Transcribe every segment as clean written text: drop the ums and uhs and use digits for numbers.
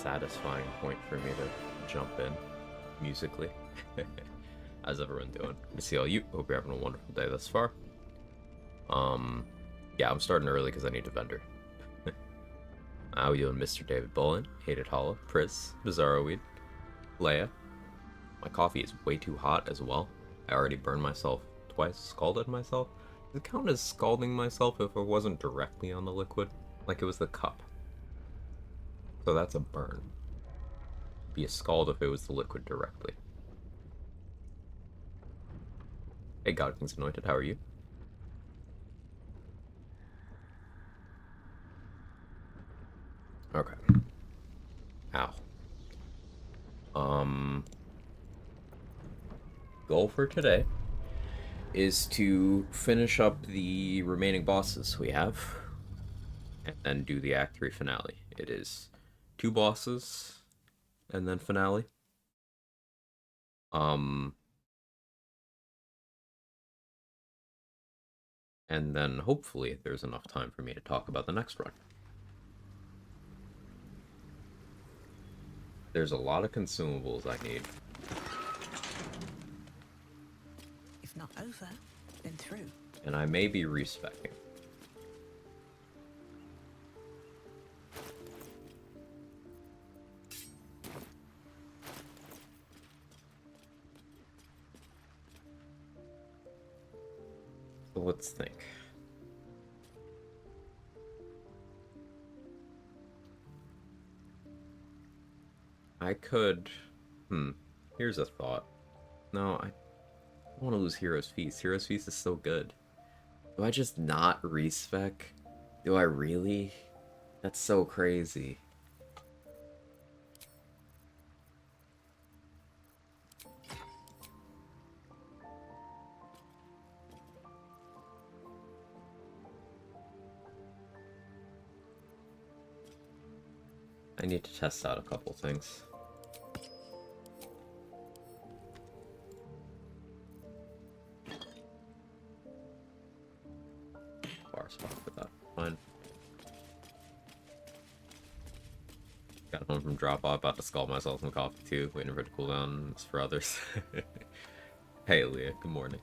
satisfying point for me to jump in musically. How's everyone doing? Good to see all you. Hope you're having a wonderful day thus far. Yeah, I'm starting early because I need a vendor. How you doing, Mr. David Bolin, Hated Hollow, Pris, Bizarro Weed, Leia? My coffee is way too hot as well. I already burned myself twice, scalded myself. Does it count as scalding myself if it wasn't directly on the liquid? Like it was the cup. So that's a burn. Be a scald if it was the liquid directly. Hey, Godking's Anointed, how are you? Okay. Ow. Goal for today is to finish up the remaining bosses we have and then do the Act 3 finale. It is 2 bosses and then finale. And then hopefully there's enough time for me to talk about the next run. There's a lot of consumables I need. If not over, then through. And I may be respecking. So let's think. I could... Here's a thought. No, I don't want to lose Hero's Feast. Hero's Feast is so good. Do I just not respec? Do I really? That's so crazy. I need to test out a couple things. Bar spot for that. Fine. Got home from drop off, about to scald myself some coffee too, waiting for it to cool down. It's for others. Hey Leah, good morning.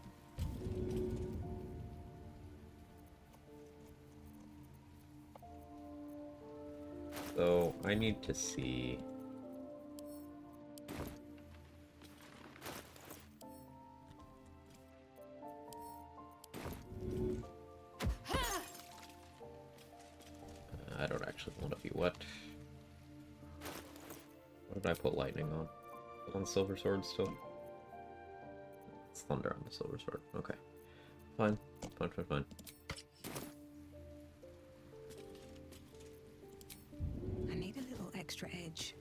So I need to see. I don't actually want to be wet. What did I put lightning on? On the silver sword still? It's thunder on the silver sword. Okay. Fine. Fine. I need a little extra edge.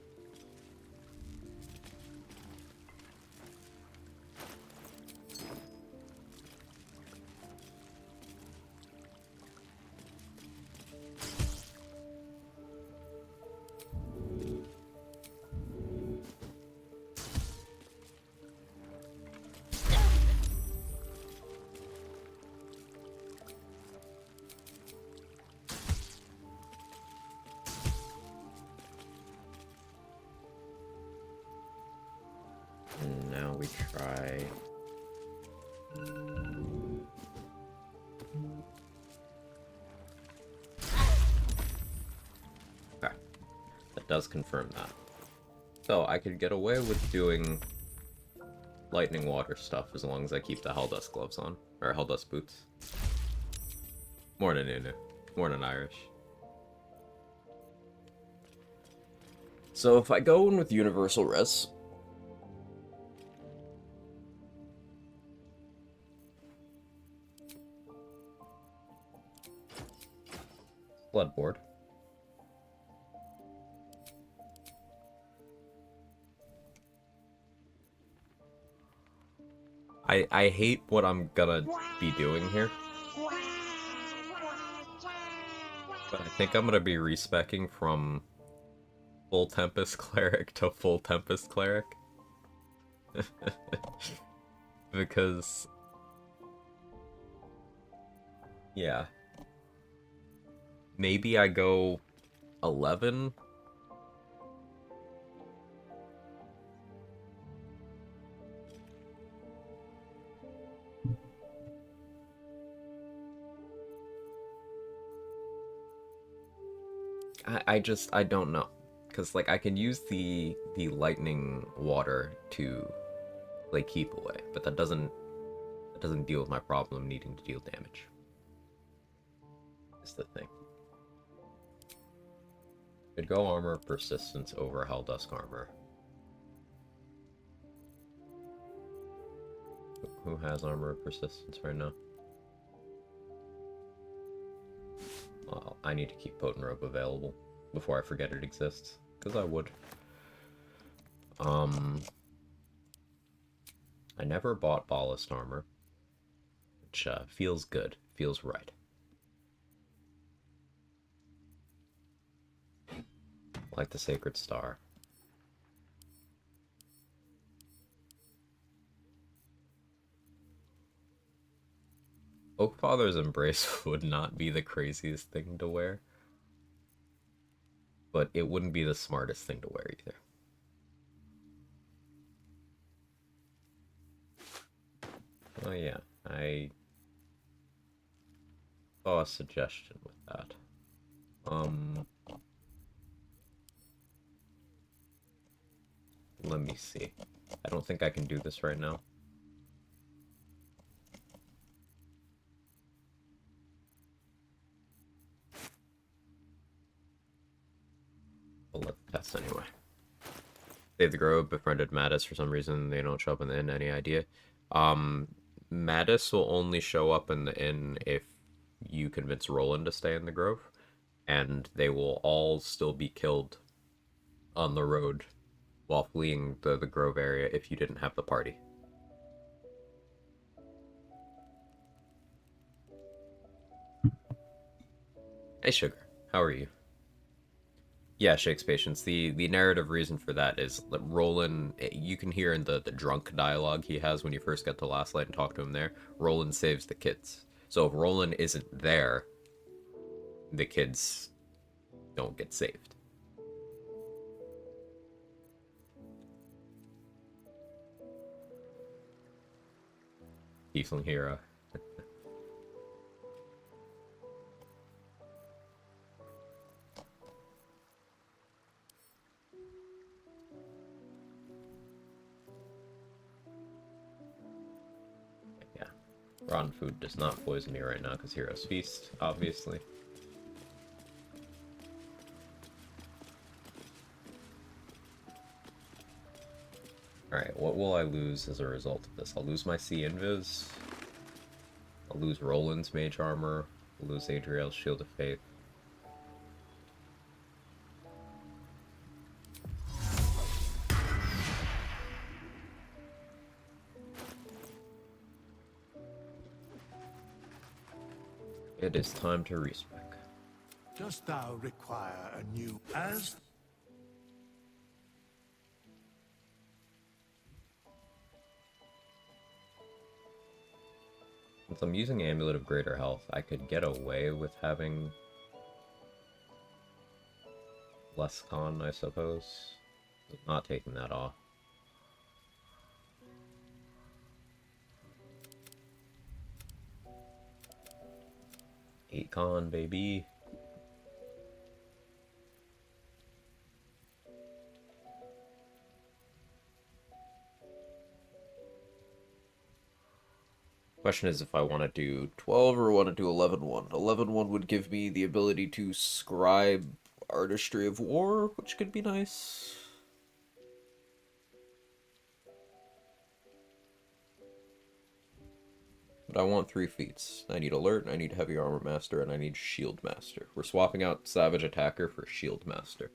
And now we try... Okay. That does confirm that. So I could get away with doing lightning water stuff as long as I keep the Helldust gloves on. Or Helldust boots. Morning, Nunu. Morning, Irish. So if I go in with Universal Res... Bloodboard. I hate what I'm gonna be doing here. But I think I'm gonna be respecking from full Tempest Cleric to full Tempest Cleric. Because... yeah. Maybe I go 11 I don't know. Because, like, I can use the lightning water to, like, keep away, but that doesn't deal with my problem needing to deal damage. Is the thing. Could go armor persistence over Helldusk armor. Who has armor persistence right now? Well, I need to keep Potent Robe available before I forget it exists, because I would. I never bought Ballast armor, which feels good, feels right. Like the Sacred Star. Oakfather's Embrace would not be the craziest thing to wear, but it wouldn't be the smartest thing to wear either. Oh yeah, I saw a suggestion with that. Let me see. I don't think I can do this right now. But let's test anyway. Save the Grove, befriended Mattis for some reason. They don't show up in the inn. Any idea? Mattis will only show up in the inn if you convince Roland to stay in the Grove, and they will all still be killed on the road while fleeing the Grove area if you didn't have the party. Hey, Sugar. How are you? Yeah, Shakes Patience. The narrative reason for that is that Roland, you can hear in the drunk dialogue he has when you first get to Last Light and talk to him there, Roland saves the kids. So if Roland isn't there, the kids don't get saved. Tiefling hero. Yeah. Rotten food does not poison me right now because Heroes Feast, obviously. Alright, what will I lose as a result of this? I'll lose my C Invis. I'll lose Roland's Mage Armor. I'll lose Adriel's Shield of Faith. It is time to respec. Dost thou require a new as? Since I'm using Amulet of Greater Health, I could get away with having less con, I suppose. Not taking that off. Eight con, baby. Question is if I want to do 12 or want to do 11-1. 11-1 would give me the ability to scribe Artistry of War, which could be nice. But I want 3 feats. I need Alert, I need Heavy Armor Master, and I need Shield Master. We're swapping out Savage Attacker for Shield Master.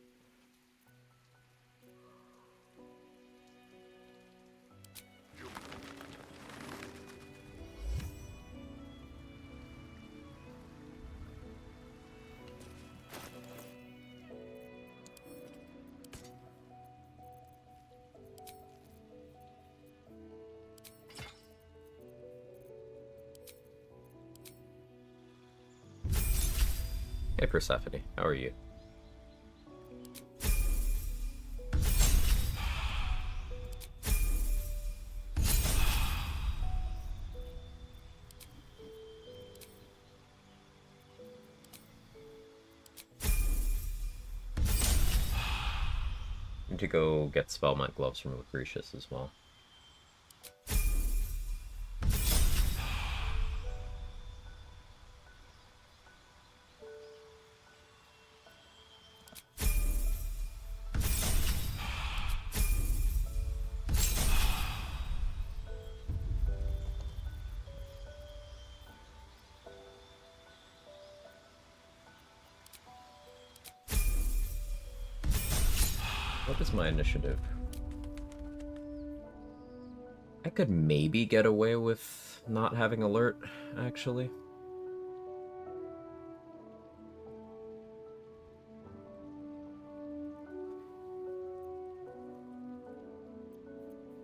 Hey Persephone, how are you? need to go get Spellmite Gloves from Lucretius as well. What is my initiative? I could maybe get away with not having alert, actually.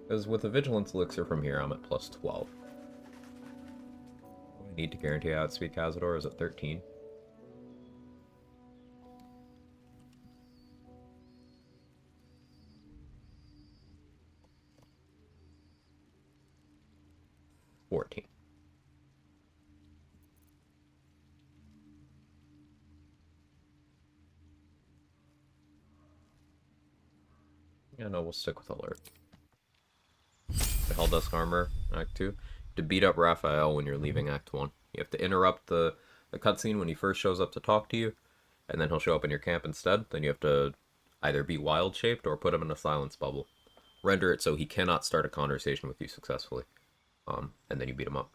Because with the Vigilance Elixir from here, I'm at plus 12. I need to guarantee outspeed Cazador is at 13. Yeah, no, we'll stick with alert. The Helldusk Armor, Act 2. To beat up Raphael when you're leaving Act 1. You have to interrupt the cutscene when he first shows up to talk to you, and then he'll show up in your camp instead. Then you have to either be wild-shaped or put him in a silence bubble. Render it so he cannot start a conversation with you successfully. And then you beat him up.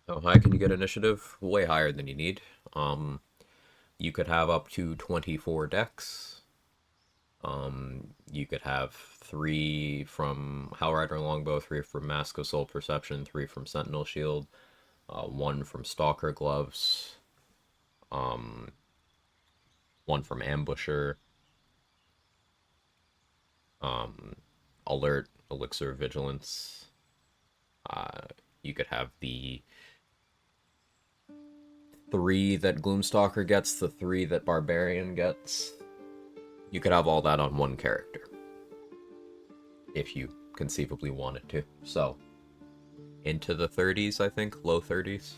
How high can you get initiative? Way higher than you need. You could have up to 24 decks. You could have 3 from Howlrider Longbow, 3 from Mask of Soul Perception, 3 from Sentinel Shield, 1 from Stalker Gloves, 1 from Ambusher, Alert, Elixir of Vigilance. You could have the 3 that Gloomstalker gets, the 3 that Barbarian gets. You could have all that on one character. If you conceivably wanted to. So, into the 30s, I think. Low 30s.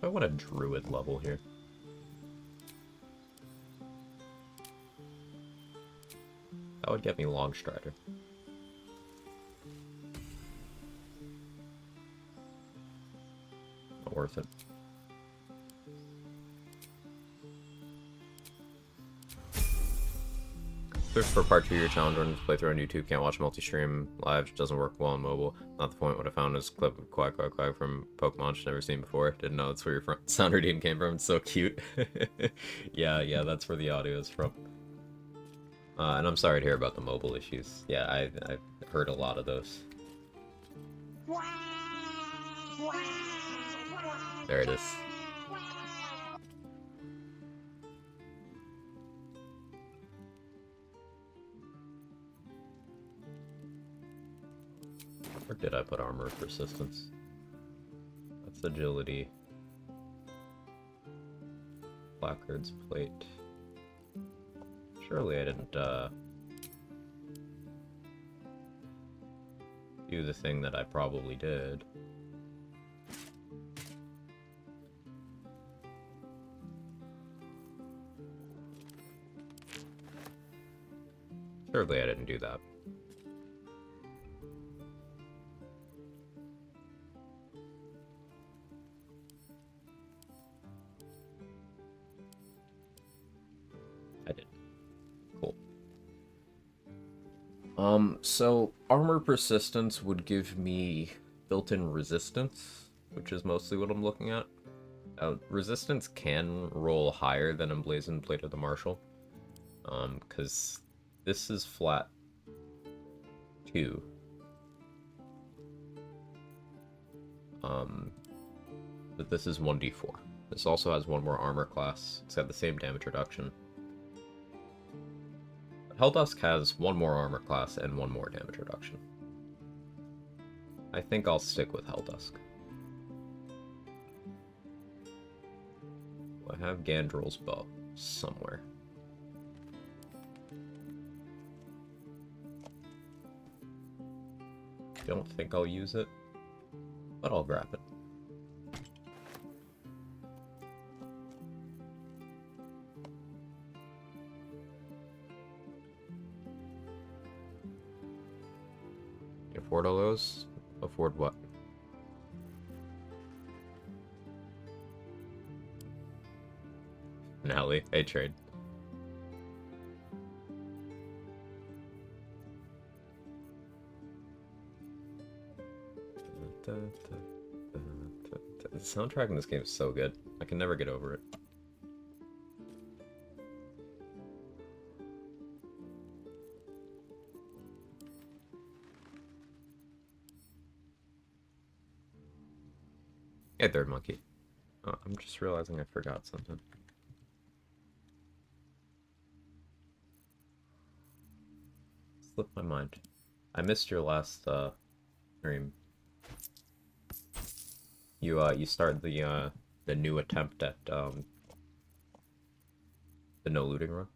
I want a druid level here. That would get me Longstrider. Not worth it. Search for part 2 of your challenge runs playthrough on YouTube. Can't watch multi-stream live. Doesn't work well on mobile. Not the point. What I found is a clip of Quag from Pokemon never seen before. Didn't know that's where your sound redeem came from. It's so cute. yeah, that's where the audio is from. And I'm sorry to hear about the mobile issues. Yeah, I've heard a lot of those. There it is. Or did I put armor persistence? That's agility. Placards plate. Surely I didn't do the thing that I probably did. Surely I didn't do that. I did. Cool. So armor persistence would give me built-in resistance, which is mostly what I'm looking at. Resistance can roll higher than Emblazoned Blade of the Marshal, because this is flat 2. But this is 1d4. This also has 1 more armor class. It's got the same damage reduction. Helldusk has 1 more armor class and 1 more damage reduction. I think I'll stick with Helldusk. I have Gandrel's bow somewhere. Don't think I'll use it, but I'll grab it. You afford all those? Afford what? Nally, a trade. The soundtrack in this game is so good. I can never get over it. Hey, third monkey. Oh, I'm just realizing I forgot something. Slipped my mind. I missed your last stream. You started the new attempt at the no looting run.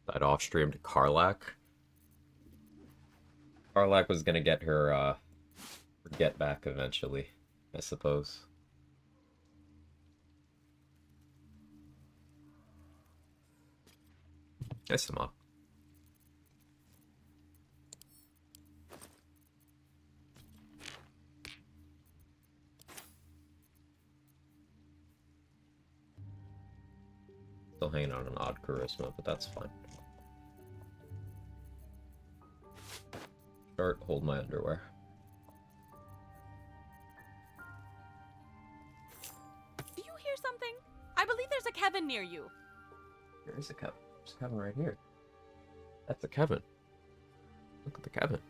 I'd off streamed Karlak. Karlak was gonna get her get back eventually, I suppose. Nice mob. Still hanging on an odd charisma, but that's fine. Start, hold my underwear. Do you hear something? I believe there's a Kevin near you. There is a Kevin. There's a Kevin right here. That's a Kevin. Look at the Kevin.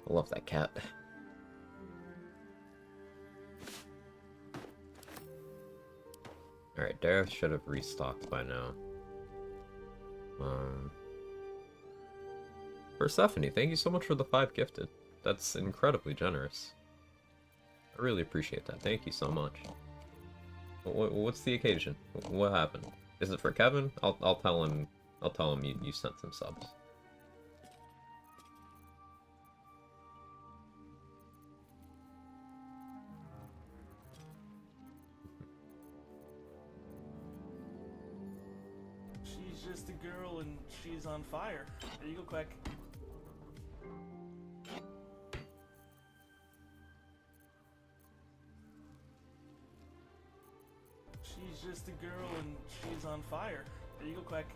I love that cat. Alright, Dareth should have restocked by now. Persephone, thank you so much for the 5 gifted. That's incredibly generous. I really appreciate that. Thank you so much. What's the occasion? What happened? Is it for Kevin? I'll tell him. I'll tell him you sent some subs. She's just a girl and she's on fire. There you go, Quag. She's just a girl and she's on fire. There you go, Quag.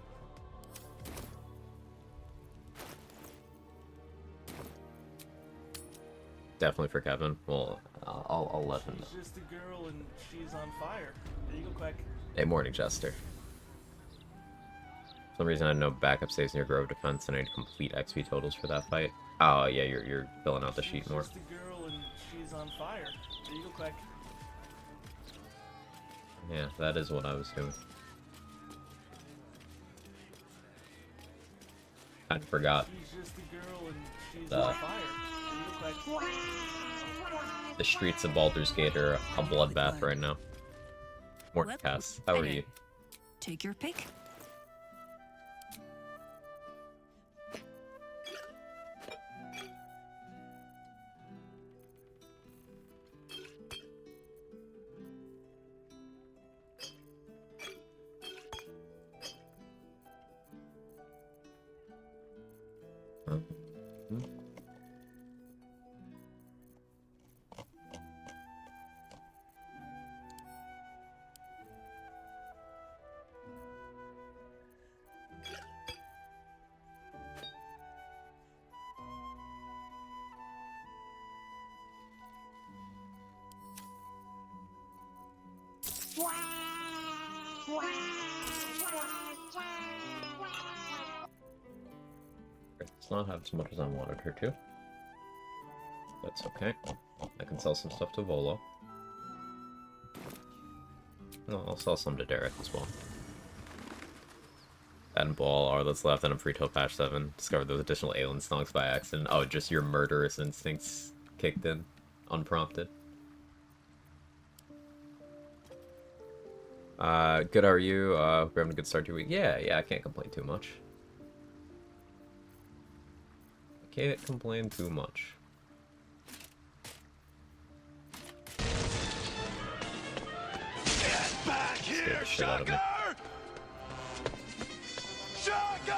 Definitely for Kevin. Well, I'll let him know. She's just a girl and she's on fire. There you go, Quag. Hey, morning, Jester. For some reason I had no backup saves near Grove Defense and I need complete XP totals for that fight. Oh yeah, you're filling out the sheet more. She's just a girl and she's on fire. There you go, Quag. Yeah, that is what I was doing. I forgot. She's just a girl and she's on fire. There you go, Quag. The streets of Baldur's Gate are a bloodbath right now. Morning, Cass. How are you? Take your pick. Does not have as much as I wanted her to. That's okay. I can sell some stuff to Volo. No, I'll sell some to Derek as well. And Ball are that's left, and I'm free till patch 7. Discovered those additional alien stonks by accident. Oh, just your murderous instincts kicked in, unprompted. Good, how are you? We're having a good start to your week. Yeah, I can't complain too much. I can't complain too much. Get back Scared here, the shit out of me. Shocker!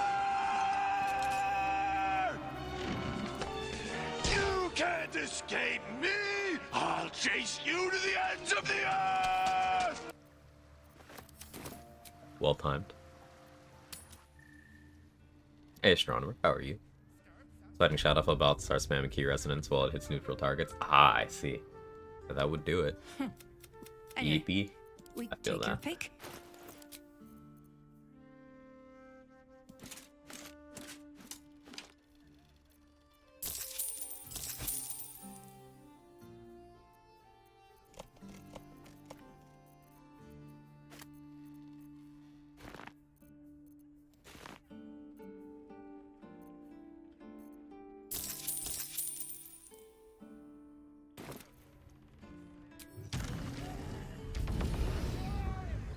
You can't escape me! I'll chase you to the ends of the earth! Well timed. Hey, Astronomer, how are you? Fighting Shadowfell about to start spamming key resonance while it hits neutral targets. Ah, I see. That would do it. Yeepy. We I feel take your that. pick.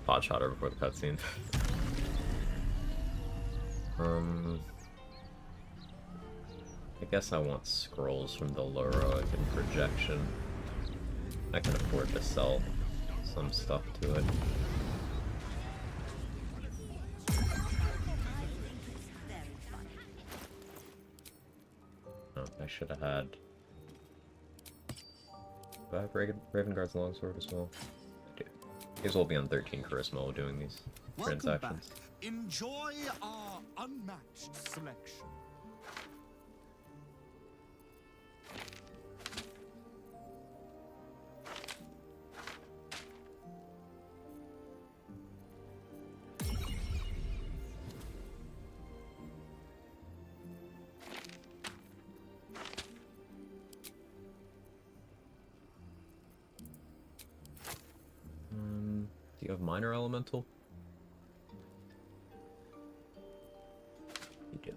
Pod shot her before the cutscene. I guess I want scrolls from the Loroic and projection. I can afford to sell some stuff to it. Oh, I should have had. Do I have Raven Guard's longsword as well? I do. These will be on 13 charisma while doing these transactions. Enjoy our unmatched selection. Do you have minor elemental? You do.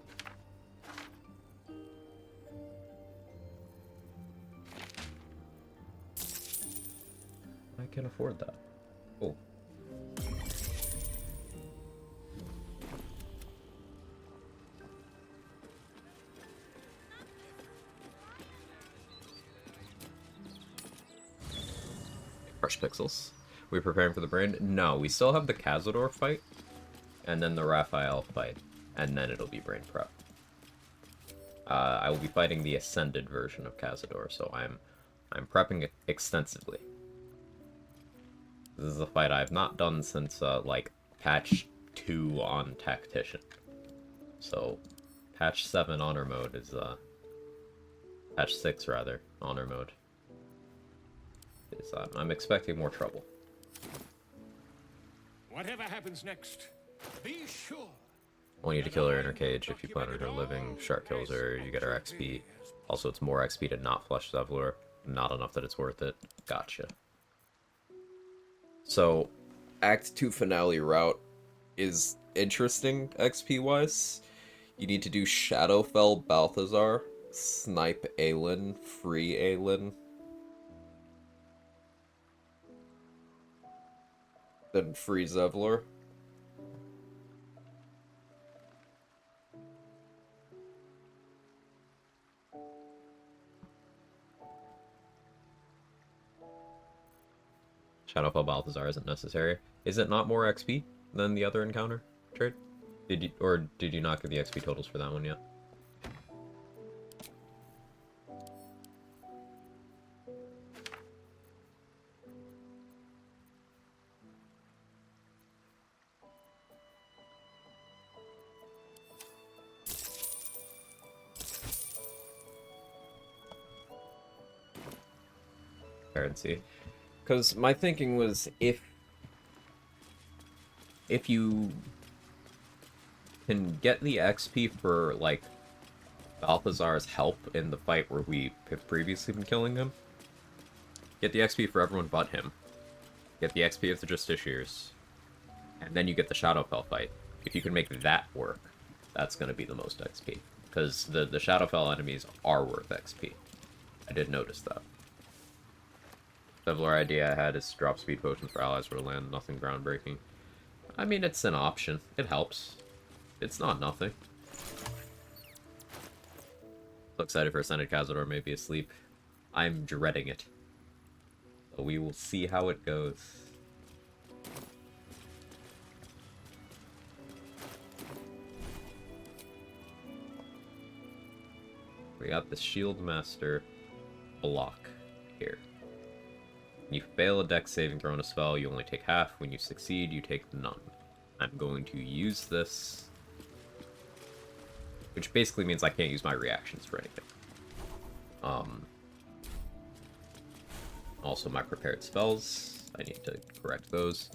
I can afford that. Oh. Fresh pixels. We preparing for the brain? No, we still have the Cazador fight, and then the Raphael fight, and then it'll be brain prep. I will be fighting the Ascended version of Cazador, so I'm prepping it extensively. This is a fight I have not done since like patch 2 on Tactician. So patch 7 honor mode is patch 6 rather honor mode. Is I'm expecting more trouble. Whatever happens next, be sure. I want you to kill her in her cage. If you plan on her living, Shark kills her, you get her XP. Also, it's more XP to not flush Zevlor. Not enough that it's worth it. Gotcha. So, Act 2 finale route is interesting XP-wise. You need to do Shadowfell Balthazar, Snipe Aelin, Free Aelin, then free Zevlor. Shadowfell Balthazar isn't necessary. Is it not more XP than the other encounter trade? Did you not get the XP totals for that one yet? Transparency. Because my thinking was, if if you can get the XP for, like, Balthazar's help in the fight where we have previously been killing him, get the XP for everyone but him. Get the XP of the Justiciars. And then you get the Shadowfell fight. If you can make that work, that's going to be the most XP. Because the Shadowfell enemies are worth XP. I did notice that. Similar idea I had is drop speed potions for allies for land, nothing groundbreaking. I mean, it's an option. It helps. It's not nothing. So excited for Ascended Cazador may be asleep. I'm dreading it. So we will see how it goes. We got the Shield Master block here. When you fail a dex saving throw on a spell, you only take half. When you succeed, you take none. I'm going to use this, which basically means I can't use my reactions for anything. Also my prepared spells. I need to correct those.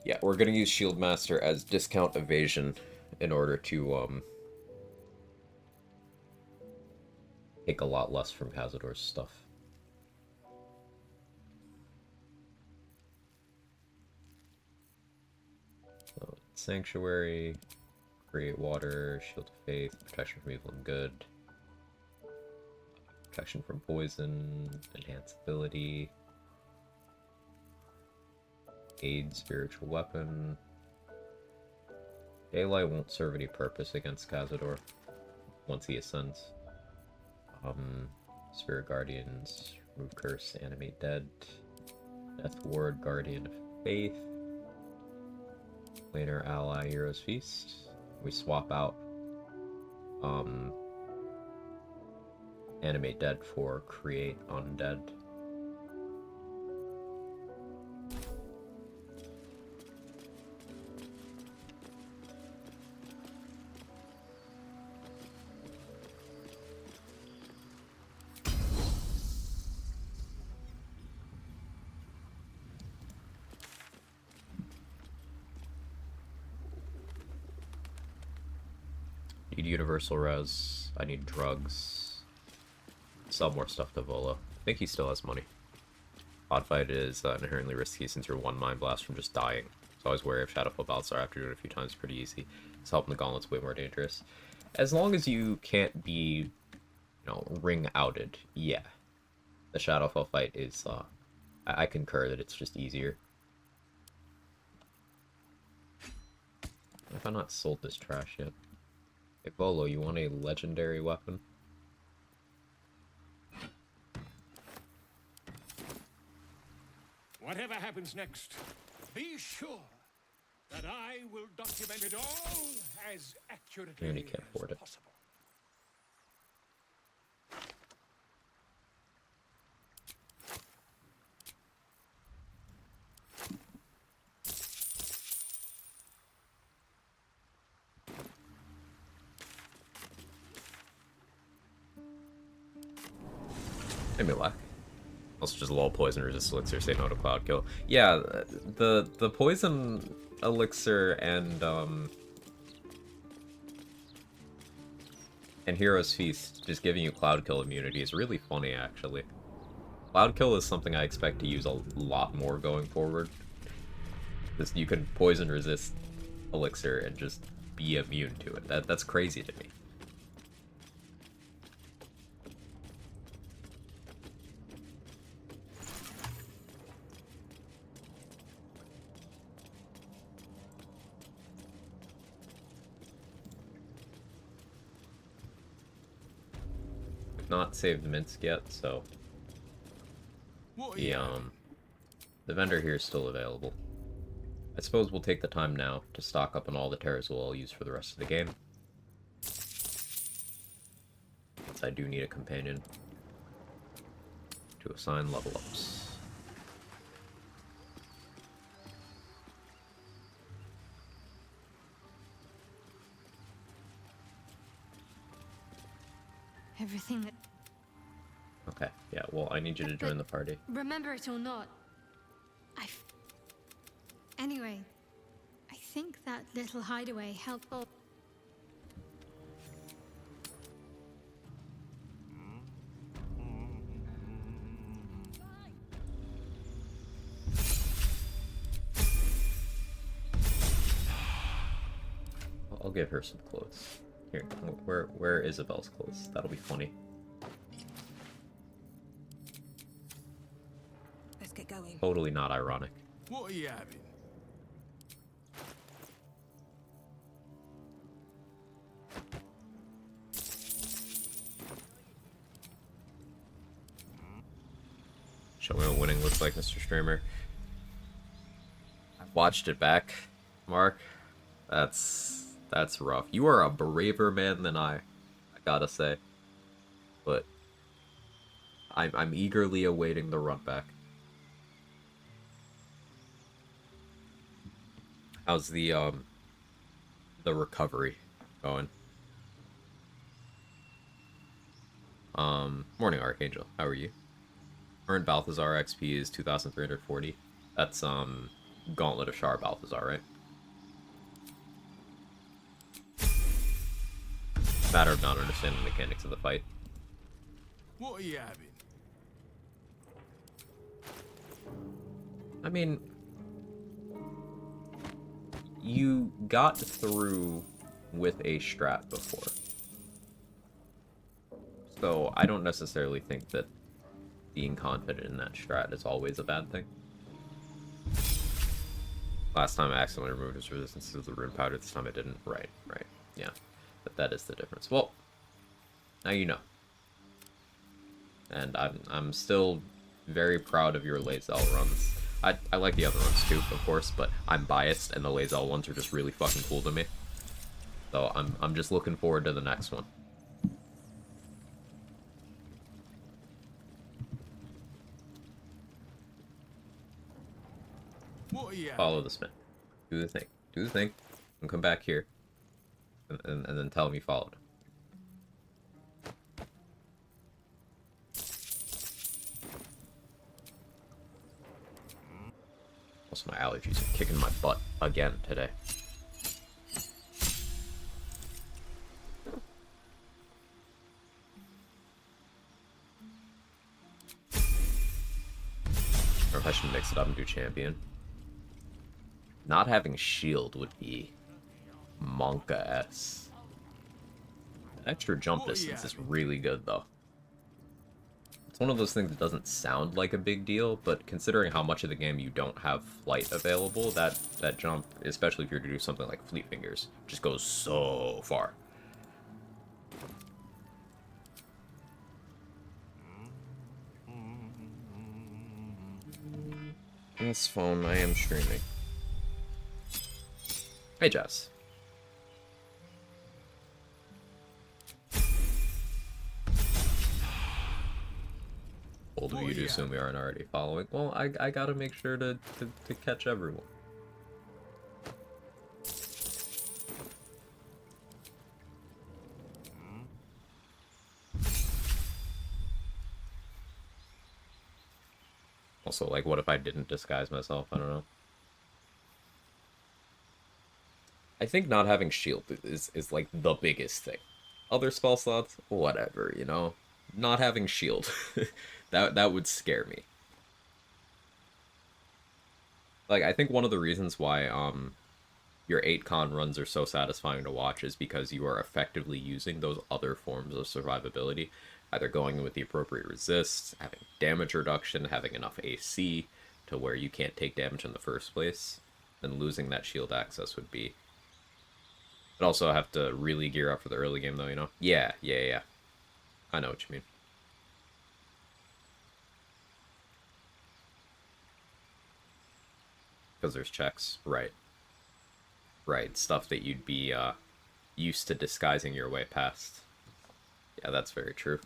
Yeah, we're gonna use Shield Master as discount evasion in order to take a lot less from Cazador's stuff. So, Sanctuary, Create Water, Shield of Faith, Protection from Evil and Good, Protection from Poison, Enhance Ability, Aid Spiritual Weapon. Daylight won't serve any purpose against Cazador once he ascends. Spirit Guardians, Remove Curse, Animate Dead, Death Ward, Guardian of Faith, later ally Hero's Feast. We swap out Animate Dead for Create Undead. Need Universal Res. I need drugs. Sell more stuff to Volo. I think he still has money. Odd Fight is inherently risky since you're one Mind Blast from just dying. So I was wary of Shadowfell Balthazar after doing it a few times. Pretty easy. So helping the Gauntlet's way more dangerous. As long as you can't be, you know, ring outed. Yeah. The Shadowfell fight is, I concur that it's just easier. Have I not sold this trash yet? Hey, Volo, you want a legendary weapon? Whatever happens next, be sure that I will document it all as accurately And he can't afford as it. possible. Hey, Milak. Also just low poison resist elixir, say no to cloud kill. Yeah, the poison elixir and Hero's Feast just giving you cloud kill immunity is really funny, actually. Cloud kill is something I expect to use a lot more going forward. Because you can poison resist elixir and just be immune to it. That's crazy to me. Not saved Minsk yet, so the vendor here is still available. I suppose we'll take the time now to stock up on all the terrors we'll use for the rest of the game. Since I do need a companion to assign level ups. Everything that... Okay, yeah, well, I need you to join the party. Remember it or not, Anyway, I think that little hideaway helped both. I'll give her some clothes. Here, where are Isabel's clothes? That'll be funny. Let's get going. Totally not ironic. What are you having? Show me what winning looks like, Mr. Streamer. I've watched it back, Mark. That's rough. You are a braver man than I gotta say. But I'm eagerly awaiting the run back. How's the recovery going? Morning, Archangel. How are you? Current Balthazar XP is 2,340. That's Gauntlet of Shar Balthazar, right? Matter of not understanding the mechanics of the fight. What are you having? I mean, you got through with a strat before. So I don't necessarily think that being confident in that strat is always a bad thing. Last time I accidentally removed his resistance to the rune powder, this time I didn't. Right, yeah. But that is the difference. Well, now you know. And I'm still very proud of your Lae'zel runs. I like the other ones too, of course, but I'm biased, and the Lae'zel ones are just really fucking cool to me. So I'm just looking forward to the next one. What are you having? Follow the spin. Do the thing. Do the thing. And come back here. And then tell me you followed. Also, my allergies are kicking my butt again today. Or if I should mix it up and do champion. Not having shield would be Monka-S. Extra jump distance is really good, though. It's one of those things that doesn't sound like a big deal, but considering how much of the game you don't have flight available, that jump, especially if you're to do something like Fleet Fingers, just goes so far. This phone, I am streaming. Hey, Jess. Bold of you to assume we aren't already following. Well, I gotta make sure to catch everyone. Also, like, what if I didn't disguise myself? I don't know. I think not having shield is like the biggest thing. Other spell slots, whatever, you know? Not having shield. that would scare me. Like, I think one of the reasons why your 8-con runs are so satisfying to watch is because you are effectively using those other forms of survivability, either going in with the appropriate resist, having damage reduction, having enough AC to where you can't take damage in the first place, then losing that shield access would be... But also have to really gear up for the early game, though, you know? Yeah. I know what you mean. Because there's checks. Right. Stuff that you'd be used to disguising your way past. Yeah, that's very true.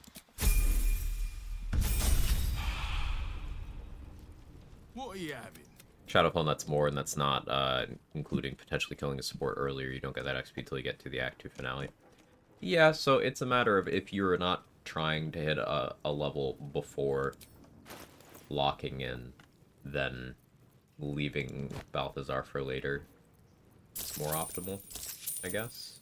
What are you having? Shadowfall, that's more, and that's not, including potentially killing a support earlier. You don't get that XP till you get to the Act 2 finale. Yeah, so it's a matter of if you're not trying to hit a level before locking in, then leaving Balthazar for later is more optimal, I guess.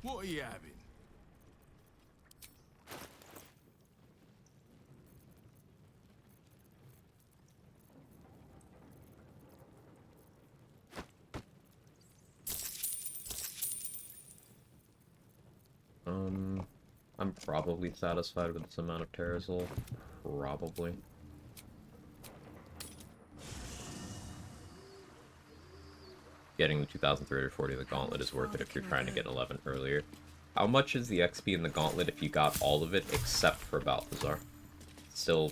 What are you having? I'm probably satisfied with this amount of Terrazol. Probably. Getting the 2,340 of the Gauntlet is worth it if you're trying to get 11 earlier. How much is the XP in the Gauntlet if you got all of it except for Balthazar? Still,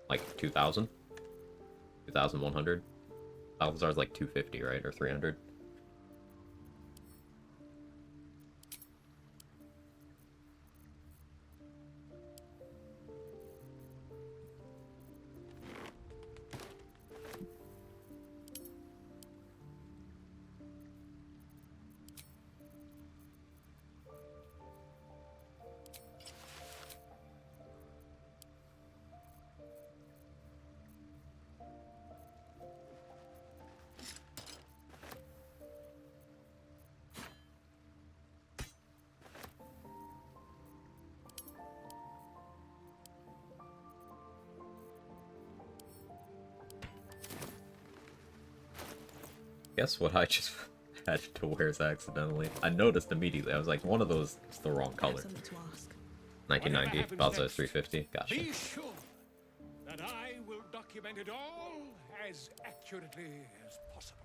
like, 2,000? 2,100? Balthazar's like 250, right? Or 300? Guess what I just had to wear accidentally? I noticed immediately. I was like, one of those is the wrong color. Something to ask. 1990, Balthazar 350. Gotcha. Be sure that I will document it all as accurately as possible.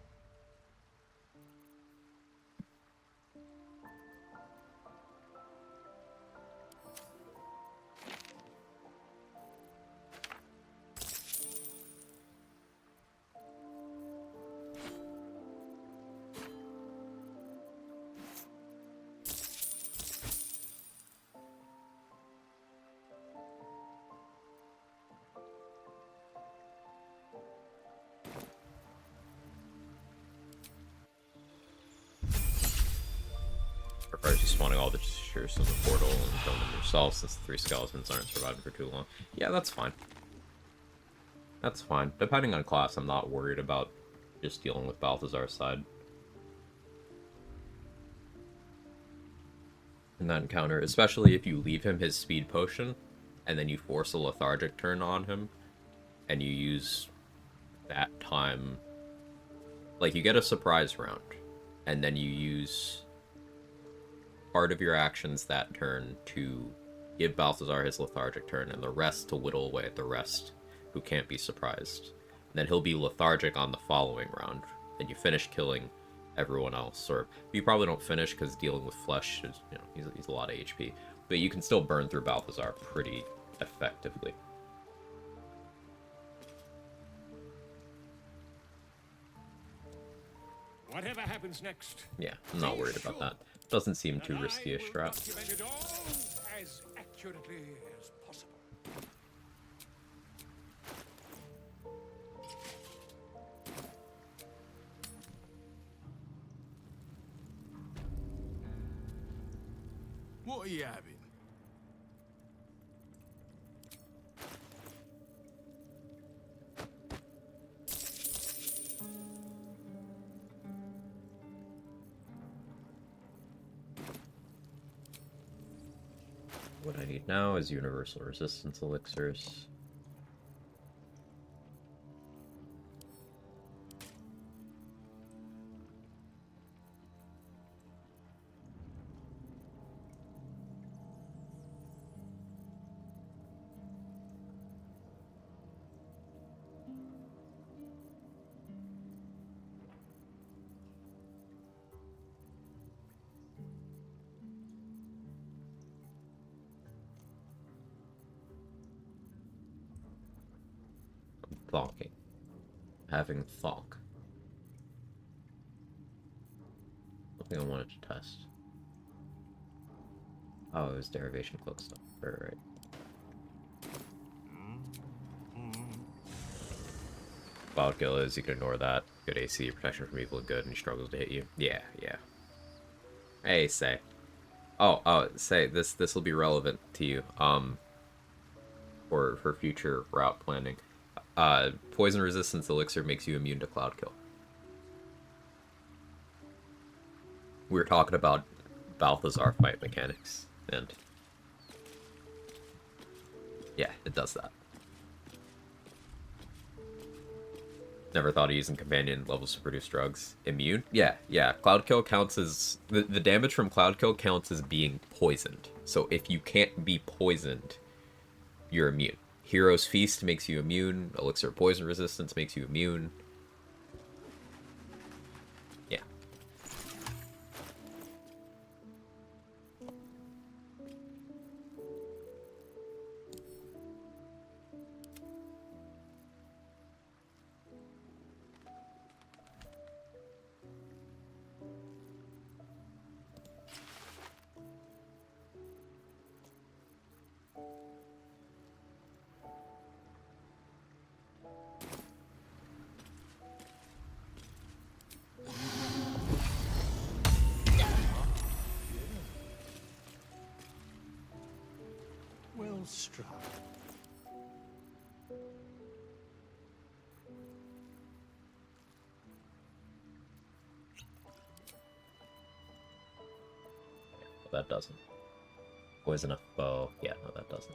Prefers you spawning all the cheers in the portal and killing them yourself since the 3 skeletons aren't surviving for too long. Yeah, that's fine. That's fine. Depending on class, I'm not worried about just dealing with Balthazar's side. In that encounter, especially if you leave him his speed potion, and then you force a lethargic turn on him, and you use that time... Like, you get a surprise round, and then you use part of your actions that turn to give Balthazar his lethargic turn, and the rest to whittle away at the rest who can't be surprised. And then he'll be lethargic on the following round, and you finish killing everyone else. Or you probably don't finish because dealing with flesh is, you know, he's a lot of HP. But you can still burn through Balthazar pretty effectively. Whatever happens next, Yeah, I'm not worried about that. Doesn't seem too risky a strat. document it all as accurately as possible. What are you having? What I need now is universal resistance elixirs. Thonking. Having thonk. Something I wanted to test. Oh, it was derivation cloak stuff. Right. Cloud Kill is, you can ignore that. Good AC, protection from evil and good, and he struggles to hit you. Yeah, yeah. Hey, Say. Oh, Say, this will be relevant to you, for future route planning. Poison resistance elixir makes you immune to Cloud Kill. We were talking about Balthazar fight mechanics, and yeah, it does that. Never thought of using companion levels to produce drugs. Immune? Yeah. Cloud Kill counts as... The damage from Cloud Kill counts as being poisoned. So if you can't be poisoned, you're immune. Hero's Feast makes you immune. Elixir of Poison Resistance makes you immune. Yeah. Well struck. That doesn't. Poison a foe. Yeah, no, that doesn't.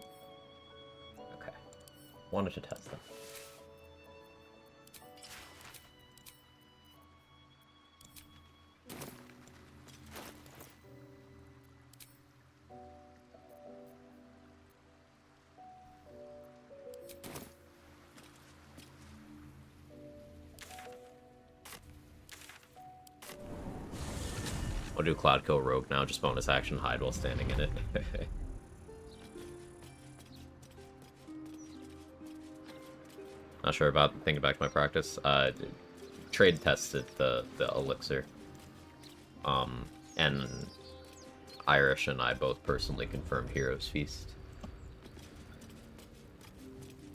Okay. Wanted to test that. I'll do Cloud Kill Rogue now, just bonus action hide while standing in it. Not sure about thinking back to my practice. Trade tested the elixir. And Irish and I both personally confirmed Hero's Feast.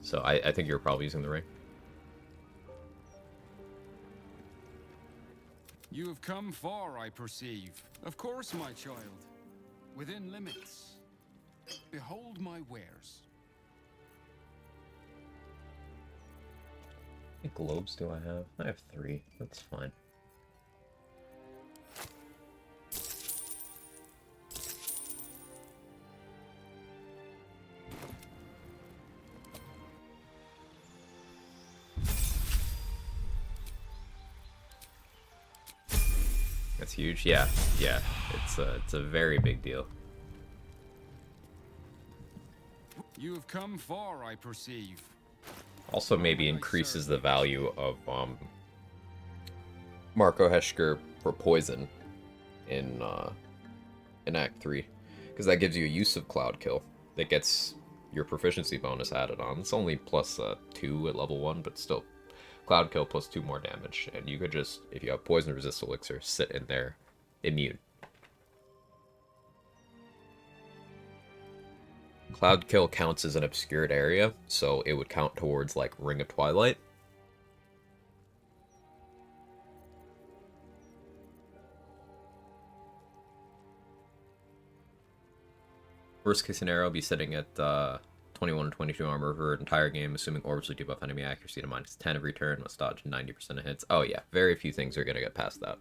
So I think you're probably using the ring. You have come far, I perceive. Of course, my child. Within limits. Behold my wares. How many globes do I have? I have 3. That's fine. That's huge. Yeah. It's a very big deal. You have come far, I perceive. Also maybe increases the value of Marco Heschker for poison in Act 3. Because that gives you a use of Cloud Kill that gets your proficiency bonus added on. It's only plus 2 at level 1, but still Cloud Kill plus 2 more damage. And you could just, if you have Poison Resist Elixir, sit in there immune. Cloud Kill counts as an obscured area, so it would count towards, like, Ring of Twilight. Worst case scenario, be sitting at 21 and 22 armor for an entire game, assuming orbs will debuff enemy accuracy to -10 every turn, must dodge 90% of hits. Oh yeah, very few things are going to get past that.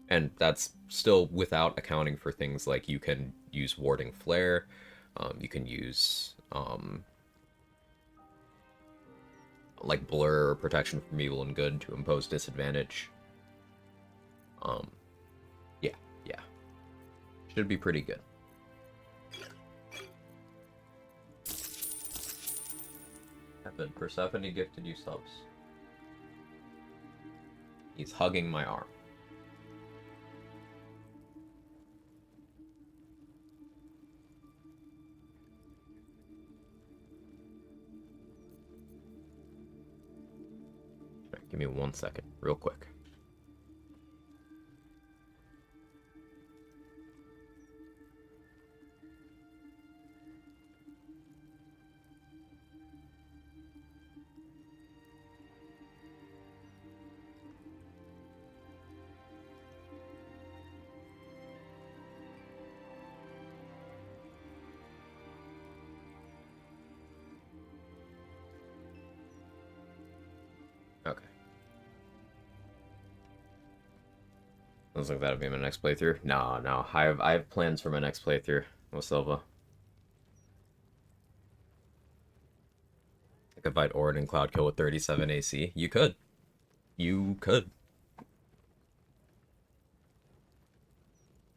And that's still without accounting for things like you can use Warding Flare, you can use like Blur or Protection from Evil and Good to impose disadvantage. Yeah. Should be pretty good. Heaven, Persephone gifted you subs. He's hugging my arm. Give me 1 second, real quick. Okay. Looks like that'll be my next playthrough. No. I have plans for my next playthrough with Silva. I could fight Orin and Cloud Kill with 37 AC. You could. You could.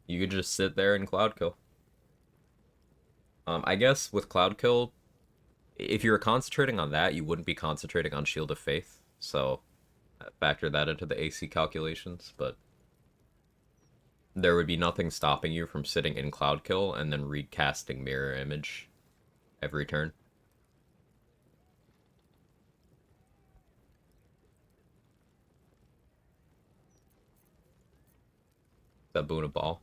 You could just sit there and Cloud Kill. I guess with Cloud Kill, if you were concentrating on that, you wouldn't be concentrating on Shield of Faith. So factor that into the AC calculations, but there would be nothing stopping you from sitting in Cloud Kill and then recasting Mirror Image every turn. That boon a ball.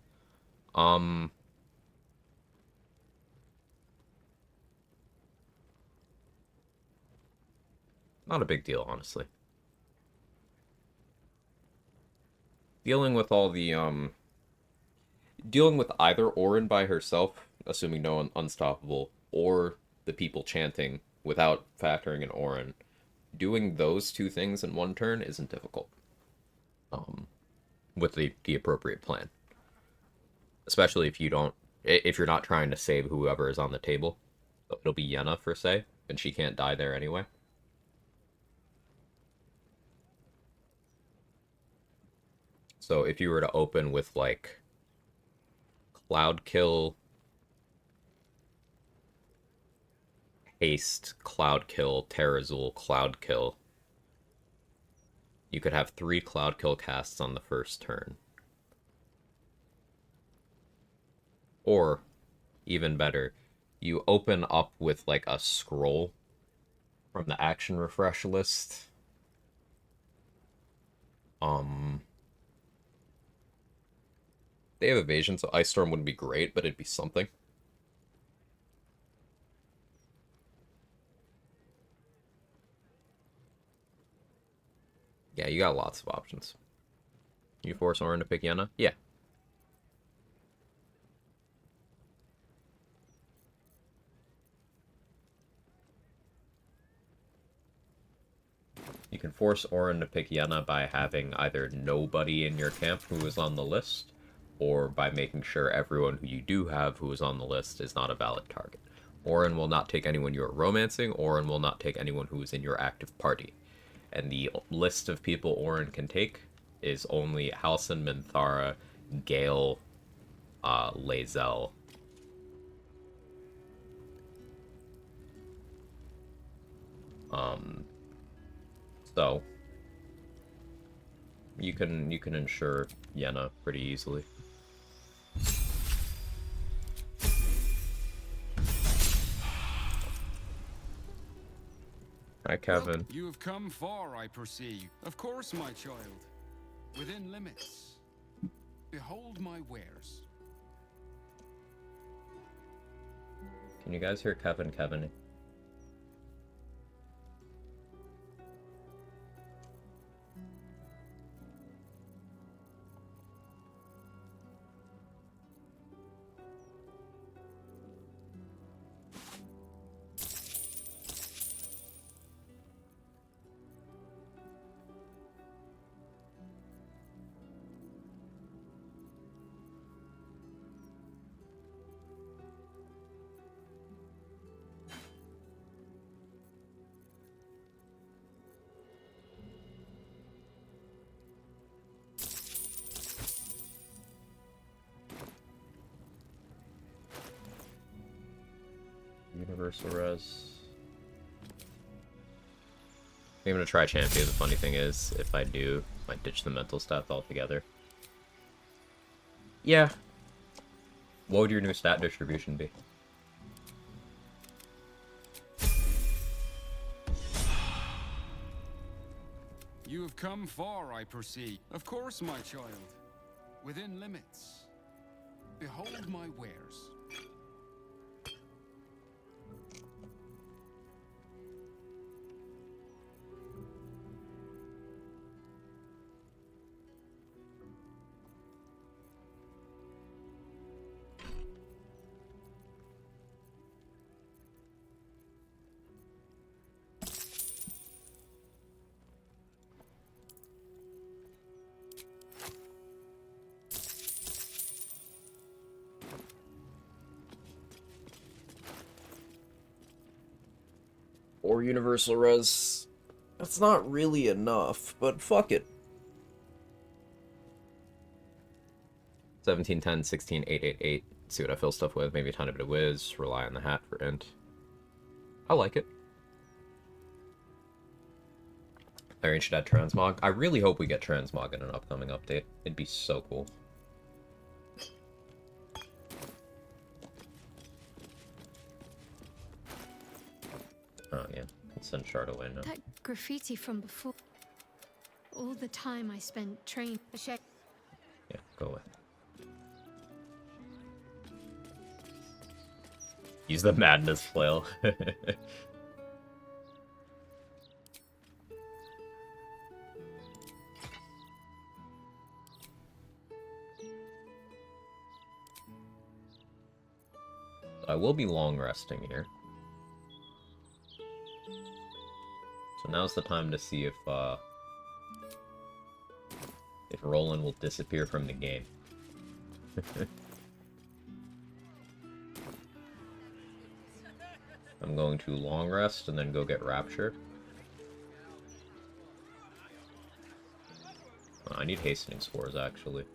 Not a big deal, honestly. Dealing with all the, dealing with either Orin by herself, assuming no one unstoppable, or the people chanting without factoring in Orin, doing those two things in one turn isn't difficult. With the appropriate plan. Especially if you're not trying to save whoever is on the table. It'll be Yenna, for say, and she can't die there anyway. So if you were to open with, like, Cloud Kill, Haste, Cloud Kill, Terrazul, Cloud Kill, you could have 3 Cloud Kill casts on the first turn. Or, even better, you open up with, like, a scroll from the action refresh list. They have evasion, so Ice Storm wouldn't be great, but it'd be something. Yeah, you got lots of options. You force Orin to pick Yenna? Yeah. You can force Orin to pick Yenna by having either nobody in your camp who is on the list, or by making sure everyone who you do have who is on the list is not a valid target. Orin will not take anyone you are romancing, Orin will not take anyone who is in your active party. And the list of people Orin can take is only Halsin, Minthara, Gale, Lae'zel. So you can ensure Yenna pretty easily. Hi, Kevin. Well, you have come far, I perceive. Of course, my child. Within limits. Behold my wares. Can you guys hear Kevin? Universal res. I'm gonna try Champion. The funny thing is, if I do, I might ditch the mental stuff altogether. Yeah. What would your new stat distribution be? You have come far, I perceive. Of course, my child. Within limits. Behold my wares. or universal res. That's not really enough, but fuck it. 17, 10, 16, 8, 8, 8. See what I fill stuff with. Maybe a tiny bit of whiz. Rely on the hat for int. I like it. Variant should add transmog. I really hope we get transmog in an upcoming update. It'd be so cool. Oh yeah, let's send Shard away now. That graffiti from before. All the time I spent training. Yeah, go away. Use the madness flail. I will be long resting here. So now's the time to see if Roland will disappear from the game. I'm going to long rest and then go get Rapture. Oh, I need hastening spores actually.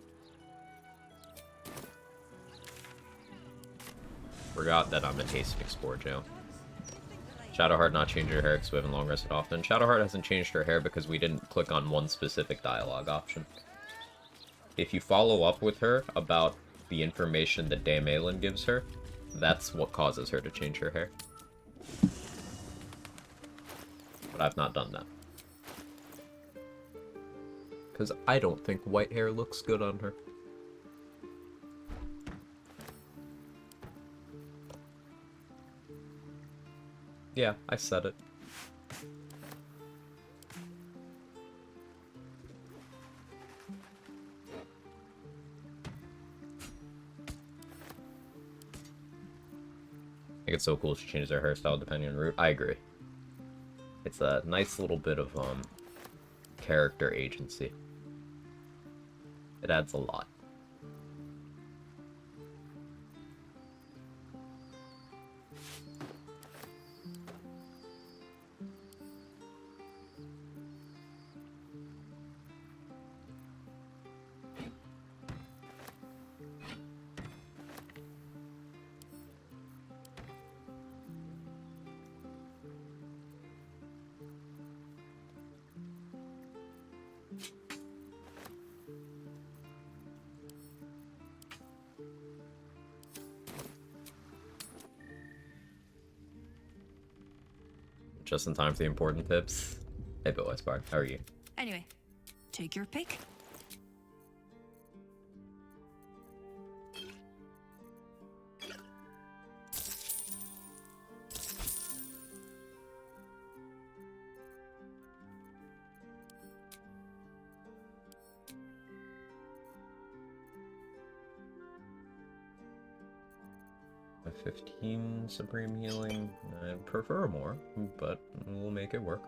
Forgot that I'm in hastening spore jail. Shadowheart not changed her hair because we haven't long rested often. Shadowheart hasn't changed her hair because we didn't click on one specific dialogue option. If you follow up with her about the information that Damalin gives her, that's what causes her to change her hair. But I've not done that. Because I don't think white hair looks good on her. Yeah, I said it. I think it's so cool she changes her hairstyle depending on route. I agree. It's a nice little bit of character agency. It adds a lot. Just in time for the important tips. Hey, Bill Weisbard, how are you? Anyway, take your pick. A 15 Supreme Healing. I'd prefer more, but we'll make it work.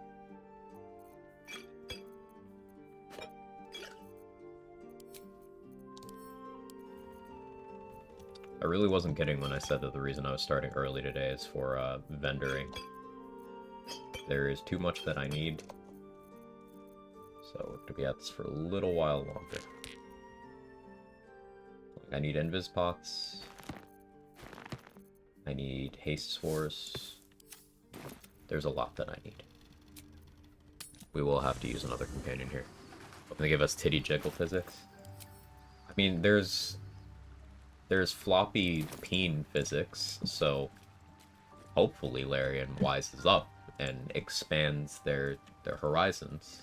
I really wasn't kidding when I said that the reason I was starting early today is for vendoring. There is too much that I need, so we're going to be at this for a little while longer. I need Invis Pots. I need Haste Spores. There's a lot that I need. We will have to use another companion here. Hoping to give us titty jiggle physics. I mean, there's floppy peen physics, so hopefully Larian wises up and expands their horizons.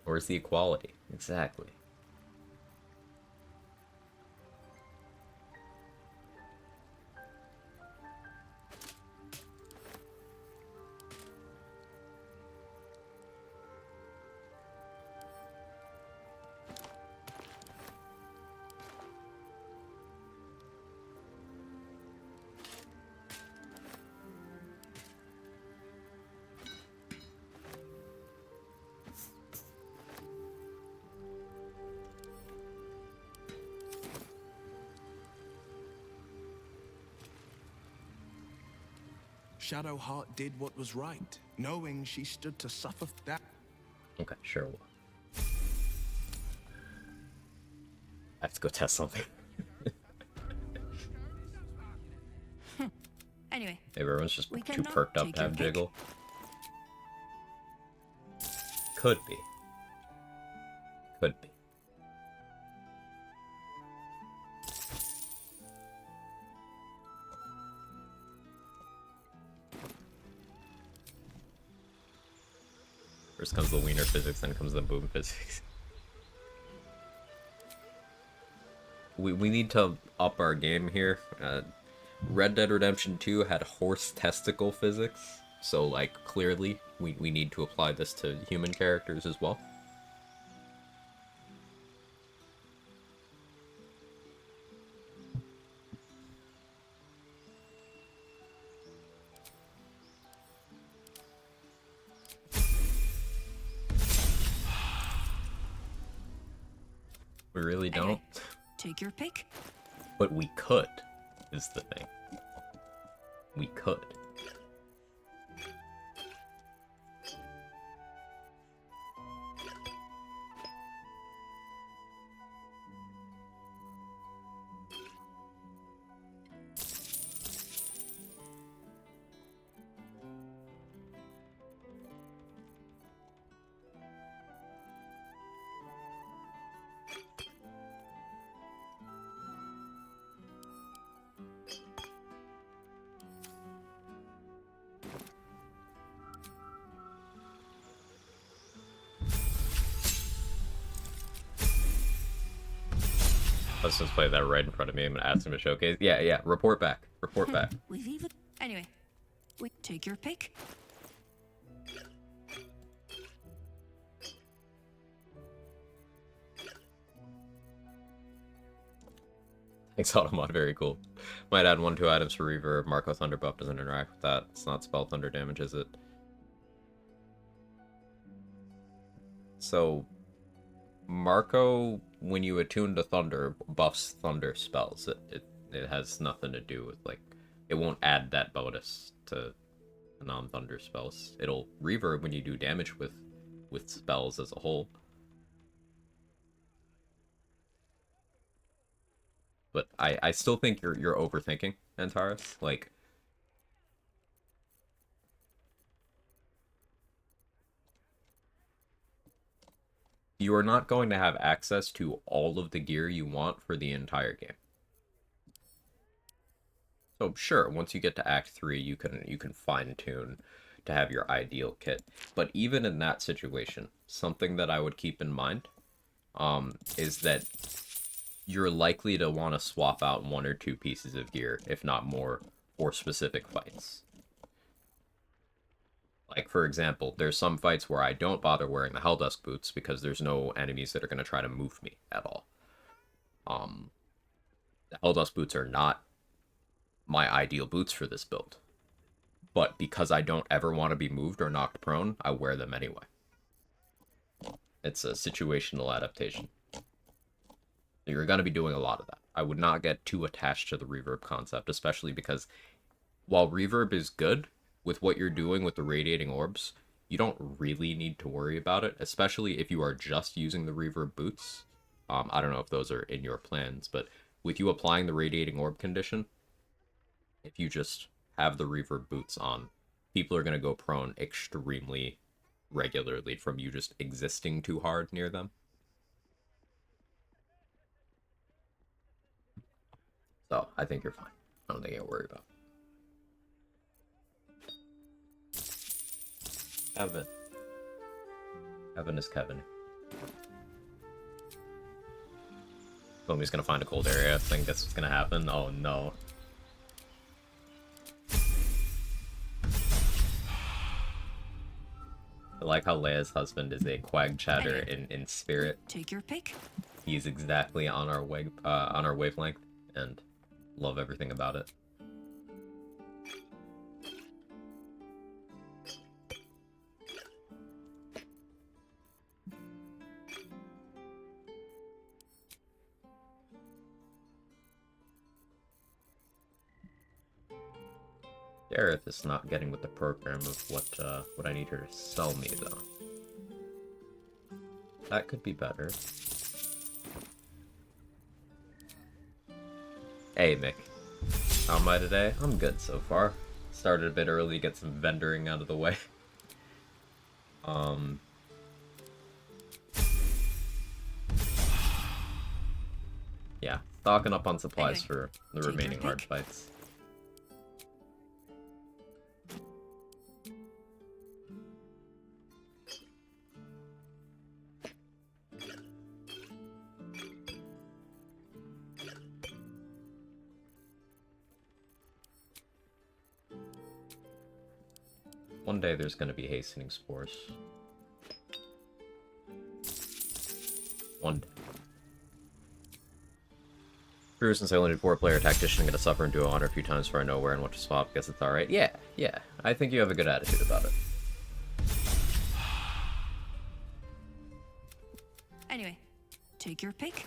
Where's the equality? Exactly. Shadowheart did what was right, knowing she stood to suffer that. Okay, sure. I have to go test something. Anyway, Maybe everyone's just we too cannot perked up take to your have pick. Jiggle. Could be. Could be. First comes the wiener physics, then comes the boom physics. We need to up our game here. Red Dead Redemption 2 had horse testicle physics, so like clearly we need to apply this to human characters as well. We really don't. Anyway, take your pick. But we could, is the thing. We could. Let's just play that right in front of me. I'm gonna ask him to showcase. Yeah. Report back. Report back. We've even. Anyway, we take your pick. Thanks, Automod. Very cool. Might add 1-2 items for reverb. Marco Thunder buff doesn't interact with that. It's not spell thunder damage, is it? So, Marco, when you attune to Thunder, buffs Thunder spells. It has nothing to do with, like, it won't add that bonus to non-Thunder spells. It'll reverb when you do damage with spells as a whole. But I still think you're overthinking, Antares. Like, you are not going to have access to all of the gear you want for the entire game. So sure, once you get to Act 3, you can fine-tune to have your ideal kit. But even in that situation, something that I would keep in mind is that you're likely to want to swap out 1 or 2 pieces of gear, if not more, for specific fights. Like, for example, there's some fights where I don't bother wearing the Helldusk boots because there's no enemies that are going to try to move me at all. The Helldusk boots are not my ideal boots for this build. But because I don't ever want to be moved or knocked prone, I wear them anyway. It's a situational adaptation. You're going to be doing a lot of that. I would not get too attached to the reverb concept, especially because while reverb is good with what you're doing with the radiating orbs, you don't really need to worry about it, especially if you are just using the reverb boots. I don't know if those are in your plans, but with you applying the radiating orb condition, if you just have the reverb boots on, people are going to go prone extremely regularly from you just existing too hard near them. So, I think you're fine. I don't think you'll worry about it. Kevin. Kevin is Kevin. Boom, he's gonna find a cold area. I think that's what's gonna happen. Oh no. I like how Leia's husband is a Quag chatter in spirit. Take your pick. He's exactly on our wavelength, and love everything about it. Gareth is not getting with the program of what I need her to sell me, though. That could be better. Hey, Mick. How am I today? I'm good so far. Started a bit early, get some vendoring out of the way. Yeah, stocking up on supplies for the remaining hard fights. One day there's going to be hastening spores. One day. True, since I only did 4-player tactician, I'm going to suffer and do honor a few times before I know where and what to swap. Guess it's alright. Yeah. I think you have a good attitude about it. Anyway, take your pick.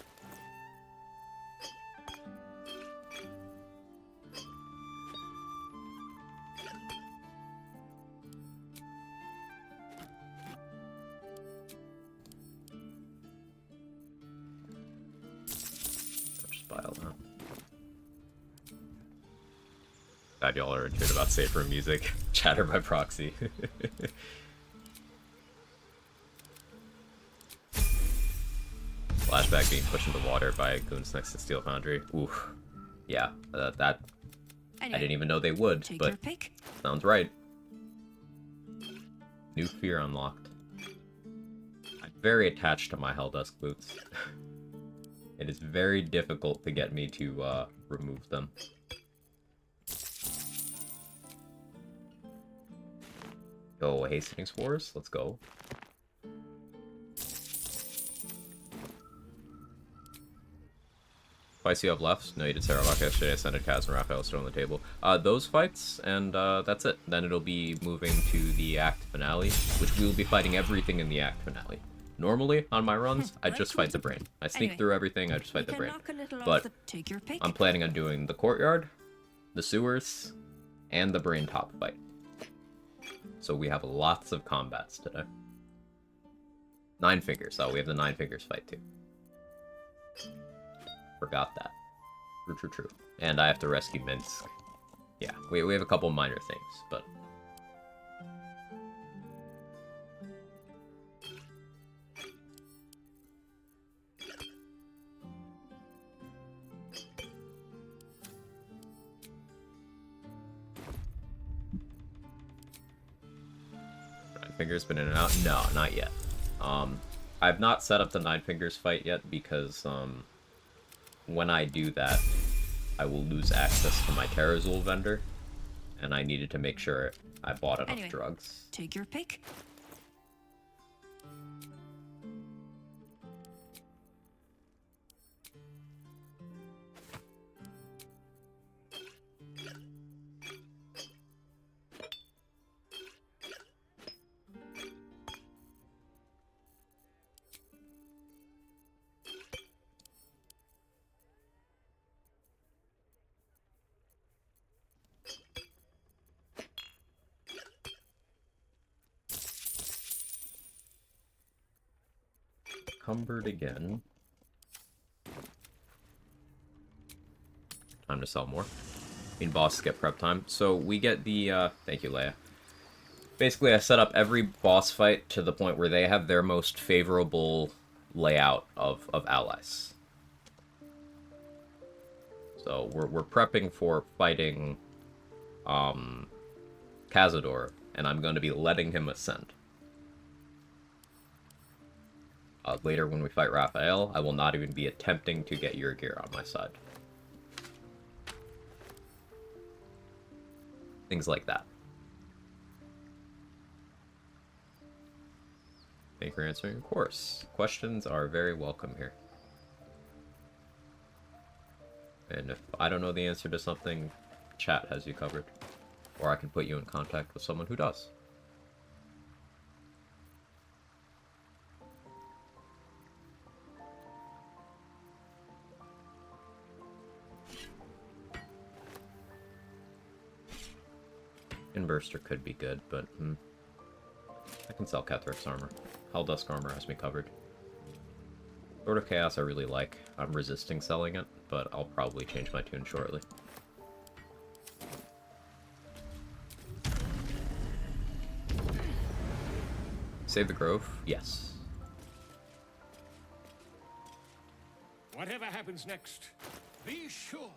God, y'all are into it about safe room music. Chatter by proxy. Flashback being pushed into water by goons next to Steel Foundry. Oof. Yeah, that... Anyway, I didn't even know they would, but sounds right. New fear unlocked. I'm very attached to my Helldusk boots. It is very difficult to get me to remove them. Go Hastings Wars, let's go. Fights you have left? No, you did Sarawak yesterday, Ascended Kaz and Raphael still on the table. Those fights, and that's it. Then it'll be moving to the act finale, which we will be fighting everything in the act finale. Normally, on my runs, I just fight the brain. I sneak through everything, I just fight the brain. But I'm planning on doing the courtyard, the sewers, and the brain top fight. So we have lots of combats today. 9 fingers. Oh, we have the 9 fingers fight too. Forgot that. True. And I have to rescue Minsk. Yeah, we have a couple minor things, but... Fingers been in and out? No, not yet. I've not set up the 9 fingers fight yet because when I do that, I will lose access to my Terrazul vendor, and I needed to make sure I bought enough drugs. Take your pick. Encumbered again. Time to sell more. Bosses get prep time. So we get the, thank you, Leia. Basically, I set up every boss fight to the point where they have their most favorable layout of allies. So we're prepping for fighting, Cazador, and I'm going to be letting him ascend. Later, when we fight Raphael, I will not even be attempting to get your gear on my side. Things like that. Thank you for answering. Of course. Questions are very welcome here. And if I don't know the answer to something, chat has you covered. Or I can put you in contact with someone who does. Sunburster could be good, but I can sell Kethrith's armor. Helldusk armor has me covered. Sword of Chaos I really like. I'm resisting selling it, but I'll probably change my tune shortly. Save the Grove? Yes. Whatever happens next, be sure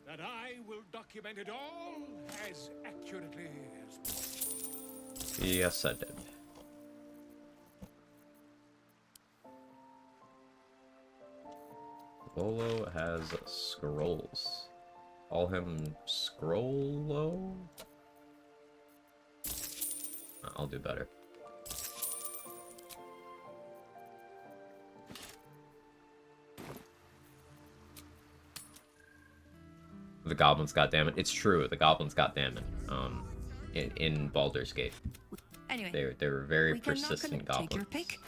that I will document it all as accurately as possible. Yes, I did. Volo has scrolls. Call him Scrollo? I'll do better. The goblins, goddammit. It's true, the goblins, goddammit. In Baldur's Gate. Anyway, They were very persistent goblins. Take your pick.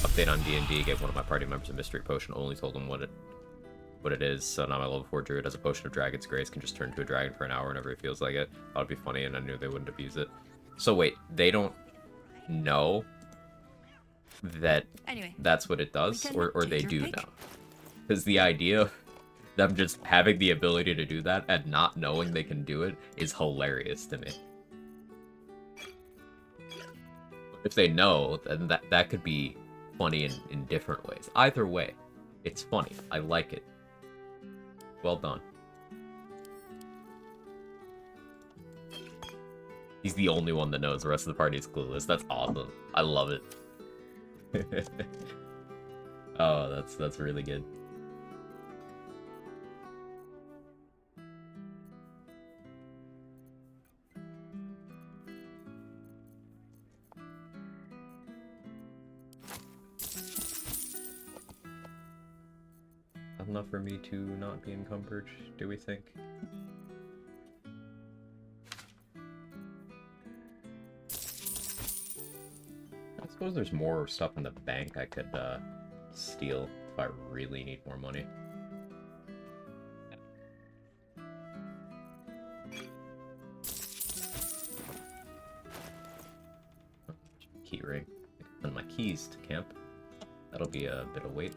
Update on D&D, gave one of my party members a mystery potion, only told him what it is, so now my level 4 druid has a potion of Dragon's Grace, can just turn into a dragon for an hour whenever he feels like it. Thought it'd be funny, and I knew they wouldn't abuse it. So wait, they don't know that that's what it does, or they do know? Because the idea of them just having the ability to do that and not knowing they can do it is hilarious to me. If they know, then that could be funny in different ways. Either way, it's funny. I like it. Well done. He's the only one that knows. The rest of the party is clueless. That's awesome. I love it. Oh, that's really good. Enough for me to not be encumbered, do we think? I suppose there's more stuff in the bank I could steal if I really need more money. Key ring. Send my keys to camp. That'll be a bit of weight.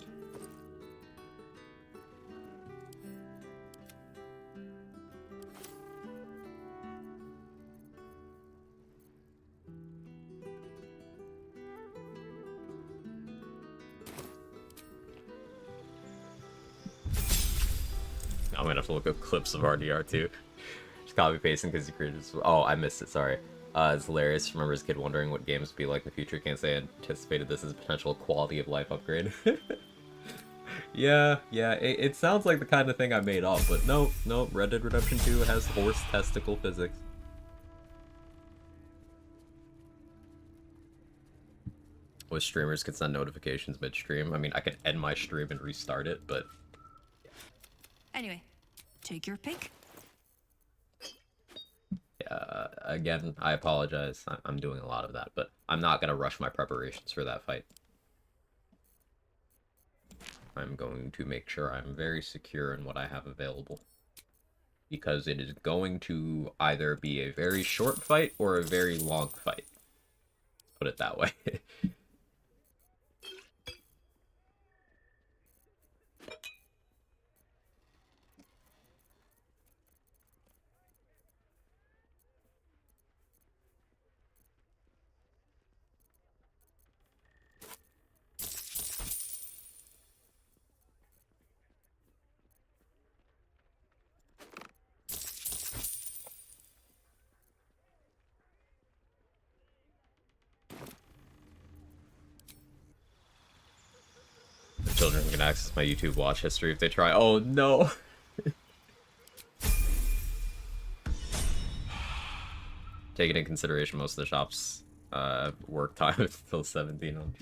I'm gonna have to look up clips of RDR too. Just copy pasting because you created. Oh, I missed it. Sorry. It's hilarious. Remember as a kid wondering what games would be like in the future. Can't say I anticipated this as a potential quality of life upgrade. Yeah. It sounds like the kind of thing I made up, but no. Red Dead Redemption 2 has horse testicle physics. With streamers could send notifications midstream. I mean, I could end my stream and restart it, but. Anyway, take your pick. Yeah, again, I apologize. I'm doing a lot of that, but I'm not going to rush my preparations for that fight. I'm going to make sure I'm very secure in what I have available. Because it is going to either be a very short fight or a very long fight. Put it that way. Children can access my YouTube watch history if they try. Oh no! Taking into consideration most of the shop's work time is until 17 on.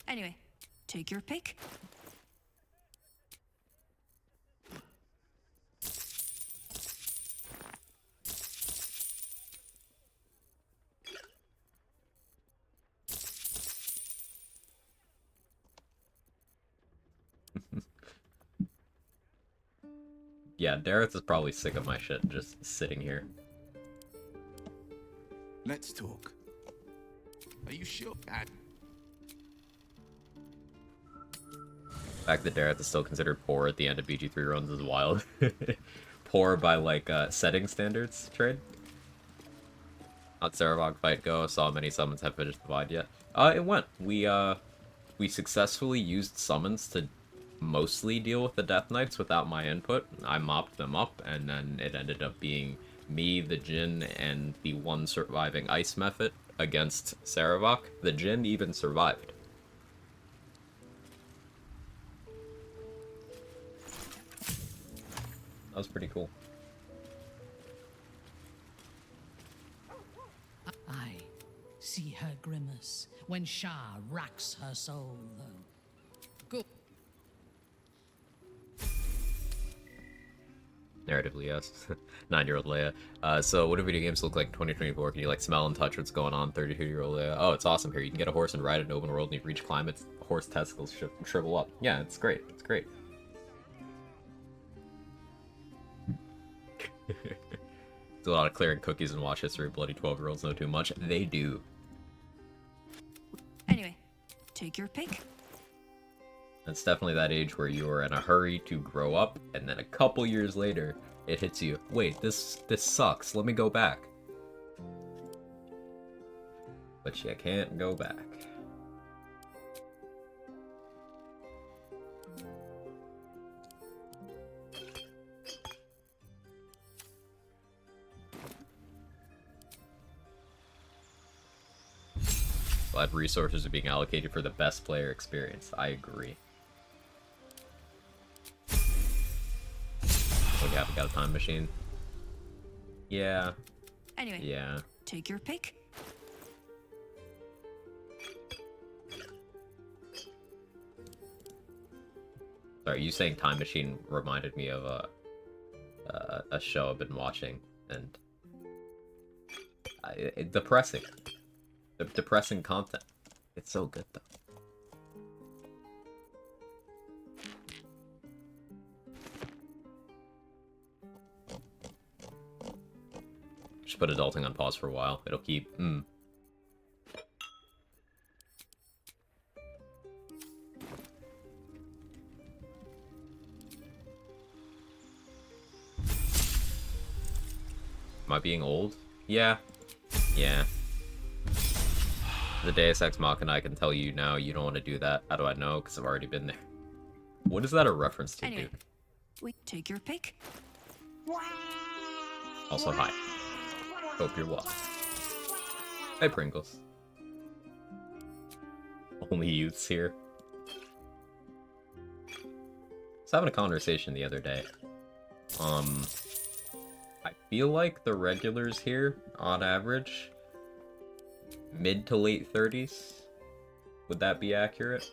Anyway, take your pick. Yeah, Dareth is probably sick of my shit just sitting here. Let's talk. Are you sure? The fact that Dareth is still considered poor at the end of BG3 runs is wild. Poor by, like, setting standards, trade. How'd Saravog fight go? Saw many summons have finished the Divide yet. It went. We successfully used summons to mostly deal with the Death Knights without my input. I mopped them up, and then it ended up being me, the Jinn, and the one surviving Ice Method against Saravok. The Jinn even survived. That was pretty cool. I see her grimace when Shah racks her soul, though. Good. Narratively, yes. 9-year-old Leia. So what do video games look like in 2024? Can you, like, smell and touch what's going on? 32-year-old Leia. Oh, it's awesome here. You can get a horse and ride it in open world, and you reach climates, horse testicles shrivel up. Yeah, it's great. It's great. There's a lot of clearing cookies and watch history. Bloody 12-year-olds know too much. They do. Anyway, take your pick. It's definitely that age where you are in a hurry to grow up, and then a couple years later, it hits you. Wait, this sucks. Let me go back. But you can't go back. Glad resources are being allocated for the best player experience. I agree. Oh, you haven't got a time machine? Yeah. Anyway. Yeah. Take your pick. Sorry, you saying time machine reminded me of a show I've been watching, and depressing. Depressing content. It's so good though. Just put adulting on pause for a while. It'll keep. Am I being old? Yeah. Yeah. The Deus Ex Machina, I can tell you now you don't want to do that. How do I know? Because I've already been there. What is that a reference to, Anyway, Duke? we take your pick. Also, hi. Hope you're well. Hey, Pringles. Only youths here. I was having a conversation the other day. I feel like the regulars here, on average, mid to late 30s. Would that be accurate?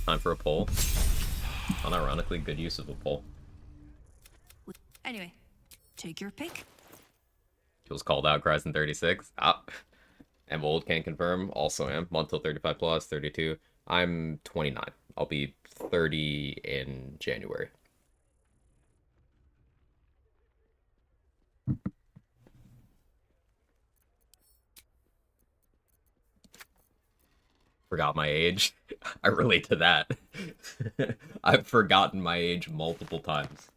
Time for a poll. Unironically, good use of a poll. Anyway, take your pick. Feels called out, cries in 36. Ah. Am old, can't confirm. Also am. Month till 35 plus, 32. I'm 29. I'll be 30 in January. Forgot my age. I relate to that. I've forgotten my age multiple times.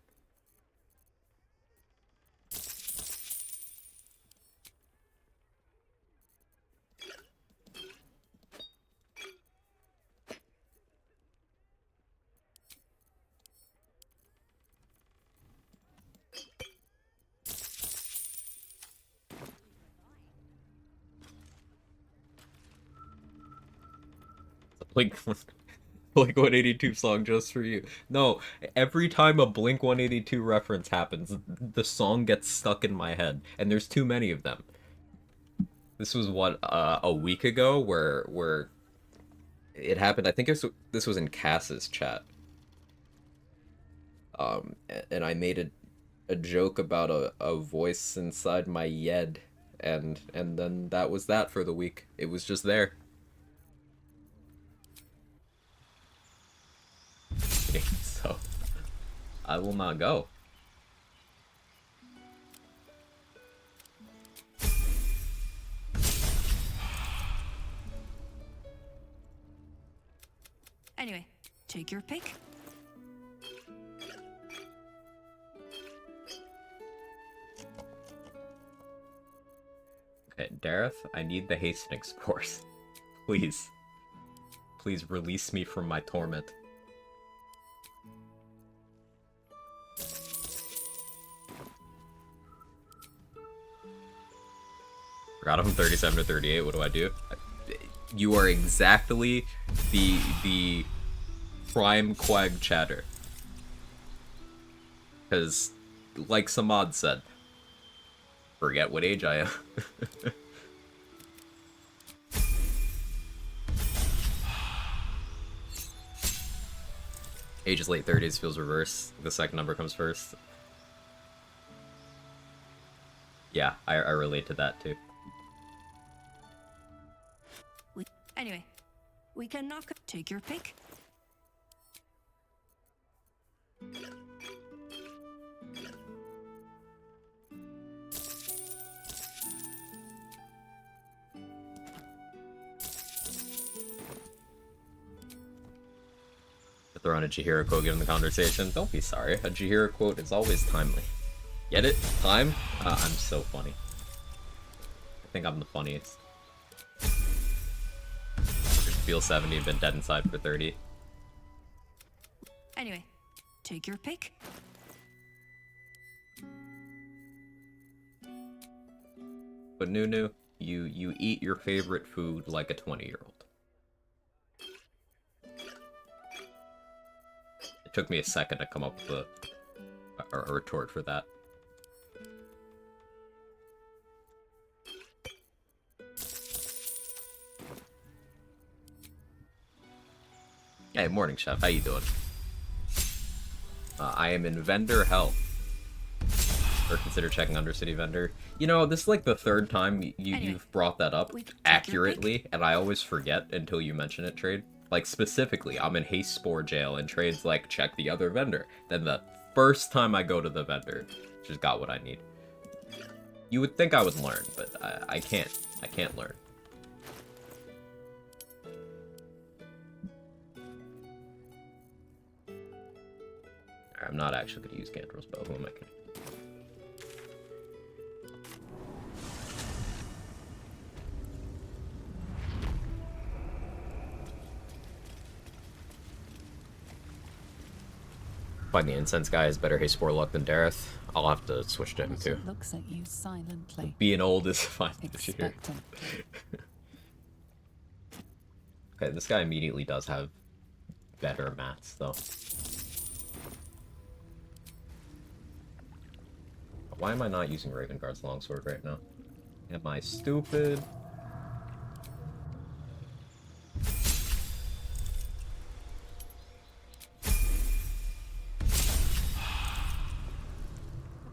Blink 182 song just for you. No, every time a Blink 182 reference happens, the song gets stuck in my head, and there's too many of them. This was what a week ago, where it happened. I think this was in Cass's chat. And I made a joke about a voice inside my yed, and then that was that for the week. It was just there. So I will not go. Anyway, take your pick. Okay, Dareth, I need the Hastings course. Please. Please release me from my torment. Forgot I'm 37 to 38, what do I do? You are exactly the prime Quag chatter. Because, like Samad said, forget what age I am. Age is late 30s, feels reverse. The second number comes first. Yeah, I relate to that too. Anyway, we can knock. Take your pick. Throw in a Chihiro quote given the conversation. Don't be sorry. A Chihiro quote is always timely. Get it? Time? I'm so funny. I think I'm the funniest. Feel 70, been dead inside for 30. Anyway, take your pick. But Nunu, you eat your favorite food like a 20-year-old. It took me a second to come up with a retort for that. Hey, morning, chef. How you doing? I am in vendor hell. Or consider checking Undercity vendor. You know, this is like the third time you've brought that up accurately, and I always forget until you mention it, Trade. Like, specifically, I'm in Haste Spore jail, and Trade's like, check the other vendor. Then the first time I go to the vendor, just got what I need. You would think I would learn, but I can't. I can't learn. I'm not actually going to use Gandrel's bow. Who am I kidding? Find the incense guy is better Haste Spore luck than Dareth. I'll have to switch to him too. Looks at you silently. Being old is fine this year. Okay, this guy immediately does have better mats though. Why am I not using Ravenguard's longsword right now? Am I stupid?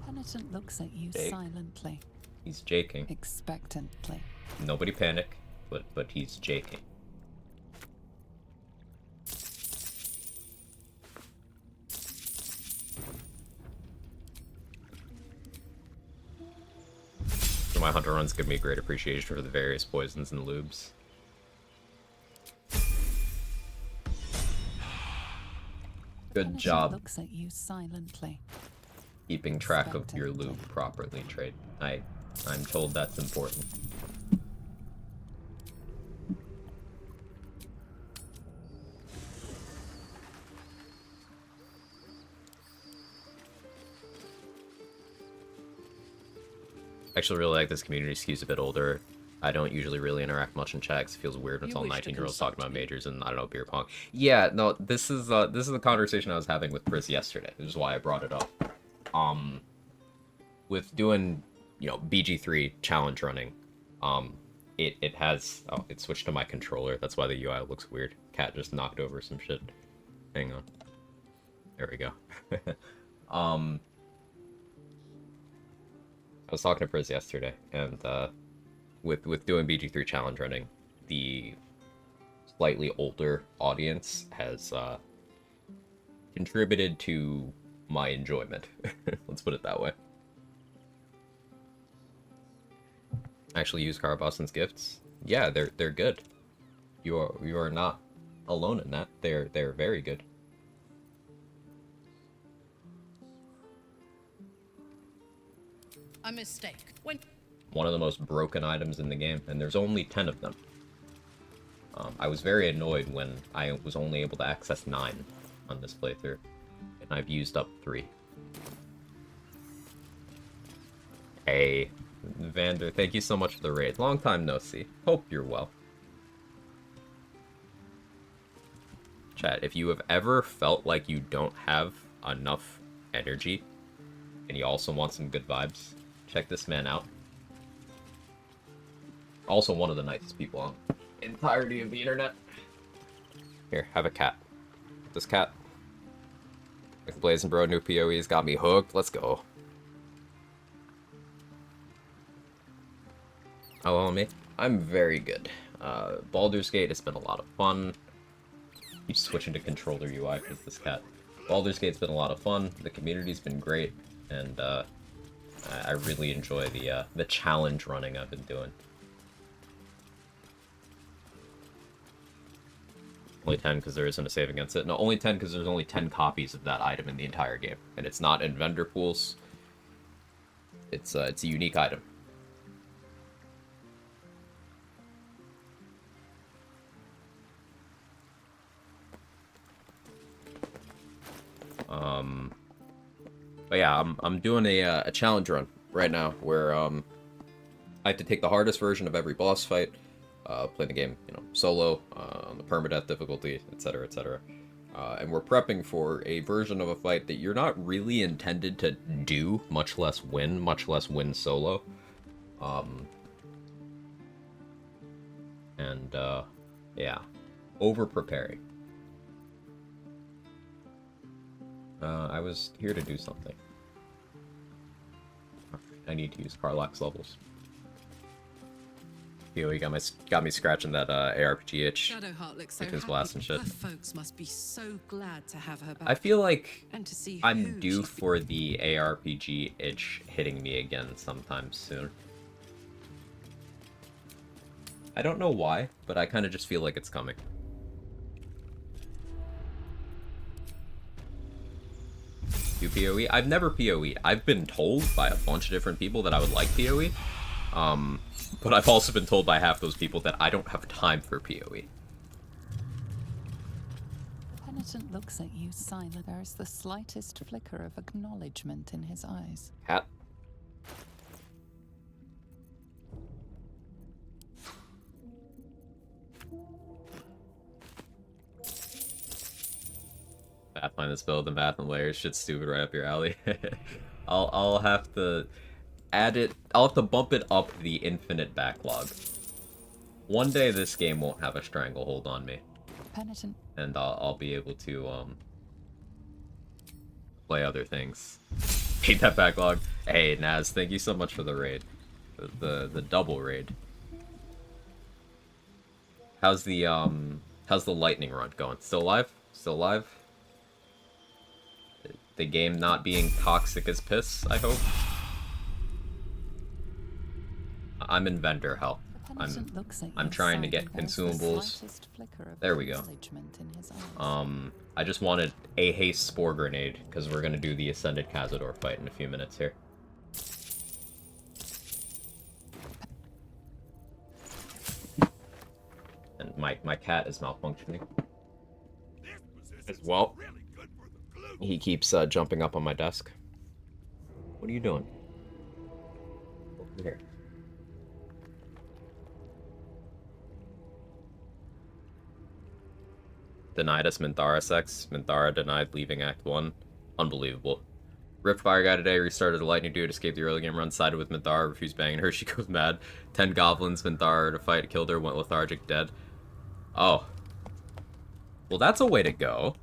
Penitent looks at you Jake. silently. He's jaking. Expectantly. Nobody panic, but he's jaking. My hunter runs give me great appreciation for the various poisons and lubes. Good job. Looks at you silently. Keeping track of your lube properly, Trade. I'm told that's important. I actually really like this community. Skews a bit older. I don't usually really interact much in chat 'cause it feels weird when it's all 19-year-olds talking about majors and, I don't know, beer pong. Yeah, no, this is the conversation I was having with Chris yesterday. This is why I brought it up. With doing, you know, BG3 challenge running, it has... Oh, it switched to my controller. That's why the UI looks weird. Cat just knocked over some shit. Hang on. There we go. I was talking to Priz yesterday, and with doing BG3 challenge running, the slightly older audience has contributed to my enjoyment. Let's put it that way. Actually use Car Boston's gifts. Yeah, they're good. You are not alone in that. They're very good. A mistake. When One of the most broken items in the game, and there's only 10 of them. I was very annoyed when I was only able to access 9 on this playthrough, and I've used up 3. Hey, Vander, thank you so much for the raid. Long time no see. Hope you're well. Chat, if you have ever felt like you don't have enough energy, and you also want some good vibes, check this man out. Also one of the nicest people on the entirety of the internet. Here, have a cat. This cat. Like Blazing Bro, new PoE's got me hooked. Let's go. Hello, me. I'm very good. Baldur's Gate has been a lot of fun. Keep switching to controller UI because this cat. Baldur's Gate's been a lot of fun. The community's been great, and I really enjoy the challenge running I've been doing. Only 10 because there isn't a save against it. No, only 10 because there's only 10 copies of that item in the entire game, and it's not in vendor pools. It's a unique item. But yeah, I'm doing a challenge run right now where I have to take the hardest version of every boss fight, play the game, solo, on the permadeath difficulty, etc., etc. And we're prepping for a version of a fight that you're not really intended to do, much less win solo. Yeah, over preparing. I was here to do something. I need to use Carlax levels. PoE got me scratching that ARPG itch. Shadowheart looks so with his happy. blast and shit. Her folks must be so glad to have her back. I feel like and to see I'm who due she's for the ARPG itch hitting me again sometime soon. I don't know why, but I kind of just feel like it's coming. Do PoE? I've never PoE. I've been told by a bunch of different people that I would like PoE. But I've also been told by half those people that I don't have time for PoE. Penitent looks at you silent. There is the slightest flicker of acknowledgement in his eyes. Cat. Pathfind this build and Bath and Layers. Shit's stupid right up your alley. I'll have to add it. I'll have to bump it up the infinite backlog. One day this game won't have a stranglehold on me. Penitent. And I'll be able to play other things. Hate that backlog. Hey Naz, thank you so much for the raid. The double raid. How's the lightning run going? Still alive? Still alive? The game not being toxic as piss, I hope. I'm in vendor hell. I'm trying to get consumables. There we go. I just wanted a haste spore grenade because we're gonna do the Ascended Cazador fight in a few minutes here. And my cat is malfunctioning as well. He keeps jumping up on my desk. What are you doing? Over here. Denied us Minthara sex. Minthara denied leaving Act 1. Unbelievable. Ripped Fire Guy today, restarted the Lightning Dude, escaped the early game run, sided with Minthara, refused banging her, she goes mad. 10 goblins, Minthara to fight, killed her, went lethargic, dead. Oh. Well, that's a way to go.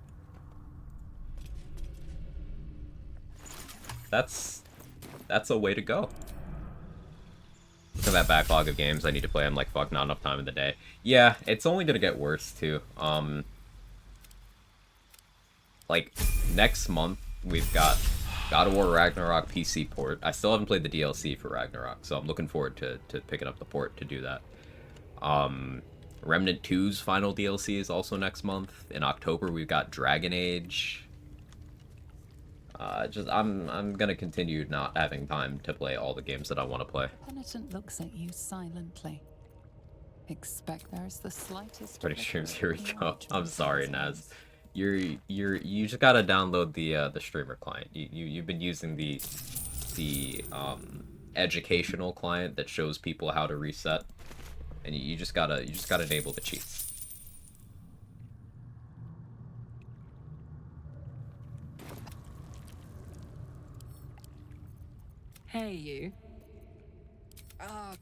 That's a way to go. Look at that backlog of games I need to play. I'm like, fuck, not enough time in the day. Yeah, it's only gonna get worse, too. Like, next month, we've got God of War Ragnarok PC port. I still haven't played the DLC for Ragnarok, so I'm looking forward to picking up the port to do that. Remnant 2's final DLC is also next month. In October, we've got Dragon Age. I'm gonna continue not having time to play all the games that I want to play. Penitent looks at you silently. Expect there's the slightest. Pretty sure here we go. I'm sorry, Naz. You just gotta download the streamer client. You've been using the educational client that shows people how to reset, and you just gotta enable the cheats. Hey, you. All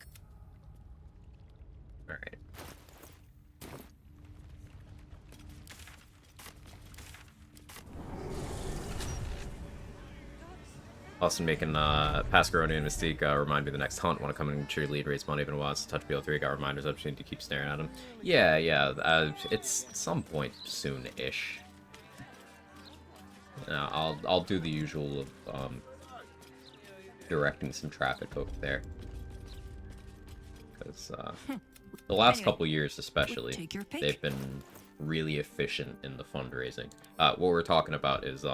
right. Austin making Pascaroni and Mystique remind me of the next hunt. Want to come and cheerlead, raise money, even once. Touch BL3, got reminders. I just need to keep staring at him. Yeah. It's some point soon-ish. I'll do the usual of directing some traffic over there. Because the last couple years, especially, they've been really efficient in the fundraising. What we're talking about is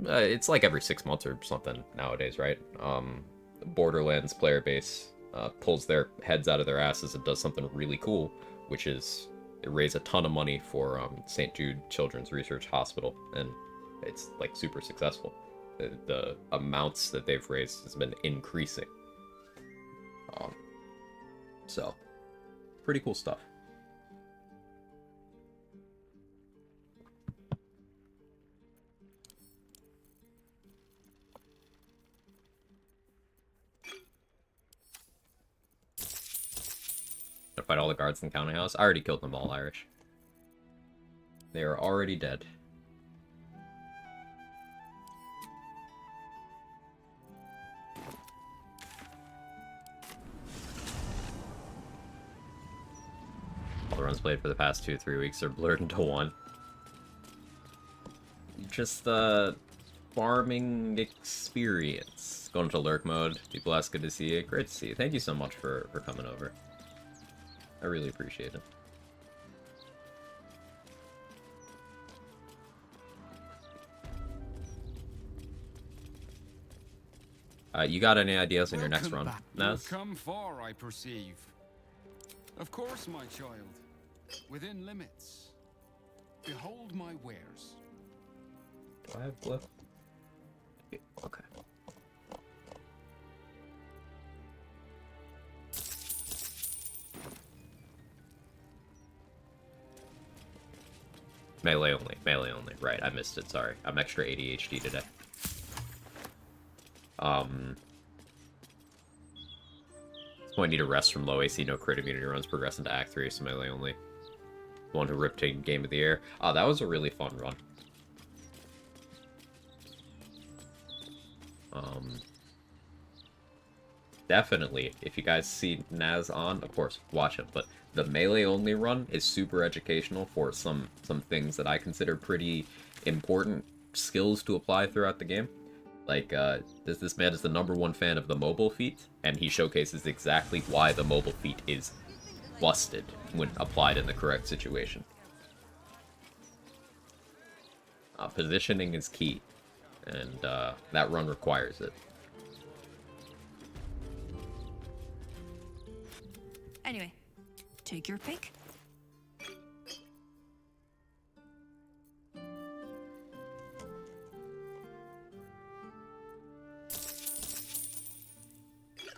it's like every 6 months or something nowadays, right? Borderlands player base pulls their heads out of their asses and does something really cool, which is raise a ton of money for St. Jude Children's Research Hospital, and it's like super successful. The amounts that they've raised has been increasing. So, pretty cool stuff. Gotta fight all the guards in the counting house. I already killed them all, Irish. They are already dead. All the runs played for the past 2-3 weeks are blurred into one. Just farming experience. Going into lurk mode. Be blessed, good to see you. Great to see you. Thank you so much for coming over. I really appreciate it. You got any ideas on your next run, Naz? Come far, I perceive. Of course, my child. Within limits. Behold my wares. Do I have glyph? Okay. Melee only. Right, I missed it, sorry. I'm extra ADHD today. So I need a rest from low AC, no crit immunity runs, progress into Act 3, so melee only. One who ripped taking Game of the Year. Oh, that was a really fun run. Definitely, if you guys see Naz on, of course, watch him, but the melee only run is super educational for some things that I consider pretty important skills to apply throughout the game. Like, this man is the #1 fan of the mobile feat, and he showcases exactly why the mobile feat is busted when applied in the correct situation. Positioning is key, and that run requires it. Anyway, take your pick.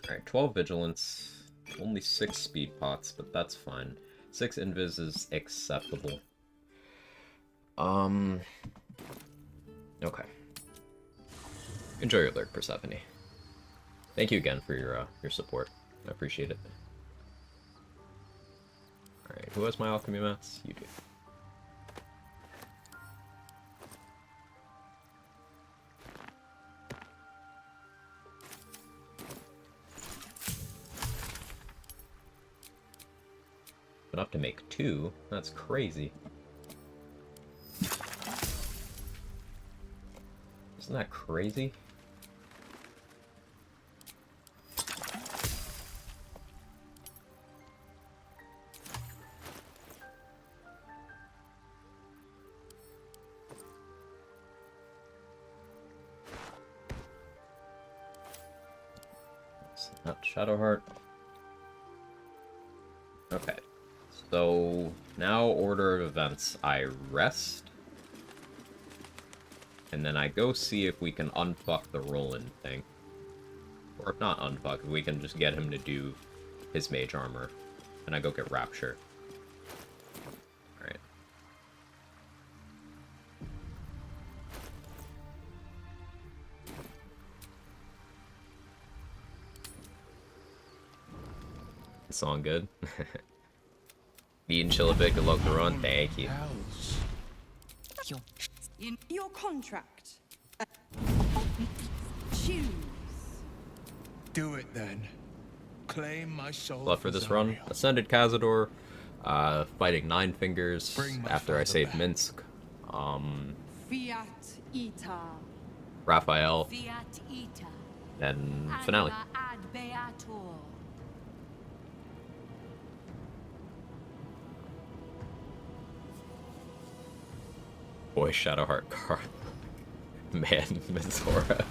Alright, 12 vigilance, only 6 speed pots, but that's fine. 6 invis is acceptable. Okay. Enjoy your lurk, Persephone. Thank you again for your support. I appreciate it. Alright, who has my alchemy mats? You do. Enough to make 2? That's crazy. Isn't that crazy? Not Shadowheart. Okay. So now order of events. I rest. And then I go see if we can unfuck the Roland thing. Or if not unfuck, we can just get him to do his mage armor. And I go get Rapture. Alright. Song good. Eat and chill a bit, good luck to run. Thank you. Your contract. Choose. Do it then. Claim my soul. Left for this run. Ascended Cazador. Fighting Nine Fingers after I saved Minsk. Fiat Ita. Raphael. Fiat Ita. And finale. Ad Beator. Boy, Shadowheart card. Man, Mizora.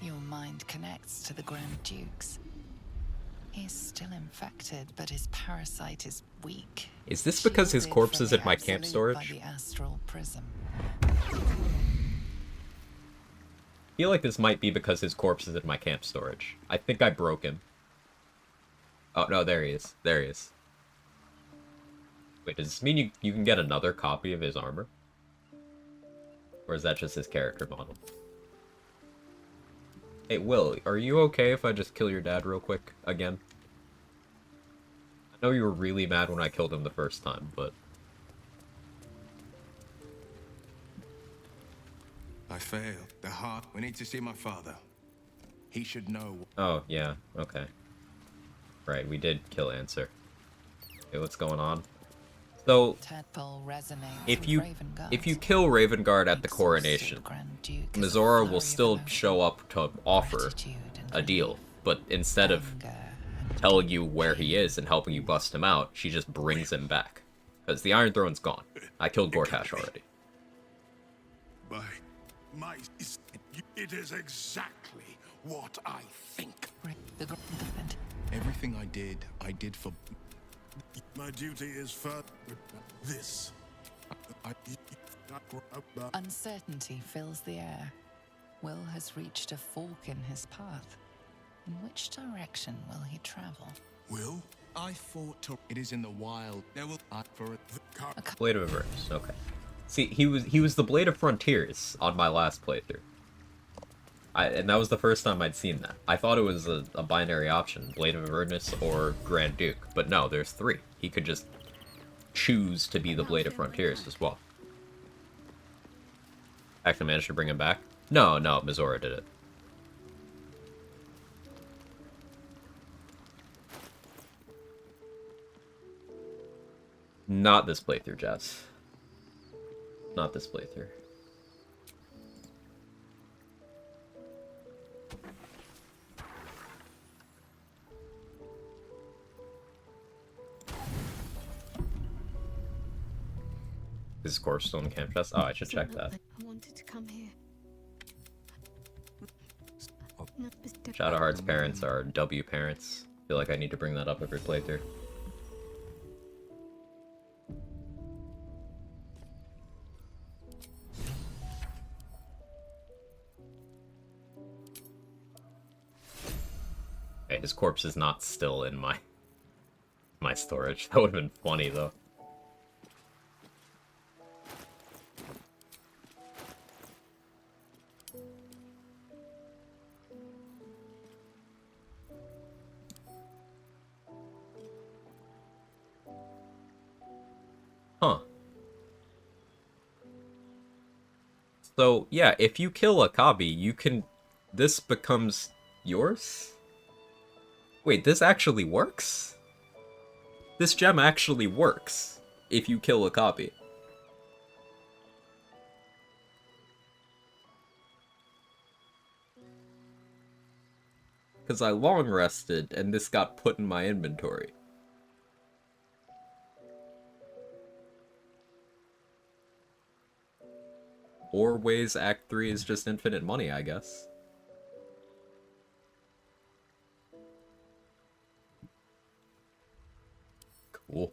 Your mind connects to the Grand Duke's. He's still infected, but his parasite is weak. Is this because his Shielded corpse from is the in my camp absolute storage? by the astral prism. I feel like this might be because his corpse is in my camp storage. I think I broke him. Oh, no, there he is. There he is. Wait, does this mean you can get another copy of his armor? Or is that just his character model? Hey, Will, are you okay if I just kill your dad real quick? Again? I know you were really mad when I killed him the first time, but... I failed. The heart. We need to see my father. He should know. Oh, yeah, okay. Right, we did kill Answer. Okay, what's going on? So, if you kill Ravengard at the coronation, Mizora will still show up to offer a deal, but instead of telling you where he is and helping you bust him out, she just brings him back. Because the Iron Throne's gone. I killed Gortash already. It is exactly what I think. Everything I did for... My duty is for this. Uncertainty fills the air. Will has reached a fork in his path. In which direction will he travel? Will? I fought to... It is in the wild. There will... for it. Blade of Avernus, okay. See, he was the Blade of Frontiers on my last playthrough. And that was the first time I'd seen that. I thought it was a binary option, Blade of Avernus or Grand Duke, but no, there's 3. He could just choose to be the Blade of Frontiers as well. Actually managed to bring him back? No, Mizora did it. Not this playthrough, Jess. Not this playthrough. Is his corpse still in the camp chest? Oh, I should check that. I wanted to come here. Shadowheart's parents are W parents. I feel like I need to bring that up every playthrough. Okay, His corpse is not still in my storage. That would have been funny, though. Huh. So, yeah, if you kill a Kabi, you can... This becomes yours? Wait, this actually works? This gem actually works if you kill a Kabi. Because I long rested, and this got put in my inventory. Or ways Act 3 is just infinite money, I guess. Cool.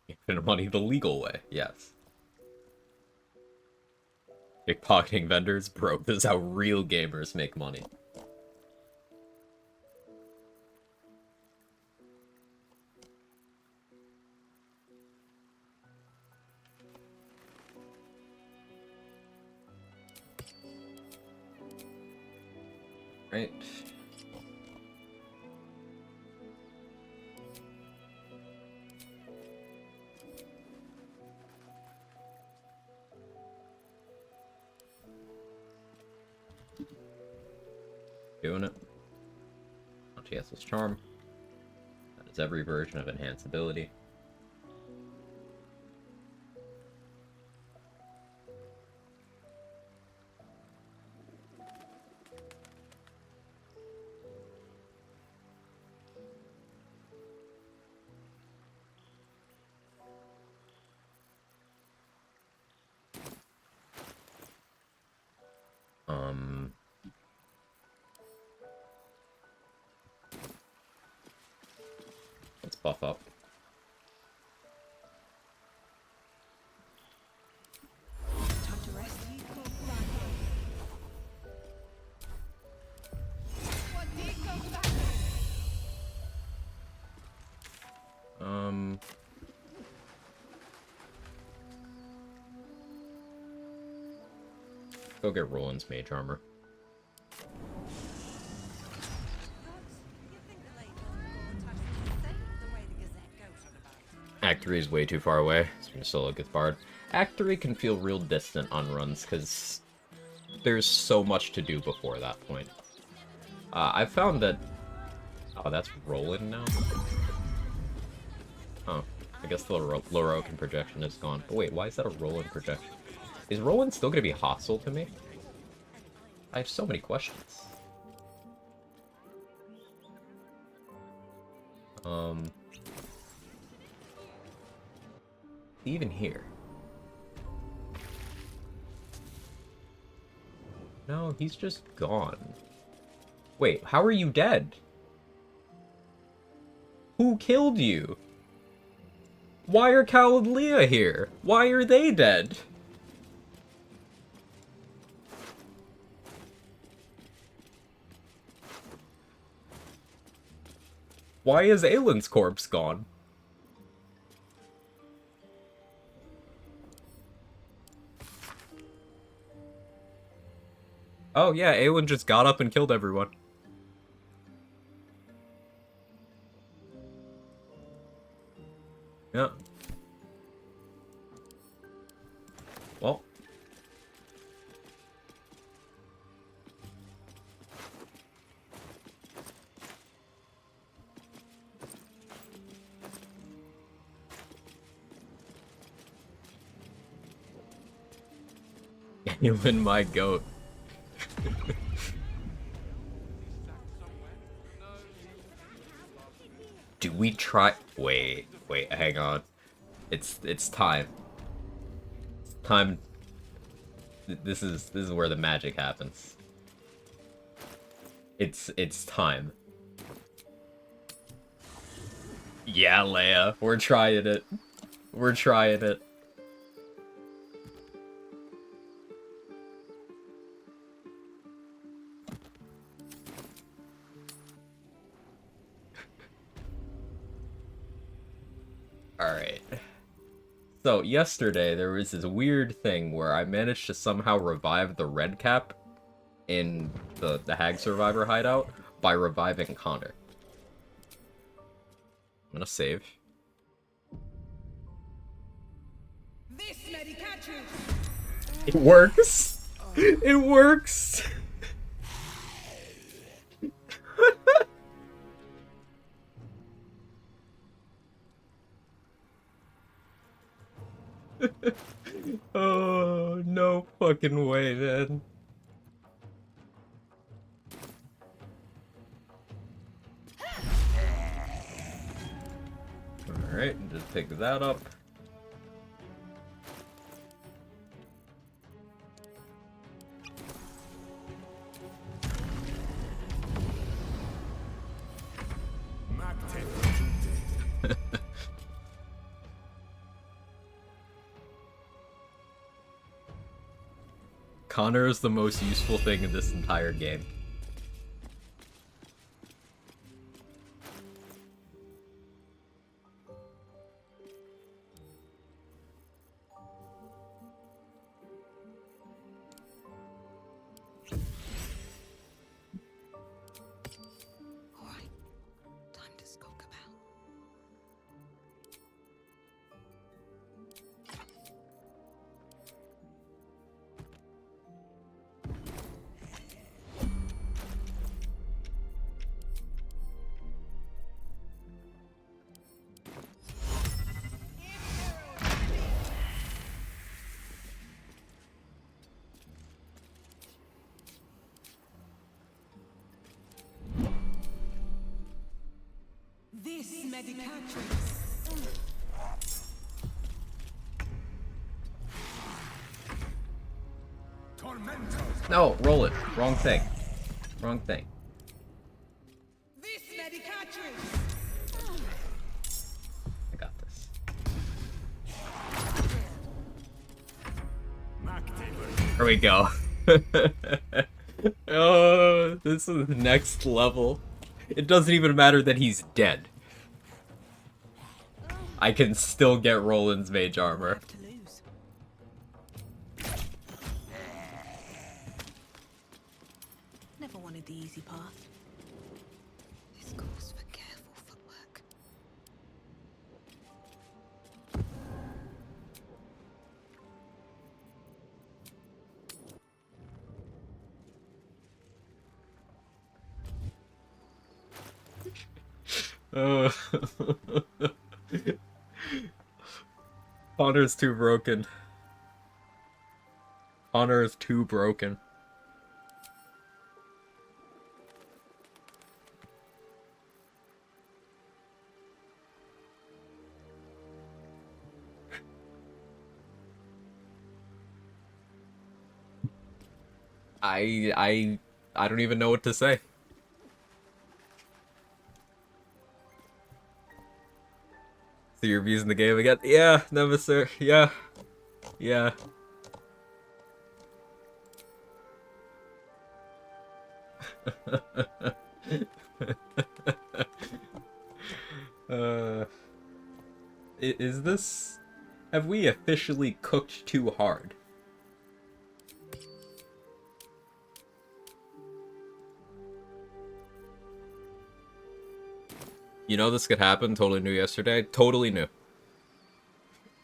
Infinite money the legal way, yes. Pickpocketing vendors? Bro, this is how real gamers make money. Right. Doing it. TS's charm. That is every version of enhanced ability. Let's buff up. Time to rest. Go get Roland's mage armor. Act 3 is way too far away, so I'm gonna solo Githbard. Act 3 can feel real distant on runs, because there's so much to do before that point. I've found that... Oh, that's Roland now? Oh, I guess the Lorokan projection is gone. But wait, why is that a Roland projection? Is Roland still gonna be hostile to me? I have so many questions. Even here. No, he's just gone. Wait, how are you dead? Who killed you? Why are Cal and Leah here? Why are they dead? Why is Aylin's corpse gone? Oh yeah, Aylin just got up and killed everyone. Yeah. Well. Aylin, my goat. Do we try? Wait, hang on. It's time. Time. This is where the magic happens. It's time. Yeah, Leia, we're trying it. We're trying it. Alright. So, yesterday there was this weird thing where I managed to somehow revive the red cap in the Hag Survivor hideout by reviving Connor. I'm gonna save. It works! It works! Oh, no fucking way, man. Alright, just pick that up. Connor is the most useful thing in this entire game. Alright, time to skulk about. This medicatrix. No, roll it. Wrong thing. Wrong thing. This medicatrix. I got this. Here we go. Oh, this is next level. It doesn't even matter that he's dead. I can still get Roland's mage armor. To lose. Never wanted the easy path. This calls for careful footwork. Connor's too broken. Connor is too broken. I don't even know what to say. So you're abusing the game again? Yeah, Nemesis. Yeah. Yeah. Is this... Have we officially cooked too hard? You know this could happen, totally knew yesterday. Totally knew.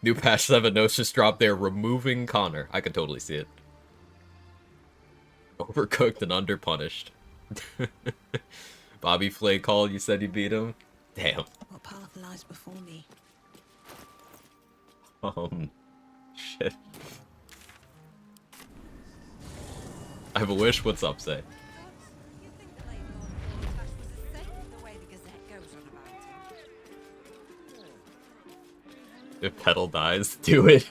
New patch 7 notes just dropped there, removing Connor. I could totally see it. Overcooked and underpunished. Bobby Flay called, you said you beat him? Damn. What path lies before me? Shit. I have a wish, what's up, say? If Petal dies, do it.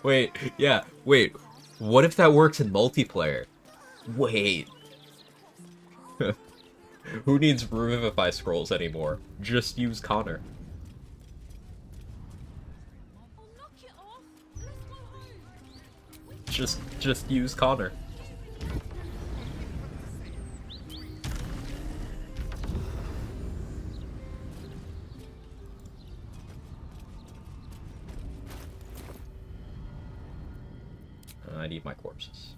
Wait, yeah, wait. What if that works in multiplayer? Wait. Who needs Revivify scrolls anymore? Just use Connor. Just use Connor. need my corpses.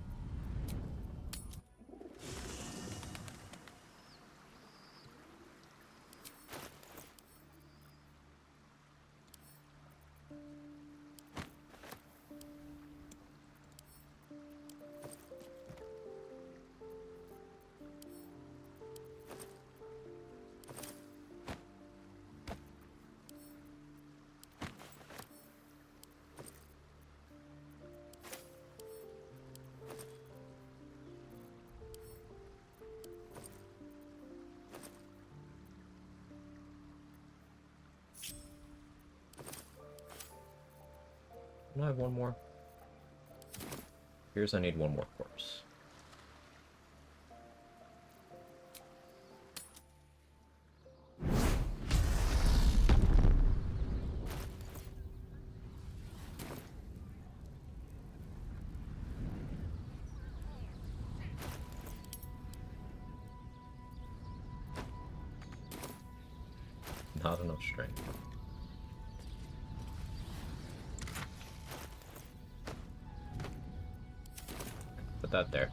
Can I have one more? Here's I need one more corpse. Not enough strength. Put that there.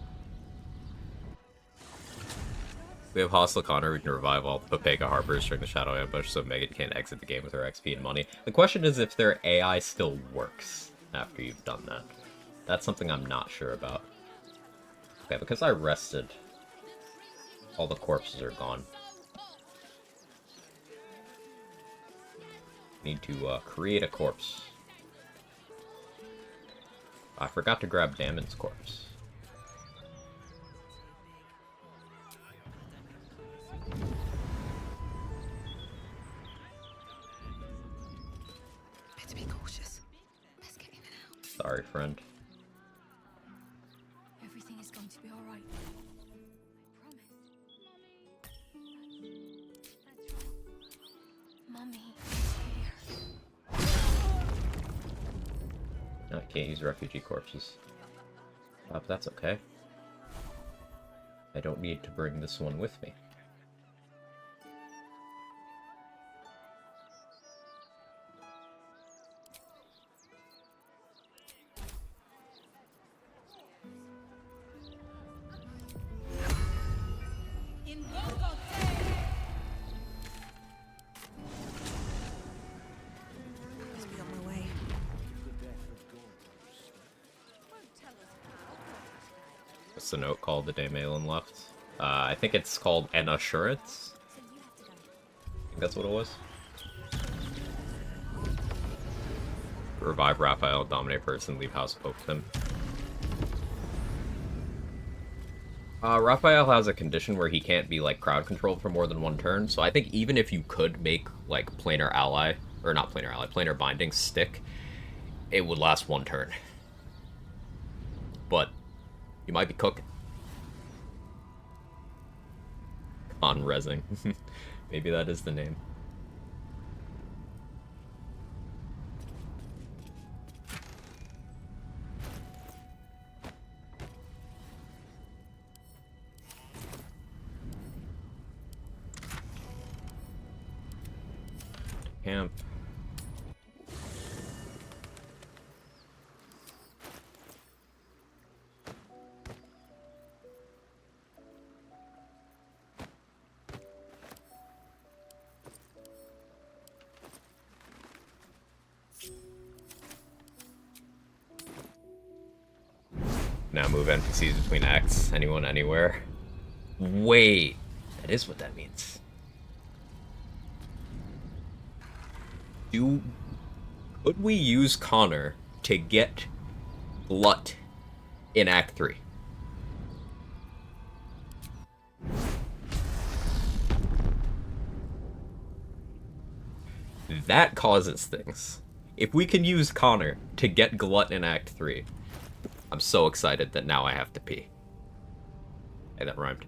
We have Hostile Connor, we can revive all the Papega Harbors during the Shadow Ambush so Megan can't exit the game with her XP and money. The question is if their AI still works after you've done that. That's something I'm not sure about. Okay, because I rested, all the corpses are gone. Need to create a corpse. I forgot to grab Damon's corpse. Better be cautious. Let's get in and out. Sorry, friend. Everything is going to be all right. Mummy, here. No, I can't use refugee corpses. But that's okay. I don't need to bring this one with me. Must be on my way. What's the note called the day Malin left? I think it's called An Assurance. I think that's what it was. Revive Raphael, dominate person, leave House of Hope with him. Raphael has a condition where he can't be, like, crowd controlled for more than one turn, so I think even if you could make, like, planar ally, or not planar ally, planar binding stick, it would last one turn. But you might be cooking. On rezzing. Maybe that is the name. Camp. Now move NPCs between acts. Anyone, anywhere. Wait. That is what that means. Could we use Connor to get Glut in Act 3? That causes things. If we can use Connor to get Glut in Act 3, I'm so excited that now I have to pee. Hey, that rhymed.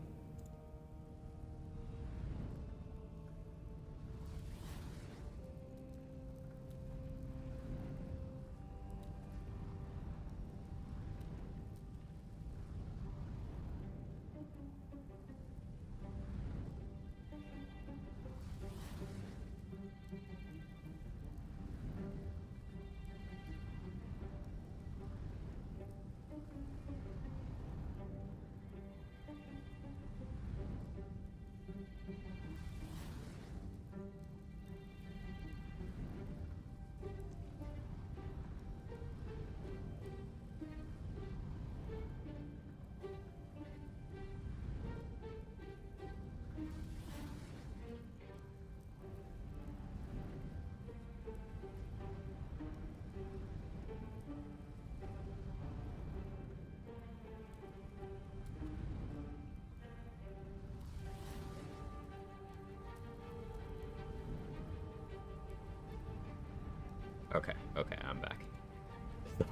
Okay, okay, I'm back.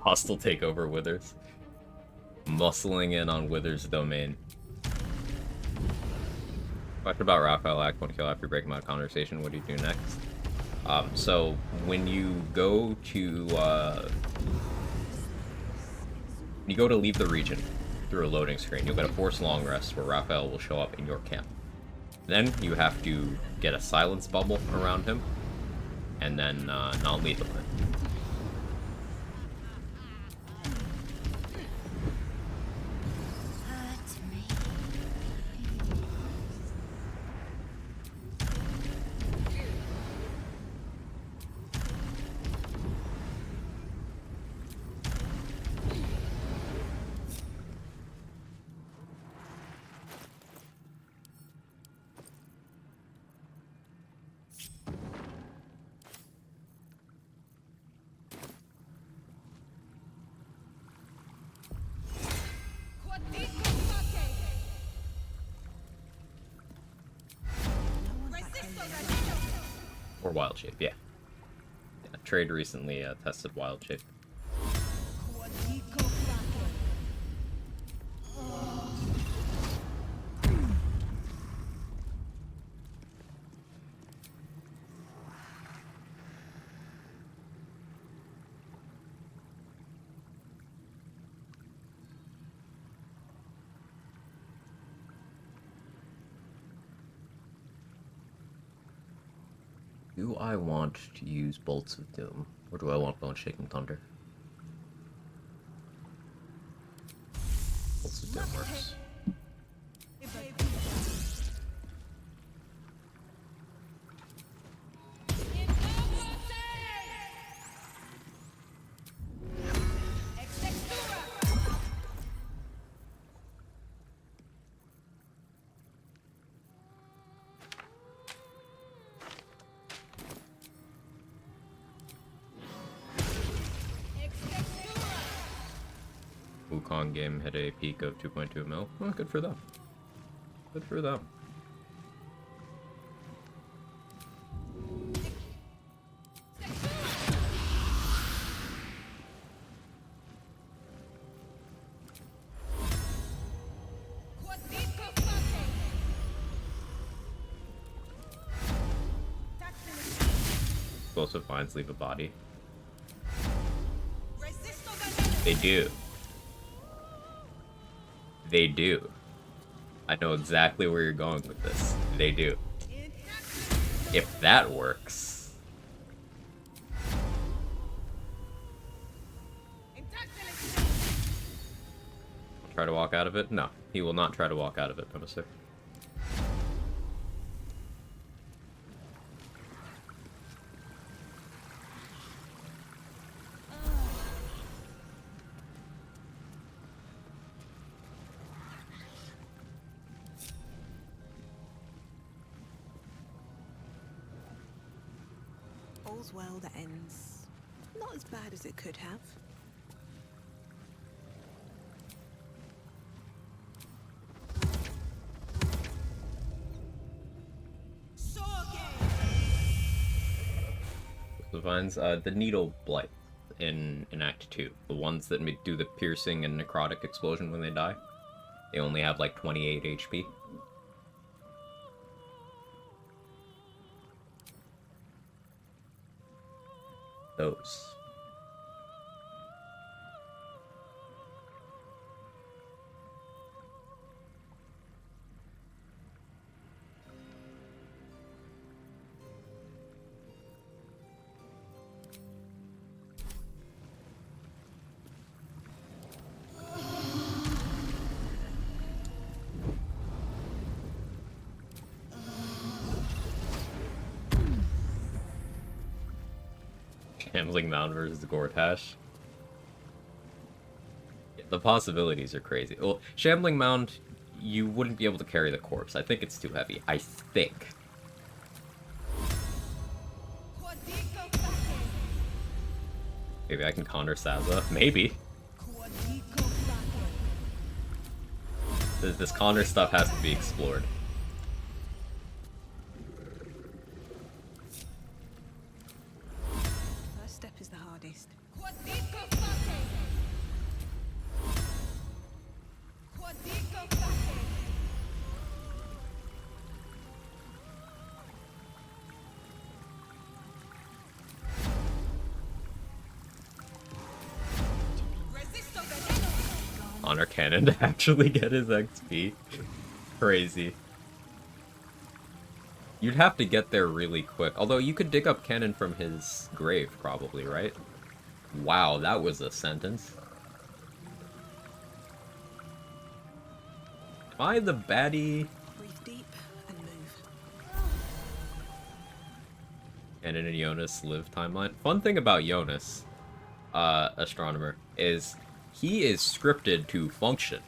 Hostile takeover Withers. Muscling in on Withers' domain. Question about Raphael Act 1 kill after you break him out of conversation. What do you do next? So when you go to leave the region through a loading screen, you'll get a forced long rest where Raphael will show up in your camp. Then you have to get a silence bubble around him, and then not lethal him. Or wild shape, yeah. Trade recently tested wild shape. Do I want to use Bolts of Doom, or do I want Bone Shaking Thunder? Bolts of Doom works. Wukong game hit a peak of 2.2 mil. Well, good for them. Good for them. Explosive vines leave a body. They do. They do. I know exactly where you're going with this. They do. If that works. Try to walk out of it? No, he will not try to walk out of it, Nemesis. All's well that ends not as bad as it could have. The vines, the needle blight in Act 2, the ones that do the piercing and necrotic explosion when they die, they only have like 28 HP. Those. Shambling Mound versus Gortash. The possibilities are crazy. Well, Shambling Mound, you wouldn't be able to carry the corpse. I think it's too heavy. I think. Maybe I can counter Saza. Maybe. This counter stuff has to be explored. First step is the Honor Cannon to actually get his XP. Crazy. You'd have to get there really quick. Although you could dig up Cannon from his grave, probably, right? Wow, that was a sentence. Am I the baddie? Breathe deep and move. Cannon and Jonas live timeline. Fun thing about Jonas, astronomer, is he is scripted to function.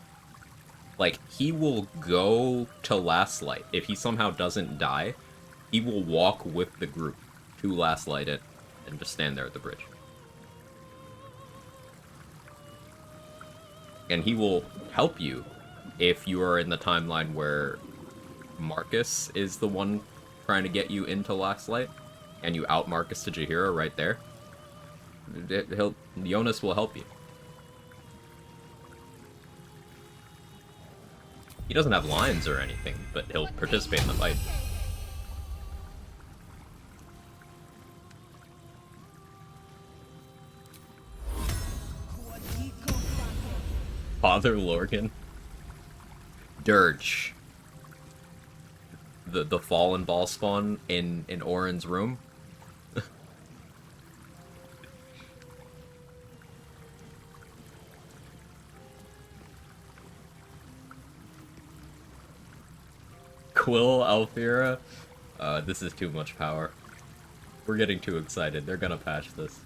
Like, he will go to Last Light. If he somehow doesn't die, he will walk with the group to Last Light it and just stand there at the bridge. And he will help you if you are in the timeline where Marcus is the one trying to get you into Last Light, and you out Marcus to Jaheira right there. Jonas will help you. He doesn't have lines or anything, but he'll participate in the fight. Father Lorgan. Dirge. The fallen ball spawn in Orin's room. Quill Alfira. This is too much power. We're getting too excited. They're gonna patch this.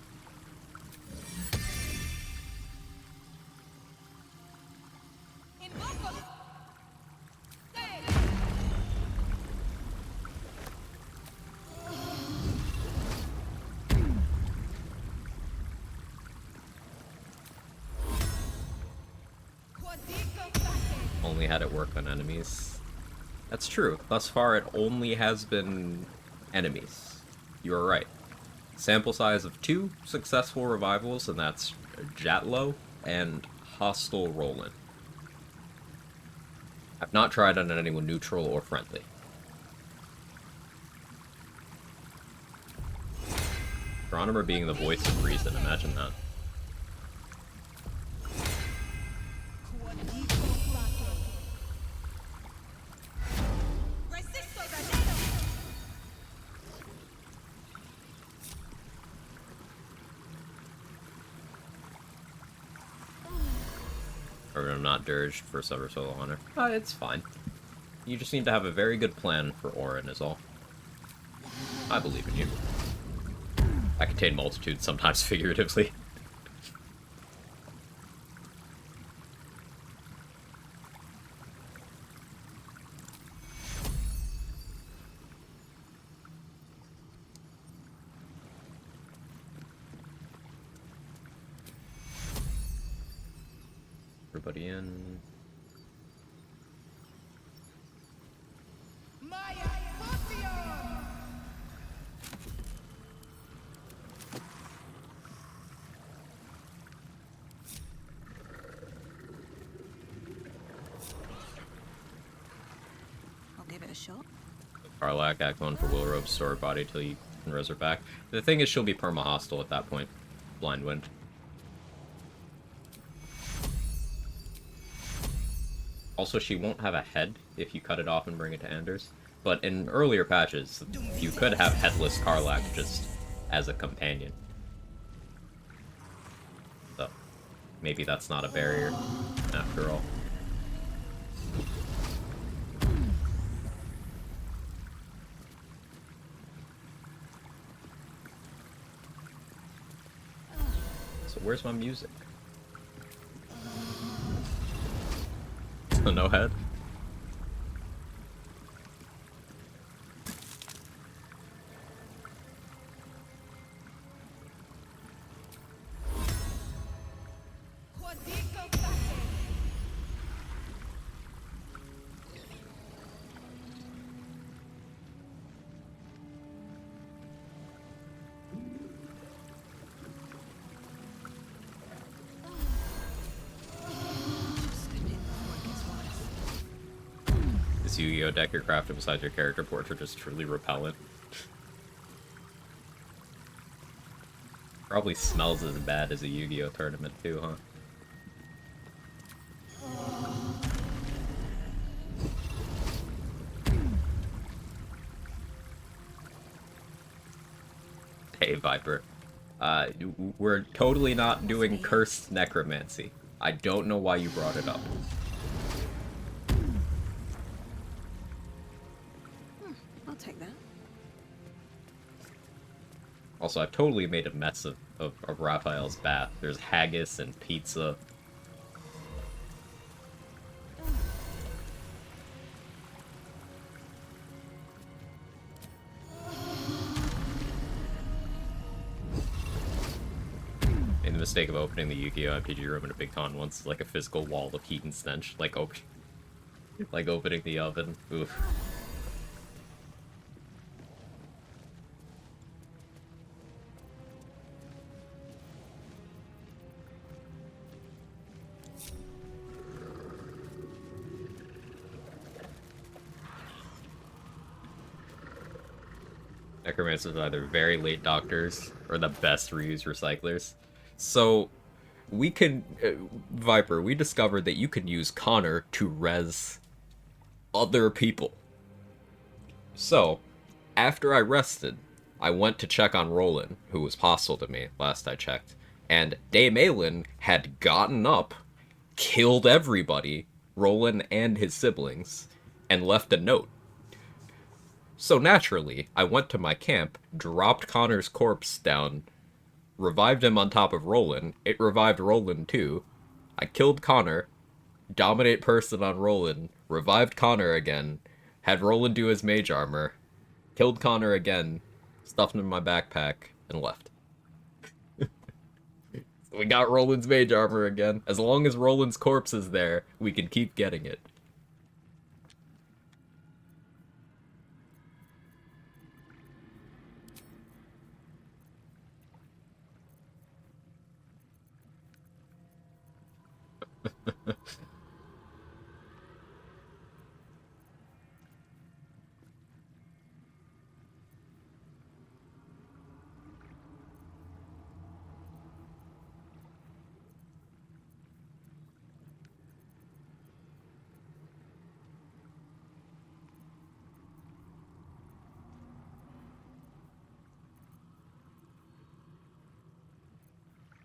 Only had it work on enemies. That's true. Thus far, it only has been enemies. You are right. Sample size of 2 successful revivals, and that's Jatlo and Hostile Roland. I've not tried on anyone neutral or friendly. Astronomer being the voice of reason, imagine that. Or I'm not dirged for Summer Solo Honor. It's fine. You just need to have a very good plan for Orin is all. I believe in you. I contain multitudes, sometimes figuratively. Everybody in. I'll give it a shot. Karlak, act 1 for Willrobe's sword body till you can res her back. The thing is, she'll be perma-hostile at that point. Blind Wind. Also, she won't have a head if you cut it off and bring it to Anders. But in earlier patches, you could have headless Karlak just as a companion. So, maybe that's not a barrier, after all. So where's my music? No head? this Yu-Gi-Oh deck you're crafting besides your character portrait is truly repellent. Probably smells as bad as a Yu-Gi-Oh tournament too, huh? Hey, Viper. We're totally not doing cursed necromancy. I don't know why you brought it up. I'll take that. Also, I've totally made a mess of Raphael's bath. There's haggis and pizza. Made the mistake of opening the Yu-Gi-Oh! RPG room in a big con once, like a physical wall of heat and stench, like opening the oven. Oof. Necromancers are either very late doctors or the best reused recyclers. So, we can... Viper, we discovered that you can use Connor to res other people. So, after I rested, I went to check on Roland, who was hostile to me last I checked, and Dame Aelin had gotten up, killed everybody, Roland and his siblings, and left a note. So naturally, I went to my camp, dropped Connor's corpse down, revived him on top of Roland. It revived Roland too. I killed Connor, dominate person on Roland, revived Connor again, had Roland do his mage armor, killed Connor again, stuffed him in my backpack, and left. We got Roland's mage armor again. As long as Roland's corpse is there, we can keep getting it.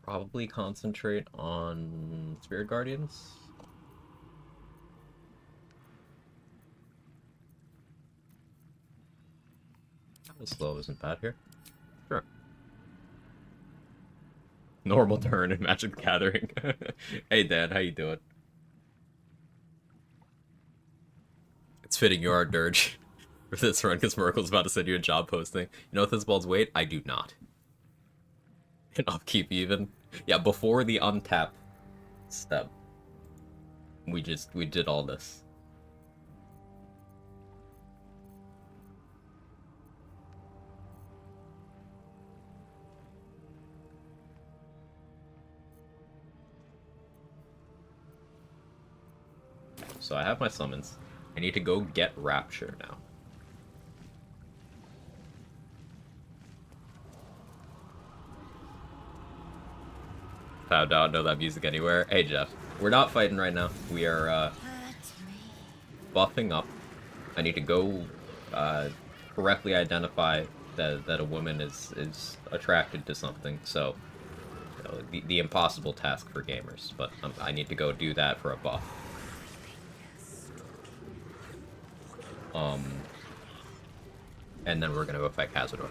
Probably concentrate on Spirit Guardians. The slow isn't bad here. Sure. Normal turn in Magic the Gathering. Hey Dan, how you doing? It's fitting you are Dirge for this run because Merkel's about to send you a job posting. You know what this ball's weight? I do not. And I'll keep even. Yeah, before the untap step. We did all this. So I have my summons. I need to go get Rapture now. Found out, know that music anywhere. Hey Jeff, we're not fighting right now. We are buffing up. I need to go correctly identify that a woman is attracted to something. So you know, the impossible task for gamers, but I need to go do that for a buff. And then we're gonna affect Cazador.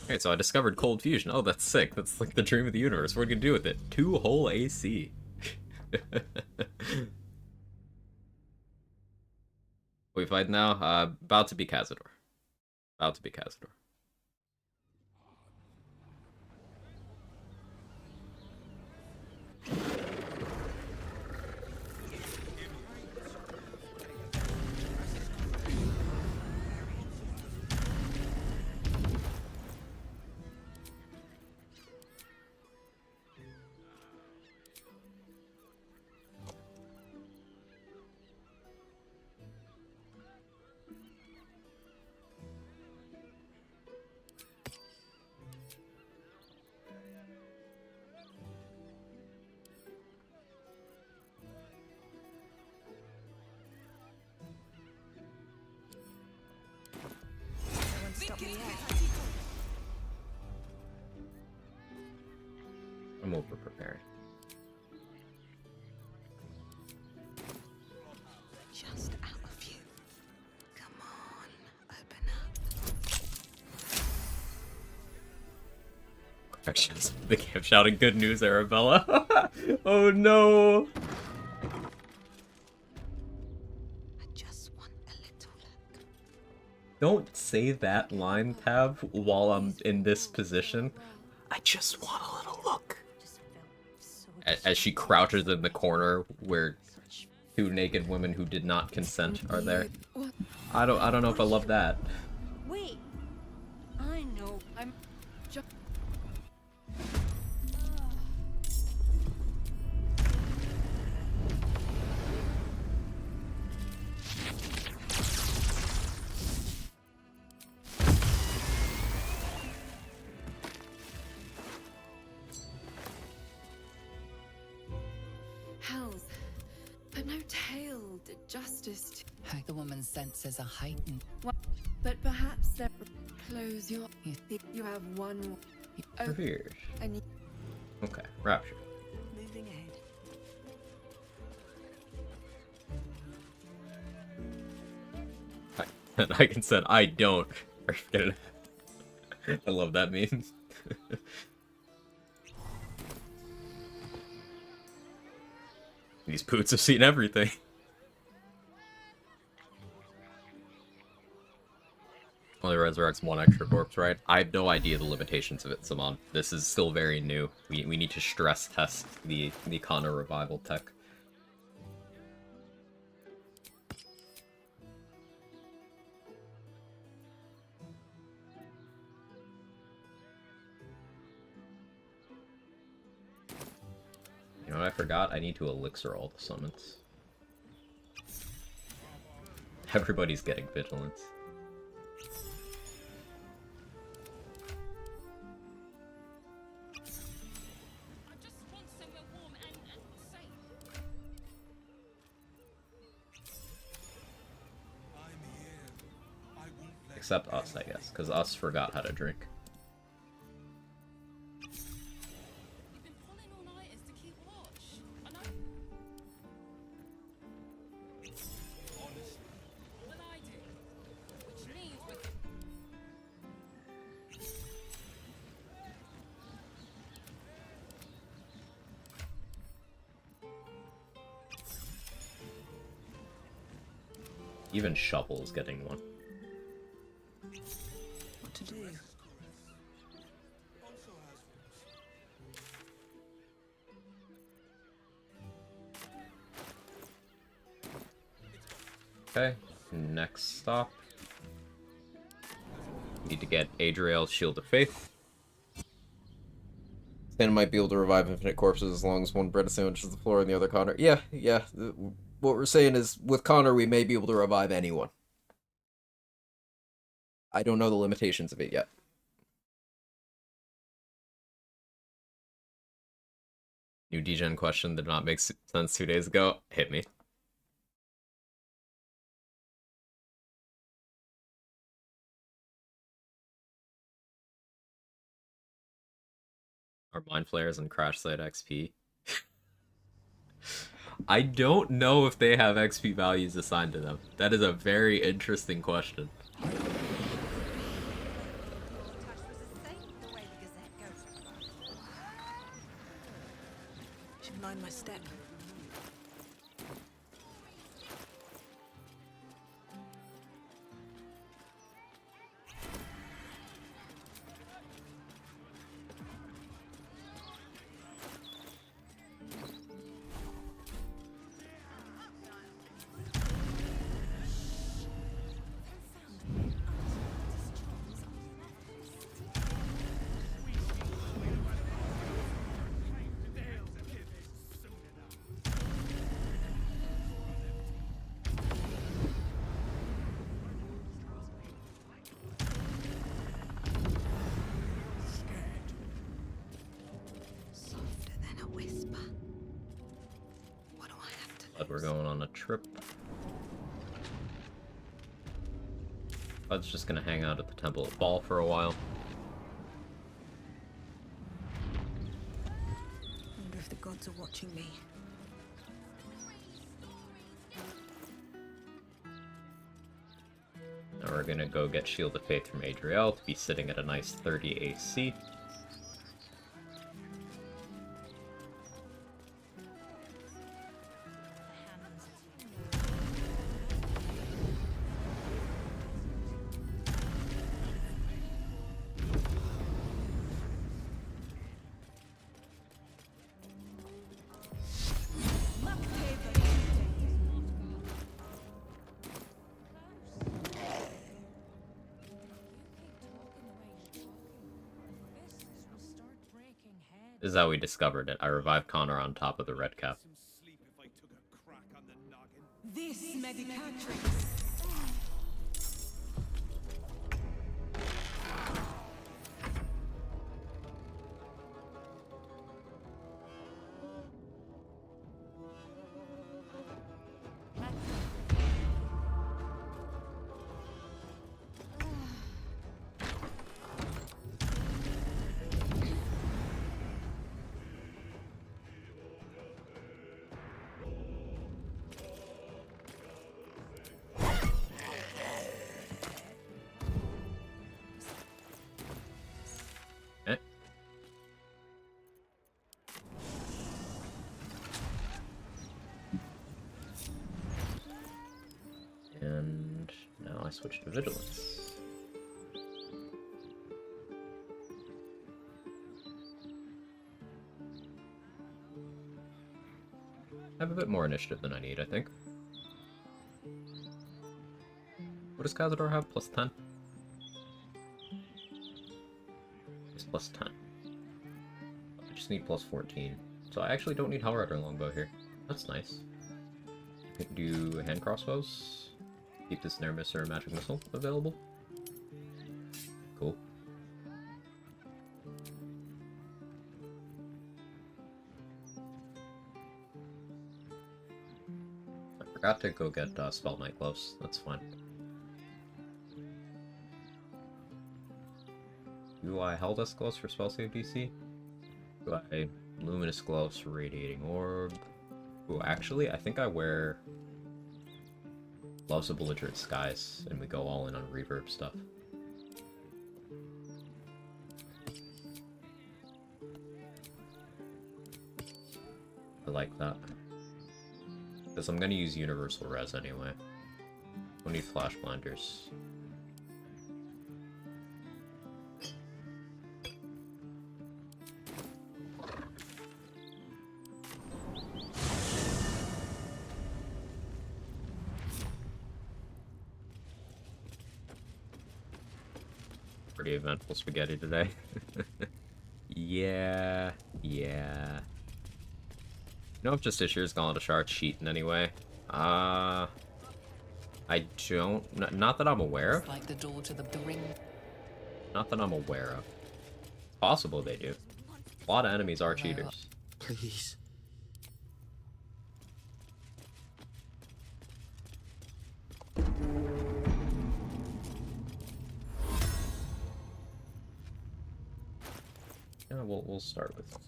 Okay, so I discovered Cold Fusion. Oh, that's sick. That's like the dream of the universe. What are you gonna do with it? 2 whole AC. We fight now. About to be Cazador. About to be Cazador. I'm over prepared. Just out of view. Come on, open up. Corrections. They kept shouting good news, Arabella. Oh no! I just want a little look. Don't say that line, Tab, while I'm in this position. I just want a little look. As she crouches in the corner where two naked women who did not consent are there. I don't know if I love that. Wait. I know. I'm just. Hells, but no tale did justice to. The woman's senses are heightened. But perhaps they're close your. You have one. Revered. And Okay, Rapture. Moving ahead. I consent. I don't. Are you kidding? I love that meme. These poots have seen everything. Only resurrects one extra corpse, right? I have no idea the limitations of it, Simon. This is still very new. We need to stress test the Connor revival tech. You know what I forgot? I need to elixir all the summons. Everybody's getting vigilance. Except us, I guess, because us forgot how to drink. Even Shovel is getting one. What to do? Okay, next stop. Need to get Adriel's Shield of Faith. Stan might be able to revive infinite corpses as long as one bread sandwiches the floor and the other Connor. Yeah. What we're saying is, with Connor, we may be able to revive anyone. I don't know the limitations of it yet. New degen question did not make sense 2 days ago. Hit me. Are Mind Flayers and Crash Site XP? I don't know if they have XP values assigned to them. That is a very interesting question. Should mind my step. But we're going on a trip. Bud's just gonna hang out at the Temple of Ball for a while. gods are watching me. Now we're gonna go get Shield of Faith from Adriel to be sitting at a nice 30 AC. This is how we discovered it. I revived Connor on top of the red cap. This medicatrix. And now I switch to Vigilance. I have a bit more initiative than I need, I think. What does Cazador have? Plus 10? It's plus 10. I just need plus 14. So I actually don't need Hellrider Longbow here. That's nice. I can do hand crossbows. Keep the Snare Mister and Magic Missile available. Cool. I forgot to go get Spell Knight Gloves. That's fine. Do I Helldesk Gloves for Spell Save DC? Do I Luminous Gloves for Radiating Orb? Ooh, actually, I think I wear Gloves of Belligerent Skies, and we go all in on reverb stuff. I like that. Because I'm gonna use Universal Res anyway. Don't need Flash Blinders. Pretty eventful spaghetti today. Yeah. You know, if Justiciar's gone to Shard cheating anyway. I don't. Not that I'm aware of. Like the door to the ring. Not that I'm aware of. Possible they do. A lot of enemies are cheaters. Please. Yeah, we'll start with this.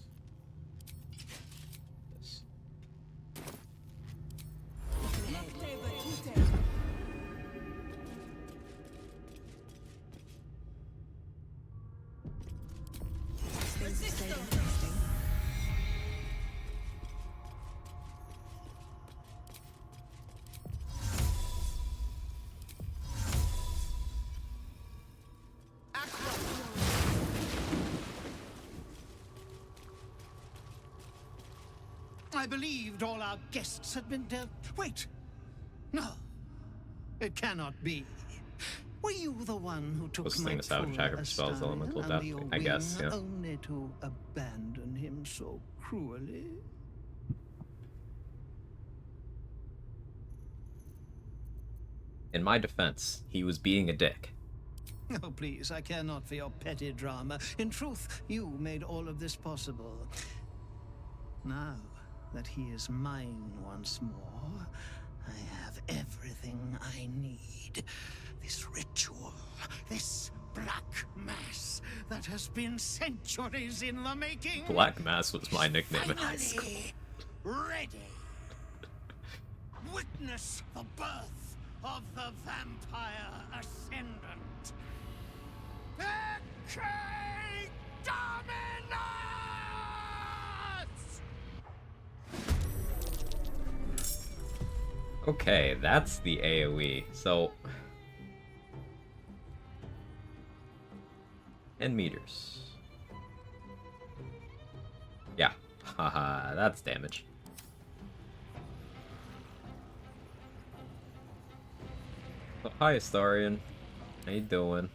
I believed all our guests had been dealt. Wait! No. It cannot be. Were you the one who took Closest my thing to Savage Attacker for spells, Stein Elemental under Death, your I guess, wing, yeah. only to abandon him so cruelly? In my defense, he was being a dick. Oh, please, I care not for your petty drama. In truth, you made all of this possible. Now that he is mine once more, I have everything I need. This ritual, this black mass that has been centuries in the making. Black Mass was my nickname in high school. Ready. Witness the birth of the vampire ascendant. Ecce Dominus! Okay, that's the AoE. So, and meters. Yeah, haha, that's damage. So, hi, Astarion. How you doing?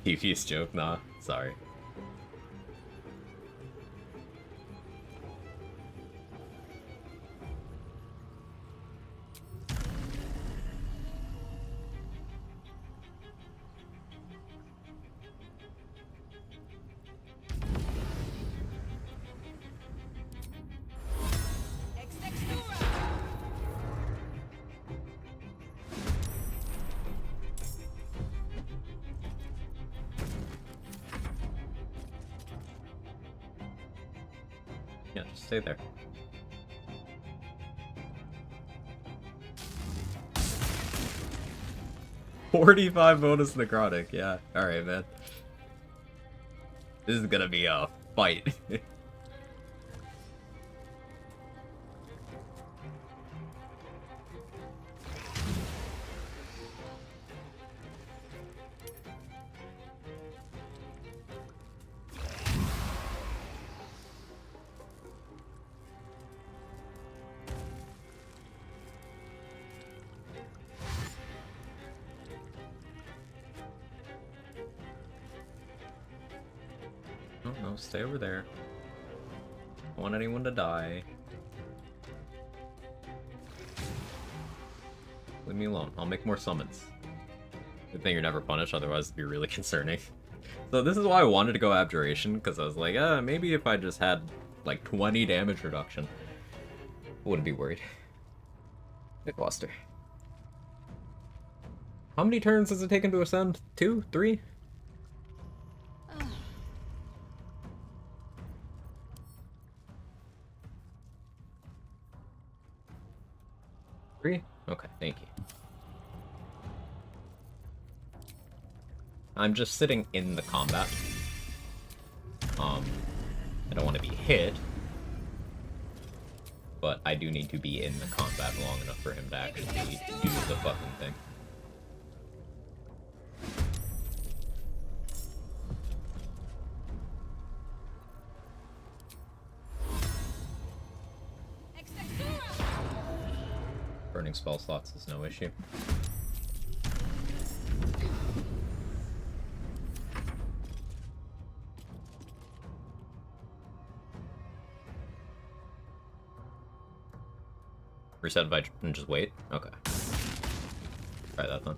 Devious joke? Nah, sorry. Yeah, just stay there. $45 bonus necrotic, yeah. Alright, man. This is gonna be a fight. No, stay over there. Don't want anyone to die. Leave me alone. I'll make more summons. Good thing you're never punished, otherwise it'd be really concerning. So this is why I wanted to go Abjuration, because I was like, maybe if I just had like 20 damage reduction, I wouldn't be worried. Big Buster. How many turns has it taken to ascend? 2? 3? Okay, thank you. I'm just sitting in the combat. I don't want to be hit, but I do need to be in the combat long enough for him to actually do the fucking thing. Burning spell slots is no issue. Reset if I just wait? Okay. Try that then.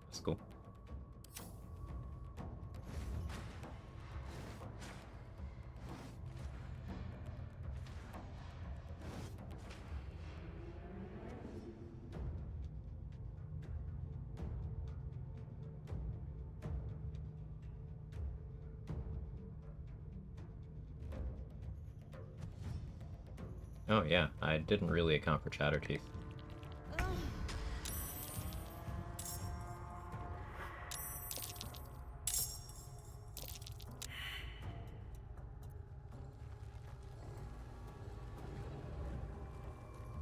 That's cool. Oh yeah, I didn't really account for Chatter Teeth.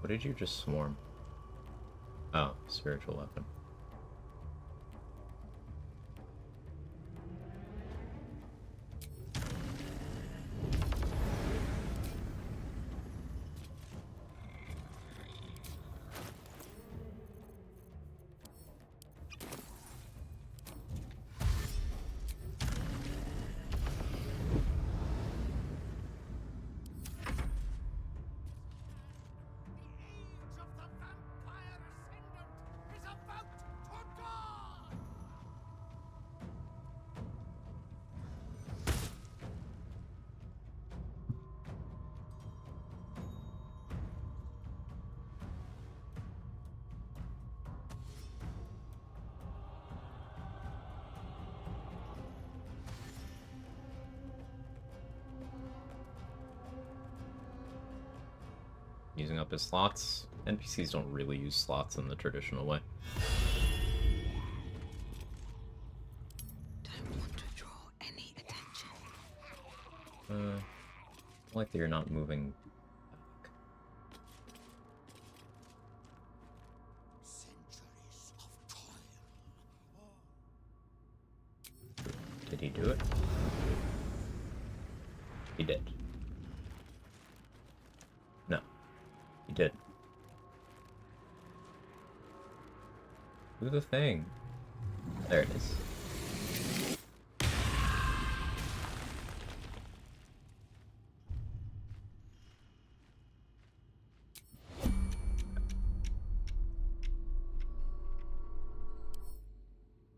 What did you just swarm? Oh, spiritual weapon. Using up his slots. NPCs don't really use slots in the traditional way. Don't want to draw any attention. I like that you're not moving back. Did he do it? He did. No. He did. Do the thing. There it is.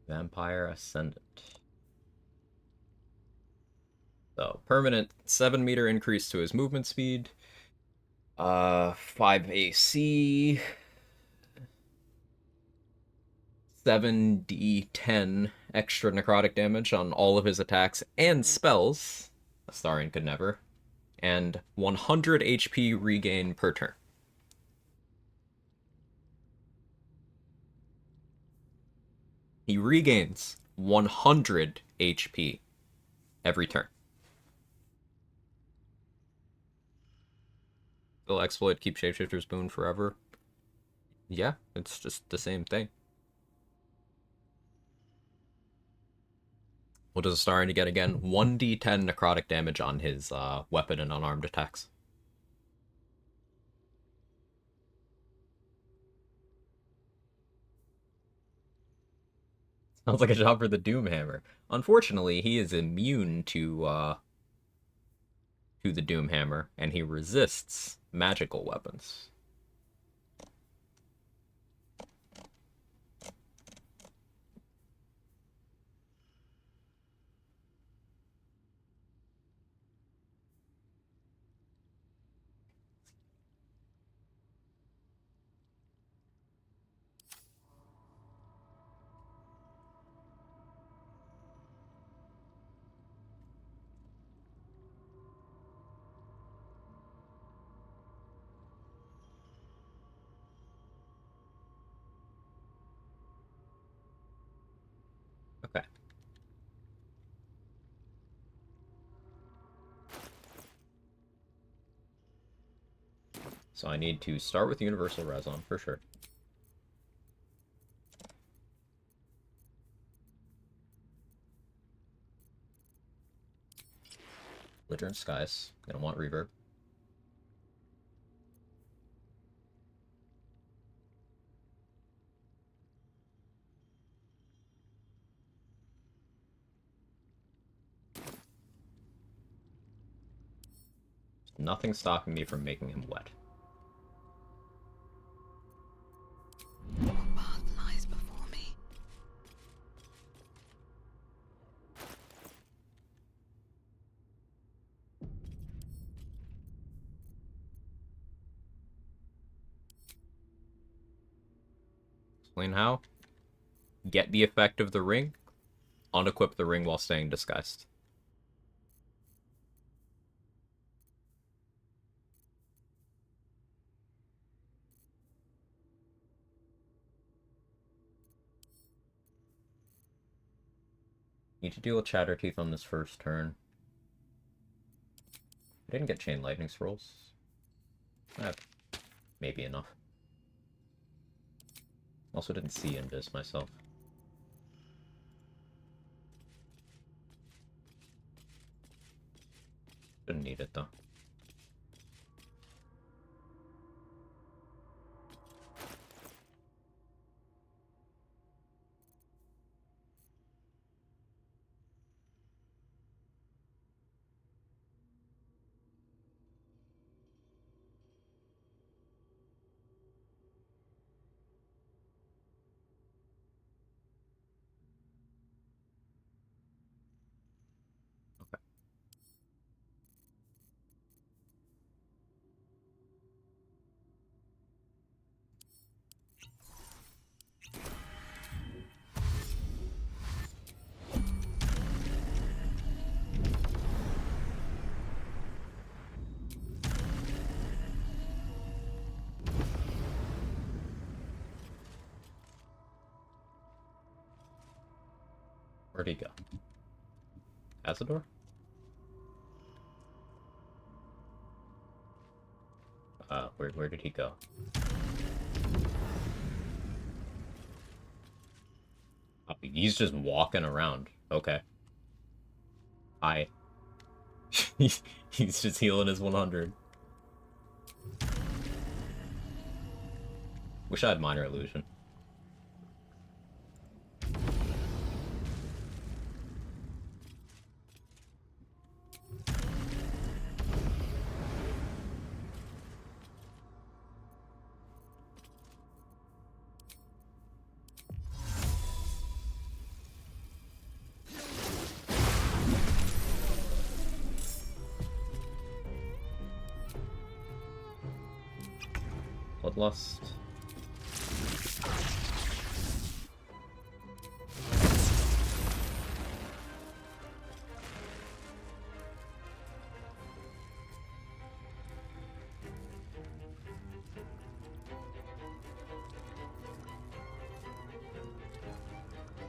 Vampire Ascendant. So, permanent 7-meter increase to his movement speed. 5 AC. 7d10 extra necrotic damage on all of his attacks and spells. Astarion could never. And 100 HP regain per turn. He regains 100 HP every turn. Will exploit keep Shapeshifter's Boon forever? Yeah, it's just the same thing. What does Astarion get again? 1d10 necrotic damage on his weapon and unarmed attacks. Sounds like a job for the Doomhammer. Unfortunately, he is immune to the Doomhammer, and he resists magical weapons. Okay. So I need to start with Universal Rezon, for sure. Glitter and Skies. Gonna want reverb. Nothing stopping me from making him wet. What path lies before me? Explain how? Get the effect of the ring, unequip the ring while staying disguised. Need to deal with Chatterteeth on this first turn. I didn't get Chain Lightning Scrolls. Maybe enough. Also didn't see Invis myself. Didn't need it though. Where'd he go? Cazador? Where did he go? Oh, he's just walking around. Okay. Hi. He's just healing his 100. Wish I had minor illusion. Bloodlust.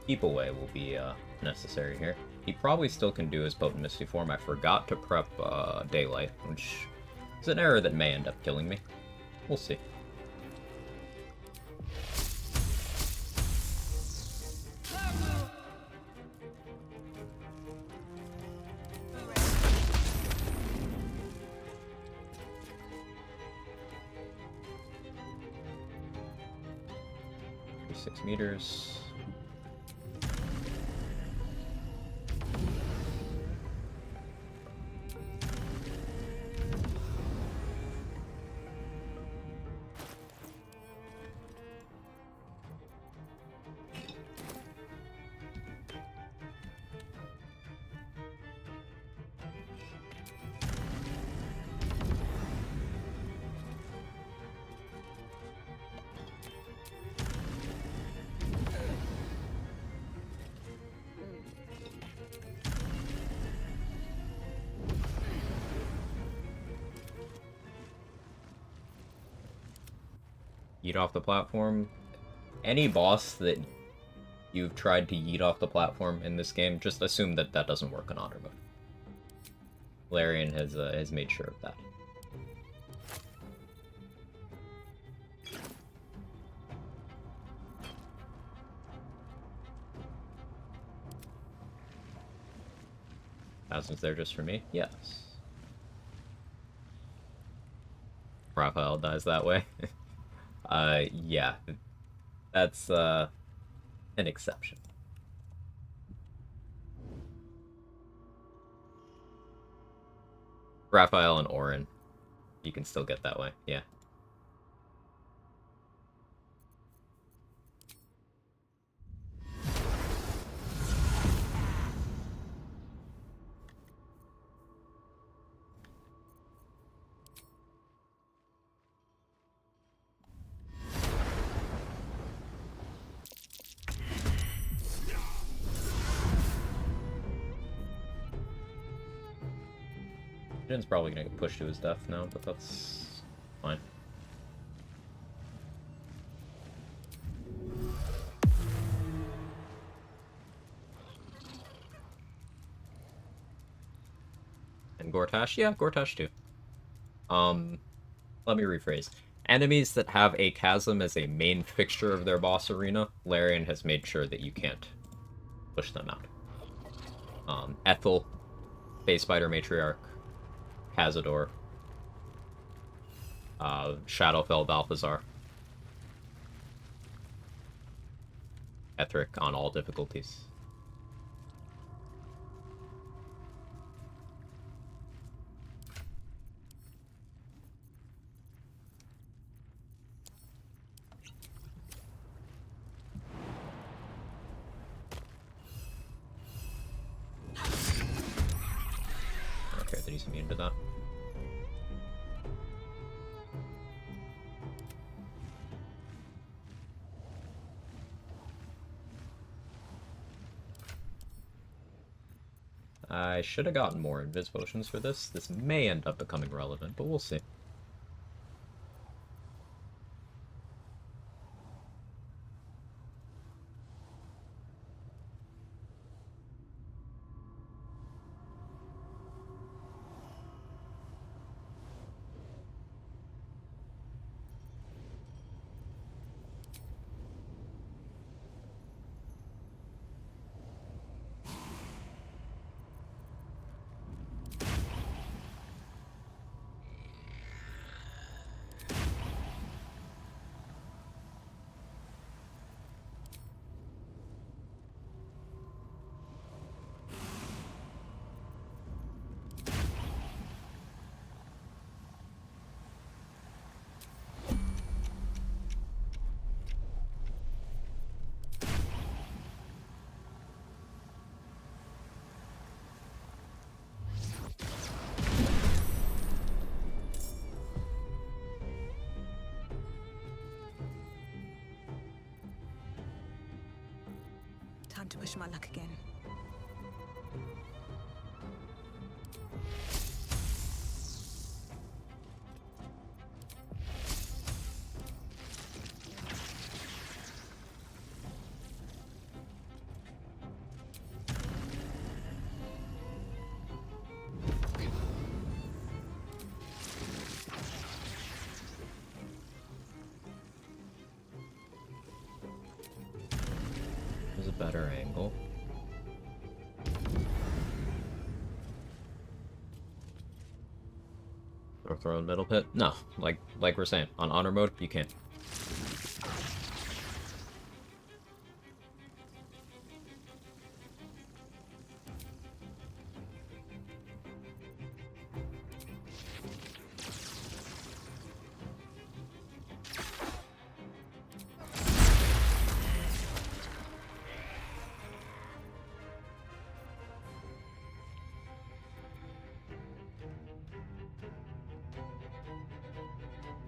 Keep away will be necessary here. He probably still can do his potent misty form. I forgot to prep daylight, which is an error that may end up killing me. We'll see. Meters. Yeet off the platform. Any boss that you've tried to yeet off the platform in this game, just assume that that doesn't work on auto mode. Larian has made sure of that. Thousands there just for me? Yes. Raphael dies that way. Yeah. That's, an exception. Raphael and Orin, you can still get that way, yeah. Jin's probably gonna get pushed to his death now, but that's fine. And Gortash? Yeah, Gortash too. Let me rephrase. Enemies that have a chasm as a main fixture of their boss arena, Larian has made sure that you can't push them out. Ethel, Face Spider Matriarch, Cazador, Shadowfell Balthazar, Ethric on all difficulties. Okay, that he's immune to that. I should have gotten more invis potions for this. This may end up becoming relevant, but we'll see. Time to push my luck again. There's a better angle. Or throw in middle pit? No, like we're saying, on honor mode, you can't.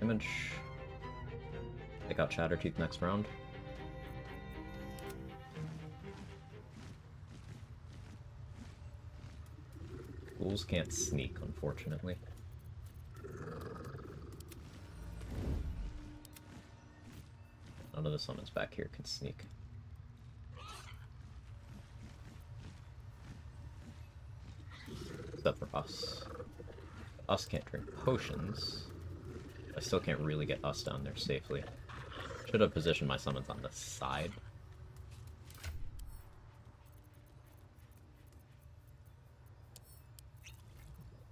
Image. Take out Chattertooth next round. Ghouls can't sneak, unfortunately. None of the summons back here can sneak. Except for us. Us can't drink potions. I still can't really get us down there safely. Should have positioned my summons on the side.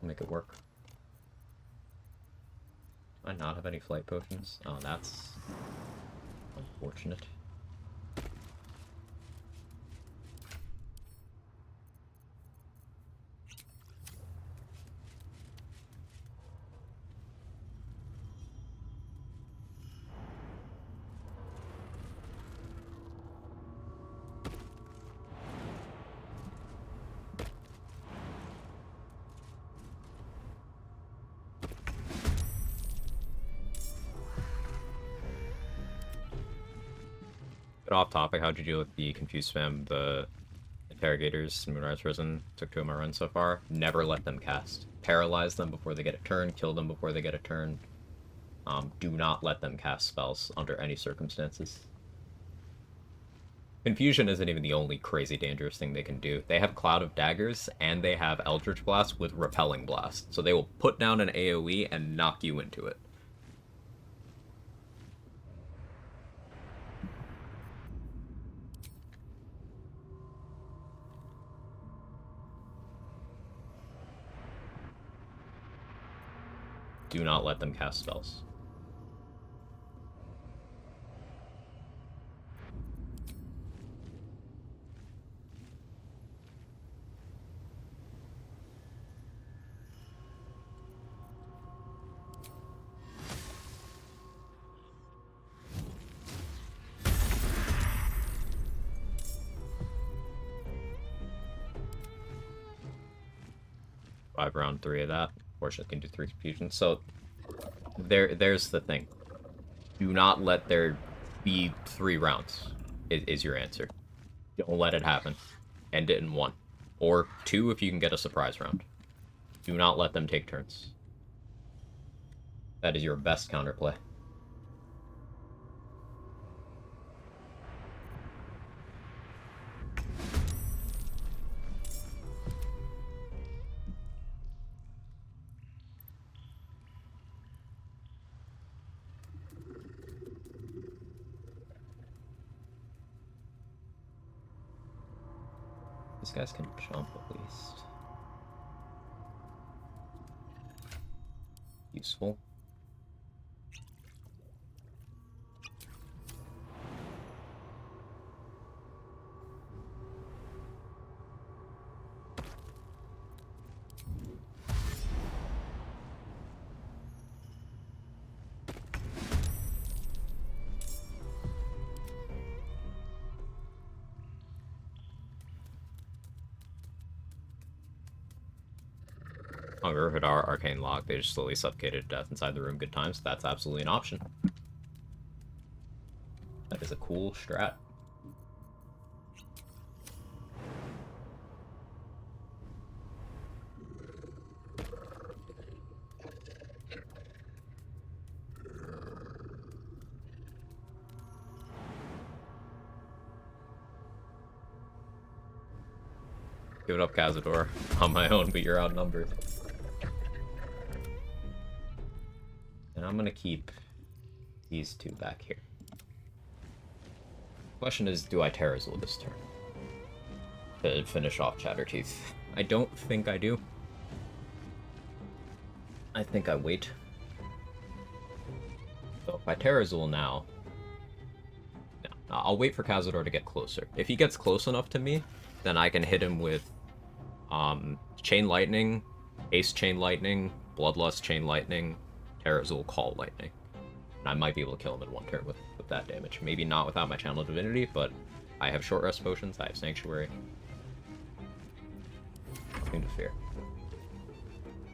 Make it work. Do I not have any flight potions? Oh, that's unfortunate. Off topic, how'd you deal with the confused spam the interrogators in Moonrise Prison took 2 of my runs so far? Never let them cast. Paralyze them before they get a turn, kill them before they get a turn. Do not let them cast spells under any circumstances. Confusion isn't even the only crazy dangerous thing they can do. They have Cloud of Daggers, and they have Eldritch Blast with Repelling Blast. So they will put down an AoE and knock you into it. Do not let them cast spells. Round 3 of that. Fortunately, can do 3 confusions. So there's the thing. Do not let there be 3 rounds. Is your answer. Don't let it happen. End it in 1 or 2 if you can get a surprise round. Do not let them take turns. That is your best counterplay. These guys can jump at least. Useful. Hunger, Hadar, Arcane Lock, they just slowly suffocated to death inside the room. Good times. That's absolutely an option. That is a cool strat. Give it up, Cazador. On my own, but you're outnumbered. And I'm gonna keep these two back here. Question is, do I Terrazul this turn? To finish off Chatterteeth. I don't think I do. I think I wait. So if I Terrazul now... No, I'll wait for Cazador to get closer. If he gets close enough to me, then I can hit him with Chain Lightning, Ace Chain Lightning, Bloodlust Chain Lightning, Terrazul Call Lightning. And I might be able to kill him in one turn with that damage. Maybe not without my Channel Divinity, but I have Short Rest Potions, I have Sanctuary. Nothing to fear.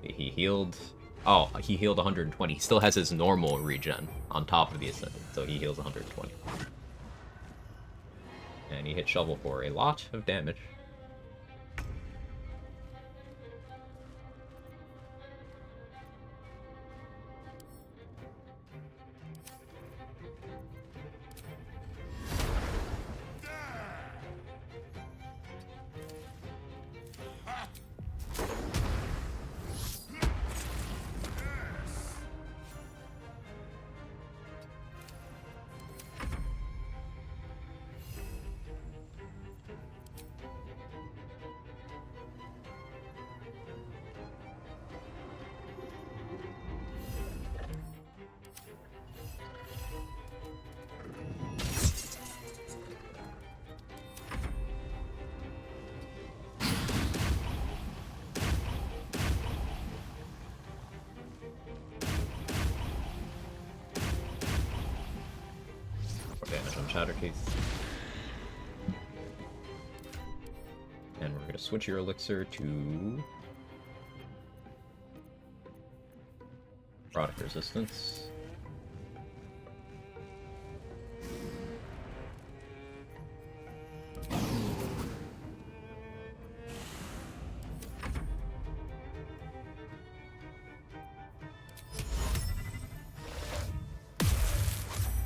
He healed... Oh, he healed 120. He still has his normal regen on top of the Ascendant, so he heals 120. And he hit Shovel for a lot of damage. Damage on Chatterteeth. And we're going to switch your elixir to Product Resistance.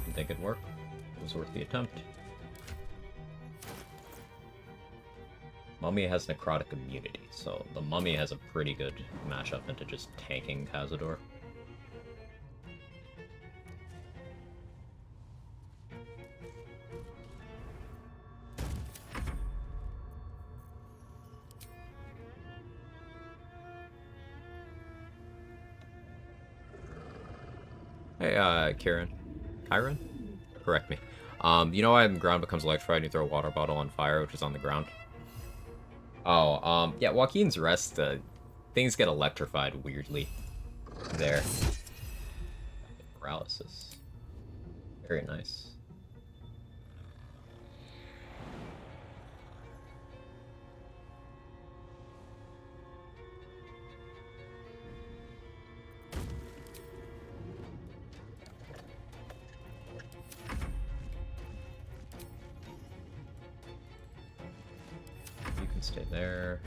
Didn't think it'd work. It was worth the attempt. Mummy has necrotic immunity, so the Mummy has a pretty good matchup into just tanking Cazador. Hey, Kyron? Correct me. You know why the ground becomes electrified and you throw a water bottle on fire, which is on the ground? Oh, yeah, Joaquin's Rest, things get electrified weirdly there. Paralysis. Very nice. You can stay there.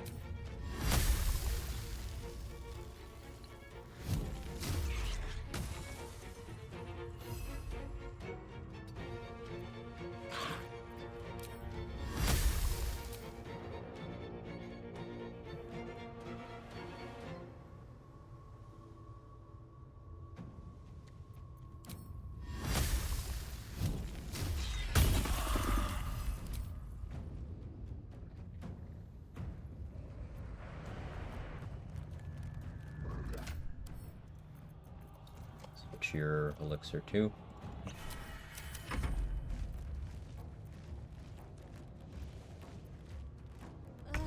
Switch your elixir too.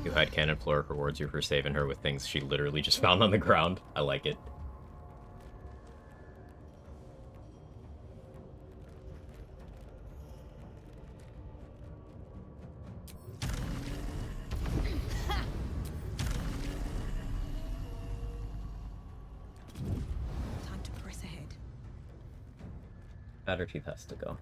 You hide Cannon Floric rewards you for saving her with things she literally just found on the ground. I like it. Time to press ahead. Chatterteeth has to go.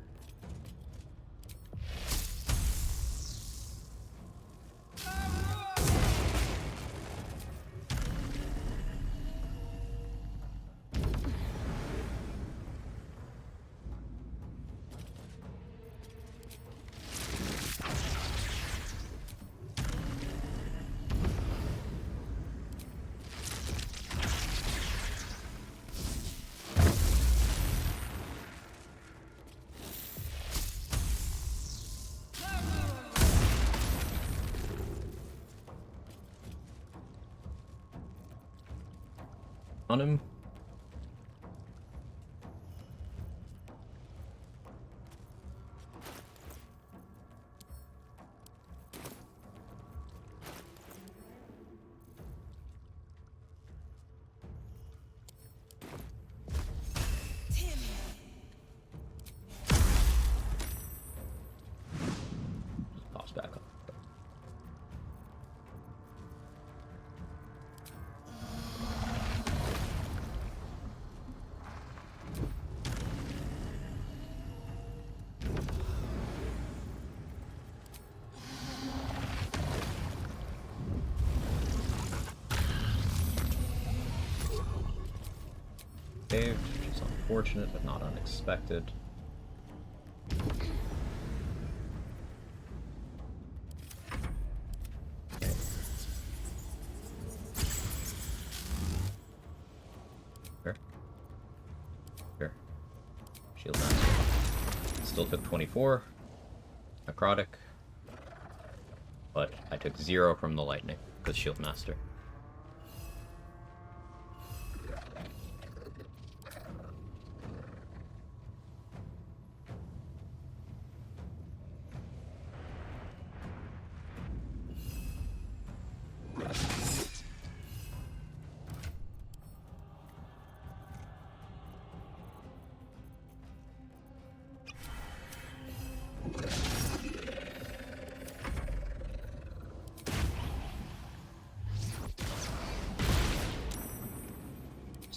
on him. Pops back up. Saved, which is unfortunate but not unexpected. Sure. Sure. Shield master. Still took 24. Necrotic. But I took 0 from the lightning because shield master.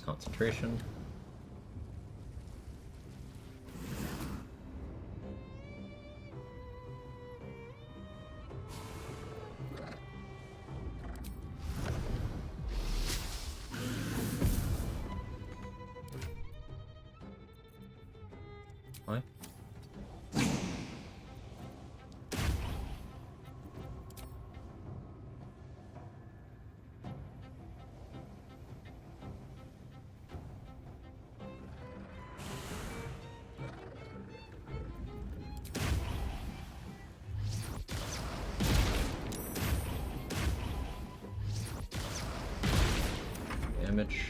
Concentration. Why? Damage.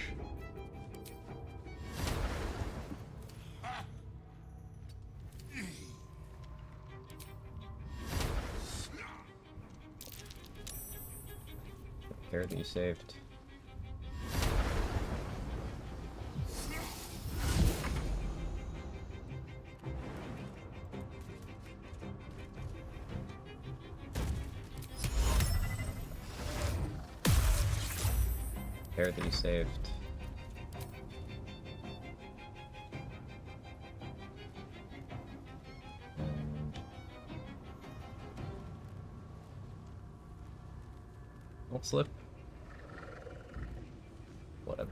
Care that you saved. Care that you saved. Don't slip. Whatever.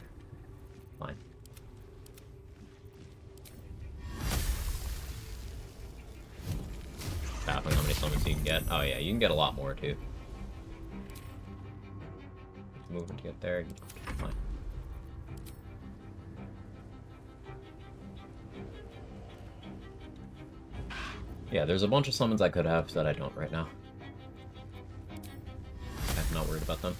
Fine. Baffling how many summons you can get. Oh yeah, you can get a lot more too. Moving to get there. Fine. Yeah, there's a bunch of summons I could have that I don't right now. I'm not worried about them.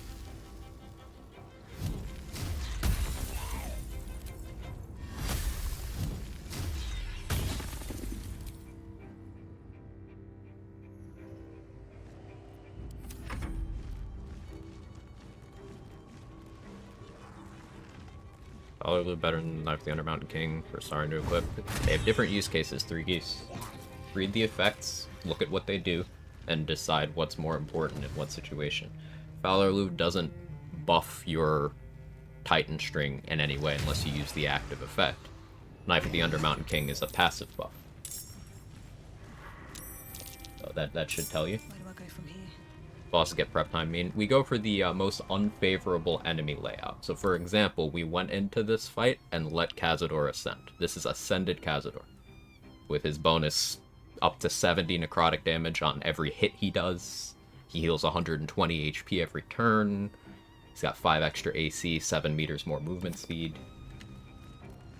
Probably better than Knife of the Undermountain King for starting to equip. They have different use cases, 3 geese. Read the effects, look at what they do, and decide what's more important in what situation. Fowler Louvre doesn't buff your Titan string in any way unless you use the active effect. Knife of the Undermountain King is a passive buff. So that should tell you. Where do I go from here? Boss get prep time mean? We go for the most unfavorable enemy layout. So for example, we went into this fight and let Cazador ascend. This is Ascended Cazador. With his bonus up to 70 necrotic damage on every hit he does. He heals 120 HP every turn. He's got 5 extra AC, 7 meters more movement speed.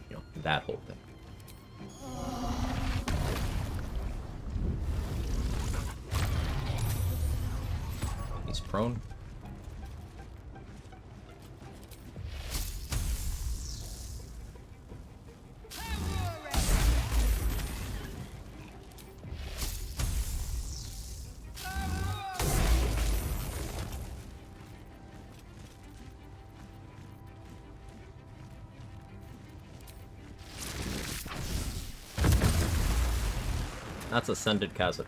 You know, that whole thing. He's prone. That's Ascended Cazador.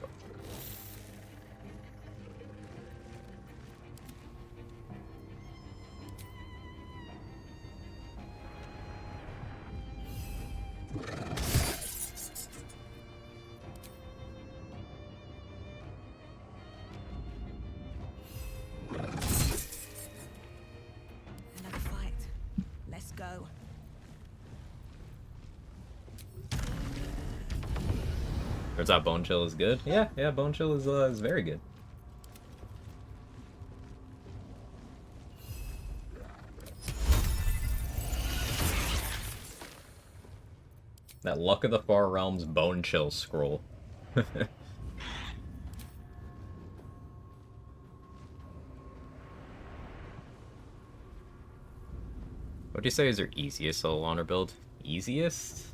Another fight. Let's go. Turns out Bone Chill is good. Yeah, Bone Chill is very good. That Luck of the Far Realms Bone Chill scroll. What do you say is your easiest solo honor build? Easiest?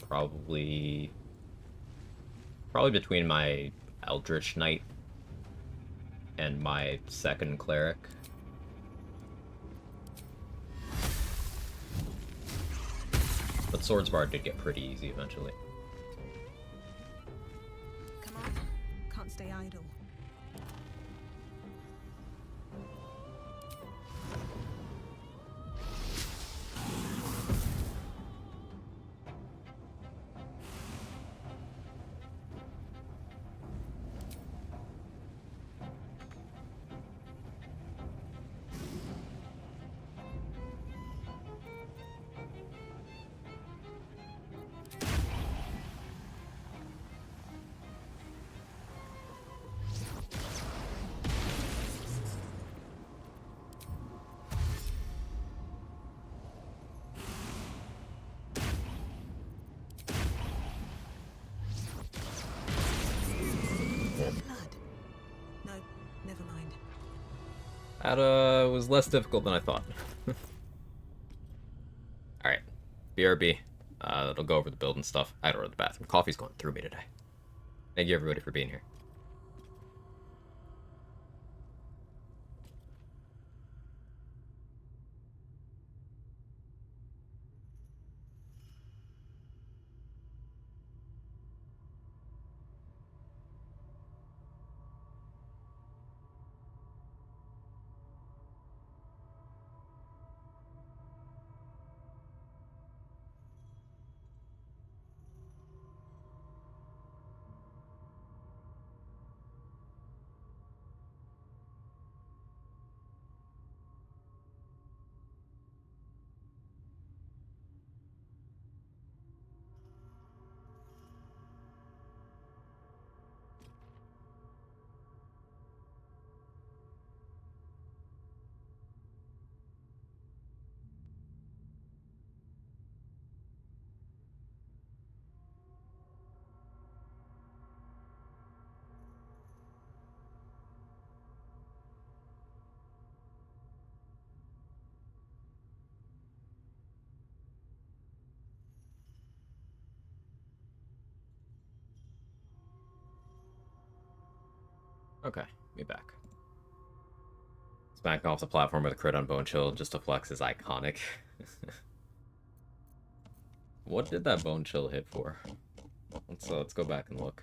Probably between my Eldritch Knight and my second Cleric. But Swordsbard did get pretty easy eventually. Come on. Can't stay idle. That was less difficult than I thought. Alright. BRB. It'll go over the build and stuff. I had to go to the bathroom. Coffee's going through me today. Thank you everybody for being here. Okay, me back. Smacking off the platform with a crit on Bone Chill just to flex is iconic. What did that Bone Chill hit for? Let's go back and look.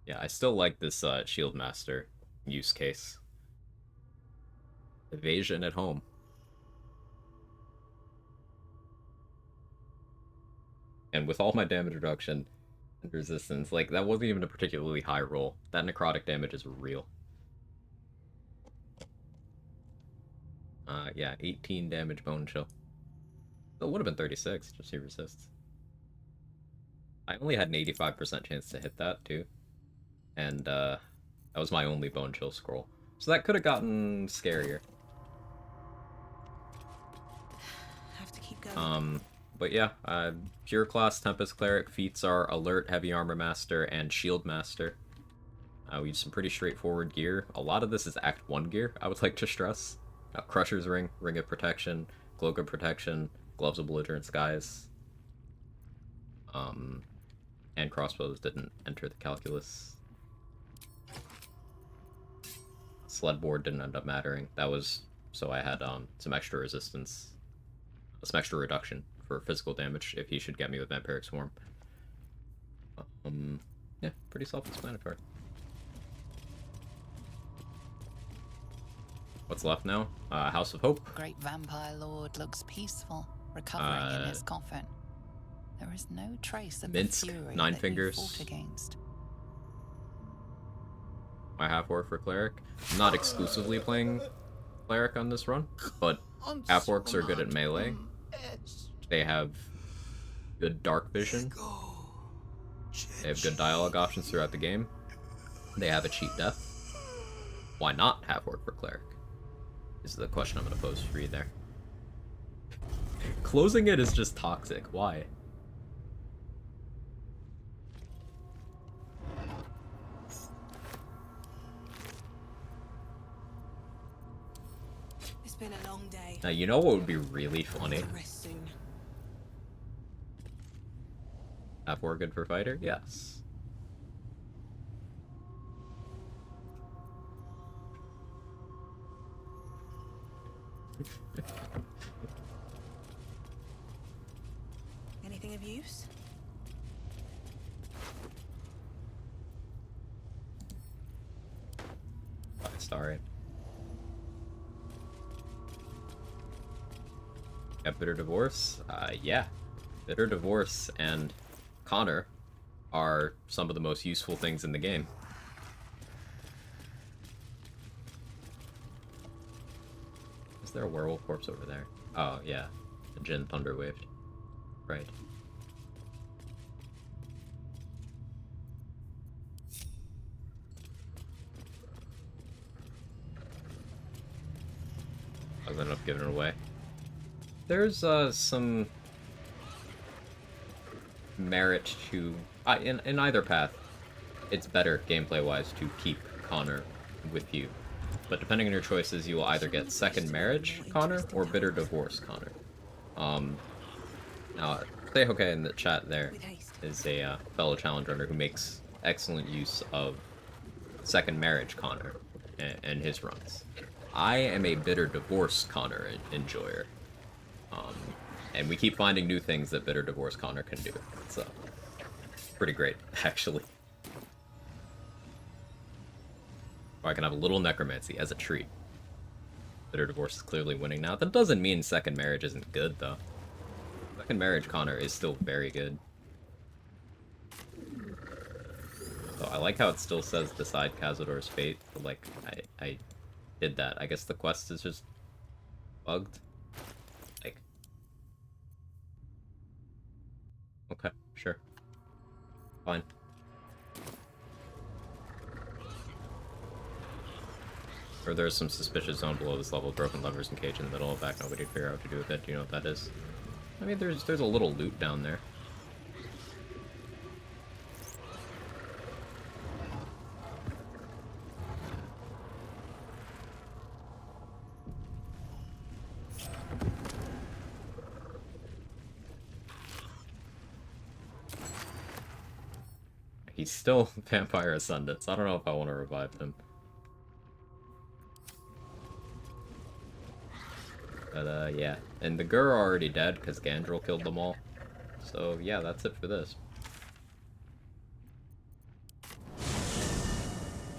Yeah, I still like this Shield Master use case. Evasion at home. And with all my damage reduction and resistance, like, that wasn't even a particularly high roll. That necrotic damage is real. Yeah, 18 damage Bone Chill. That would have been 36, just he resists. I only had an 85% chance to hit that, too. And, that was my only Bone Chill scroll. So that could have gotten scarier. Have to keep going. But yeah, pure class Tempest Cleric feats are Alert, Heavy Armor Master, and Shield Master. We use some pretty straightforward gear. A lot of this is Act 1 gear, I would like to stress. Crusher's Ring, Ring of Protection, Cloak of Protection, Gloves of Belligerent Skies. And Crossbows didn't enter the calculus. sled board didn't end up mattering. That was so I had some extra resistance, some extra reduction for physical damage if he should get me with Vampiric Swarm. Yeah, pretty self-explanatory. What's left now? House of Hope. Great vampire lord looks peaceful, recovering in his coffin. There is no trace of Minsk, the fury Nine that Fingers. you fought against. My half-orc for Cleric. I'm not exclusively playing Cleric on this run, but half-orcs are good at melee. They have good dark vision. They have good dialogue options throughout the game. They have a cheat death. Why not half-orc for Cleric? This is the question I'm going to pose for you there. Closing it is just toxic. Why? It's been a long day. Now, you know what would be really funny? Rest soon. Half-orc good for fighter? Yes. Anything of use? Sorry. Got Bitter Divorce? Yeah. Bitter Divorce and Connor are some of the most useful things in the game. Is there a werewolf corpse over there? Oh, yeah. The Jinn Thunderwaved. Right. I was ended up giving it away. There's some merit to in either path. It's better gameplay-wise to keep Connor with you, but depending on your choices, you will either get Second Marriage Connor or Bitter Divorce Connor. Now Sehoke in the chat there is a fellow challenge runner who makes excellent use of Second Marriage Connor and his runs. I am a Bitter Divorce Connor enjoyer. And we keep finding new things that Bitter Divorce Connor can do. So, pretty great, actually. Or I can have a little necromancy as a treat. Bitter Divorce is clearly winning now. That doesn't mean Second Marriage isn't good, though. Second Marriage Connor is still very good. So I like how it still says Decide Cazador's Fate, but like, I did that. I guess the quest is just bugged. Like, okay, sure. Fine. Or there's some suspicious zone below this level, broken levers and cage in the middle, back nobody to figure out what to do with it. Do you know what that is? I mean, there's a little loot down there. He's still Vampire Ascendant, so I don't know if I want to revive him. But, yeah. And the Gur are already dead, because Gandrel killed them all. So, yeah, that's it for this.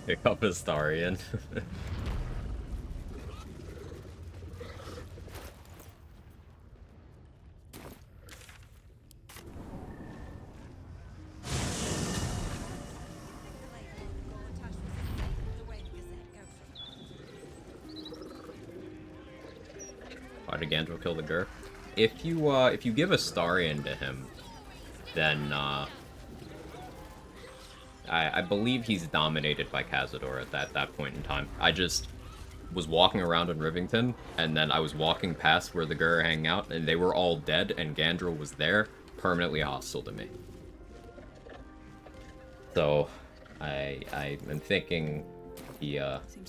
Pick up Astarion. Why did Gandrel kill the Gur? If you give Astarion to him, then I believe he's dominated by Cazador at that point in time. I just was walking around in Rivington, and then I was walking past where the Gur are hanging out, and they were all dead, and Gandrel was there, permanently hostile to me. So, I am thinking he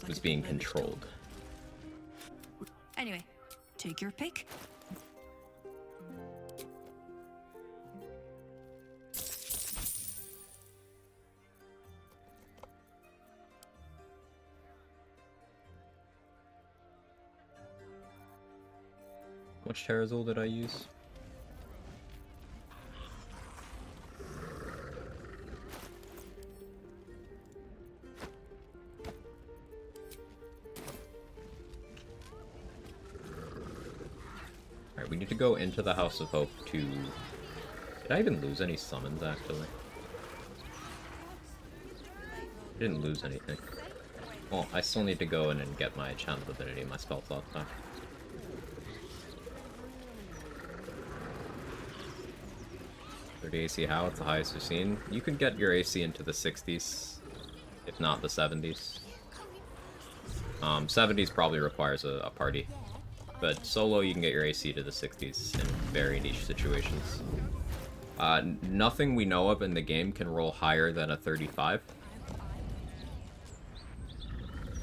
was being controlled. Anyway, take your pick. much Terrazol did I use? Alright, we need to go into the House of Hope to... Did I even lose any summons, actually? I didn't lose anything. Well, I still need to go in and get my Chant Divinity and my spell slot back. AC how? It's the highest we've seen. You can get your AC into the 60s, if not the 70s. 70s probably requires a party. But solo, you can get your AC to the 60s in very niche situations. Nothing we know of in the game can roll higher than a 35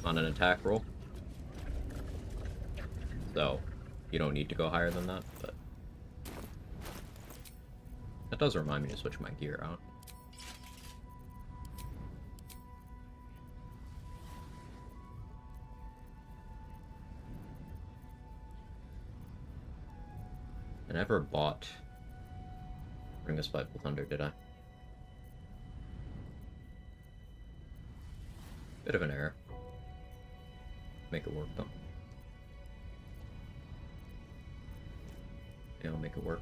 on an attack roll. So, you don't need to go higher than that, but... That does remind me to switch my gear out. I never bought Ring of Spiteful Thunder, did I? Bit of an error. Make it work, though. Yeah, I'll make it work.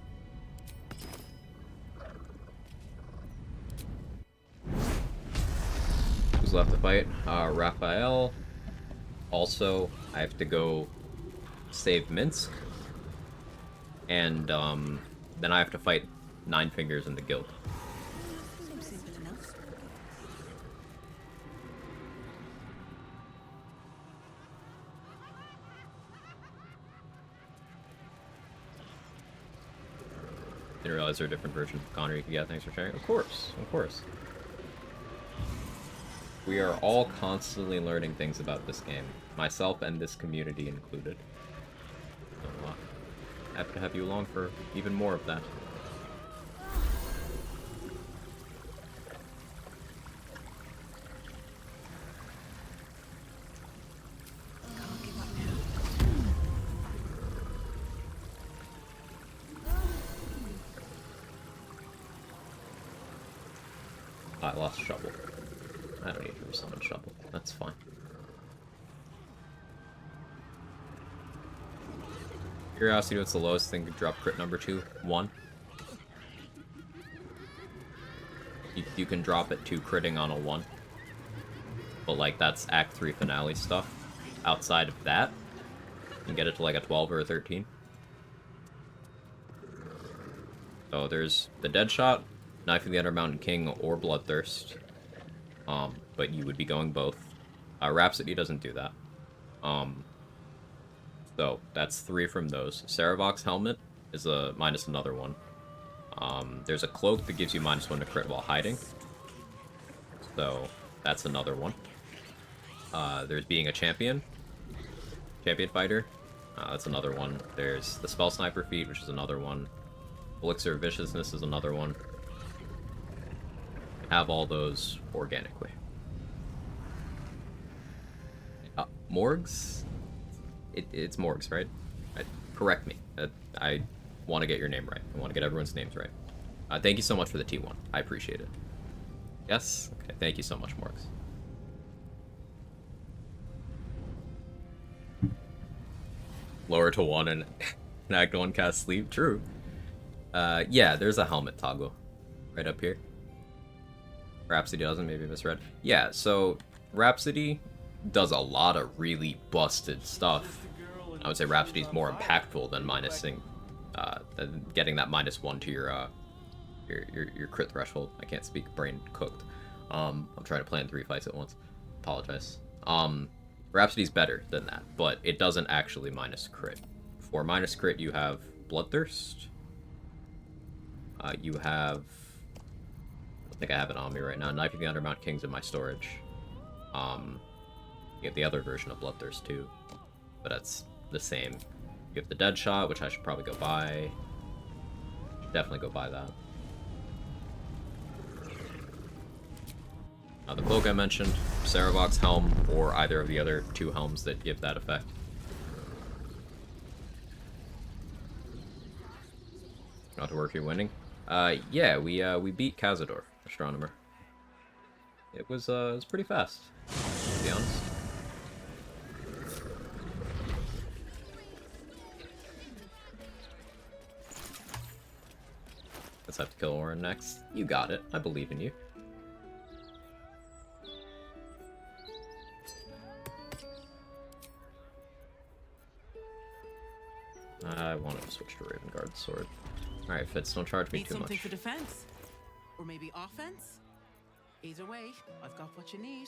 Who's left to fight? Raphael. Also, I have to go save Minsk. And, then I have to fight Nine Fingers in the guild. Seems simple enough. Didn't realize there are different versions of Connor you can get. Thanks for sharing. Of course, of course. We are all constantly learning things about this game, myself and this community included. So, happy to have you along for even more of that. I lost Shovel. I don't need to resummon Shovel. That's fine. Curiosity, what's the lowest thing to drop crit number 2? 1. You can drop it 2 critting on a 1. But, like, that's Act 3 finale stuff. Outside of that, you can get it to, like, a 12 or a 13. So there's the Deadshot, Knife of the Undermountain King, or Bloodthirst. But you would be going both. Rhapsody doesn't do that. So that's 3 from those. Saravox Helmet is a minus another 1. There's a Cloak that gives you -1 to crit while hiding. So that's another 1. There's Being a Champion. Champion Fighter. That's another 1. There's the Spell Sniper feat, which is another 1. Elixir of Viciousness is another 1. Have all those organically. Morgs? It's Morgs, right? Correct me. I want to get your name right. I want to get everyone's names right. Thank you so much for the T1. I appreciate it. Yes? Okay, thank you so much, Morgs. Lower to 1 and Act 1 cast Sleep. True. Yeah, there's a helmet toggle right up here. Rhapsody doesn't, maybe misread. Yeah, so Rhapsody does a lot of really busted stuff. I would say Rhapsody's more impactful than than getting that -1 to your crit threshold. I can't speak, brain cooked. I'm trying to plan 3 fights at once. Apologize. Rhapsody's better than that, but it doesn't actually minus crit. For minus crit, you have Bloodthirst. You have... I think I have it on me right now. Knife of the Undermount King's in my storage. You have the other version of Bloodthirst too, but that's the same. You have the Deadshot, which I should probably go buy. Should definitely go buy that. The Cloak I mentioned, Saravox Helm, or either of the other 2 helms that give that effect. Not to work, you're winning. Yeah, we beat Cazador, Astronomer. It was pretty fast, to be honest. Let's have to kill Orin next. You got it. I believe in you. I wanted to switch to Raven Guard Sword. Alright, Fitz, don't charge me Need too something much. for defense? Or maybe offense? Either way, I've got what you need.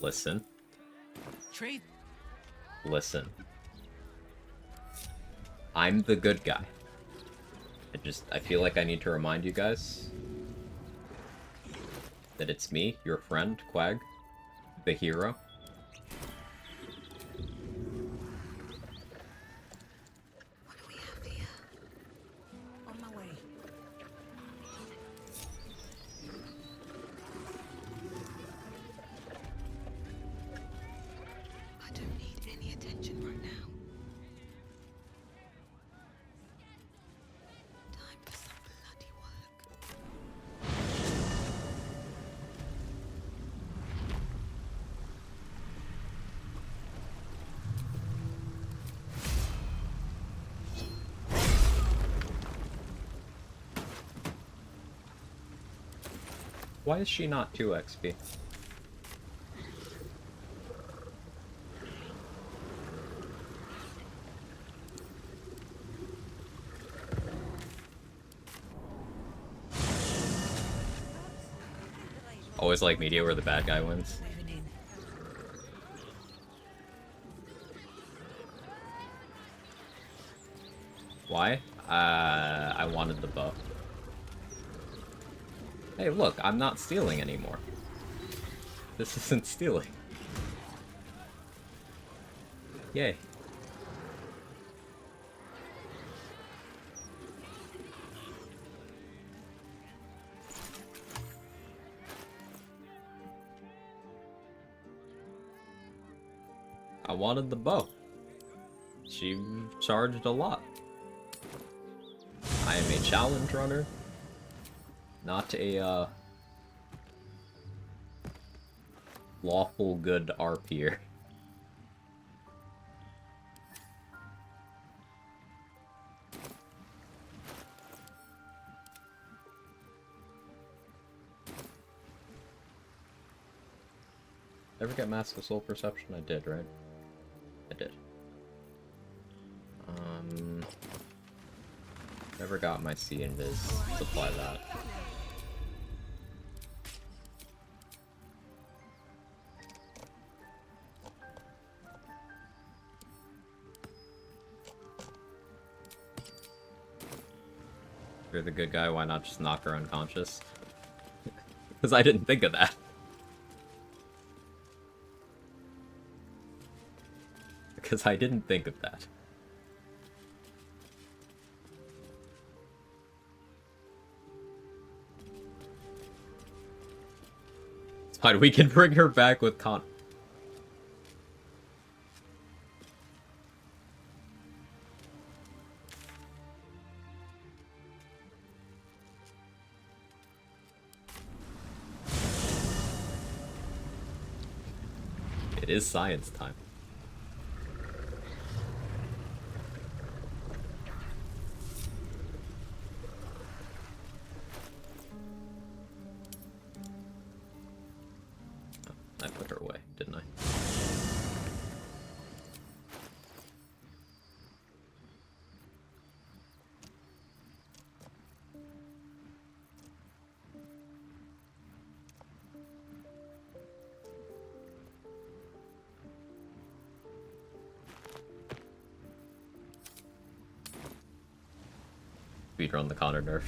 Listen. Trade. Listen. I'm the good guy. I feel like I need to remind you guys that it's me, your friend, Quag, the hero. What do we have here? On my way. I don't need any attention right now. Time for some bloody work. Why is she not 2 XP? Always like media where the bad guy wins. Why? I wanted the bow. Hey, look, I'm not stealing anymore. This isn't stealing. Yay. I wanted the bow. She charged a lot. I am a challenge runner, not a lawful good RPer. Ever get Mask of Soul Perception? I did, right? I did. Never got my C invis. Supply that. If you're the good guy, why not just knock her unconscious? Because I didn't think of that. Because I didn't think of that. It's fine, we can bring her back with con- It is science time. I put her away, didn't I? Speedrun the Connor nerf.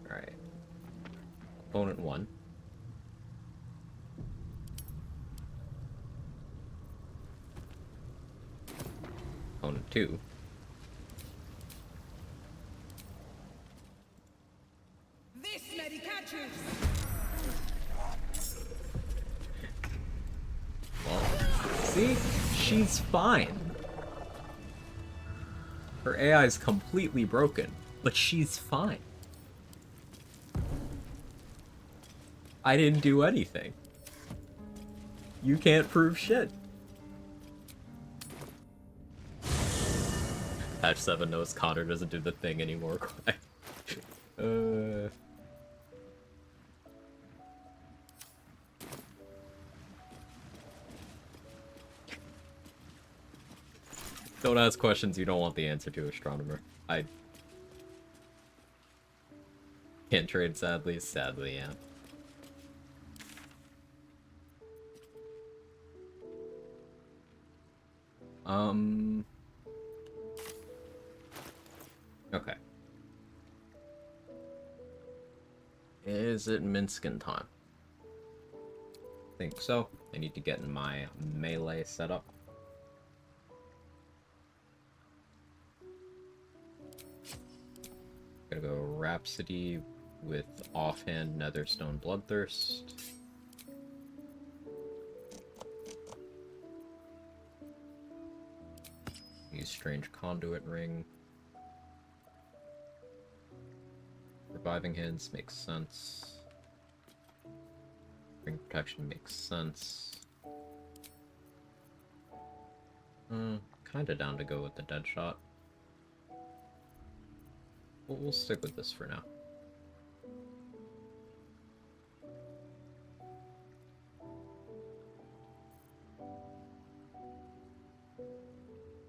Alright. Opponent 1. component 2. This medicatrix. Well, see? She's fine. Her AI is completely broken, but she's fine. I didn't do anything. You can't prove shit. Patch 7 knows Connor doesn't do the thing anymore. Don't ask questions you don't want the answer to, Astronomer. I can't trade, sadly. Sadly, yeah. Okay. Is it Minskin time? I think so. I need to get in my melee setup. Gonna go Rhapsody with Offhand Netherstone Bloodthirst. Use Strange Conduit Ring. Reviving Hands makes sense. Ring Protection makes sense. Kinda down to go with the Deadshot. We'll stick with this for now.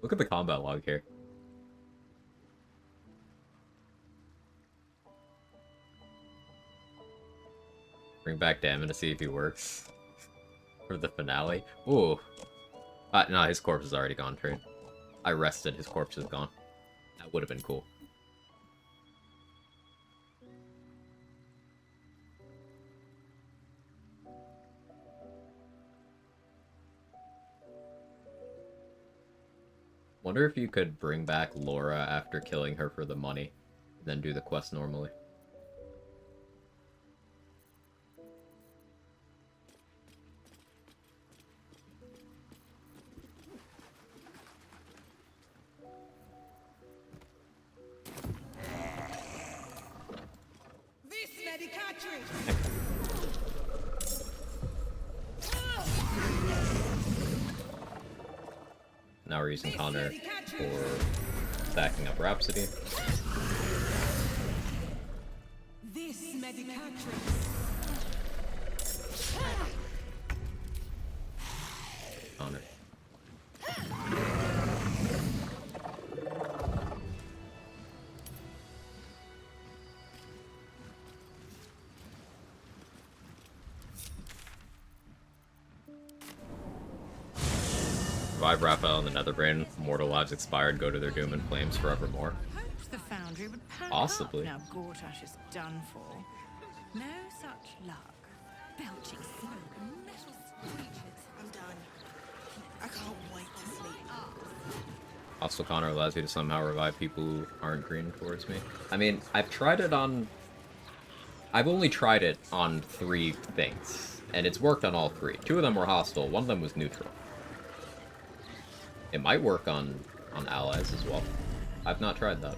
Look at the combat log here. Bring back Damon to see if he works. For the finale. Ooh. No, his corpse is already gone, Trade. I rested, his corpse is gone. That would have been cool. Wonder if you could bring back Laura after killing her for the money, then do the quest normally. This medicatrix. Now we're using Connor for stacking up Rhapsody. This medicatrix. Connor. Revive Raphael in the Netherbrain. Mortal lives expired, go to their doom in flames forevermore. Hoped the foundry would pack Possibly. up now Gortash is done for. No such luck. Belching smoke and metal screeches. I'm done. I can't wait to sleep. Hostile Connor allows you to somehow revive people who aren't green towards me. I mean, I've tried it on... I've only tried it on 3 things, and it's worked on all 3. 2 of them were hostile, 1 of them was neutral. It might work on allies as well. I've not tried that.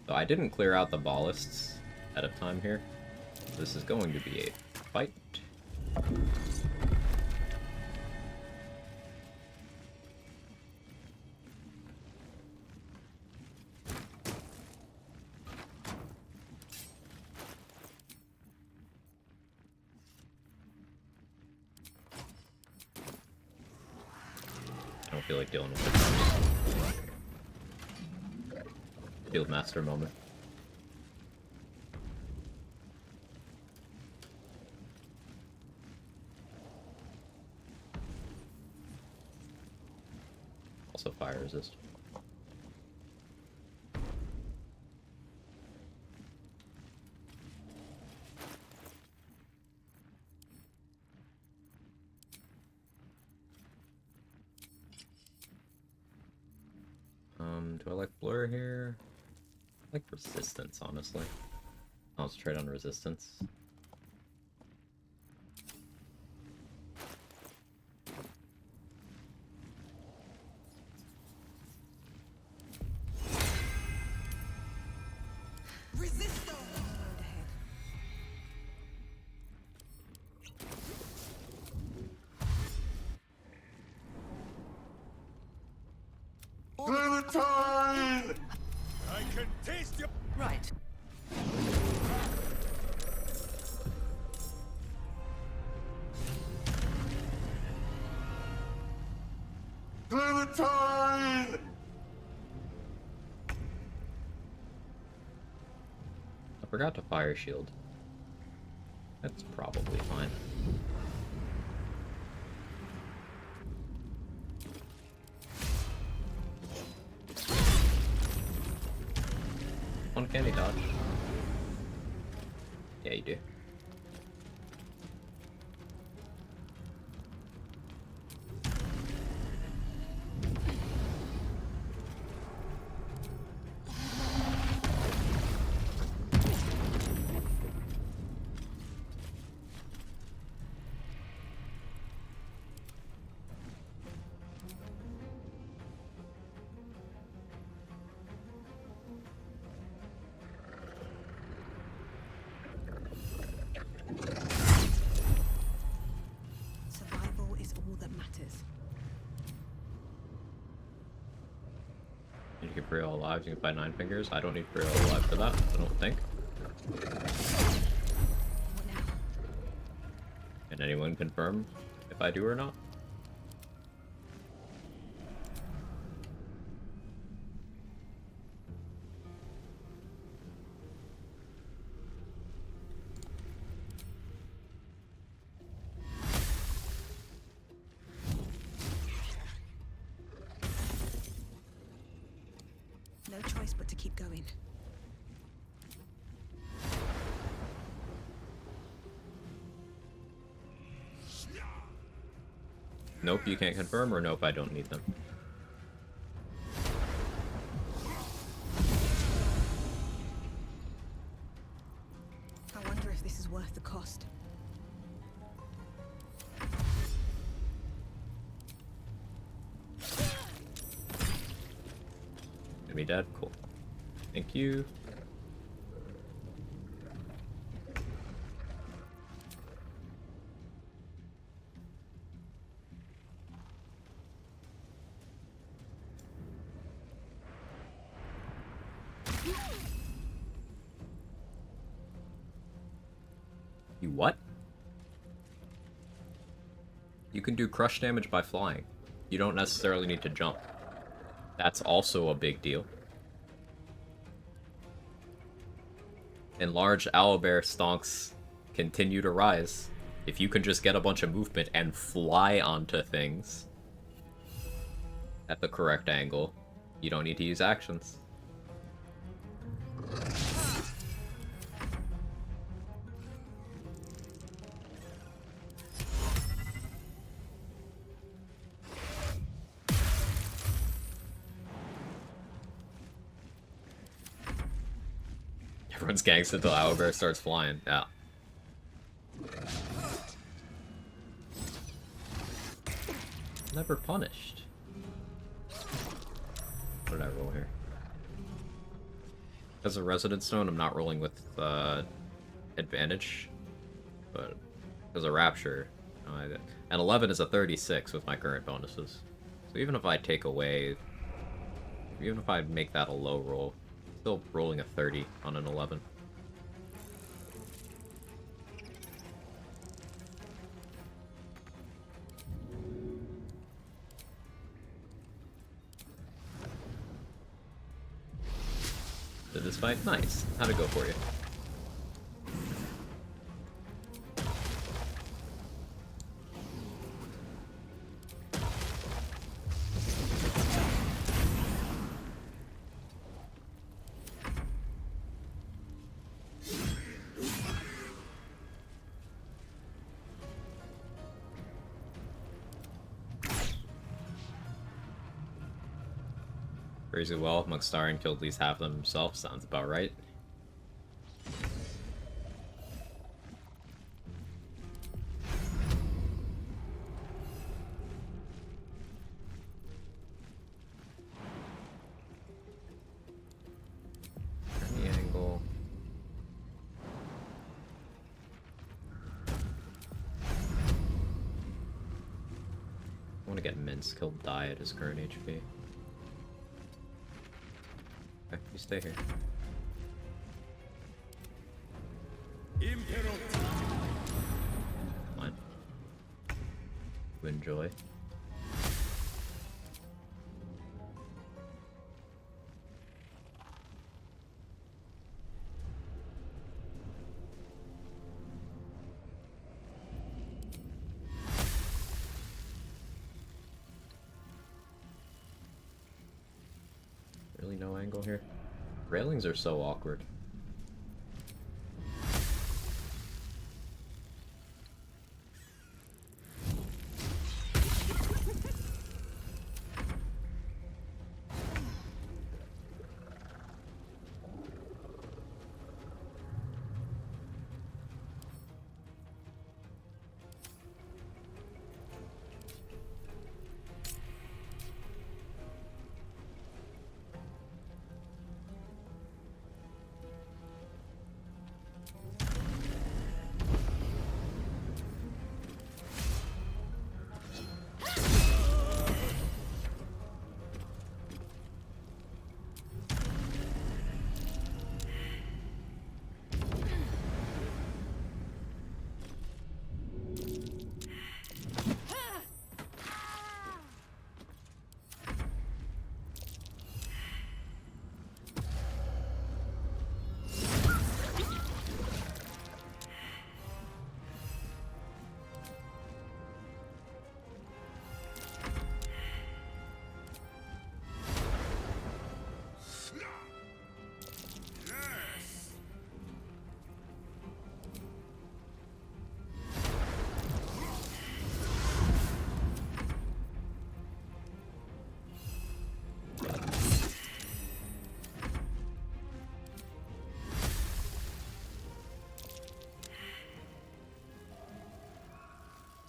So I didn't clear out the ballists ahead of time here. This is going to be a fight. I don't feel like dealing with it. Field Master moment. Also fire resist. Do I like blur here? I like resistance, honestly. I'll just trade on resistance. Resisto! Clementine! I can taste your... Right. Clementine! I forgot to fire shield. That's probably fine. Uncanny dodge. Yeah, you do. Survival is all that matters. You can keep Real alive, you can buy 9 fingers. I don't need Real alive for that, I don't think. Can anyone confirm if I do or not? No choice but to keep going. Nope, you can't confirm, or nope, I don't need them. I wonder if this is worth the cost. Enemy dead, cool. Thank you. You what? You can do crush damage by flying. You don't necessarily need to jump. That's also a big deal. And large owlbear stonks continue to rise. If you can just get a bunch of movement and fly onto things at the correct angle, you don't need to use actions. Everyone's gangsta until owlbear starts flying. Yeah. Never punished. What did I roll here? As a Resident Stone, I'm not rolling with advantage, but as a Rapture, and 11 is a 36 with my current bonuses. So even if I take away, even if I make that a low roll, still rolling a 30 on an 11. Did this fight? Nice. How'd it go for you? Crazy well. Muxtarian killed at least half of them himself. Sounds about right. Turn the angle. I want to get Mince killed die at his current HP. Okay, you stay here. Fine. You enjoy. Really no angle here? Railings are so awkward.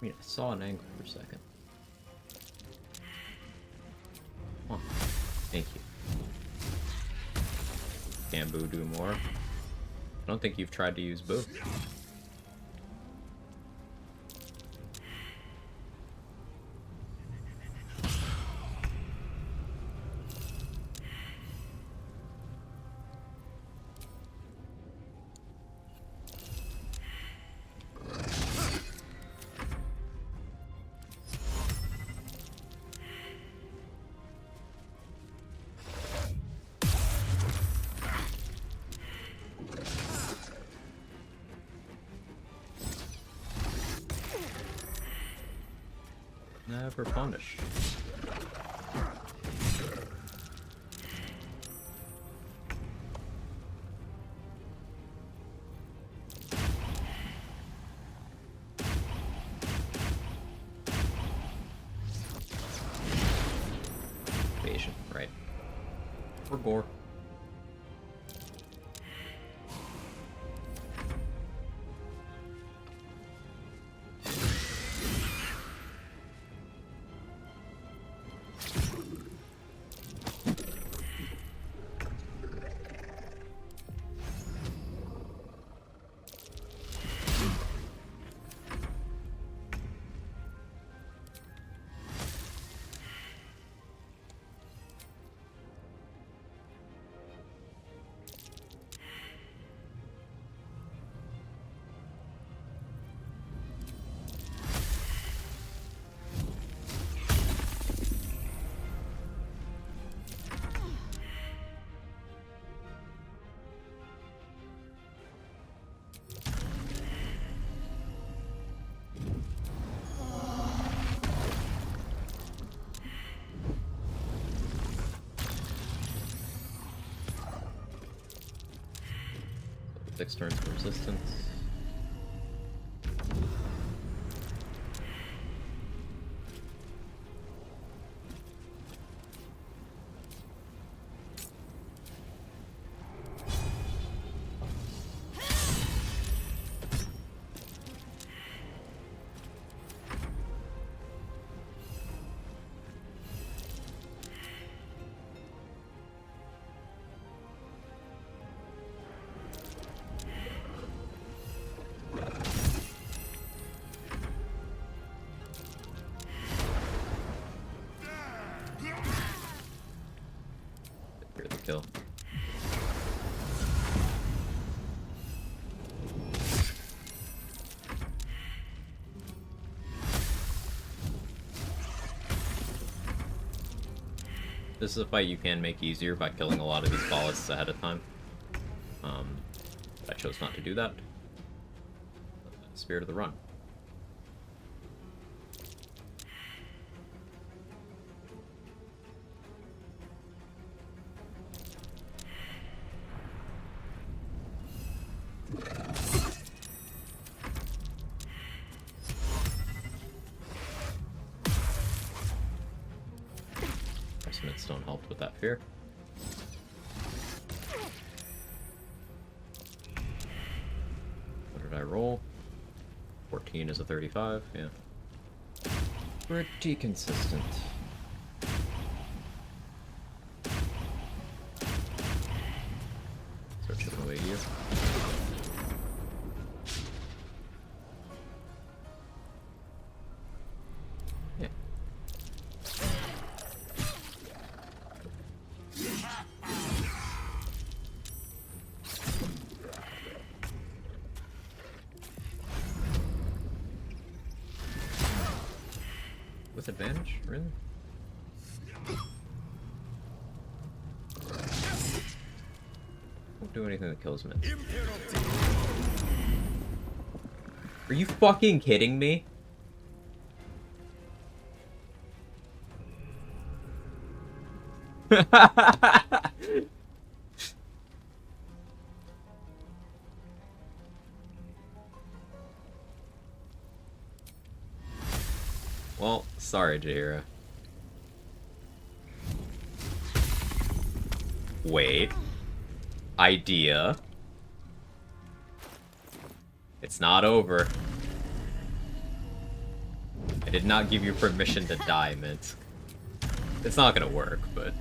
I mean, I saw an angle for a second. Oh, thank you. Can Boo do more? I don't think you've tried to use Boo. Never punish. Evasion, right. Or gore. Six turns of resistance. This is a fight you can make easier by killing a lot of these ballists ahead of time. But I chose not to do that. Spirit of the run. Stone helped with that fear. What did I roll? 14 is a 35, yeah. Pretty consistent. Start chipping away here. Yeah. With advantage? Really? Won't do anything that kills me. Are you fucking kidding me? Well, sorry, Jaheira. Wait. Idea. It's not over. I did not give you permission to die, Minsk. It's not gonna work, but...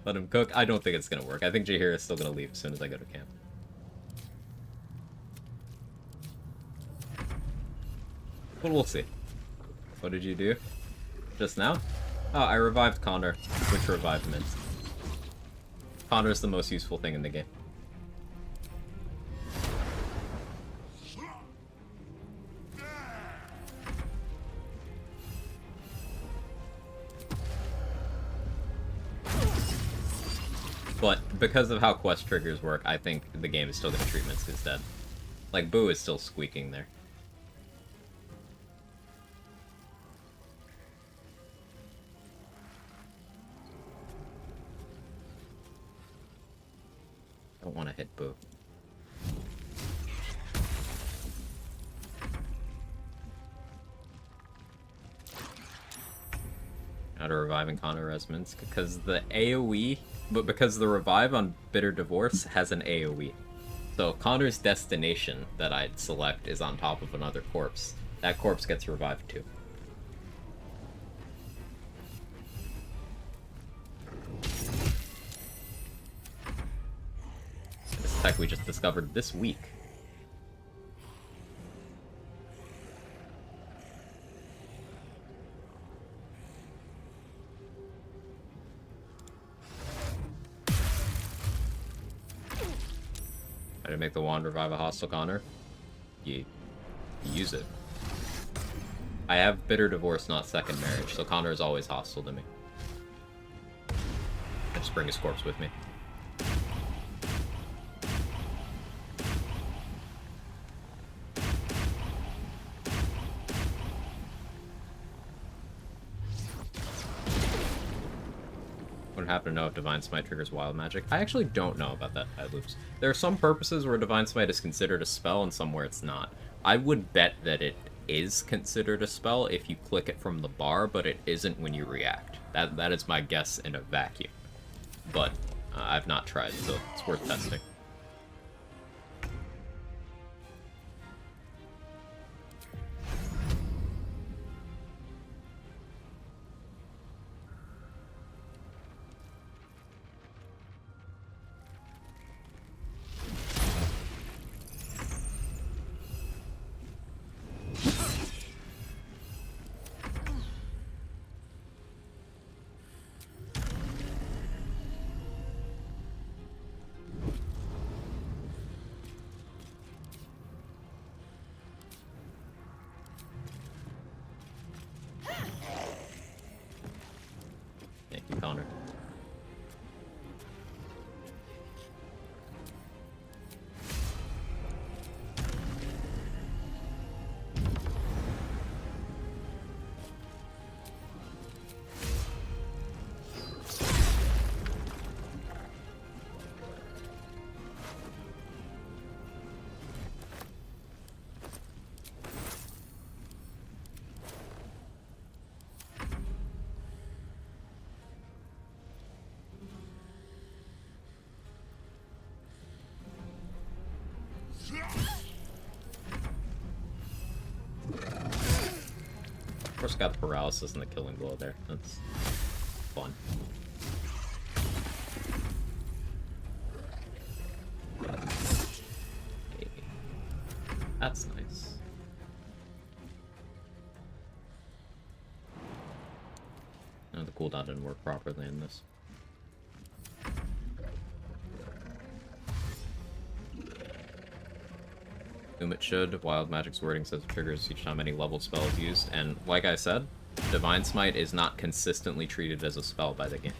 Let him cook. I don't think it's gonna work. I think Jaheira is still gonna leave as soon as I go to camp. But we'll see. What did you do? Just now? Oh, I revived Connor, which revived Minsk. Connor's the most useful thing in the game. But because of how quest triggers work, I think the game is still going to treat Minsk instead. Like, Boo is still squeaking there. Don't want to hit Boo. Out of reviving Connor as Minsk, because the AoE... But because the revive on Bitter Divorce has an AoE. So Connor's destination that I'd select is on top of another corpse. That corpse gets revived too. This tech we just discovered this week. To make the wand revive a hostile Connor, you use it. I have Bitter Divorce, not Second Marriage, so Connor is always hostile to me. I just bring his corpse with me. Wouldn't happen to know if Divine Smite triggers wild magic. I actually don't know about that, loops. There are some purposes where Divine Smite is considered a spell and some where it's not. I would bet that it is considered a spell if you click it from the bar, but it isn't when you react. That is my guess in a vacuum. But I've not tried, so it's worth testing. Of course, got the paralysis and the killing blow there. That's fun. Okay. That's nice. No, the cooldown didn't work properly in this. Whom it should. Wild Magic's wording says it triggers each time any level spell is used, and like I said, Divine Smite is not consistently treated as a spell by the game.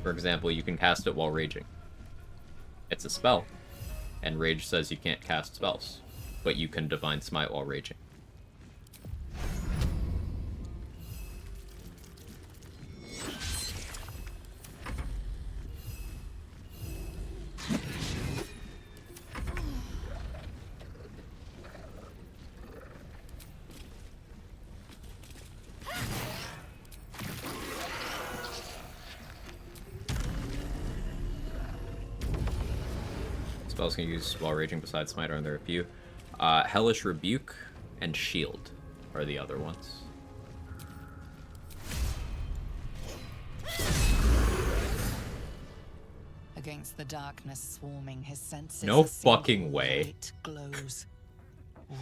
For example, you can cast it while raging. It's a spell, and Rage says you can't cast spells, but you can Divine Smite while raging. Spells can use while raging besides Smite, are there a few? Hellish Rebuke and Shield are the other ones. Against the darkness swarming, his senses. No fucking way. Light glows.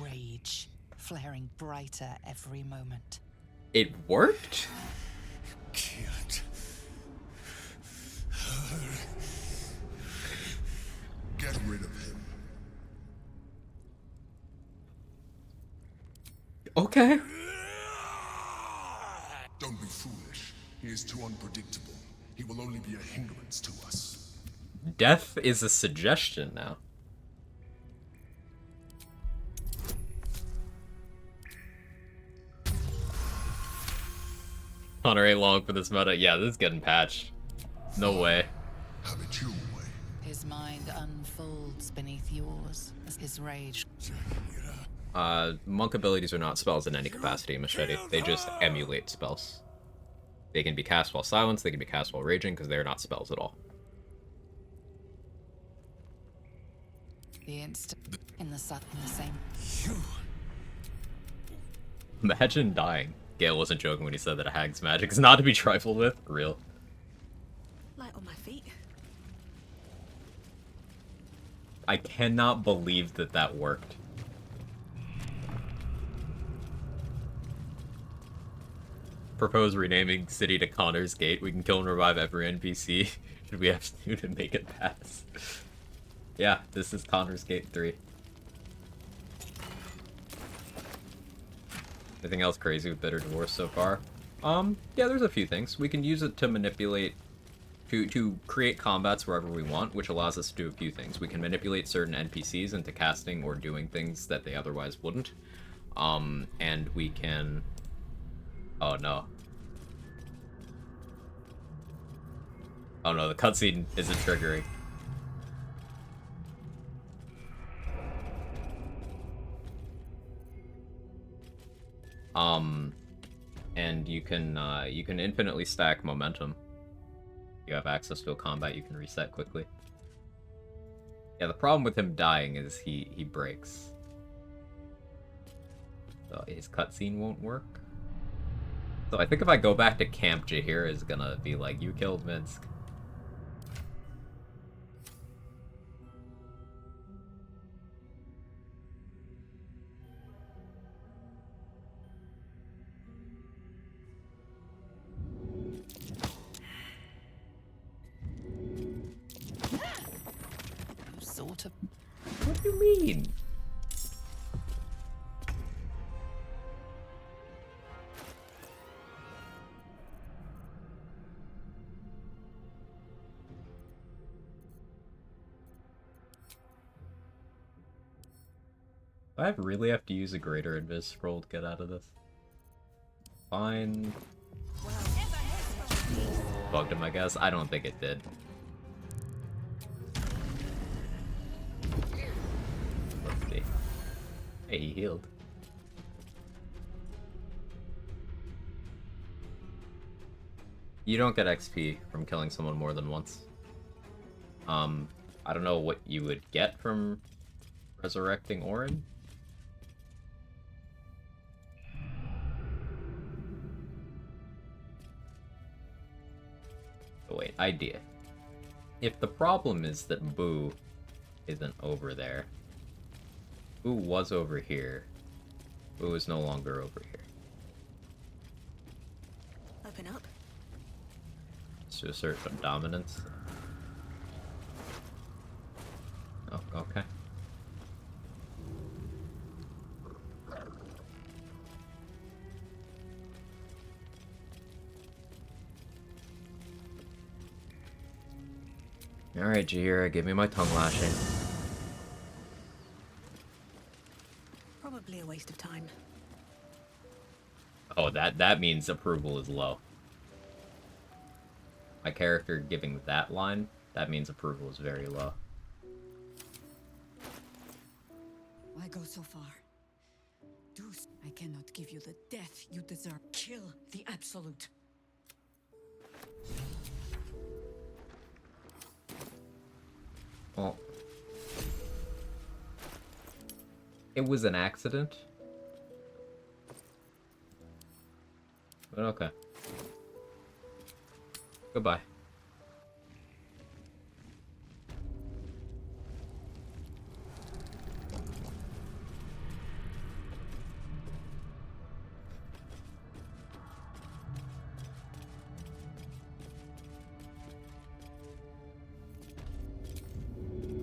Rage flaring brighter every moment. It worked? Killed her. Get rid of him. Okay. Don't be foolish. He is too unpredictable. He will only be a hindrance to us. Death is a suggestion now. Connor ain't long for this meta. Yeah, this is getting patched. No way. Have it your way. His mind unfolds beneath yours as his rage. Monk abilities are not spells in any capacity, Machete. They just emulate spells. They can be cast while silenced, they can be cast while raging, because they're not spells at all. The instant in the same. Imagine dying. Gale wasn't joking when he said that a hag's magic is not to be trifled with. Real. Light on my feet. I cannot believe that that worked. Propose renaming city to Connor's Gate. We can kill and revive every NPC. Should we have to to make it pass? Yeah, this is Connor's Gate 3. Anything else crazy with Bitter Divorce so far? Yeah, there's a few things. We can use it to manipulate, to create combats wherever we want, which allows us to do a few things. We can manipulate certain NPCs into casting or doing things that they otherwise wouldn't. And we can... Oh no. Oh no, the cutscene isn't triggering. And you can infinitely stack momentum. You have access to a combat you can reset quickly. Yeah, the problem with him dying is he breaks. So his cutscene won't work. So I think if I go back to Camp Jahir is gonna be like, you killed Minsk. Sort of. What do you mean? Do I really have to use a greater invis scroll to get out of this? Fine. Bugged him, I guess. I don't think it did. Let's see. Hey, he healed. You don't get XP from killing someone more than once. I don't know what you would get from resurrecting Orin. Oh, wait, idea. If the problem is that Boo isn't over there, Boo was over here. Boo is no longer over here. Open up. To assert some dominance. Oh, okay. Alright, Jaheira, give me my tongue lashing. Probably a waste of time. Oh, that means approval is low. My character giving that line, that means approval is very low. Why go so far? Deuce, I cannot give you the death you deserve. Kill the Absolute. Well, it was an accident. But okay. Goodbye.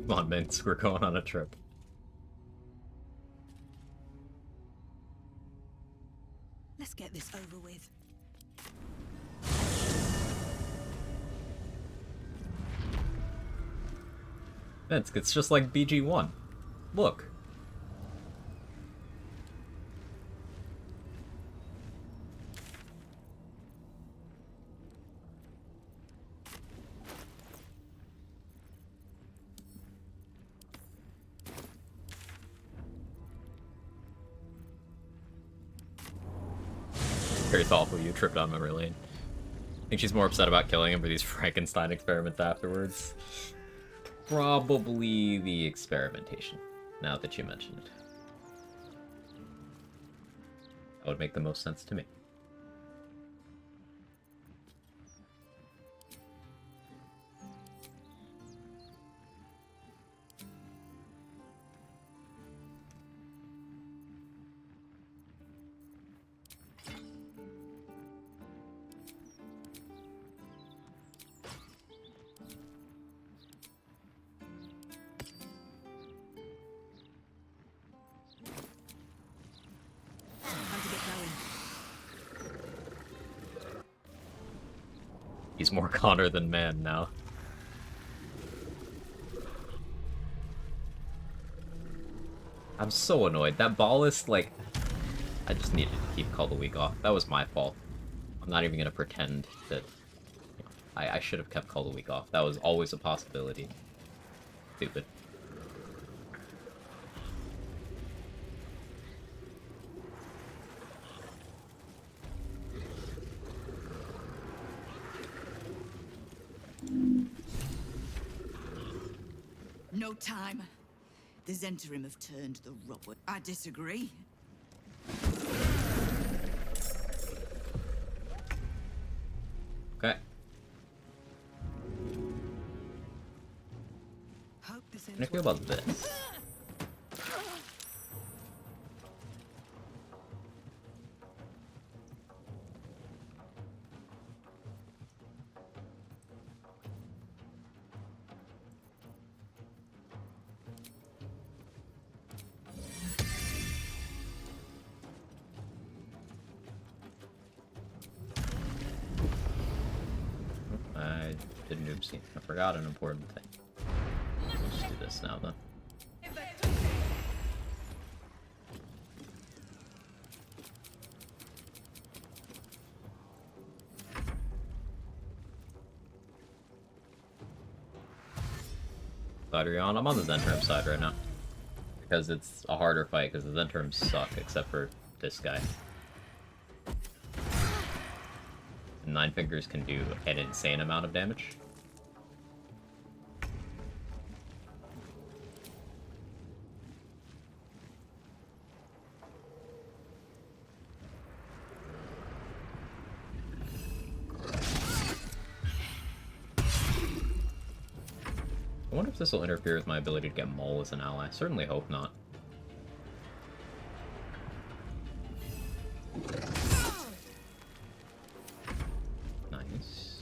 Come on, Minx, we're going on a trip. Let's get this over with. Minx, it's just like BG1. Look. Very thoughtful you tripped on memory lane. I think she's more upset about killing him for these Frankenstein experiments afterwards. Probably the experimentation, now that you mention it. That would make the most sense to me. He's more Connor than man now. I'm so annoyed. That ballist, like... I just needed to keep Call the Week off. That was my fault. I'm not even gonna pretend that... You know, I should have kept Call the Week off. That was always a possibility. Stupid. No time. The Zentarim have turned the rubber. I disagree. Okay. Hope this How do you feel about this? I did an oopsie. I forgot an important thing. Let's do this now, then. Glad you're on. I'm on the Zentrum side right now. Because it's a harder fight, because the Zentrums suck, except for this guy. Nine Fingers can do an insane amount of damage. I wonder if this will interfere with my ability to get Mole as an ally. Certainly hope not. Nice.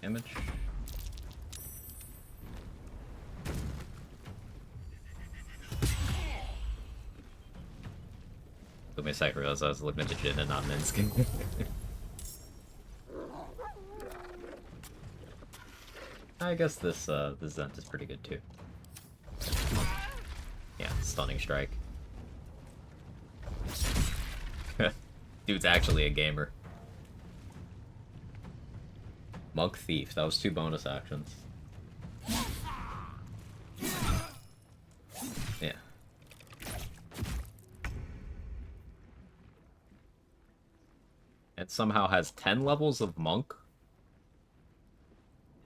Damage. Took me a sec to realize I was looking at the Jin and not Minsky. I guess this Zent is pretty good too. Yeah, stunning strike. Dude's actually a gamer. Monk Thief, that was 2 bonus actions. Yeah. It somehow has 10 levels of Monk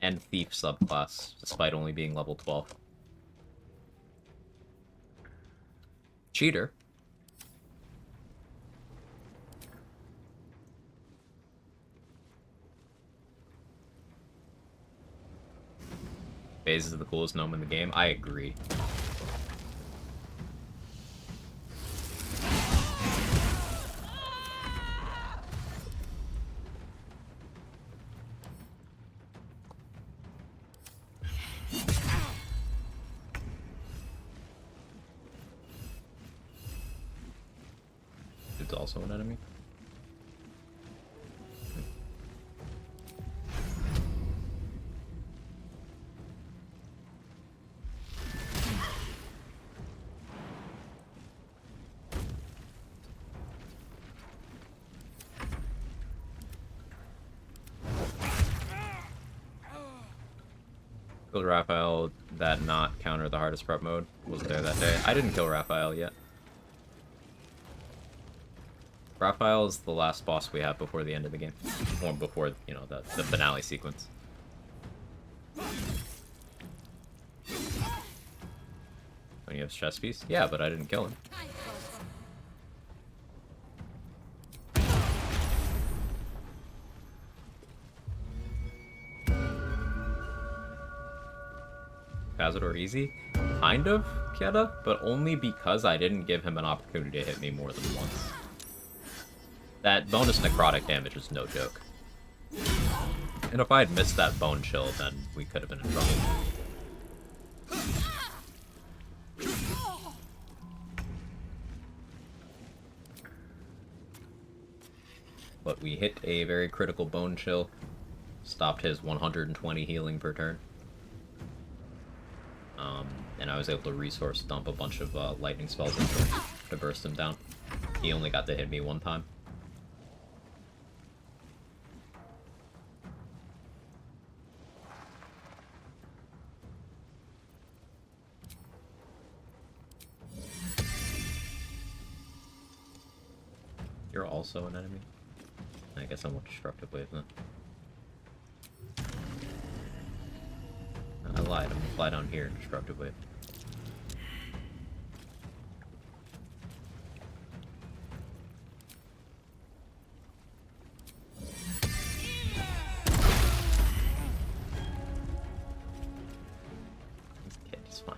and Thief subclass, despite only being level 12. Cheater. Phase is the coolest gnome in the game. I agree. It's also an enemy. Killed Raphael, that not counter the hardest prep mode. Wasn't there that day. I didn't kill Raphael yet. Raphael is the last boss we have before the end of the game. Or before, you know, the finale sequence. When you have chess piece? Yeah, but I didn't kill him. Cazador easy? Kind of, Kieta, but only because I didn't give him an opportunity to hit me more than once. That bonus necrotic damage is no joke. And if I had missed that bone chill, then we could have been in trouble. But we hit a very critical bone chill. Stopped his 120 healing per turn. And I was able to resource dump a bunch of lightning spells into him to burst him down. He only got to hit me one time. You're also an enemy? I guess I'm more destructive wave then. I lied, I'm gonna fly down here in destructive wave. This kid is fine.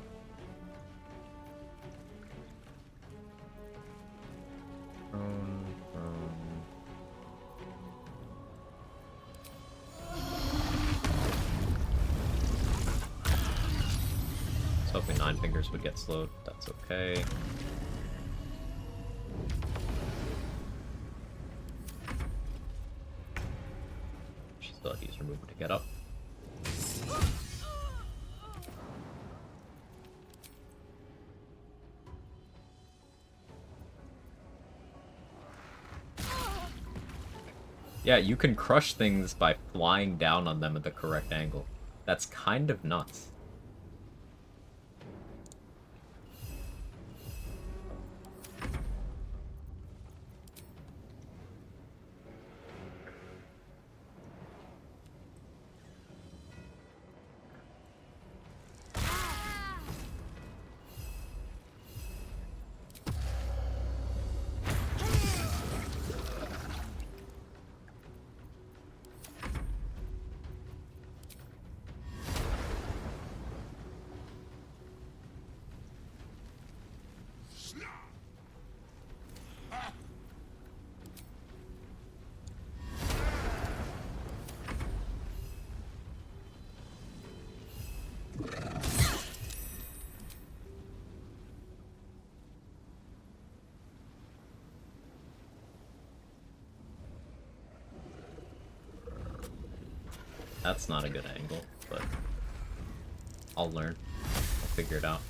Nine Fingers would get slowed. That's okay. She still had to use her movement to get up. Yeah, you can crush things by flying down on them at the correct angle. That's kind of nuts. That's not a good angle, but I'll learn. I'll figure it out.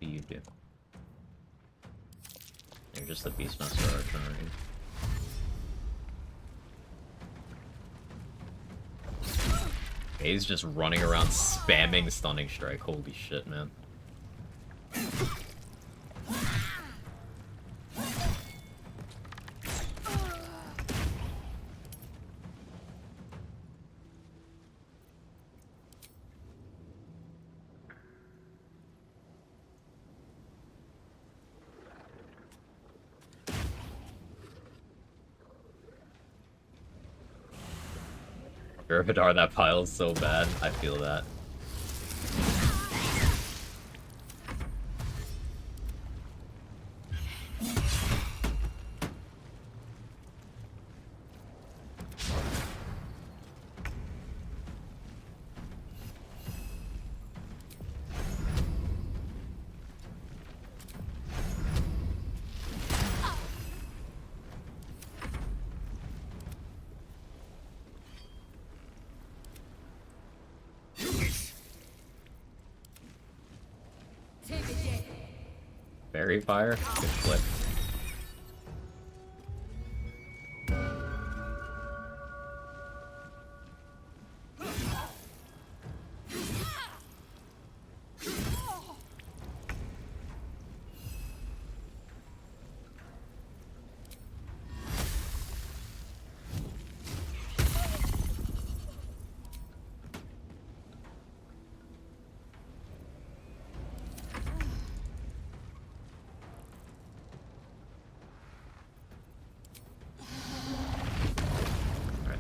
What do you do? You're just the Beastmaster Archer, aren't you? He's just running around spamming Stunning Strike. Holy shit, man. Irvidar, that pile is so bad. I feel that. Fairy Fire? Good flip.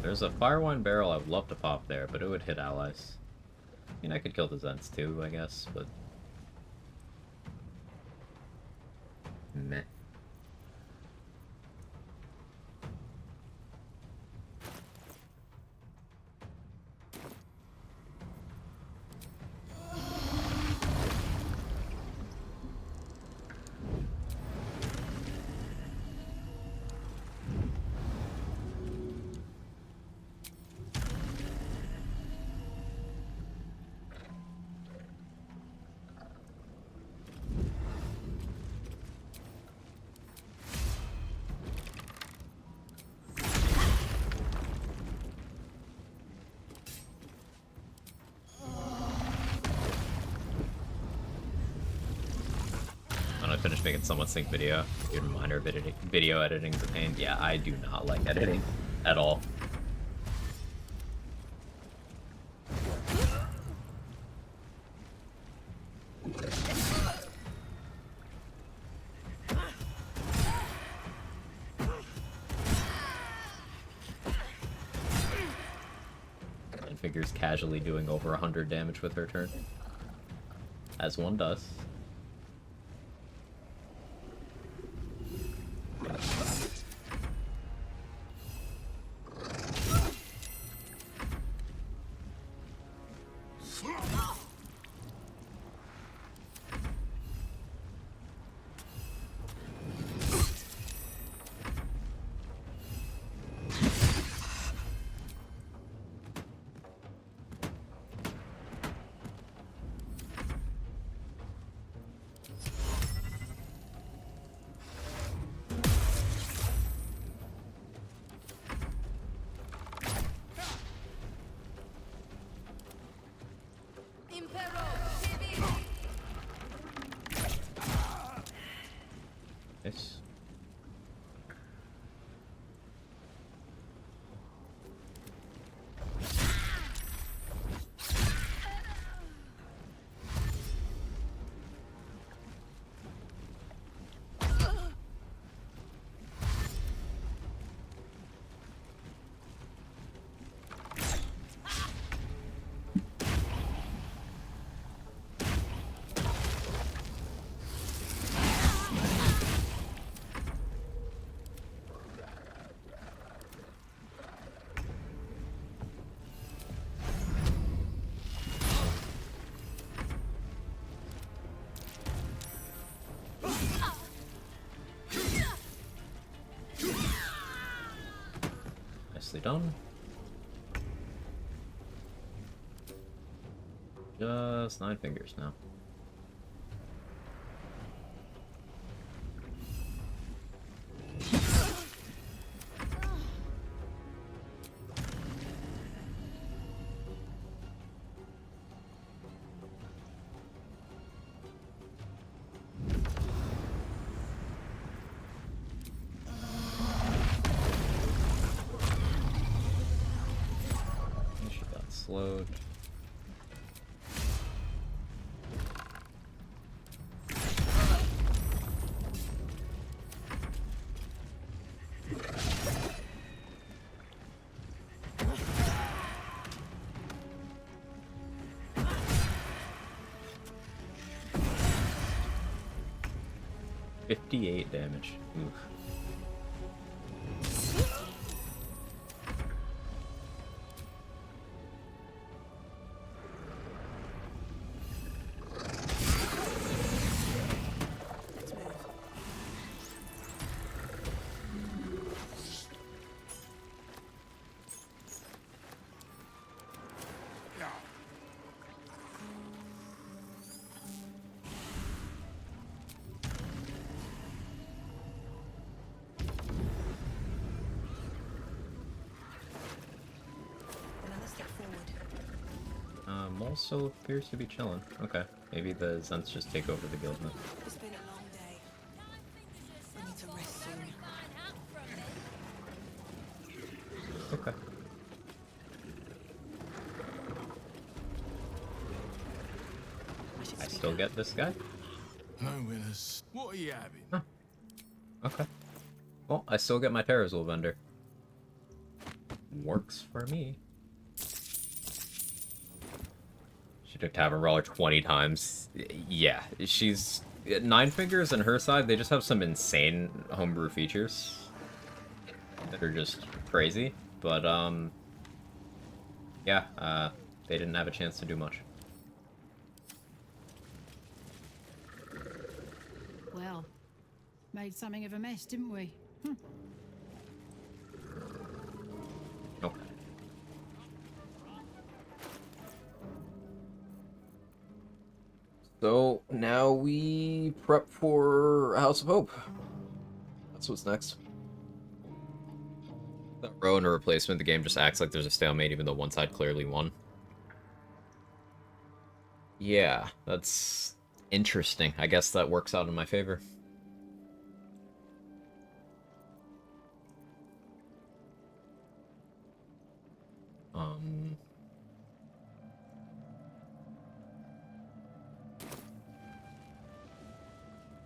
There's a Firewine Barrel I would love to pop there, but it would hit allies. I mean, I could kill the Zents too, I guess, but... meh. Finished making someone sync video. Your minor video editing is a pain. Yeah, I do not like editing at all. figures casually doing over 100 damage with her turn. As one does. Nice. Nicely done. Just 9 fingers now. She got slowed. $58 damage. Oof. Mole still appears to be chilling. Okay, maybe the Zents just take over the guild now. It's been a long day. We need to rest soon. Okay. I still get this guy? No winners. What are you having? Huh. Okay. Well, I still get my Terrazul vendor. Works for me. She took Tavern Brawler 20 times. Yeah, she's... 9 fingers on her side, they just have some insane homebrew features that are just crazy. But, yeah, they didn't have a chance to do much. Well, made something of a mess, didn't we? Okay. So, now we prep for House of Hope. That's what's next. That row and a replacement, the game just acts like there's a stalemate even though one side clearly won. Yeah, that's interesting. I guess that works out in my favor.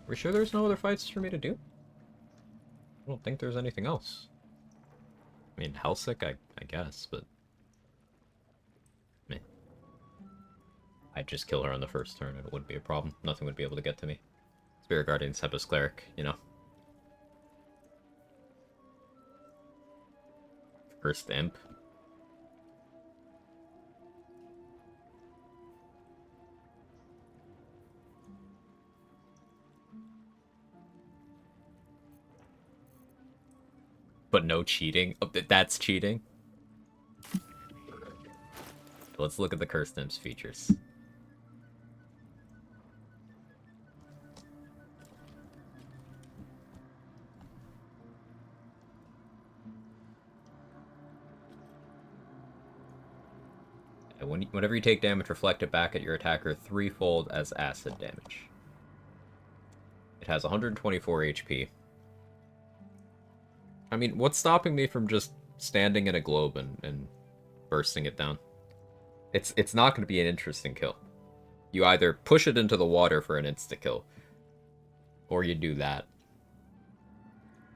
We sure there's no other fights for me to do? I don't think there's anything else. I mean, Hellsick, I guess, but... I'd just kill her on the first turn and it wouldn't be a problem. Nothing would be able to get to me. Spirit Guardian, Tempest Cleric, you know. First Imp. But no cheating? Oh, that's cheating? Let's look at the Cursed Imp's features. Whenever you take damage, reflect it back at your attacker threefold as acid damage. It has 124 HP. I mean, what's stopping me from just standing in a globe and bursting it down? It's not going to be an interesting kill. You either push it into the water for an insta-kill, or you do that.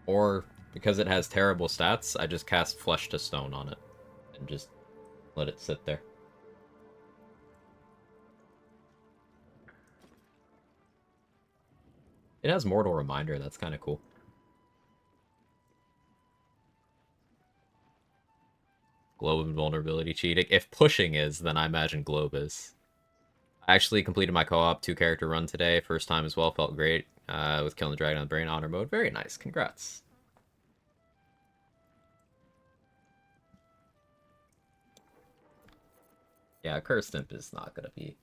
Or, because it has terrible stats, I just cast Flesh to Stone on it, and just let it sit there. It has Mortal Reminder, that's kind of cool. Globe invulnerability cheating. If pushing is, then I imagine Globe is. I actually completed my co-op 2-character run today. First time as well, felt great. With killing the dragon on the brain honor mode. Very nice, congrats. Yeah, Cursed Imp is not gonna be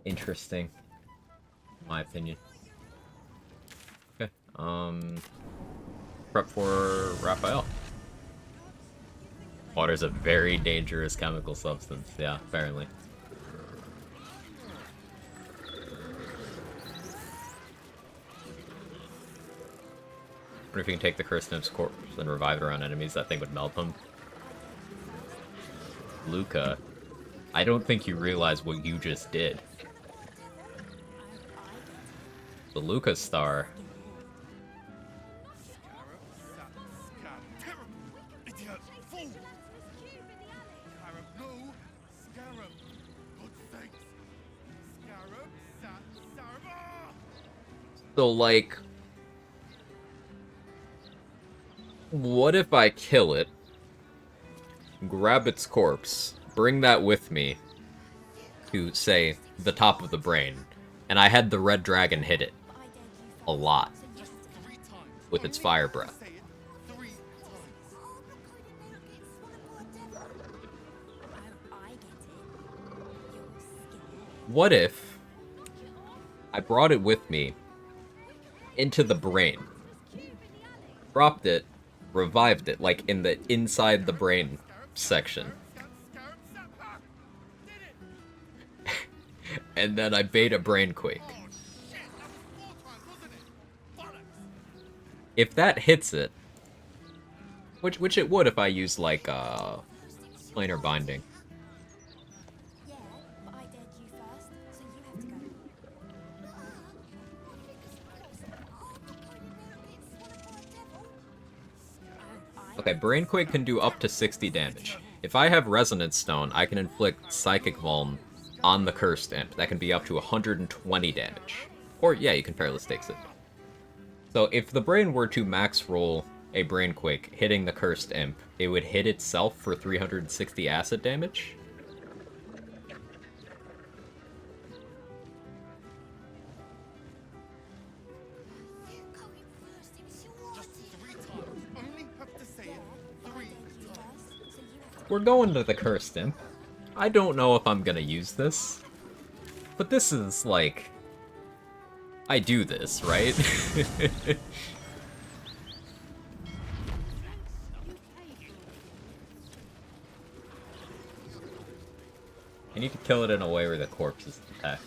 interesting, in my opinion. Okay, prep for Raphael. Water is a very dangerous chemical substance, yeah, apparently. I wonder if you can take the Cursed Imp's corpse and revive it around enemies, that thing would melt them. Luca, I don't think you realize what you just did. The Luca star. So, like, what if I kill it, grab its corpse, bring that with me to, say, the top of the brain, and I had the red dragon hit it a lot with its fire breath? What if I brought it with me into the brain, dropped it, revived it, like in the inside the brain section, and then I bait a brain quake? If that hits it, which it would if I use like planar binding. Okay, Brainquake can do up to 60 damage. If I have Resonance Stone, I can inflict Psychic Vuln on the Cursed Imp. That can be up to 120 damage. Or, yeah, you can Perilous Stakes it. So if the Brain were to max roll a Brainquake hitting the Cursed Imp, it would hit itself for 360 acid damage. We're going to the Cursed Imp. I don't know if I'm gonna use this, but this is, like, I do this, right? I need to kill it in a way where the corpse is attacked.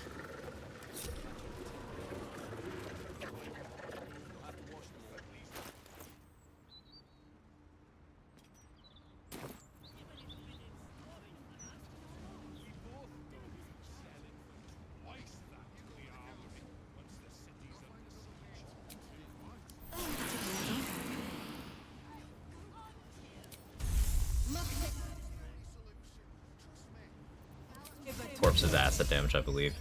corpse's acid damage, I believe.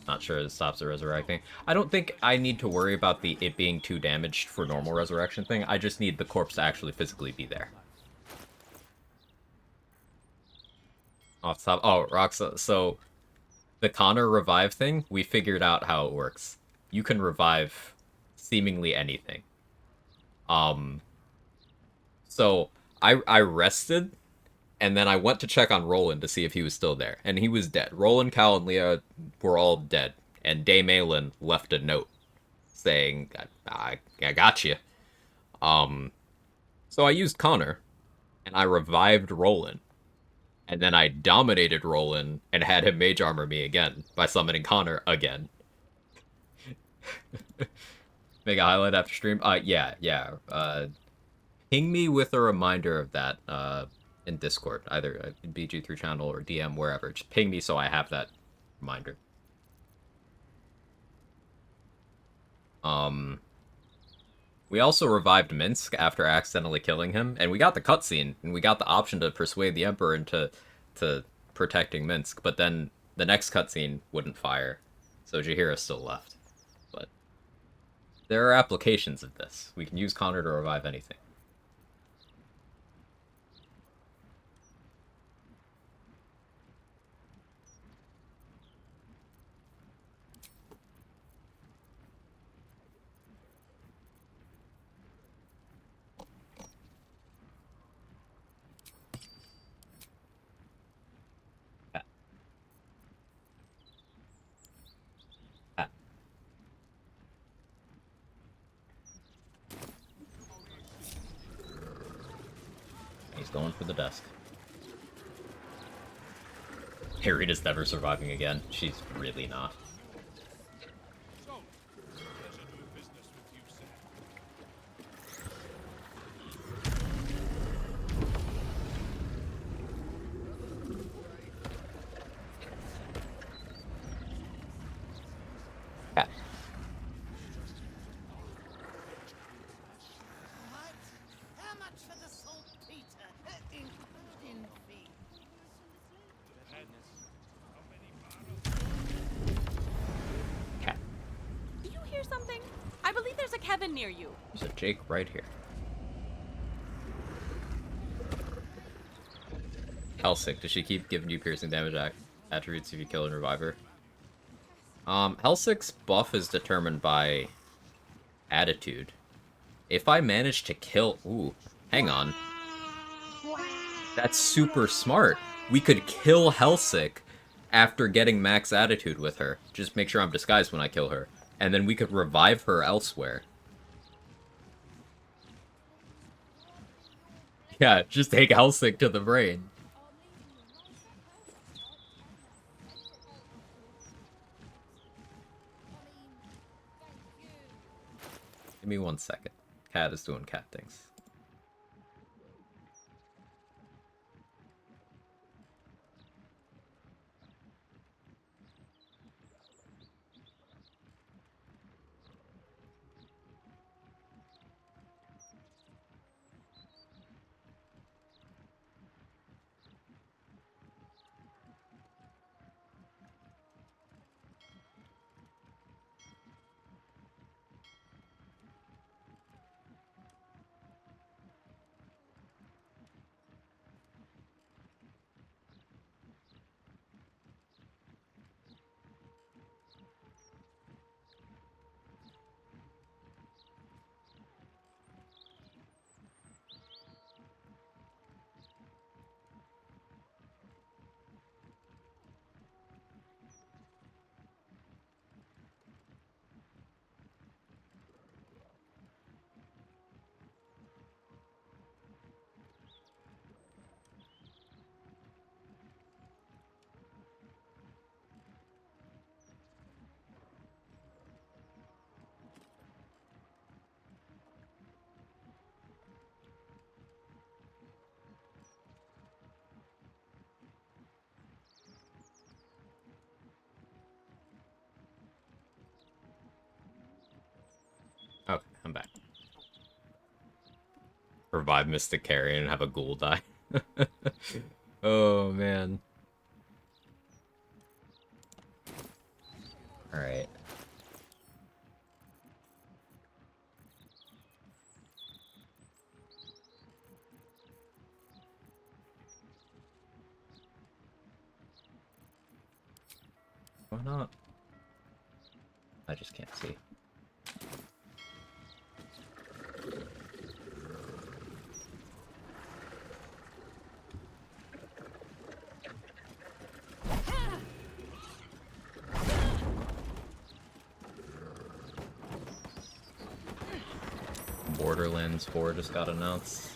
Not sure it stops it resurrecting. I don't think I need to worry about it being too damaged for normal resurrection thing. I just need the corpse to actually physically be there. Off the top. Oh, Roxa. So, the Connor revive thing, we figured out how it works. You can revive seemingly anything. So, I rested, and then I went to check on Roland to see if he was still there, and he was dead. Roland, Cal, and Leah were all dead, and Day Malin left a note saying, I got you. So I used Connor, and I revived Roland, and then I dominated Roland and had him mage armor me again by summoning Connor again. Make a highlight after stream? Yeah. Ping me with a reminder of that, in Discord, either in BG3 channel or DM, wherever. Just ping me so I have that reminder. We also revived Minsk after accidentally killing him, and we got the cutscene, and we got the option to persuade the Emperor into protecting Minsk, but then the next cutscene wouldn't fire, so Jaheira still left. But there are applications of this. We can use Connor to revive anything. He's going for the desk. Harriet never surviving again. She's really not. Cat. How much for the saltpeter? Including fee. Cat. Do you hear something? I believe there's a Kevin near you. There's a Jake right here. Hellsick, does she keep giving you piercing damage attributes if you kill and revive her? Hellsick's buff is determined by attitude. If I manage to kill... Ooh, hang on. That's super smart. We could kill Hellsick after getting max attitude with her. Just make sure I'm disguised when I kill her. And then we could revive her elsewhere. Yeah, just take Hellsick to the brain. Give me 1 second. Cat is doing cat things. Okay, I'm back. Revive Mystic Carrion and have a ghoul die. Oh, man. Alright. Why not? I just can't see. Borderlands 4 just got announced.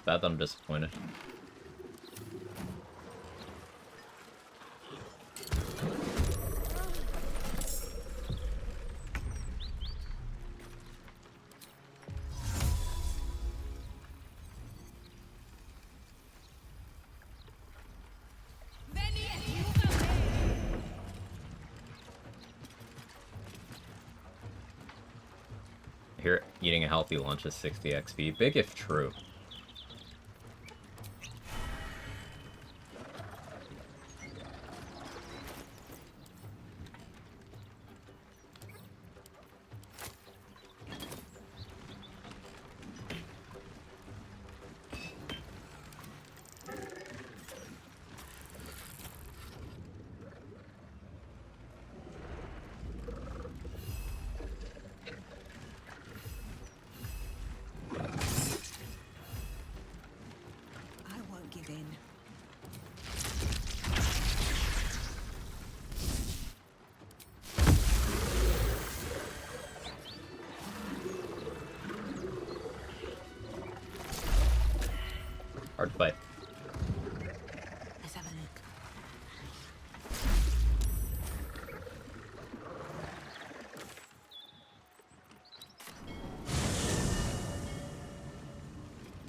Bad that I'm disappointed. Here, eating a healthy lunch is 60 XP. Big if true. I won't give in. Hard to fight. Let's have a look.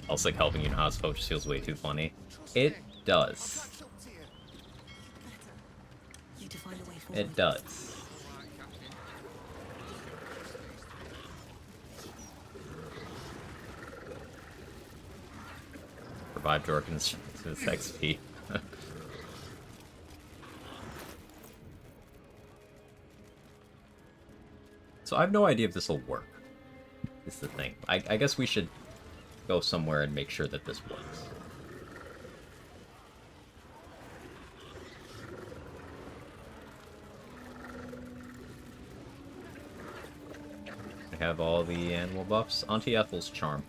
Also, like, helping you know how to focus feels way too funny. It does. Need to find a way forward. It does. Revive Jorkins to his XP. So I have no idea if this will work. Is the thing. I guess we should go somewhere and make sure that this works. I have all the animal buffs. Auntie Ethel's charm.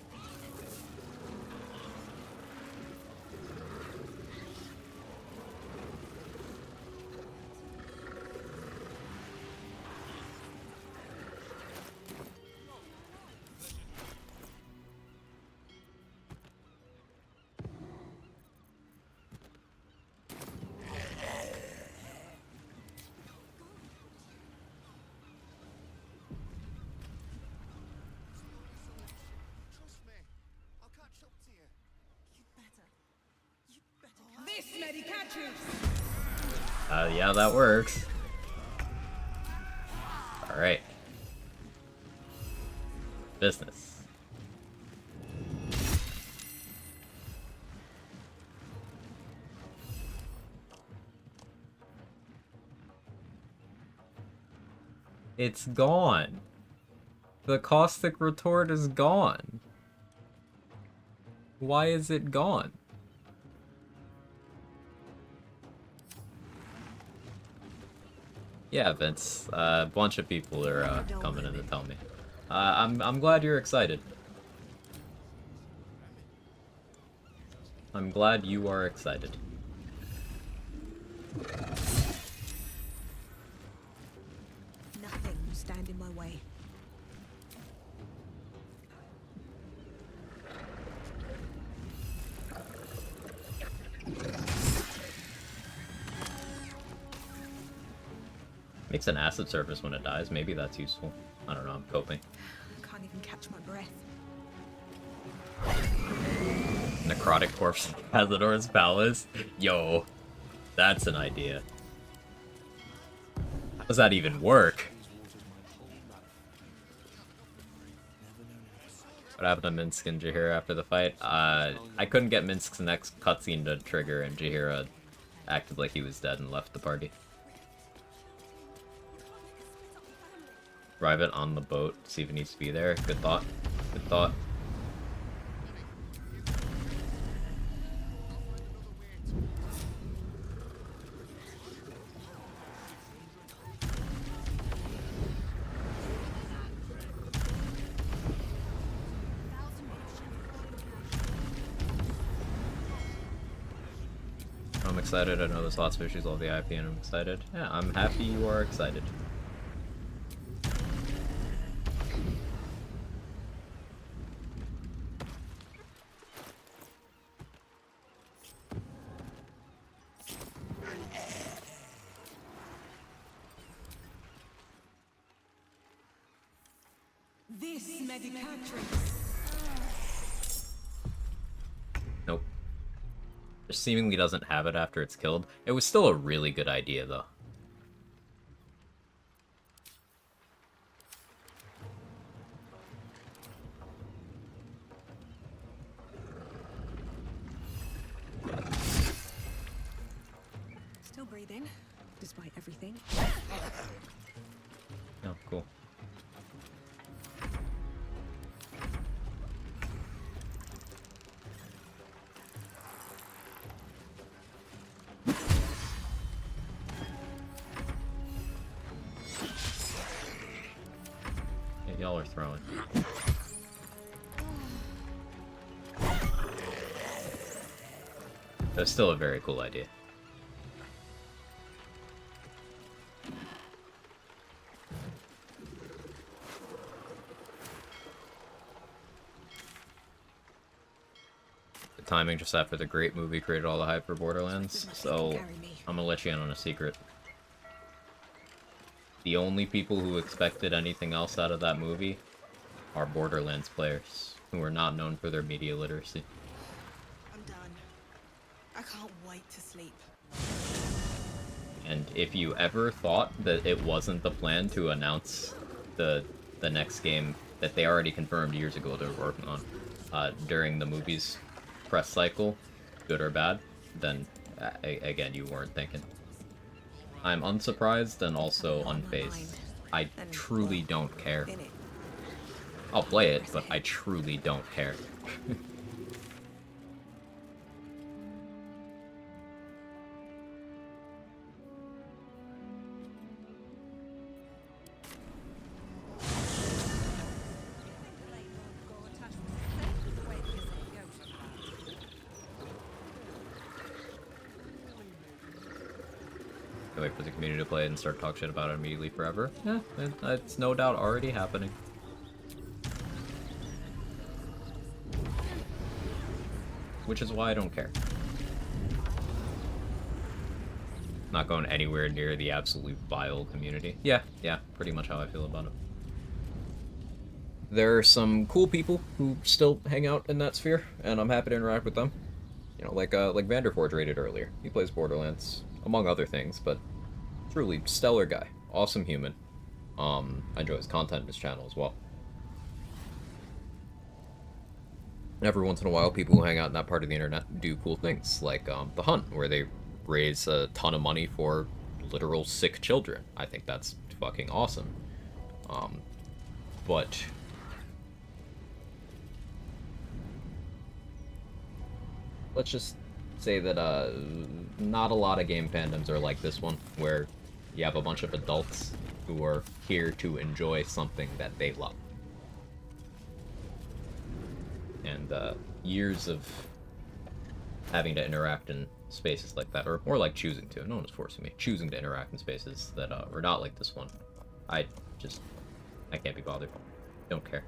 Yeah, that works. Alright. Business. It's gone. The caustic retort is gone. Why is it gone? Yeah, Vince. A bunch of people are coming in to tell me. I'm glad you're excited. I'm glad you are excited. Nothing will stand in my way. Makes an acid surface when it dies. Maybe that's useful. I don't know. I'm coping. I can't even catch my breath. Necrotic corpse in Cazador's palace. Yo, that's an idea. How does that even work? What happened to Minsk and Jaheira after the fight? I couldn't get Minsk's next cutscene to trigger, and Jaheira acted like he was dead and left the party. Drive it on the boat, see if it needs to be there. Good thought. Good thought. I'm excited. I know there's lots of issues with the IP, and I'm excited. Yeah, I'm happy you are excited. This medicatrix. Nope. It seemingly doesn't have it after it's killed. It was still a really good idea, though. Still breathing, despite everything. Oh, cool. Y'all are throwing. That's still a very cool idea. The timing just after the great movie created all the hype for Borderlands, so I'm gonna let you in on a secret. The only people who expected anything else out of that movie are Borderlands players, who are not known for their media literacy. I'm done. I can't wait to sleep. And if you ever thought that it wasn't the plan to announce the next game that they already confirmed years ago they were working on during the movie's press cycle, good or bad, then again, you weren't thinking. I'm unsurprised and also unfazed. I truly don't care. I'll play it, but I truly don't care. Wait for the community to play it and start talk shit about it immediately forever. Yeah, it's no doubt already happening. Which is why I don't care. Not going anywhere near the absolutely vile community. Yeah, pretty much how I feel about it. There are some cool people who still hang out in that sphere, and I'm happy to interact with them. You know, like Vanderforge rated earlier. He plays Borderlands, among other things, but truly stellar guy. Awesome human. I enjoy his content on his channel as well. Every once in a while, people who hang out in that part of the internet do cool things, like The Hunt, where they raise a ton of money for literal sick children. I think that's fucking awesome. But let's just say that not a lot of game fandoms are like this one, where you have a bunch of adults who are here to enjoy something that they love. And years of having to interact in spaces like that, or more like choosing to, no one is forcing me, choosing to interact in spaces that are not like this one. I can't be bothered. Don't care.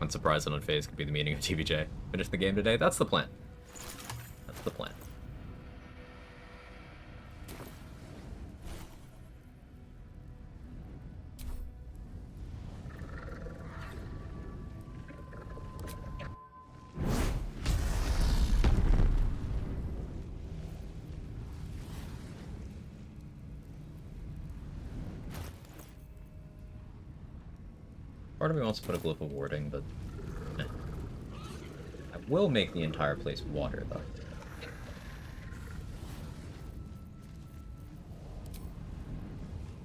Unsurprised and unfazed could be the meaning of TBJ. Finish the game today? That's the plan. That's the plan. Part of me wants to put a glyph of warding, but I will make the entire place water, though.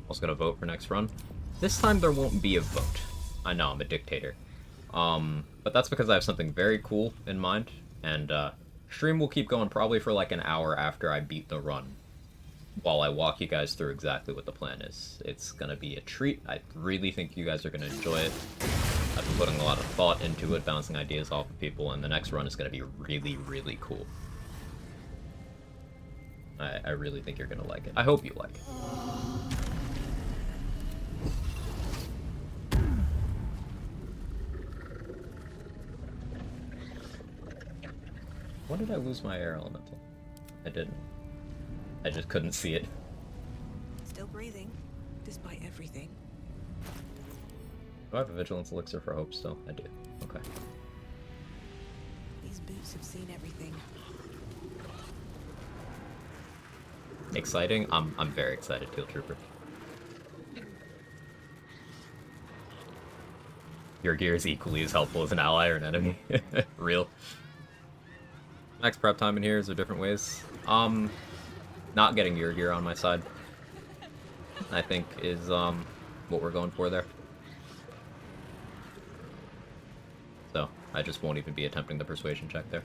Also gonna vote for next run. This time there won't be a vote. I know, I'm a dictator. But that's because I have something very cool in mind, and stream will keep going probably for like an hour after I beat the run, while I walk you guys through exactly what the plan is. It's gonna be a treat. I really think you guys are gonna enjoy it. I've been putting a lot of thought into it, bouncing ideas off of people, and the next run is gonna be really, really cool. I really think you're gonna like it. I hope you like it. When did I lose my air elemental? I didn't. I just couldn't see it. Still breathing, despite everything. Do I have a vigilance elixir for hope still? I do. Okay. These boots have seen everything. Exciting? I'm very excited, Field Trooper. Your gear is equally as helpful as an ally or an enemy. Real. Max prep time in here, is there different ways? Not getting your gear on my side, I think, is what we're going for there. So, I just won't even be attempting the persuasion check there.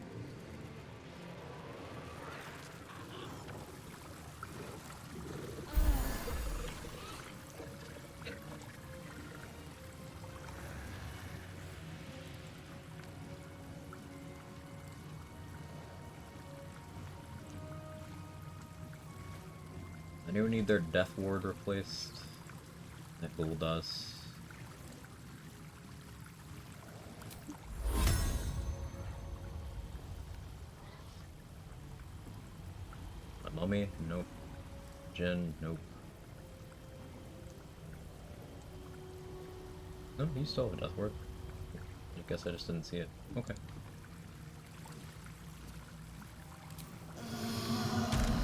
Anyone need their death ward replaced? That fool does. My mummy? Nope. Jin? Nope. No, you still have a death ward. I guess I just didn't see it. Okay.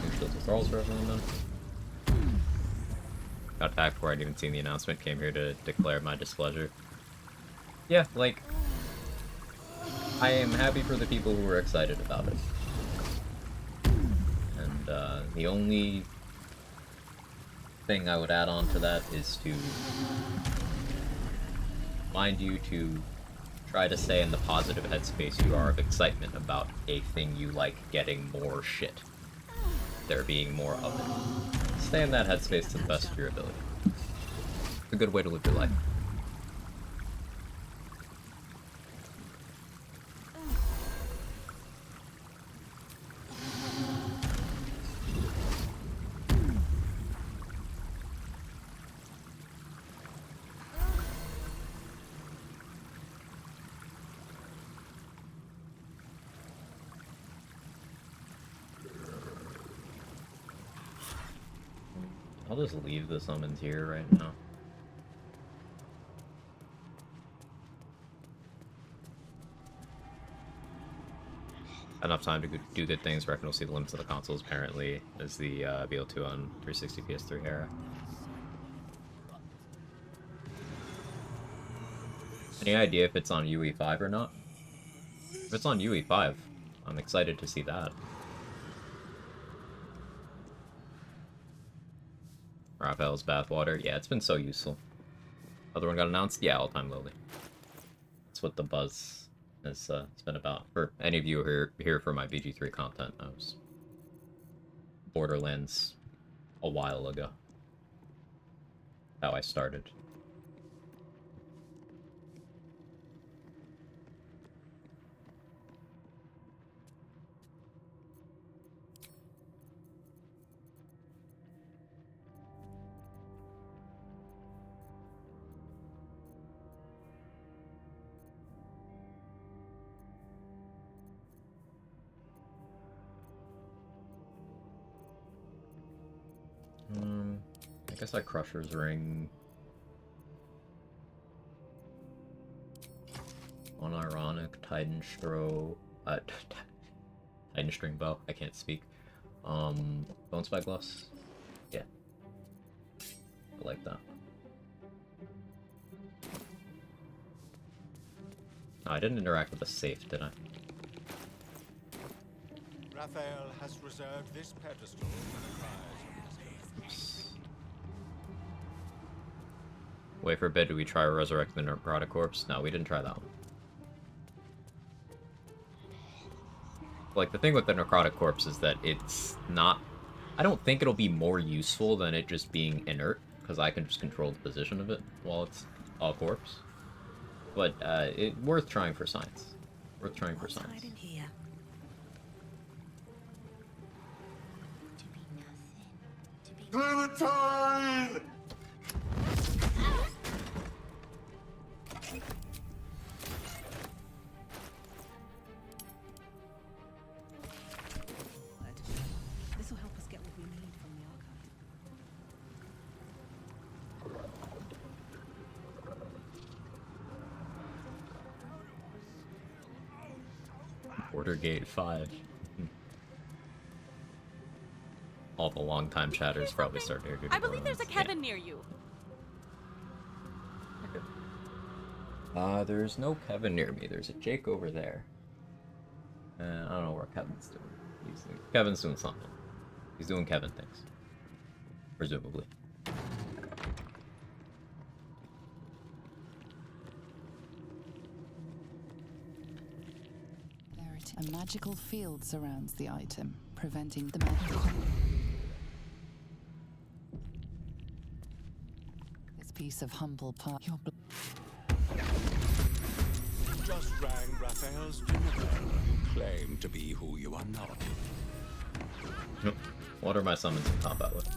New shields with thralls for everyone then. Got attacked before I'd even seen the announcement, came here to declare my displeasure. Yeah, like, I am happy for the people who were excited about it. And the only thing I would add on to that is to remind you to try to stay in the positive headspace you are of excitement about a thing you like getting more shit. There being more of it. Stay in that headspace to the best of your ability. It's a good way to live your life. I'll just leave the summons here right now. Enough time to do good things. Reckon we'll see the limits of the consoles apparently as the BL2 on 360 PS3 era. Any idea if it's on UE5 or not? If it's on UE5, I'm excited to see that. Raphael's bathwater. Yeah, it's been so useful. Other one got announced? Yeah, all-time lowly. That's what the buzz has it's been about. For any of you who are here for my BG3 content, I was Borderlands a while ago. How I started. I guess I Crusher's Ring. Unironic, Titan String Bow, I can't speak. Bone Spyglass? Yeah. I like that. Oh, I didn't interact with the safe, did I? Raphael has reserved this pedestal for the cries of his Wait for a bit, do we try resurrecting the necrotic corpse? No, we didn't try that one. Like, the thing with the necrotic corpse is that it's not... I don't think it'll be more useful than it just being inert, because I can just control the position of it while it's a corpse. But, it's worth trying for science. Worth trying for science. Here? Clementine! This will help us get what we need from the archive. Border Gate 5. All the long-time chatters probably start to hear. I believe there's a Kevin near you. There's no Kevin near me. There's a Jake over there. I don't know what Kevin's doing. Kevin's doing something. He's doing Kevin things. Presumably. A magical field surrounds the item, preventing the magic. This piece of humble part. Just rang Raphael's dinner bell. You claim to be who you are not. What are my summons in combat with?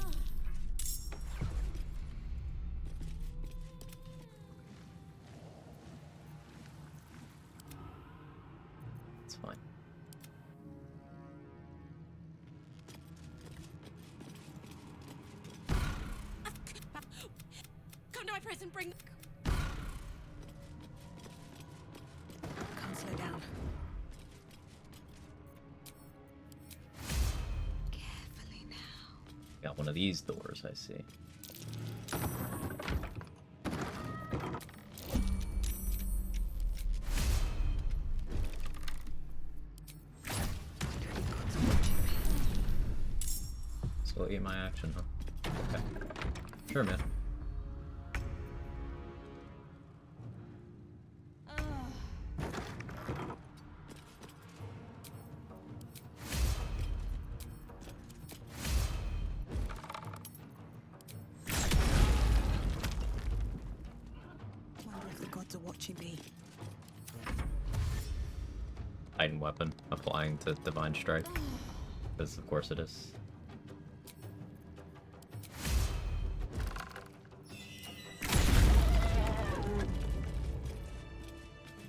It's fine. Come to my prison, bring... Can't slow down. Carefully now. Got one of these doors, I see. Still eat my action, huh? Okay. Sure, man. Wonder if the gods are watching me. Titan weapon applying to Divine Strike. Because of course it is.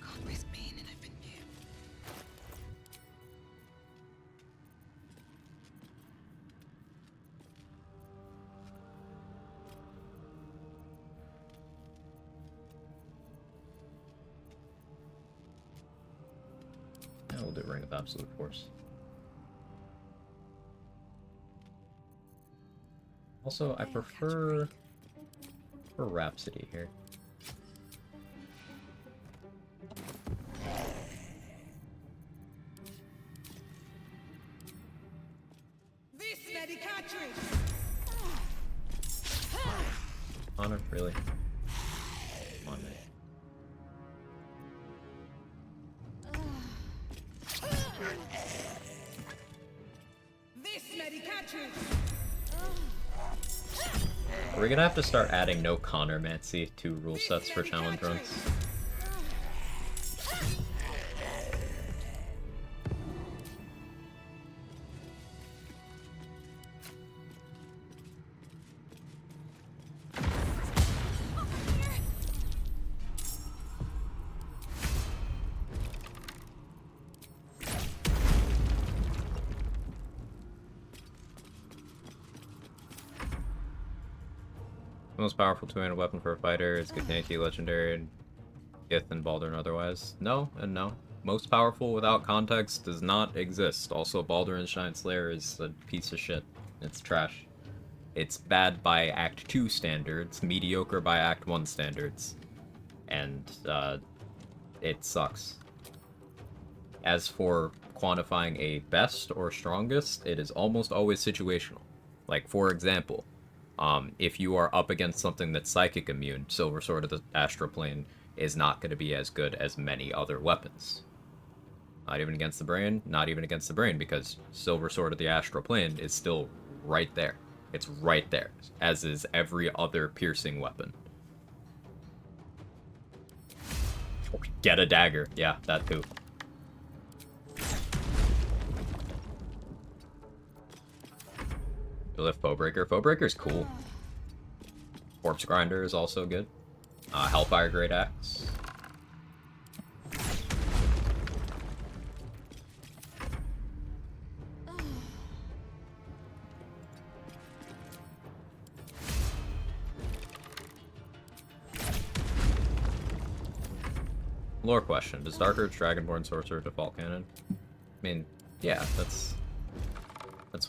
Can't risk being in open view. Yeah, we'll do Ring of Absolute Force. Also, I prefer Rhapsody here. This medicatrix! Honor, really? Come on, mate. This medicatrix! Are we gonna have to start adding no Connormancy to rule sets for challenge runs? The most powerful two-handed weapon for a fighter is Githyanki, Legendary, Gith, and Baldurn otherwise. No, and no. Most powerful without context does not exist. Also, Baldurn Giant Slayer is a piece of shit. It's trash. It's bad by Act 2 standards, mediocre by Act 1 standards. And, it sucks. As for quantifying a best or strongest, it is almost always situational. Like, for example, If you are up against something that's psychic immune, Silver Sword of the Astral Plane is not going to be as good as many other weapons. Not even against the brain, not even against the brain, because Silver Sword of the Astral Plane is still right there. It's right there, as is every other piercing weapon. Get a dagger. Yeah, that too. You lift Foebreaker. Foebreaker's cool. Corpse Grinder is also good. Hellfire Great Axe. Lore question. Does Dark Earth's Dragonborn Sorcerer default canon? I mean, yeah, that's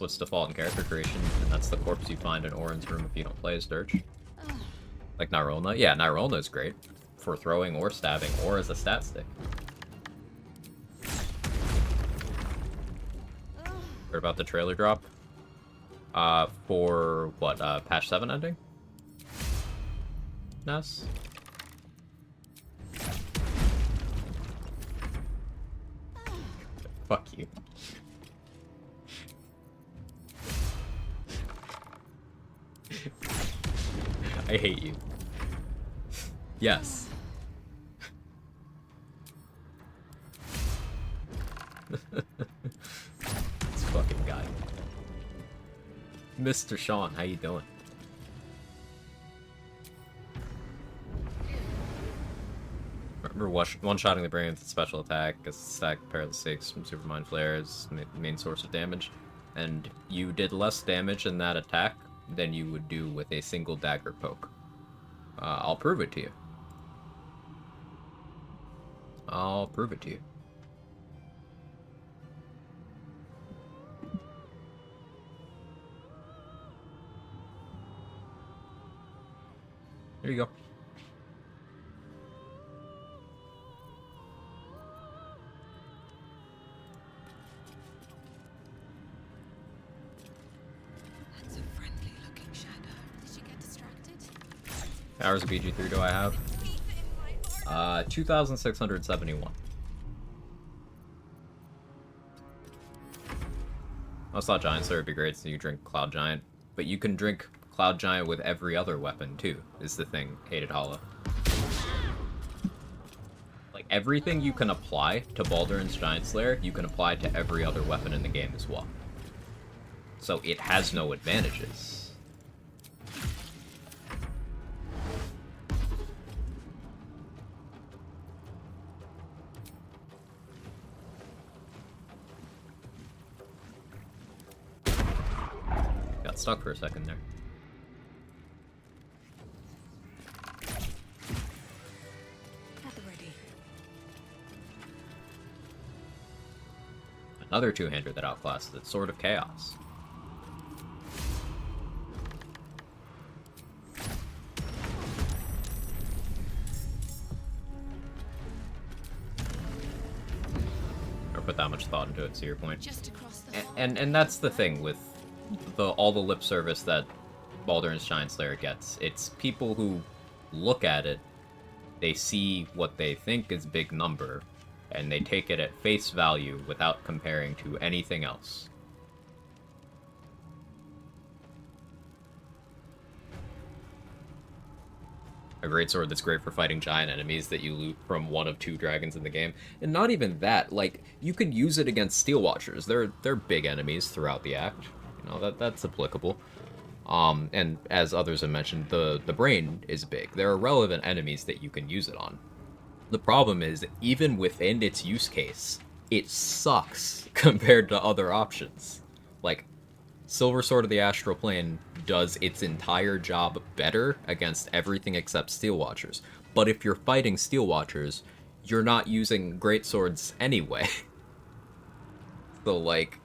what's default in character creation, and that's the corpse you find in Orin's room if you don't play as Dirge. Like Nyrolna? Yeah, Nyrolna's great. For throwing or stabbing, or as a stat stick. Heard about the trailer drop? For, what, patch 7 ending? Ness? Fuck you. I hate you. Yes. This fucking guy. Mr. Sean, how you doing? Remember one-shotting the brain with a special attack, a stack of Perilous Six from Super Mind Flare is the main source of damage, and you did less damage in that attack than you would do with a single dagger poke. I'll prove it to you. I'll prove it to you. There you go. That's a friendly looking shadow. Did you get distracted? Hours of BG3 do I have? 2,671. I thought Giant Slayer would be great so you drink Cloud Giant, but you can drink Cloud Giant with every other weapon too, is the thing, Hated Hollow. Like, everything you can apply to Balduran's Giant Slayer, you can apply to every other weapon in the game as well. So it has no advantages. Got stuck for a second there. At the ready. Another two-hander that outclassed the Sword of Chaos. Or put that much thought into it, to your point. Just across the And that's the thing with all the lip service that Balduran's Giant Slayer gets. It's people who look at it, they see what they think is big number, and they take it at face value without comparing to anything else. A great sword that's great for fighting giant enemies that you loot from one of two dragons in the game. And not even that, like, you can use it against Steel Watchers. They're big enemies throughout the act. You know, that's applicable. And as others have mentioned, the brain is big. There are relevant enemies that you can use it on. The problem is, even within its use case, it sucks compared to other options. Like, Silver Sword of the Astral Plane does its entire job better against everything except Steel Watchers. But if you're fighting Steel Watchers, you're not using great swords anyway. So, like...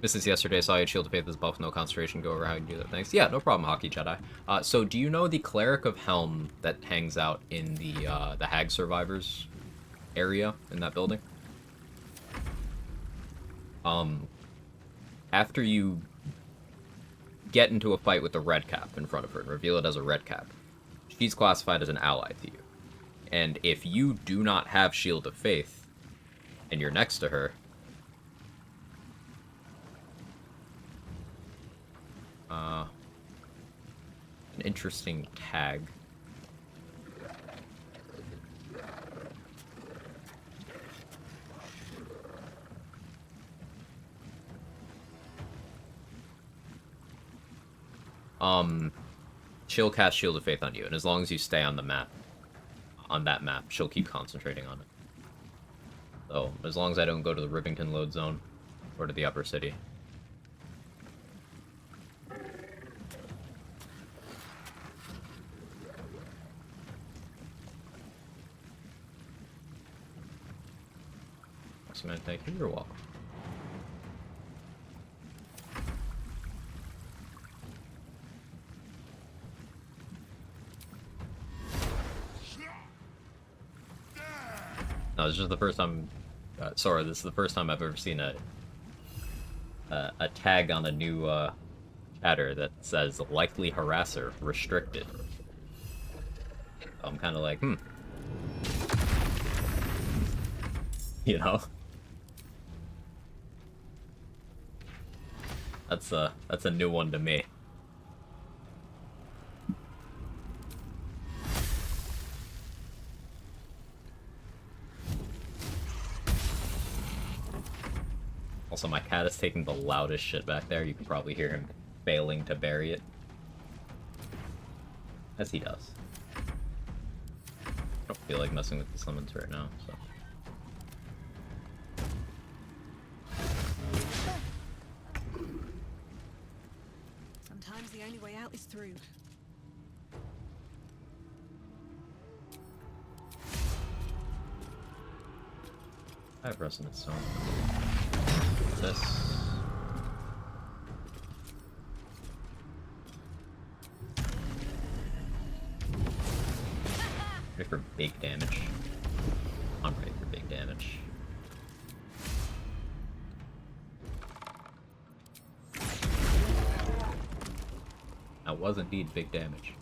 Mrs. Yesterday saw you Shield of Faith as buff, no concentration, go over how you do that. Thanks. Yeah, no problem, Hockey Jedi. So do you know the Cleric of Helm that hangs out in the Hag Survivors area in that building? after you get into a fight with the red cap in front of her and reveal it as a red cap, she's classified as an ally to you. And if you do not have Shield of Faith, and you're next to her, an interesting tag. She'll cast Shield of Faith on you, and as long as you stay on the map, on that map, she'll keep concentrating on it. So, as long as I don't go to the Rivington load zone, or to the upper city. Man, thank you. You're welcome. No, this is just the first time. Sorry, this is the first time I've ever seen a tag on a new chatter that says "likely harasser restricted." I'm kind of like, you know. That's a new one to me. Also, my cat is taking the loudest shit back there. You can probably hear him failing to bury it. As he does. I don't feel like messing with the summons right now, so. Sometimes the only way out is through. I have resonance stone. This. Ready for big damage. I'm ready for big damage. That was indeed big damage.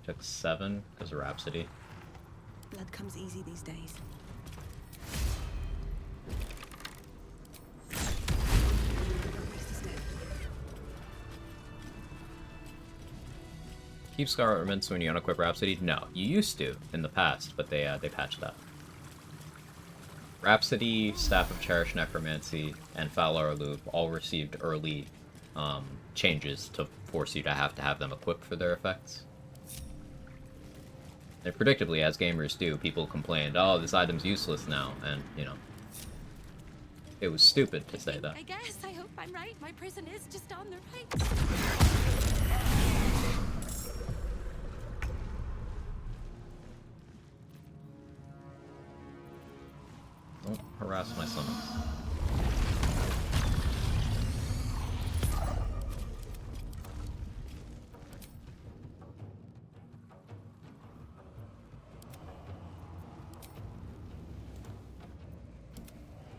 Took 7 because of Rhapsody. Blood comes easy these days. Keep Scar Ornaments when you unequip Rhapsody? No, you used to in the past, but they patched that. Rhapsody, Staff of Cherished Necromancy, and Falar Loop all received early changes to force you to have them equipped for their effects. And predictably, as gamers do, people complained, oh, this item's useless now, and, you know, it was stupid to say that. I guess. I hope I'm right. My prison is just on the right. Don't harass my summons.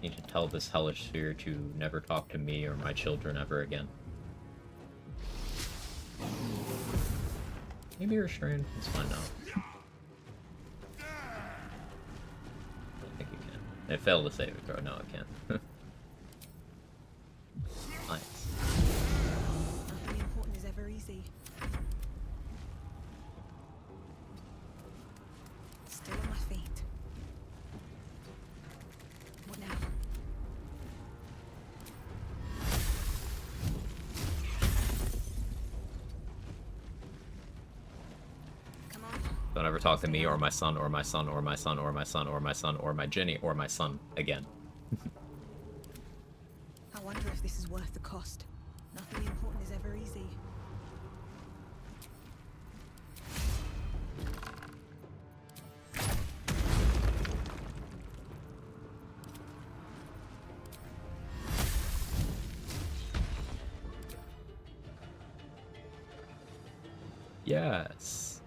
Need to tell this hellish sphere to never talk to me or my children ever again. Maybe restrained? It's fine now. I don't think you can. It failed to save it, throw. No, it can't. Nice. Nothing important is ever easy. Still on my feet. What now? Come on. Don't ever talk to me or my son or my son or my son or my son or my son or my Jenny or my son again. I wonder if this is worth the cost. Nothing important is ever easy. Yes.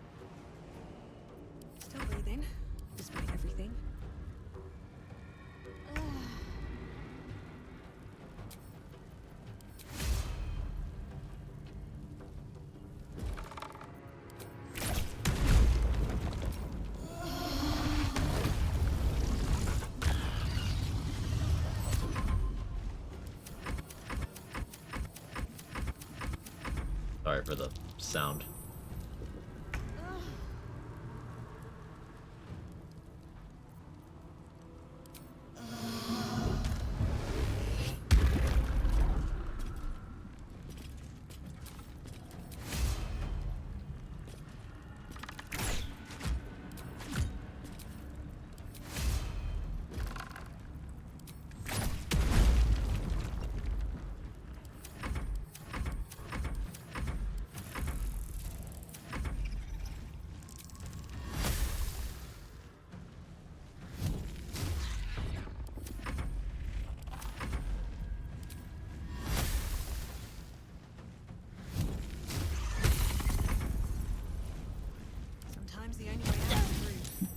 Still breathing, despite everything. Sorry for the sound. Sometimes the only way out is through.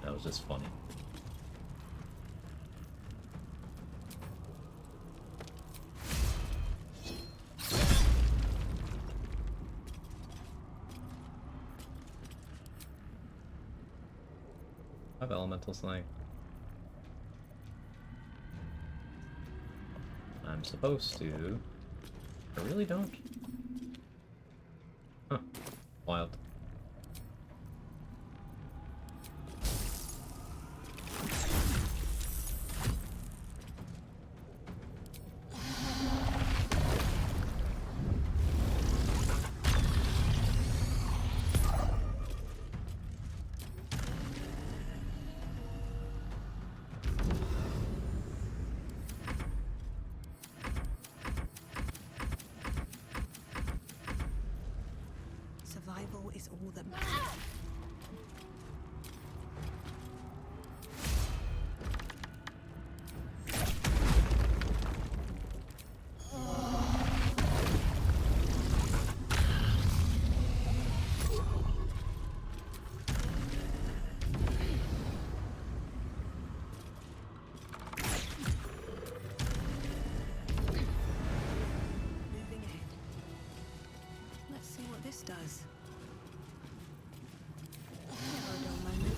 That was just funny. I have elemental slang. I'm supposed to. I really don't. Huh. Wild. Survival is all that matters. Moving ahead. Let's see what this does. Never a dull moment.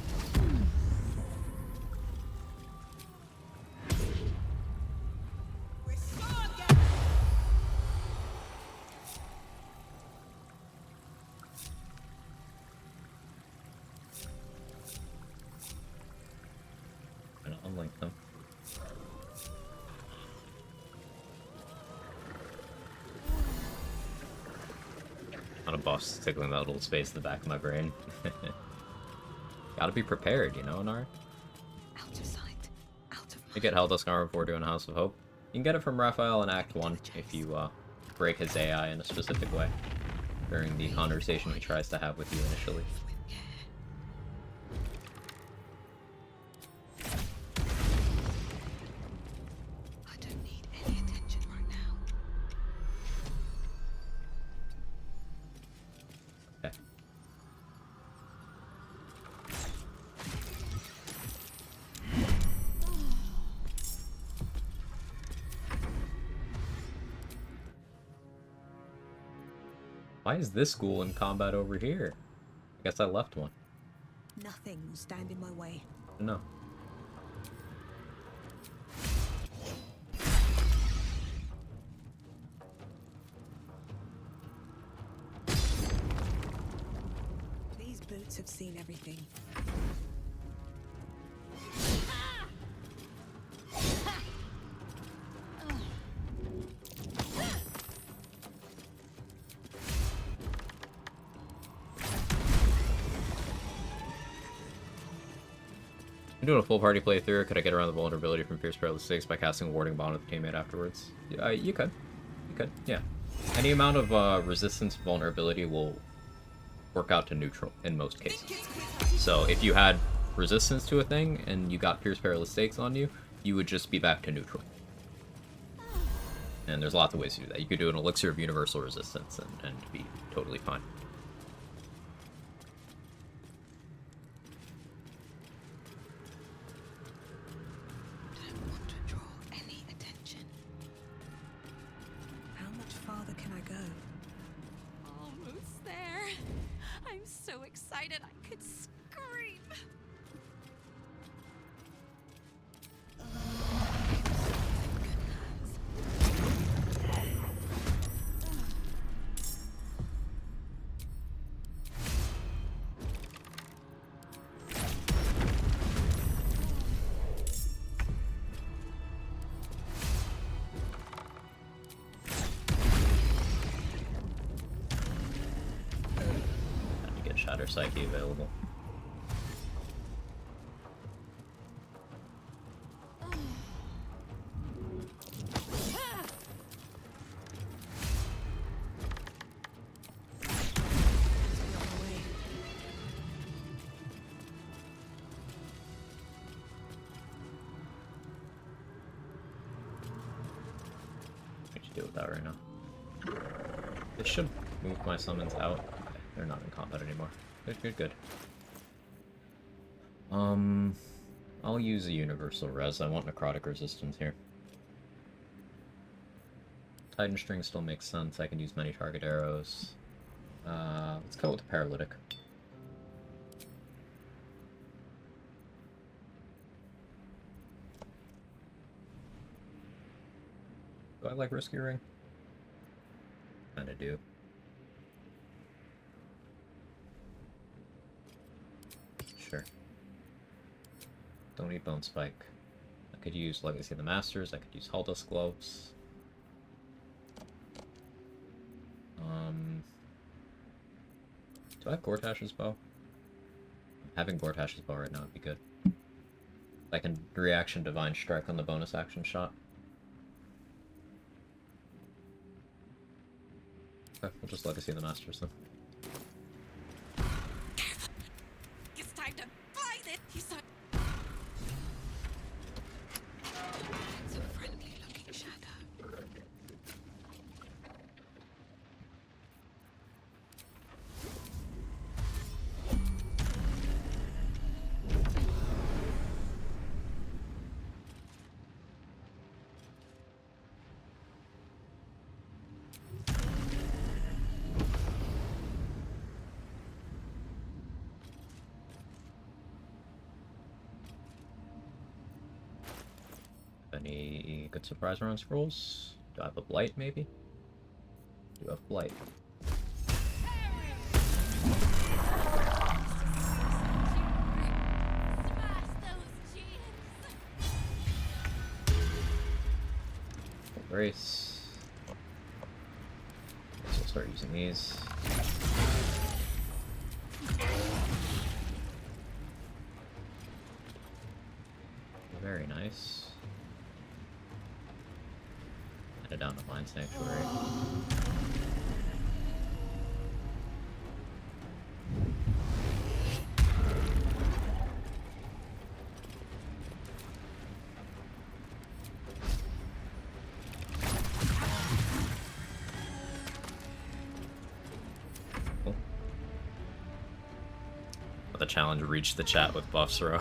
I'm gonna unlink them. Not a boss tickling that little space in the back of my brain. Gotta be prepared, you know, Nara? Out of sight. Out of You get Helldusk armor before doing House of Hope. You can get it from Raphael in Act 1 if you break his AI in a specific way during the conversation he tries to have with you initially. I don't need any attention right now. Okay. Why is this ghoul in combat over here? I guess I left one. Nothing will stand in my way. No. These boots have seen everything. I'm doing a full party playthrough. Could I get around the vulnerability from Pierce Perilous 6 by casting a warding bond with the teammate afterwards? You could. You could, yeah. Any amount of resistance vulnerability will work out to neutral in most cases. So if you had resistance to a thing and you got Pierce Perilous Stakes on you, you would just be back to neutral. And there's lots of ways to do that. You could do an elixir of universal resistance and be totally fine. Don't want to draw any attention. How much farther can I go? Almost there. I'm so excited I could scream. Shatter Psyche available. What should deal with that right now? It should move my summons out. They're not in combat anymore. Good. I'll use a universal res. I want necrotic resistance here. Titan string still makes sense. I can use many target arrows. Let's go with the paralytic. Do I like risky ring? Kinda do. Sure. Don't need Bone Spike. I could use Legacy of the Masters, I could use Haldos Gloves. Do I have Gortash's bow? Having Gortash's bow right now would be good. I can reaction Divine Strike on the bonus action shot. Okay, we'll just Legacy of the Masters then. It's time to fight it! He's so... It's a friendly looking shadow. Any good surprise around scrolls? Do I have a blight maybe? Do I have blight? Brace. Guess we'll start using these. Very nice. Head down to Mind Sanctuary. Cool. The challenge reached the chat with buffs row.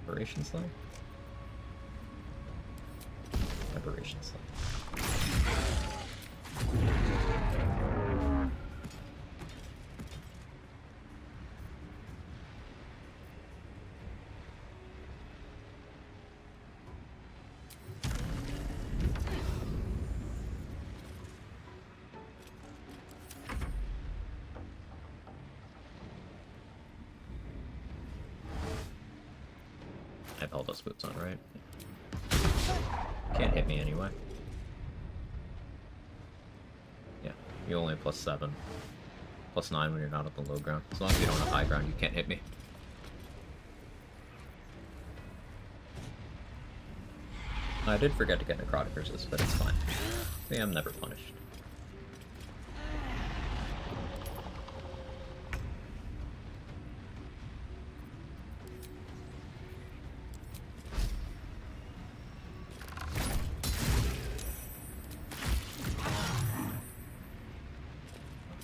Aberration Slime? Aberration Slime. I have all those boots on, right? Can't hit me anyway. Yeah, you only have +7. +9 when you're not at the low ground. As long as you don't have high ground, you can't hit me. I did forget to get necrotic resist, but it's fine. See, I'm never punished.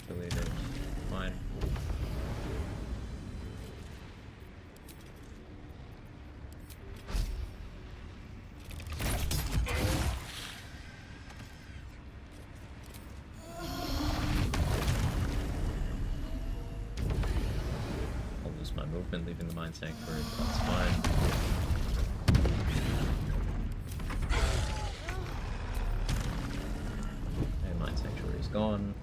Calculated. Fine. I'll lose my movement leaving the mine sanctuary, but that's fine. And mine sanctuary is gone.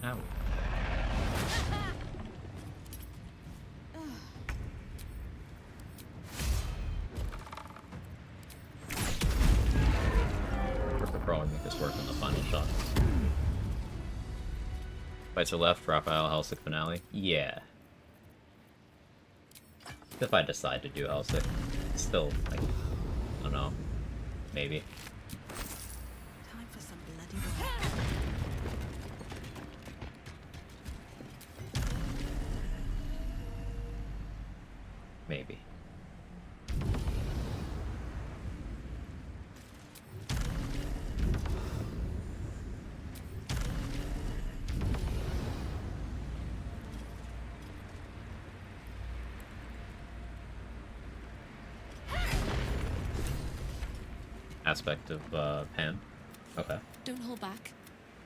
Ow. We'll probably make this work in the final shot. Fights are left, Raphael, Hellsick finale. Yeah. If I decide to do Hellsick, still, like, I don't know. Maybe. Time for some bloody Maybe. Aspect of Pan. Okay. Don't hold back.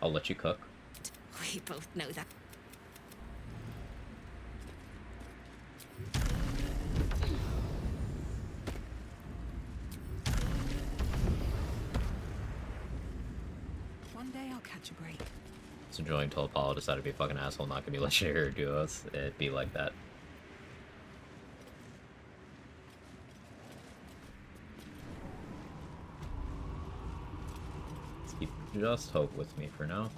I'll let you cook. We both know that. One day I'll catch a break. So enjoying till Apollo decided to be a fucking asshole, not gonna be legendary duos. It'd be like that. Let's keep just hope with me for now.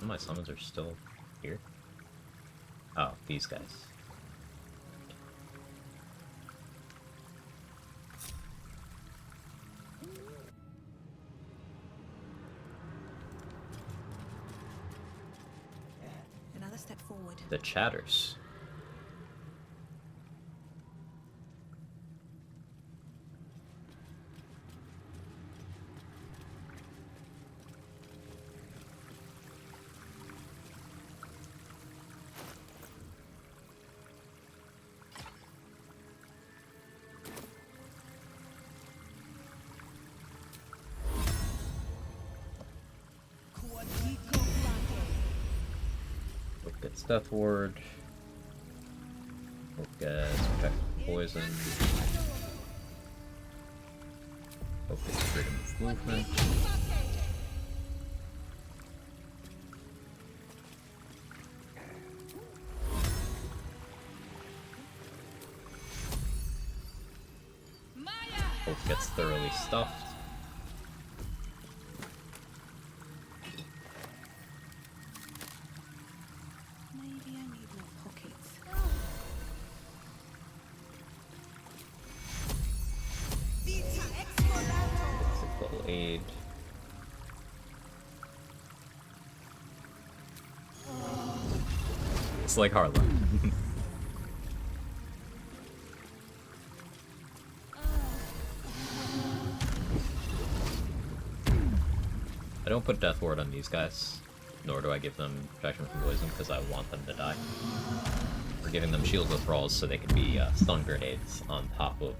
My summons are still here. Oh, these guys. Another step forward. The chatters. Hope gets Death Ward. Hope gets Protect Poison. Hope gets freedom of movement. Hope gets thoroughly stuffed. Maybe I need more pockets. Physical aid. It's like Harlem. I don't put Death Ward on these guys, nor do I give them protection from poison because I want them to die. We're giving them shield withdrawals so they can be stun grenades on top of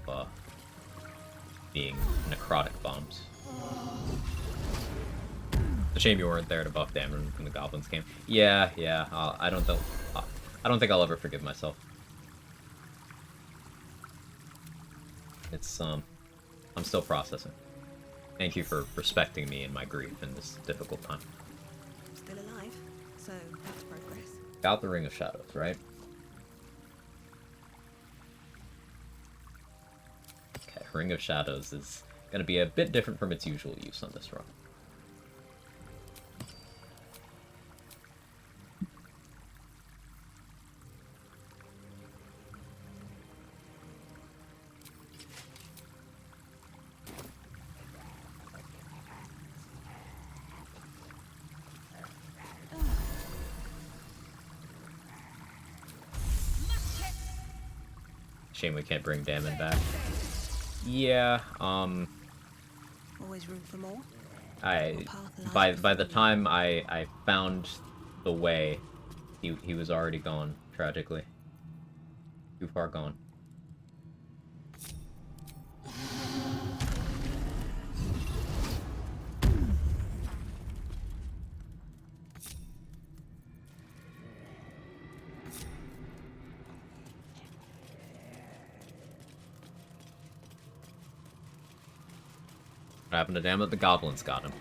being necrotic bombs. It's a shame you weren't there to buff damage when the goblins came. Yeah. I don't think I'll ever forgive myself. It's I'm still processing. Thank you for respecting me and my grief in this difficult time. Still alive, so that's progress. Got the Ring of Shadows, right? Okay, Ring of Shadows is going to be a bit different from its usual use on this run. Shame we can't bring Damon back. Yeah, Always room for more. By the time I found the way, he was already gone, tragically. Too far gone. What happened to Damon? The goblins got him.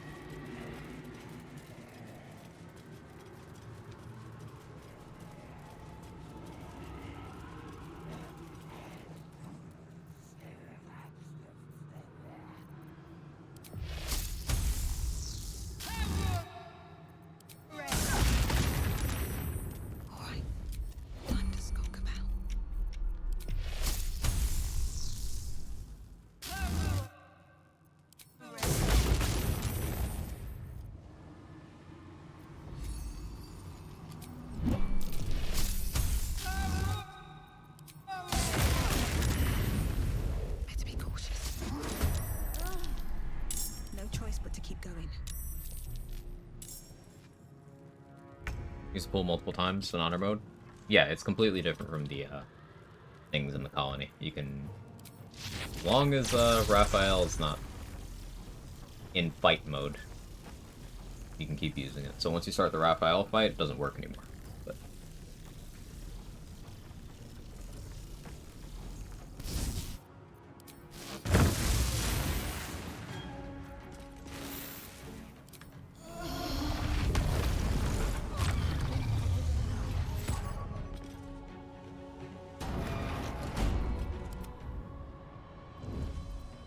Use pull multiple times in honor mode. Yeah, it's completely different from the things in the colony. You can, as long as Raphael is not in fight mode, you can keep using it. So once you start the Raphael fight, it doesn't work anymore. But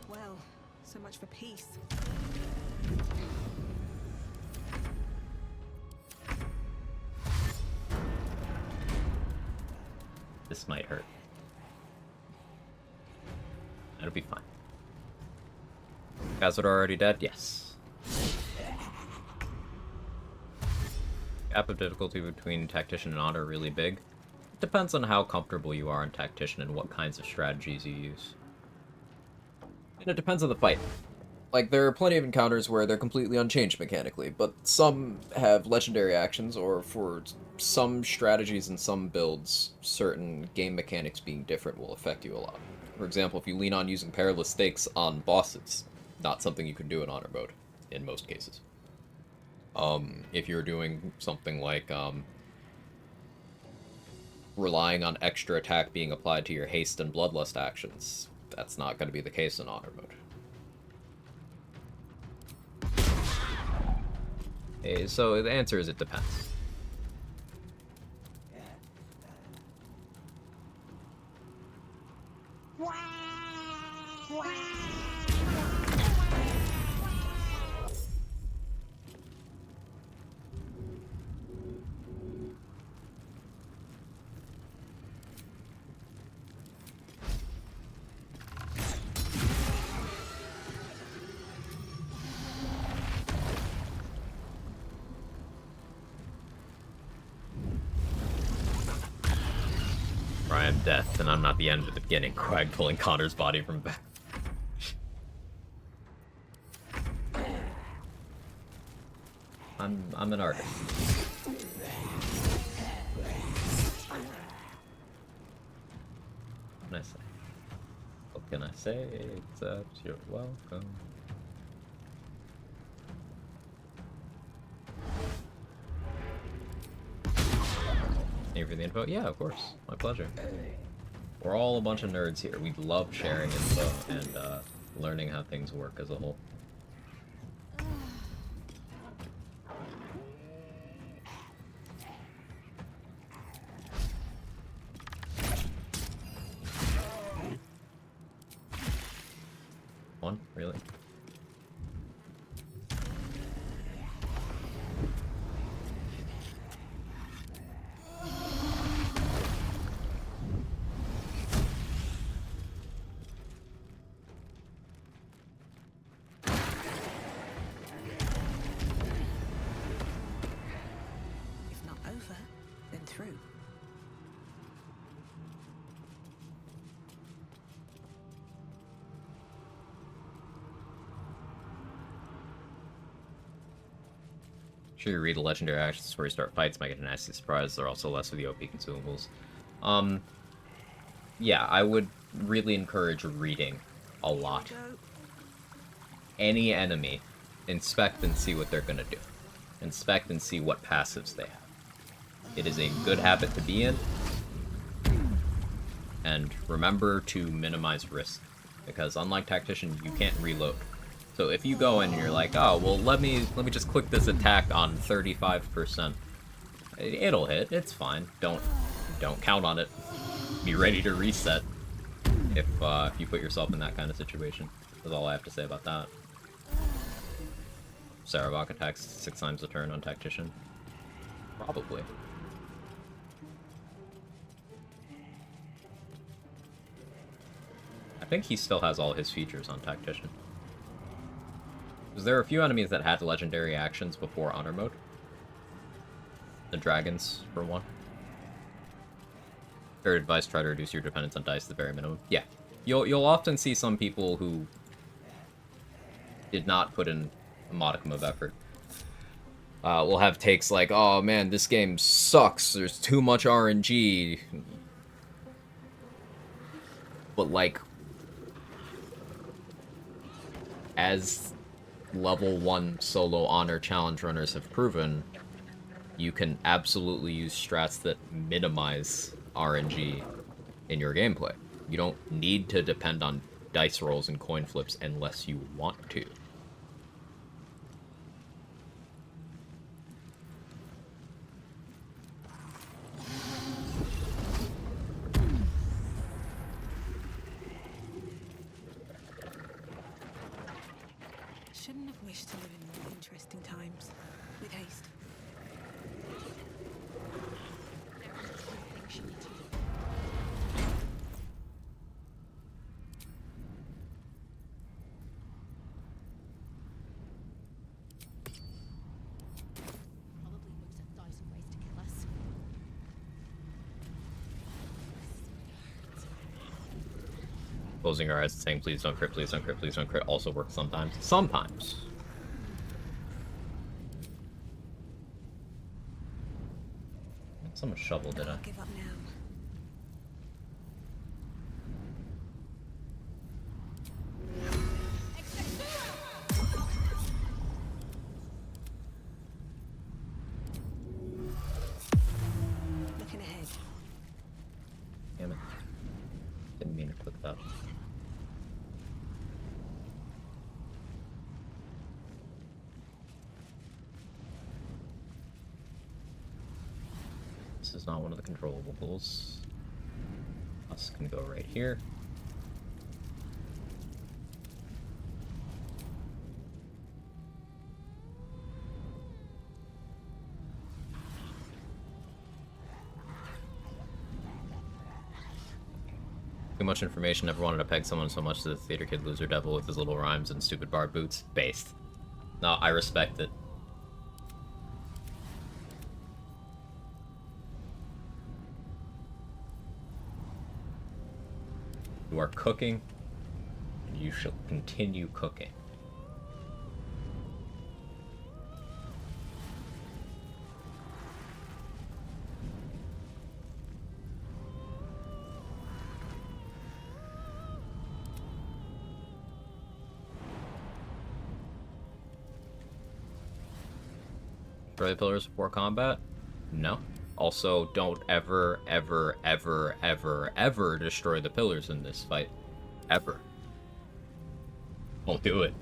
Well, so much for peace. this might hurt. It'll be fine. Guys that are already dead? Yes. Gap of difficulty between Tactician and Honor really big. It depends on how comfortable you are in Tactician and what kinds of strategies you use. And it depends on the fight. Like, there are plenty of encounters where they're completely unchanged mechanically, but some have legendary actions, or for some strategies and some builds, certain game mechanics being different will affect you a lot. For example, if you lean on using perilous stakes on bosses, not something you can do in honor mode, in most cases. If you're doing something like, relying on extra attack being applied to your haste and bloodlust actions, that's not going to be the case in honor mode. So the answer is it depends. I am death, and I'm not the end of the beginning. Quag pulling Connor's body from back. I'm an artist. What can I say? What can I say except you're welcome? Thank you for the info. Yeah, of course. My pleasure. We're all a bunch of nerds here. We love sharing info and learning how things work as a whole. One? Really? Sure, you read the legendary actions before you start fights might get a nasty surprise. They're also less of the OP consumables. Yeah, I would really encourage reading a lot. Any enemy, inspect and see what they're gonna do. Inspect and see what passives they have. It is a good habit to be in. And remember to minimize risk. Because unlike Tactician, you can't reload. So if you go in and you're like, oh, well, let me just click this attack on 35%. It'll hit. It's fine. Don't count on it. Be ready to reset if you put yourself in that kind of situation. That's all I have to say about that. Saravok attacks 6 times a turn on Tactician. Probably. I think he still has all his features on Tactician. Because there are a few enemies that had legendary actions before Honor Mode. The dragons, for one. Fair advice, try to reduce your dependence on dice to the very minimum. Yeah. You'll often see some people who did not put in a modicum of effort. We'll have takes like, oh man, this game sucks, there's too much RNG. But like, as level 1 solo honor challenge runners have proven, you can absolutely use strats that minimize RNG in your gameplay. You don't need to depend on dice rolls and coin flips unless you want to. Shouldn't have wished to live in more interesting times. With haste. Closing your eyes and saying, please don't crit, please don't crit, please don't crit also works sometimes. Sometimes. Someone shoveled it up. Give up now. Looking ahead. Damn it. Didn't mean to click that. This is not one of the controllable pools. Us can go right here. Too much information. Never wanted to peg someone so much to the theater kid loser devil with his little rhymes and stupid bar boots. Based. No, I respect it. You are cooking, and you shall continue cooking. Destroy the pillars before combat? No. Also, don't ever, ever, ever, ever, ever destroy the pillars in this fight. Ever. Don't do it.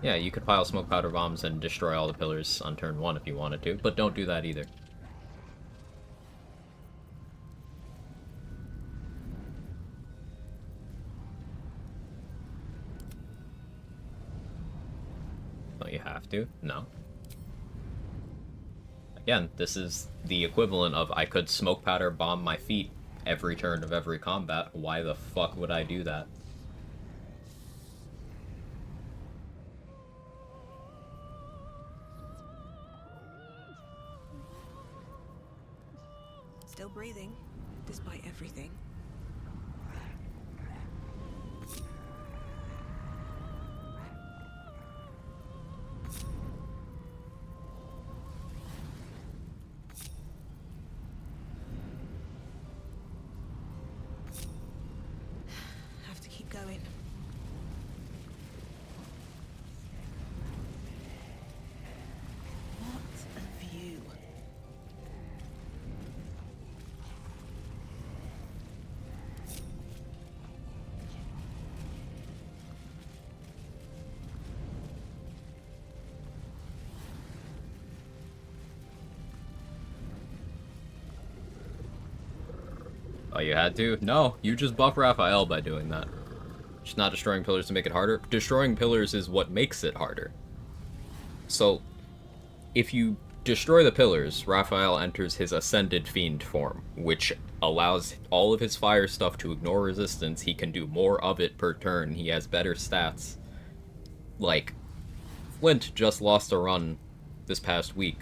Yeah, you could pile smoke powder bombs and destroy all the pillars on turn 1 if you wanted to, but don't do that either. Don't you have to? No. Again, this is the equivalent of I could smoke powder bomb my feet every turn of every combat. Why the fuck would I do that? Still breathing, despite everything. Oh, you had to? No, you just buff Raphael by doing that. Just not destroying pillars to make it harder. Destroying pillars is what makes it harder. So, if you destroy the pillars, Raphael enters his Ascended Fiend form, which allows all of his fire stuff to ignore resistance. He can do more of it per turn. He has better stats. Like, Flint just lost a run this past week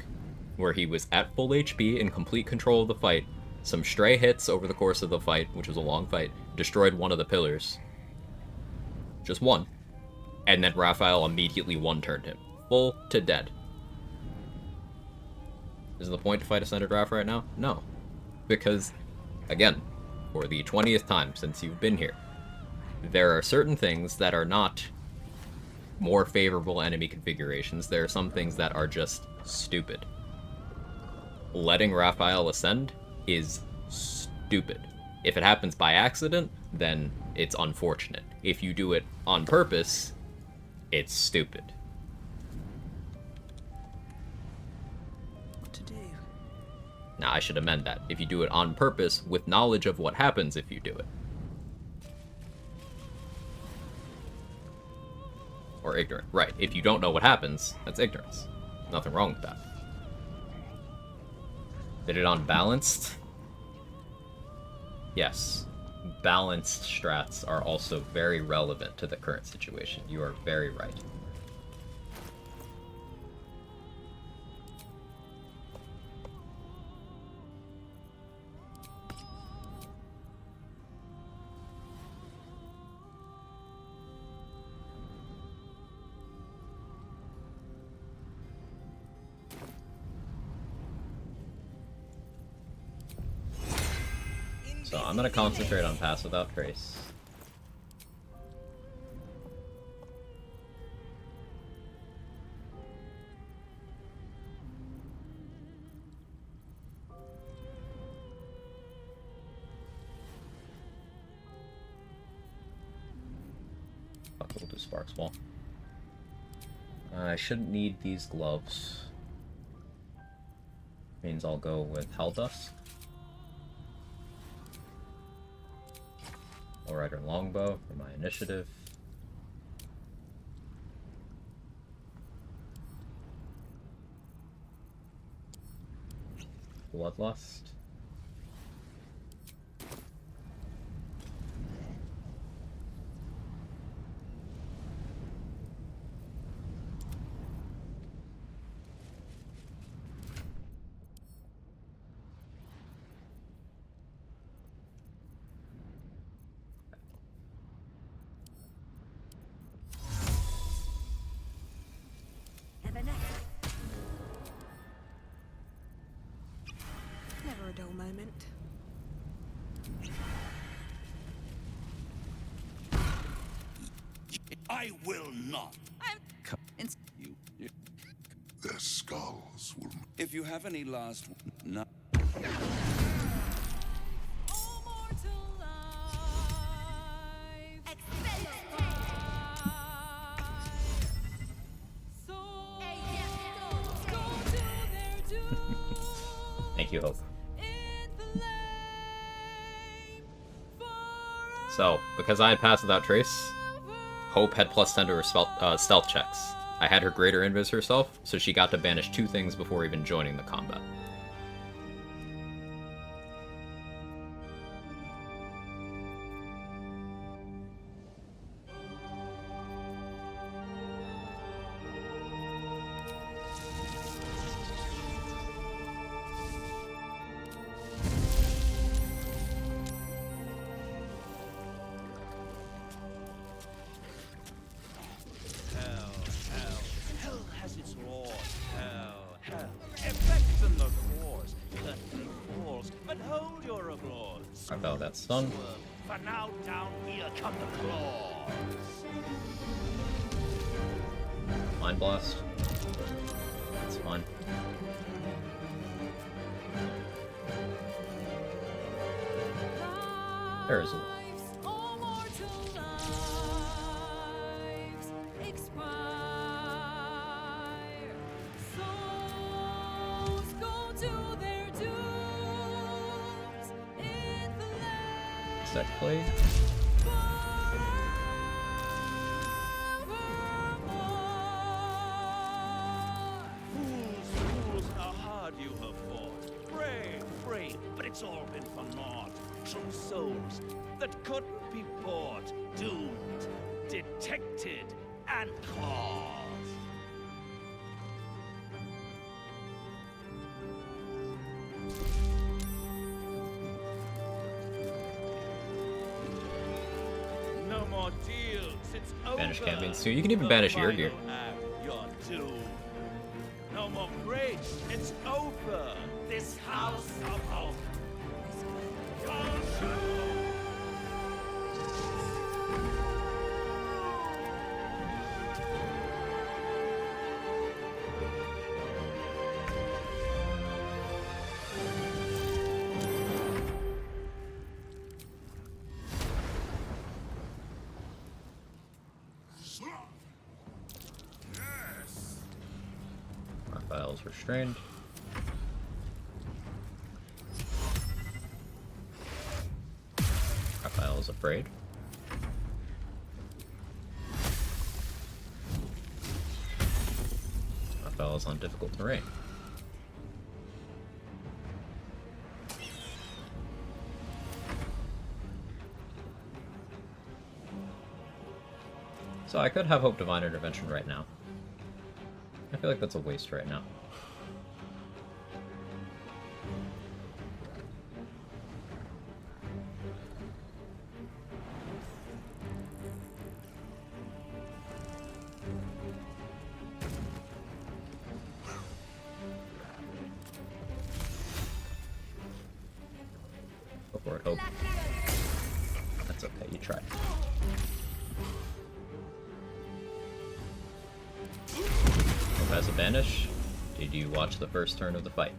where he was at full HP in complete control of the fight, some stray hits over the course of the fight, which was a long fight, destroyed one of the pillars. Just one. And then Raphael immediately one-turned him. Full to dead. Is the point to fight Ascended Raph right now? No. Because, again, for the 20th time since you've been here, there are certain things that are not more favorable enemy configurations. There are some things that are just stupid. Letting Raphael ascend is stupid. If it happens by accident, then it's unfortunate. If you do it on purpose, it's stupid. What to do? Now, I should amend that. If you do it on purpose, with knowledge of what happens if you do it. Or ignorant. Right. If you don't know what happens, that's ignorance. Nothing wrong with that. Did it on balanced? Yes. Balanced strats are also very relevant to the current situation. You are very right. So I'm gonna concentrate on Pass Without Trace. Fuck, we'll do Sparks Wall. I shouldn't need these gloves. Means I'll go with Helldusk. Rider Longbow for my initiative. Bloodlust. Never a dull moment. I will not. Their skulls will. If you have any last... No. Thank you, Hope. So, because I had Pass Without Trace, Hope had +10 to her stealth checks. I had her greater invis herself, so she got to banish 2 things before even joining the combat. I that stun. For now, down here come the claws. Mind Blast. That's fine. There's a insect plague. Fools, how hard you have fought. Brave, but it's all been for naught. True souls that couldn't be bought. Doomed, detected, and caught. No more deals, it's Banish over. campaigns too. You can even The banish your gear. final act, you're doomed. No more grace, it's over. This house of hope. Raphael's restrained. Raphael's afraid. Raphael's on difficult terrain. So I could have Hope Divine Intervention right now. I feel like that's a waste right now. Go for it, Hope. That's okay, you tried. Hope has a banish. Did you watch the first turn of the fight?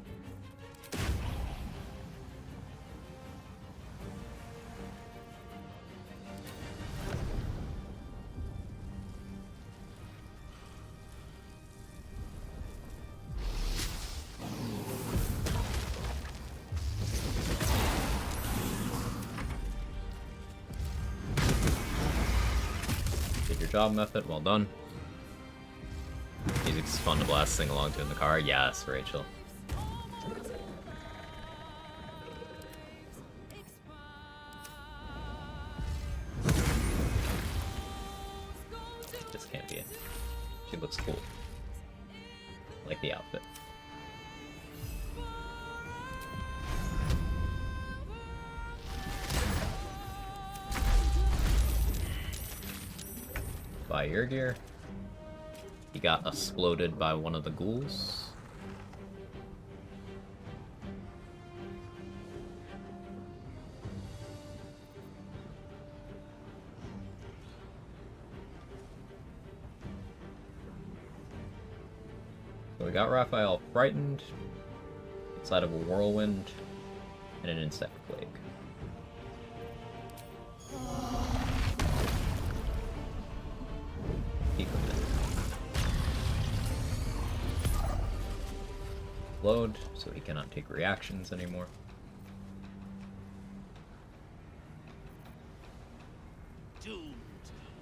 Did your job, Method. Well done. Music's fun to blast, sing along to in the car. Yes, Rachel. This can't be it. She looks cool. Like the outfit. Buy your gear. He got exploded by one of the ghouls. So we got Raphael frightened, inside of a whirlwind, and an insect plague. Peek of it. Load, so he cannot take reactions anymore. Doomed,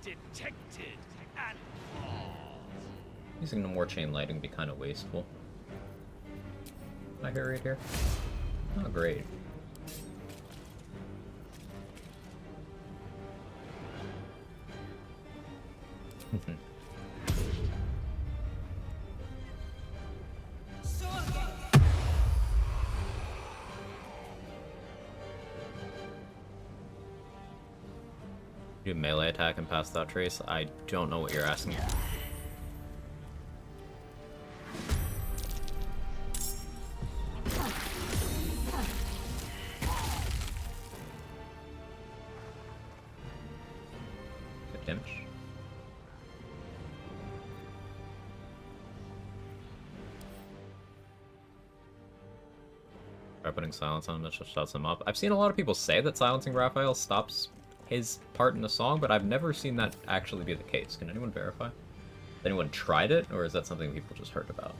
detected, and caught. Using the more chain lighting would be kind of wasteful. I hear right here. Oh, great. Do melee attack and pass that trace? I don't know what you're asking. Good damage. Try putting silence on him, that just shuts him up. I've seen a lot of people say that silencing Raphael stops his part in the song, but I've never seen that actually be the case. Can anyone verify? Has anyone tried it, or is that something people just heard about?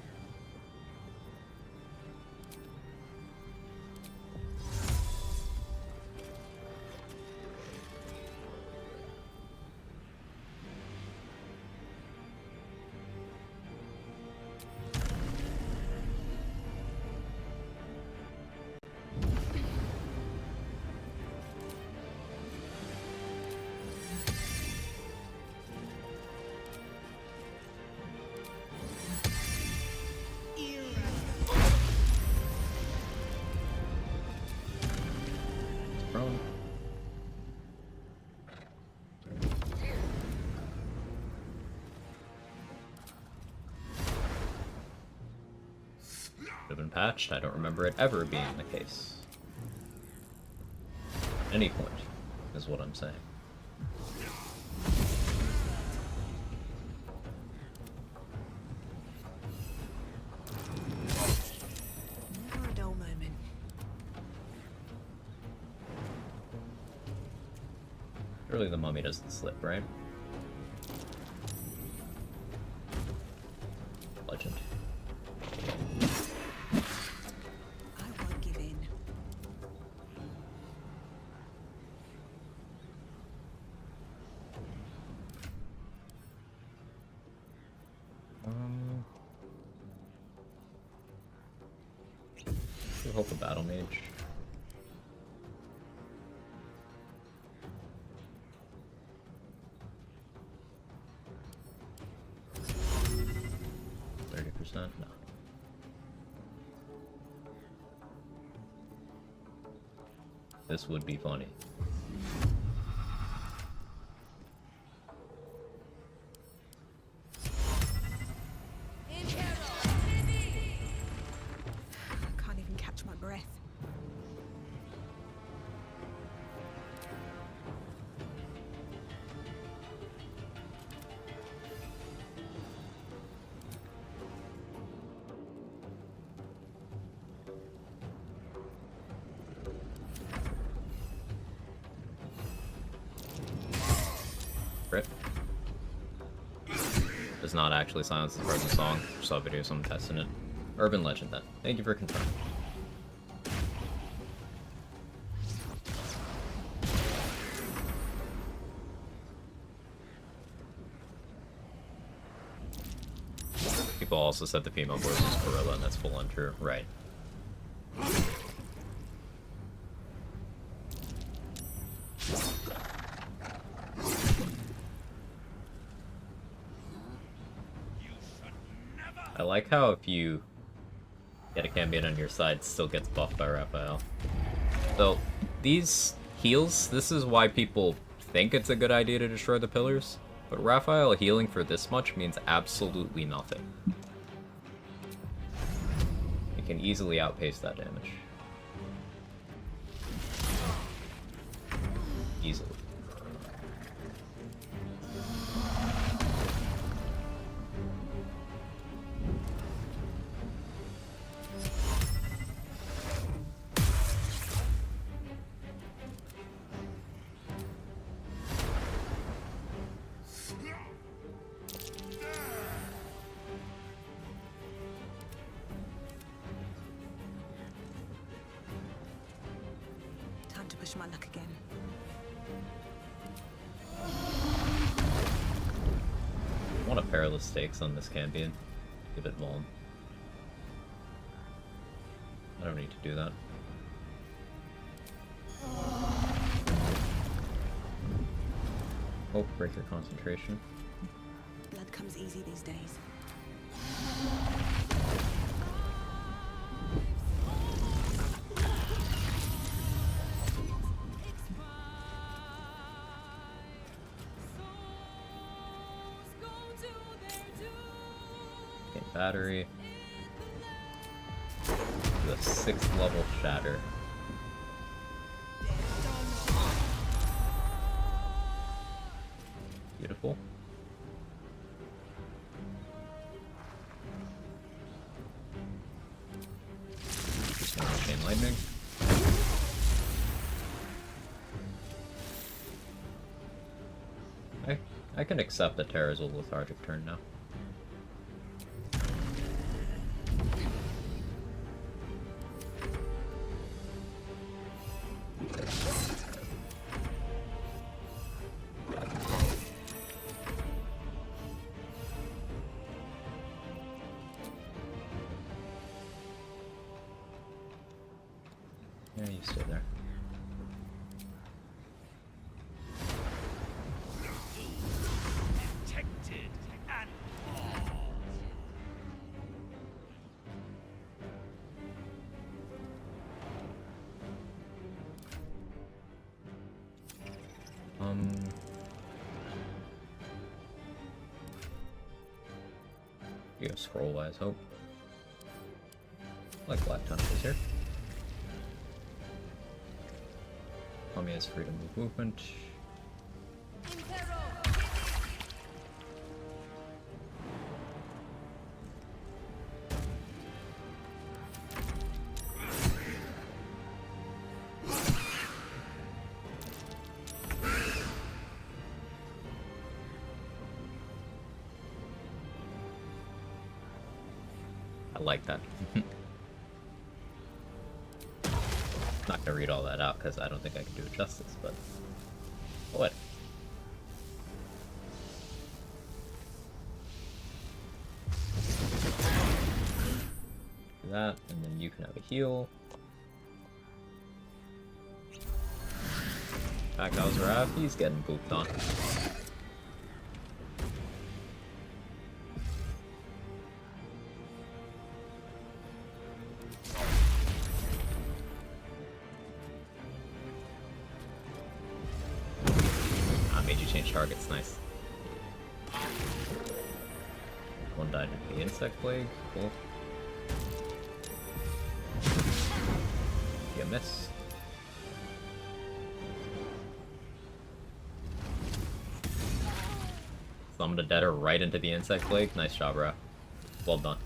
prone. Have been patched. I don't remember it ever being the case. Any point, is what I'm saying. Never a dull moment. Surely the mummy doesn't slip, right? Legend. I won't give in. We'll hope a battle mage. No. This would be funny. Can't even catch my breath. Rip. Does not actually silence the part of the song. Saw a video of someone testing it. Urban legend then. Thank you for confirming. People also said the female voice was gorilla, and that's full untrue. Right. I like how if you get a Cambion on your side, it still gets buffed by Raphael. So, these heals, this is why people think it's a good idea to destroy the pillars, but Raphael healing for this much means absolutely nothing. You can easily outpace that damage. Easily. Time to push my luck again. I want a perilous stakes on this Cambion. Give it Vuln. I don't need to do that. Oh, break your concentration. Blood comes easy these days. Okay, battery. The 6th level shatter. Beautiful. Just normal chain lightning. I can accept that Terra's a lethargic turn now. Yeah, you stay there. Detected and all. You have scroll wise hope. Like Black Tunnel is here. Tommy has freedom of movement. I like that. Not gonna read all that out because I don't think I can do it justice, but what? Do that, and then you can have a heal. Back Ozrav, he's getting booped on. Target's nice. One died in the insect plague. Cool. You miss. Summoned a deader right into the insect plague. Nice job, bro. Well done.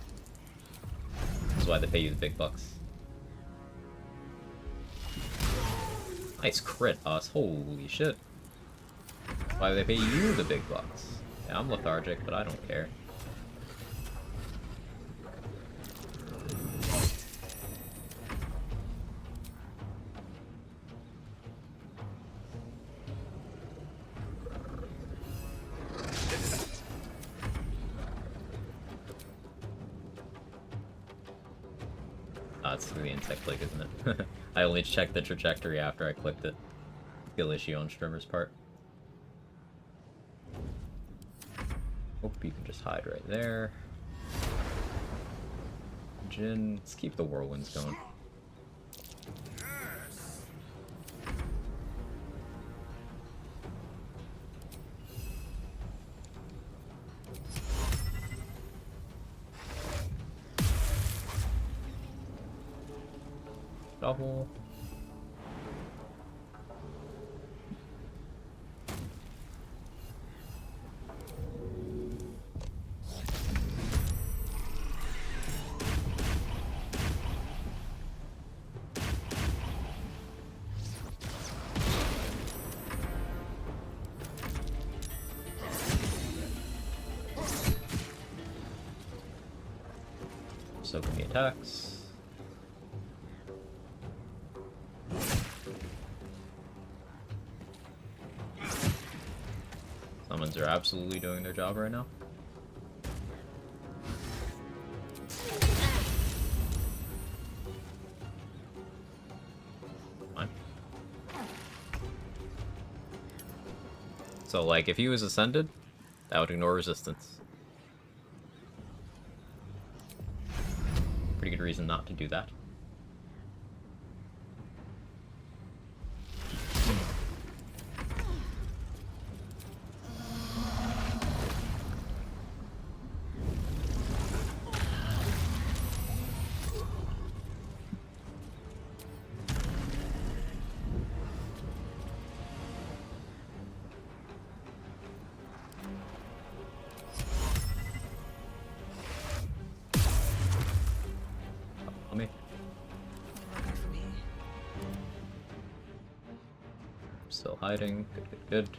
That's why they pay you the big bucks. Nice crit, us. Holy shit. Why do they pay you the big bucks? Yeah, I'm lethargic, but I don't care. It's through the insect plague, isn't it? I only checked the trajectory after I clicked it. Skill issue on Strimmer's part. Hope you can just hide right there. Jin, let's keep the whirlwinds going. Double. Soaking the attacks. Summons are absolutely doing their job right now. Fine. So, like, if he was ascended, that would ignore resistance. Pretty good reason not to do that. Still hiding. Good, good, good.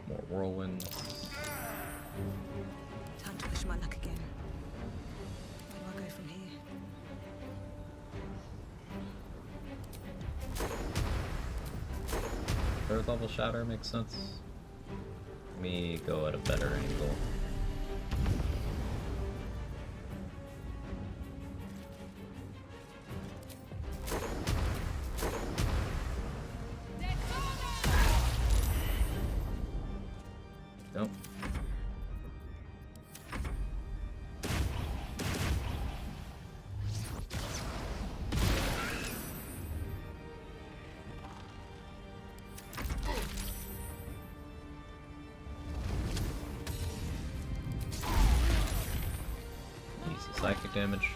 More whirlwinds. Time to push my luck again. Where do I go from here? Third level shatter makes sense. Let me go at a better angle. Nope. damage.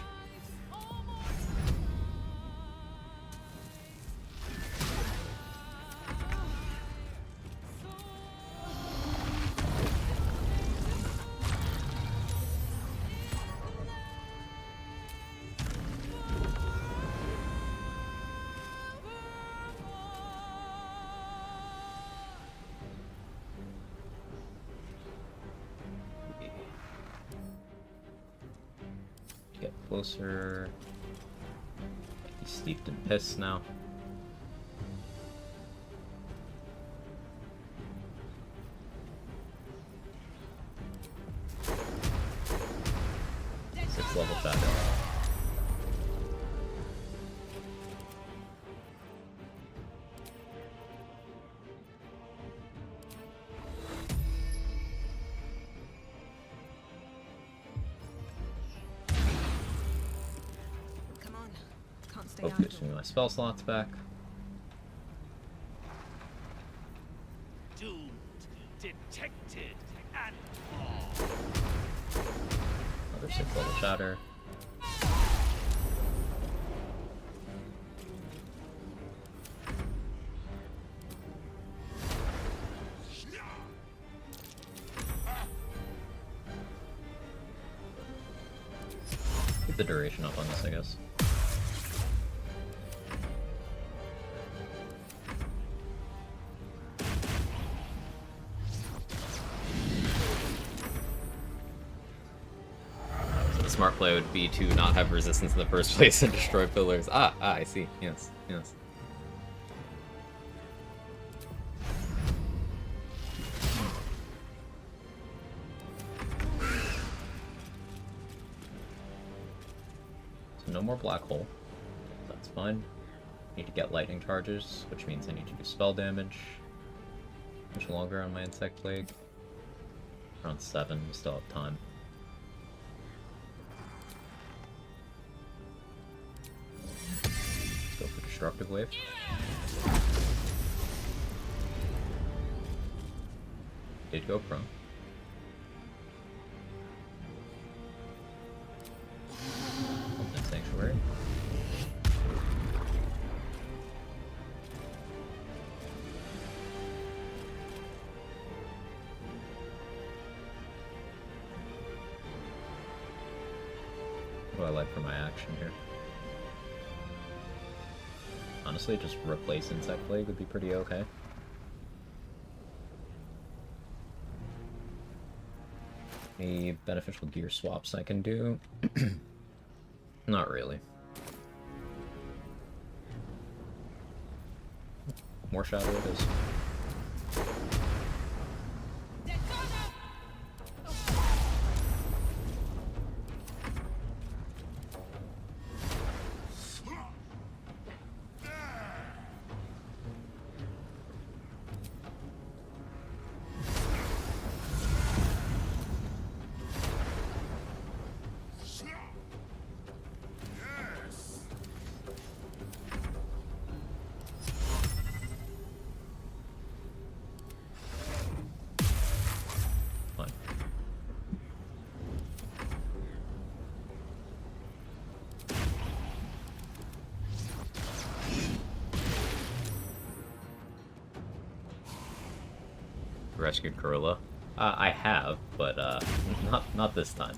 Get closer. He's steeped in piss now. Sixth level shadow. Come on. Can't stay Hopefully, out. swing my spell slots back. Doomed, detected, and Another sixth level shatter. Keep the duration up on this, I guess. So the smart play would be to not have resistance in the first place and destroy pillars. I see. Yes, yes. So no more black hole. That's fine. Need to get lightning charges, which means I need to do spell damage. Much longer on my insect plague. Around 7, we still have time. Let's go for destructive wave. Did go prone. Open sanctuary. What do I like for my action here? Honestly, just replace Insect Plague would be pretty okay. Any beneficial gear swaps I can do? Not really. More shadow it is. Rescued Gorilla? I have, but not this time.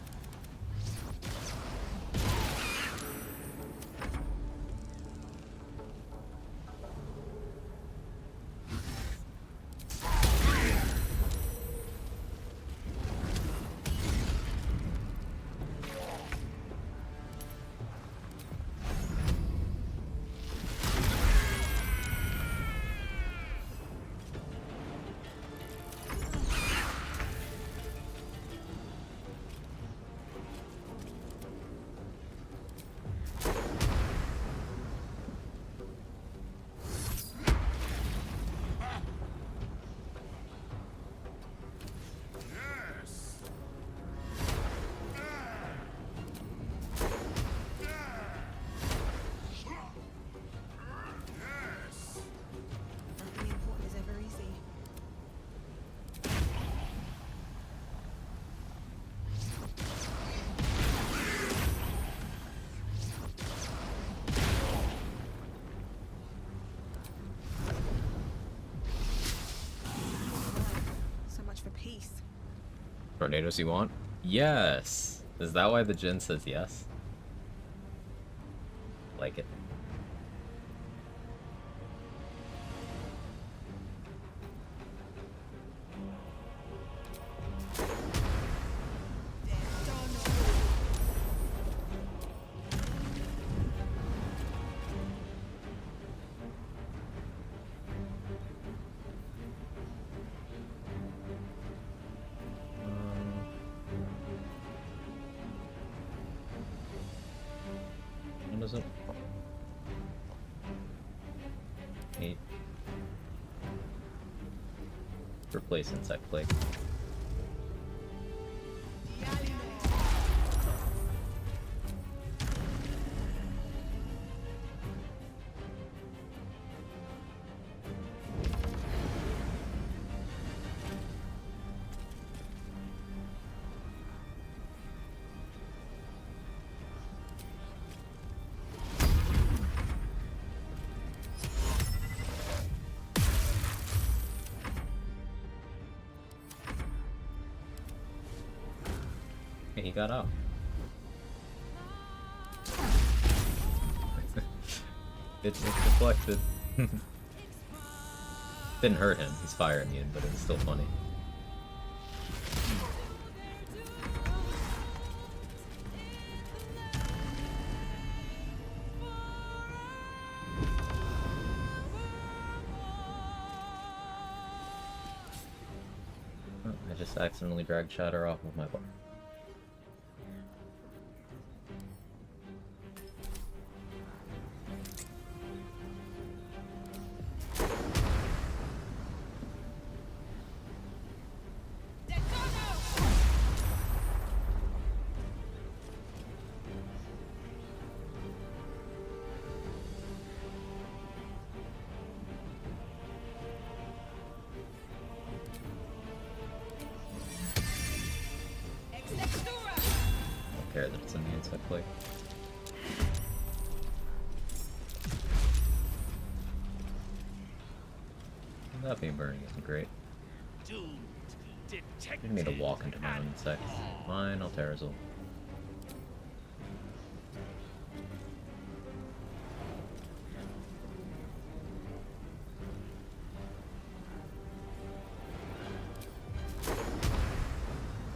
Tornadoes you want? Yes! Is that why the Jinn says yes? Like it. What is it? 8. Replace insect plague. He got out. It deflected. Didn't hurt him, he's fire immune, but it was still funny. Oh, I just accidentally dragged Shatter off of my bar. Care that it's in the insect plague. That being burning isn't great. I need to walk into my own insects. Fine, I'll Terrazil.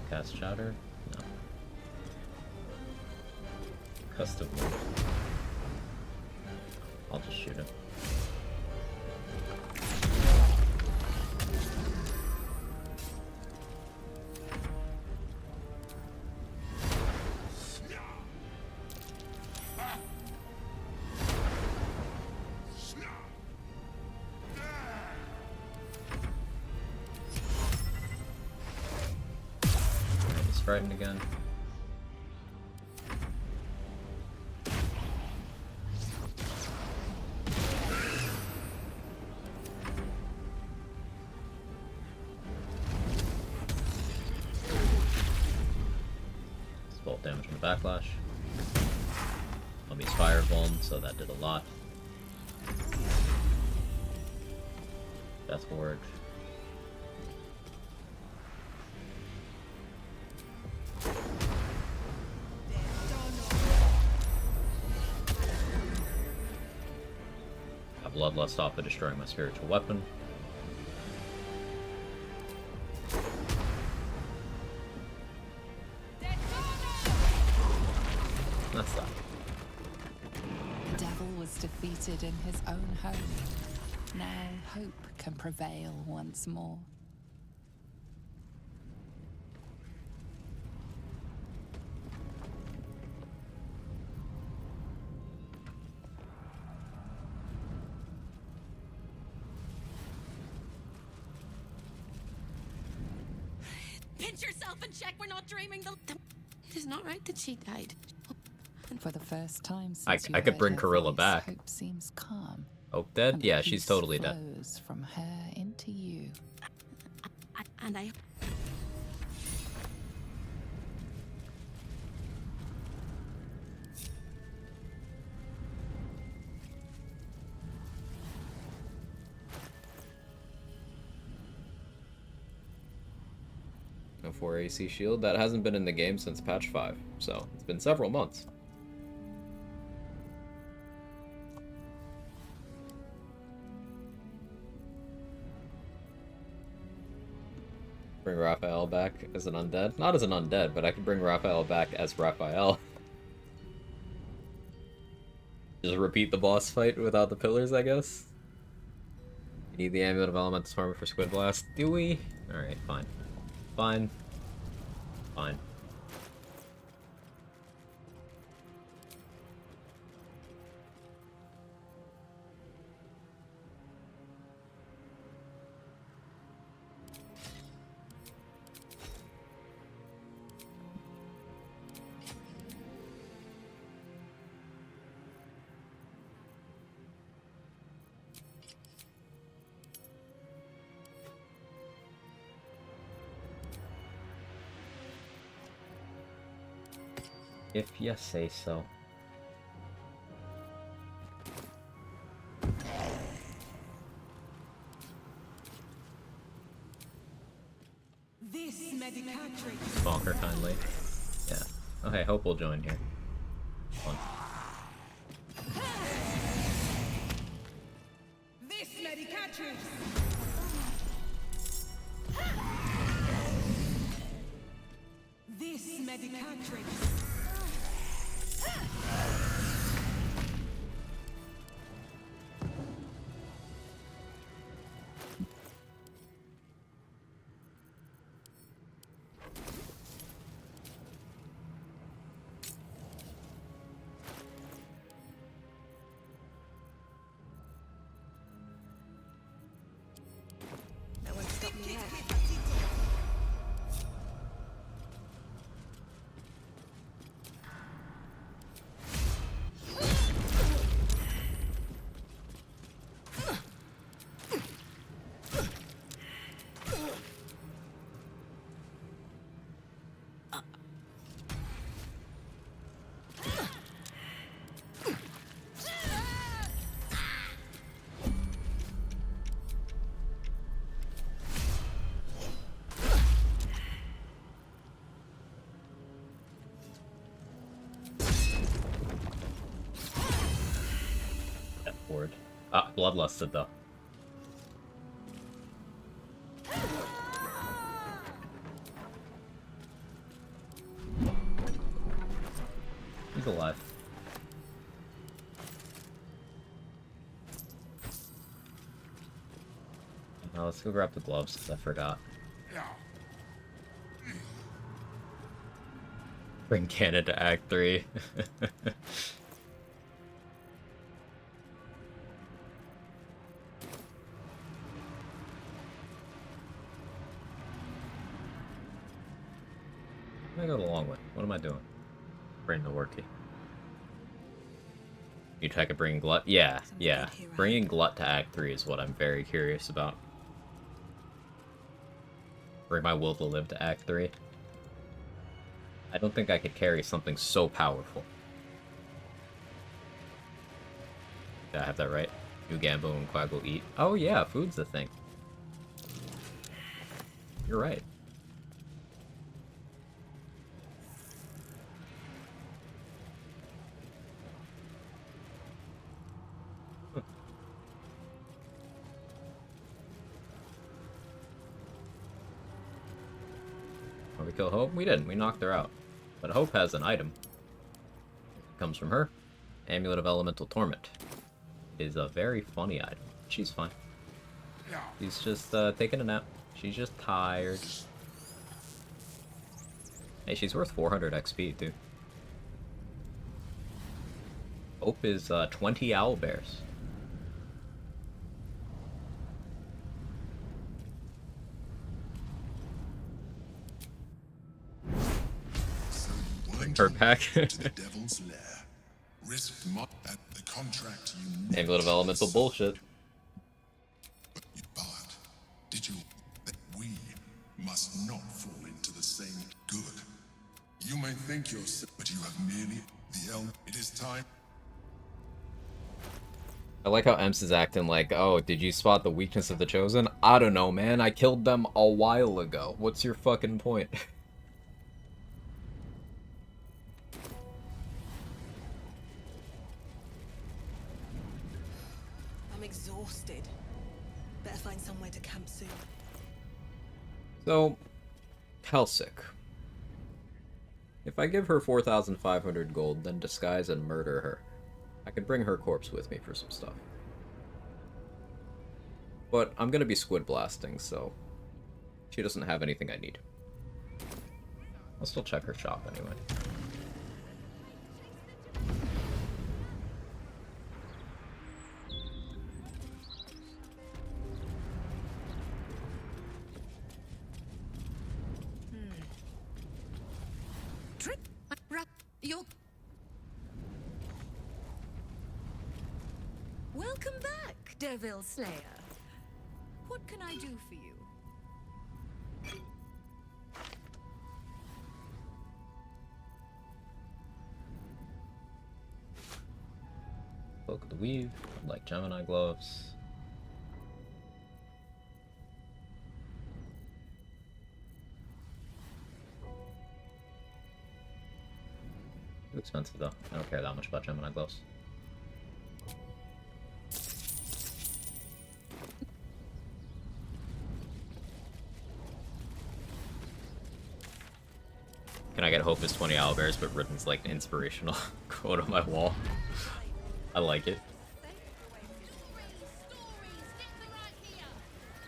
Cast Shatter? No. Custom wound. I'll just shoot him. He's frightened again. Bolt damage from the backlash. Mummy's firebomb, so that did a lot. Death Ward. A bloodlust off of destroying my spiritual weapon. That's that. The devil was defeated in his own home. Now hope can prevail once more. Pinch yourself and check we're not dreaming the... It is not right that she died. For the first time since I could bring Corilla back. Hope seems calm. Hope dead? And Yeah, the she's peace totally dead. flows from her into you. And I... No 4 AC shield. That hasn't been in the game since patch 5, so it's been several months. Bring Raphael back as an undead. Not as an undead, but I could bring Raphael back as Raphael. Just repeat the boss fight without the pillars, I guess. You need the Amulet of Elemental Torment for Squid Blast. Do we? Alright, fine. Fine. Fine. If you say so. This medicatrix. Bonker kindly. Yeah. Okay, Hope will join here. Fun. This medicatrix. This medicatrix. No one stopped me yet. Word. Ah, bloodlusted though. He's alive. Now let's go grab the gloves because I forgot. Bring Cannon to Act 3. I go the long way. What am I doing? Bring the worky. You try to bring Glut? Yeah, yeah. Bringing Glut to Act 3 is what I'm very curious about. Bring my Will to Live to Act 3. I don't think I could carry something so powerful. Did I have that right? You Gambo and Quag will eat. Oh yeah, food's the thing. You're right. We kill Hope? We didn't. We knocked her out. But Hope has an item. It comes from her. Amulet of Elemental Torment. It is a very funny item. She's fine. She's just taking a nap. She's just tired. Hey, she's worth 400 XP, too. Hope is 20 owlbears. Her pack. Amulet of Elemental bullshit. But did you that we must not fall into the same good? You may think yourself, but you have merely the elm. It is time. I like how Ems is acting like, oh, did you spot the weakness of the Chosen? I don't know, man. I killed them a while ago. What's your fucking point? I'm exhausted. Better find somewhere to camp soon. So, Kelsic. If I give her 4,500 gold, then disguise and murder her, I could bring her corpse with me for some stuff. But I'm gonna be squid blasting, so she doesn't have anything I need. I'll still check her shop anyway. Welcome back, Devil Slayer. What can I do for you? Cloak of the Weave, like Gemini gloves. Too expensive though. I don't care that much about Gemini gloves. Can I get Hopus 20 owlbears, but written's like an inspirational quote on my wall? I like it.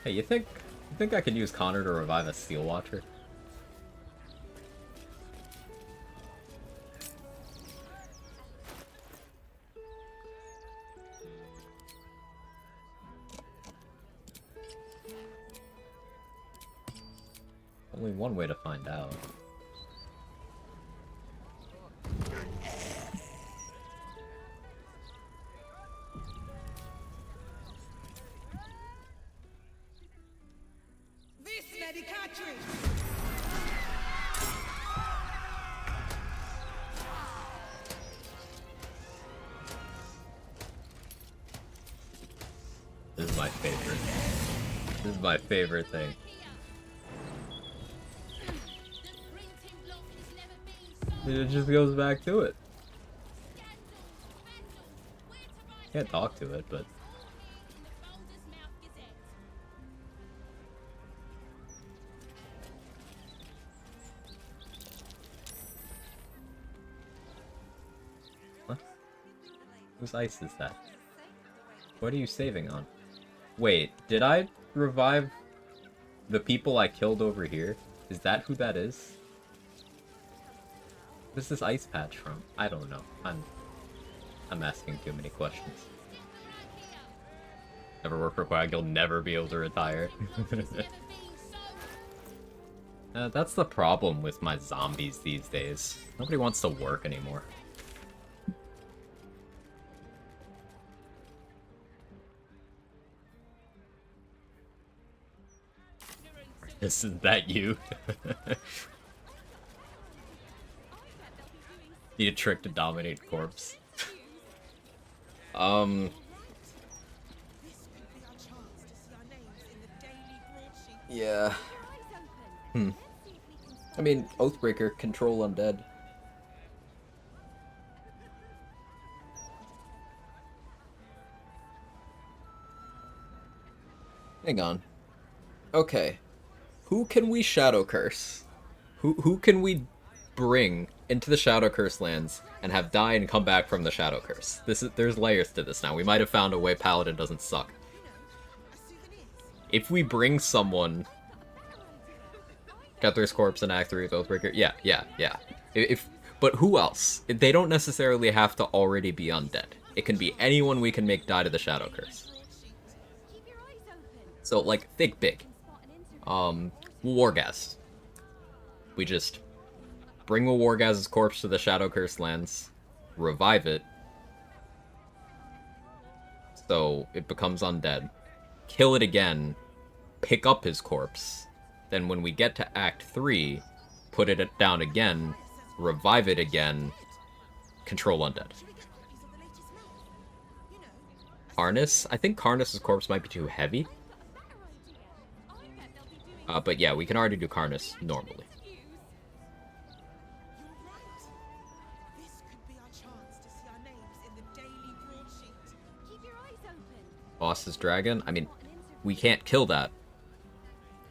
Hey, you think I could use Connor to revive a Steel Watcher? Only one way to find out. This is my favorite. This is my favorite thing. It just goes back to it. Can't talk to it, but... What? Whose ice is that? What are you saving on? Wait, did I revive the people I killed over here? Is that who that is? Where's this ice patch from? I don't know. I'm asking too many questions. Never work for Quag, you'll never be able to retire. That's the problem with my zombies these days. Nobody wants to work anymore. Isn't that you? Need a trick to dominate corpse. Yeah. I mean, Oathbreaker, control undead. Hang on. Okay. Who can we Shadow Curse? Who can we bring into the Shadow Curse lands and have die and come back from the Shadow Curse? There's layers to this now. We might have found a way Paladin doesn't suck. If we bring someone... Cutler's Corpse and Act 3 with Oathbreaker? Yeah. But who else? They don't necessarily have to already be undead. It can be anyone we can make die to the Shadow Curse. So, like, think big. Wargaz. We just bring Wargaz's corpse to the Shadow Curse lands, revive it, so it becomes undead, kill it again, pick up his corpse, then when we get to Act 3, put it down again, revive it again, control undead. Karnas. I think Karnas' corpse might be too heavy. But yeah, we can already do Karnas normally. Boss's dragon? I mean, we can't kill that.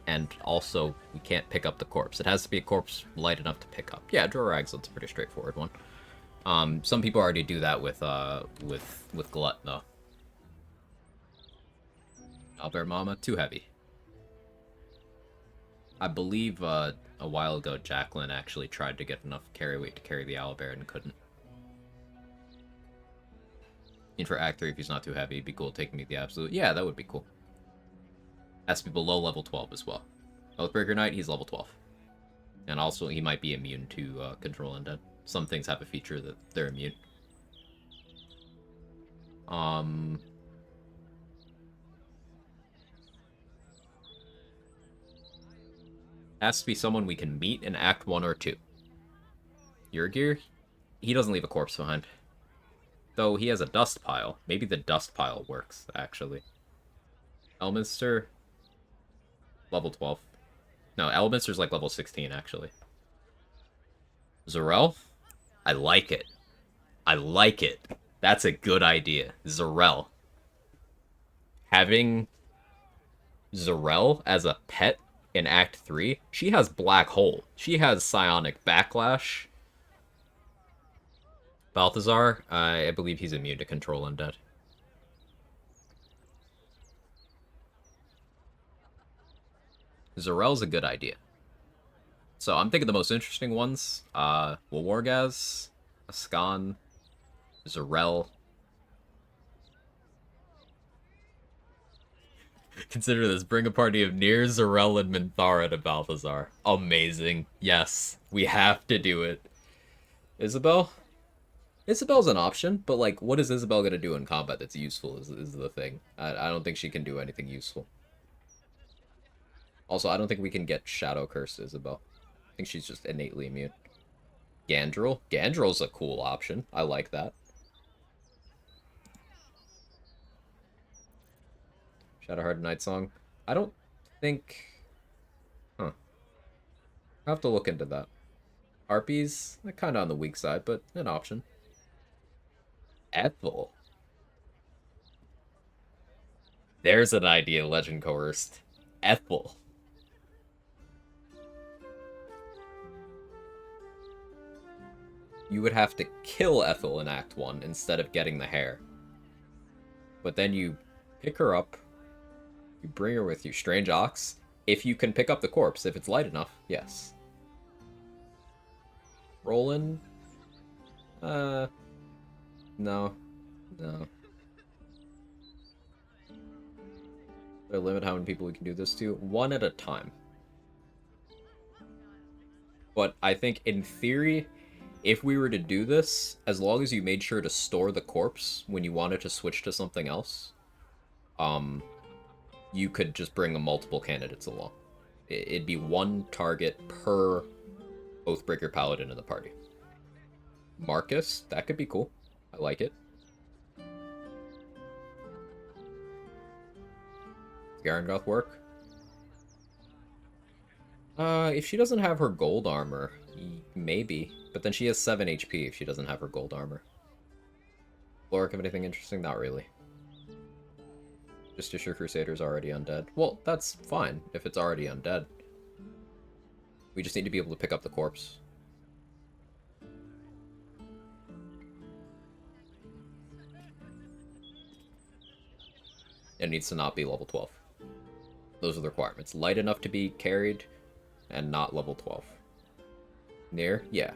And also, we can't pick up the corpse. It has to be a corpse light enough to pick up. Yeah, Droraxon's a pretty straightforward one. Some people already do that with Glut, though. Albert Mama, too heavy. I believe a while ago Jacqueline actually tried to get enough carry weight to carry the owlbear and couldn't. And for Act 3, if he's not too heavy, it'd be cool taking me the absolute. Yeah, that would be cool. Has to be below level 12 as well. Oathbreaker Knight, he's level 12. And also, he might be immune to Control Undead. Some things have a feature that they're immune. Has to be someone we can meet in Act 1 or 2. Yurgir, he doesn't leave a corpse behind. Though he has a dust pile. Maybe the dust pile works, actually. Elminster, level 12. No, Elminster's like level 16, actually. Zarel? I like it. I like it. That's a good idea. Zarel. Having Zarel as a pet in Act 3, she has Black Hole. She has Psionic Backlash. Balthazar, I believe he's immune to Control Undead. Zarel's a good idea. So I'm thinking the most interesting ones, Wargaz, Ascan, Zarel. Consider this, bring a party of Nier, Zarel, and Minthara to Balthazar. Amazing. Yes, we have to do it. Isabel? Isabel's an option, but like, what is Isabel gonna do in combat that's useful is the thing. I don't think she can do anything useful. Also, I don't think we can get Shadow Curse Isabel. I think she's just innately immune. Gandrel? Gandrel's a cool option. I like that. Shadowheart Night Song. I don't think... Huh. I'll have to look into that. Harpies? They're kind of on the weak side, but an option. Ethel. There's an idea, Legend Coerced. Ethel. You would have to kill Ethel in Act 1 instead of getting the hair. But then you pick her up, you bring her with you. Strange Ox. If you can pick up the corpse, if it's light enough, yes. Roland? No. No. There limit how many people we can do this to? One at a time. But I think, in theory, if we were to do this, as long as you made sure to store the corpse when you wanted to switch to something else, you could just bring multiple candidates along. It'd be one target per Oathbreaker Paladin in the party. Marcus, that could be cool. I like it. Garangoth work? If she doesn't have her gold armor, maybe. But then she has 7 HP if she doesn't have her gold armor. Loric have anything interesting? Not really. Justiciar Crusader's already undead. Well, that's fine if it's already undead. We just need to be able to pick up the corpse. It needs to not be level 12. Those are the requirements. Light enough to be carried, and not level 12. Near? Yeah.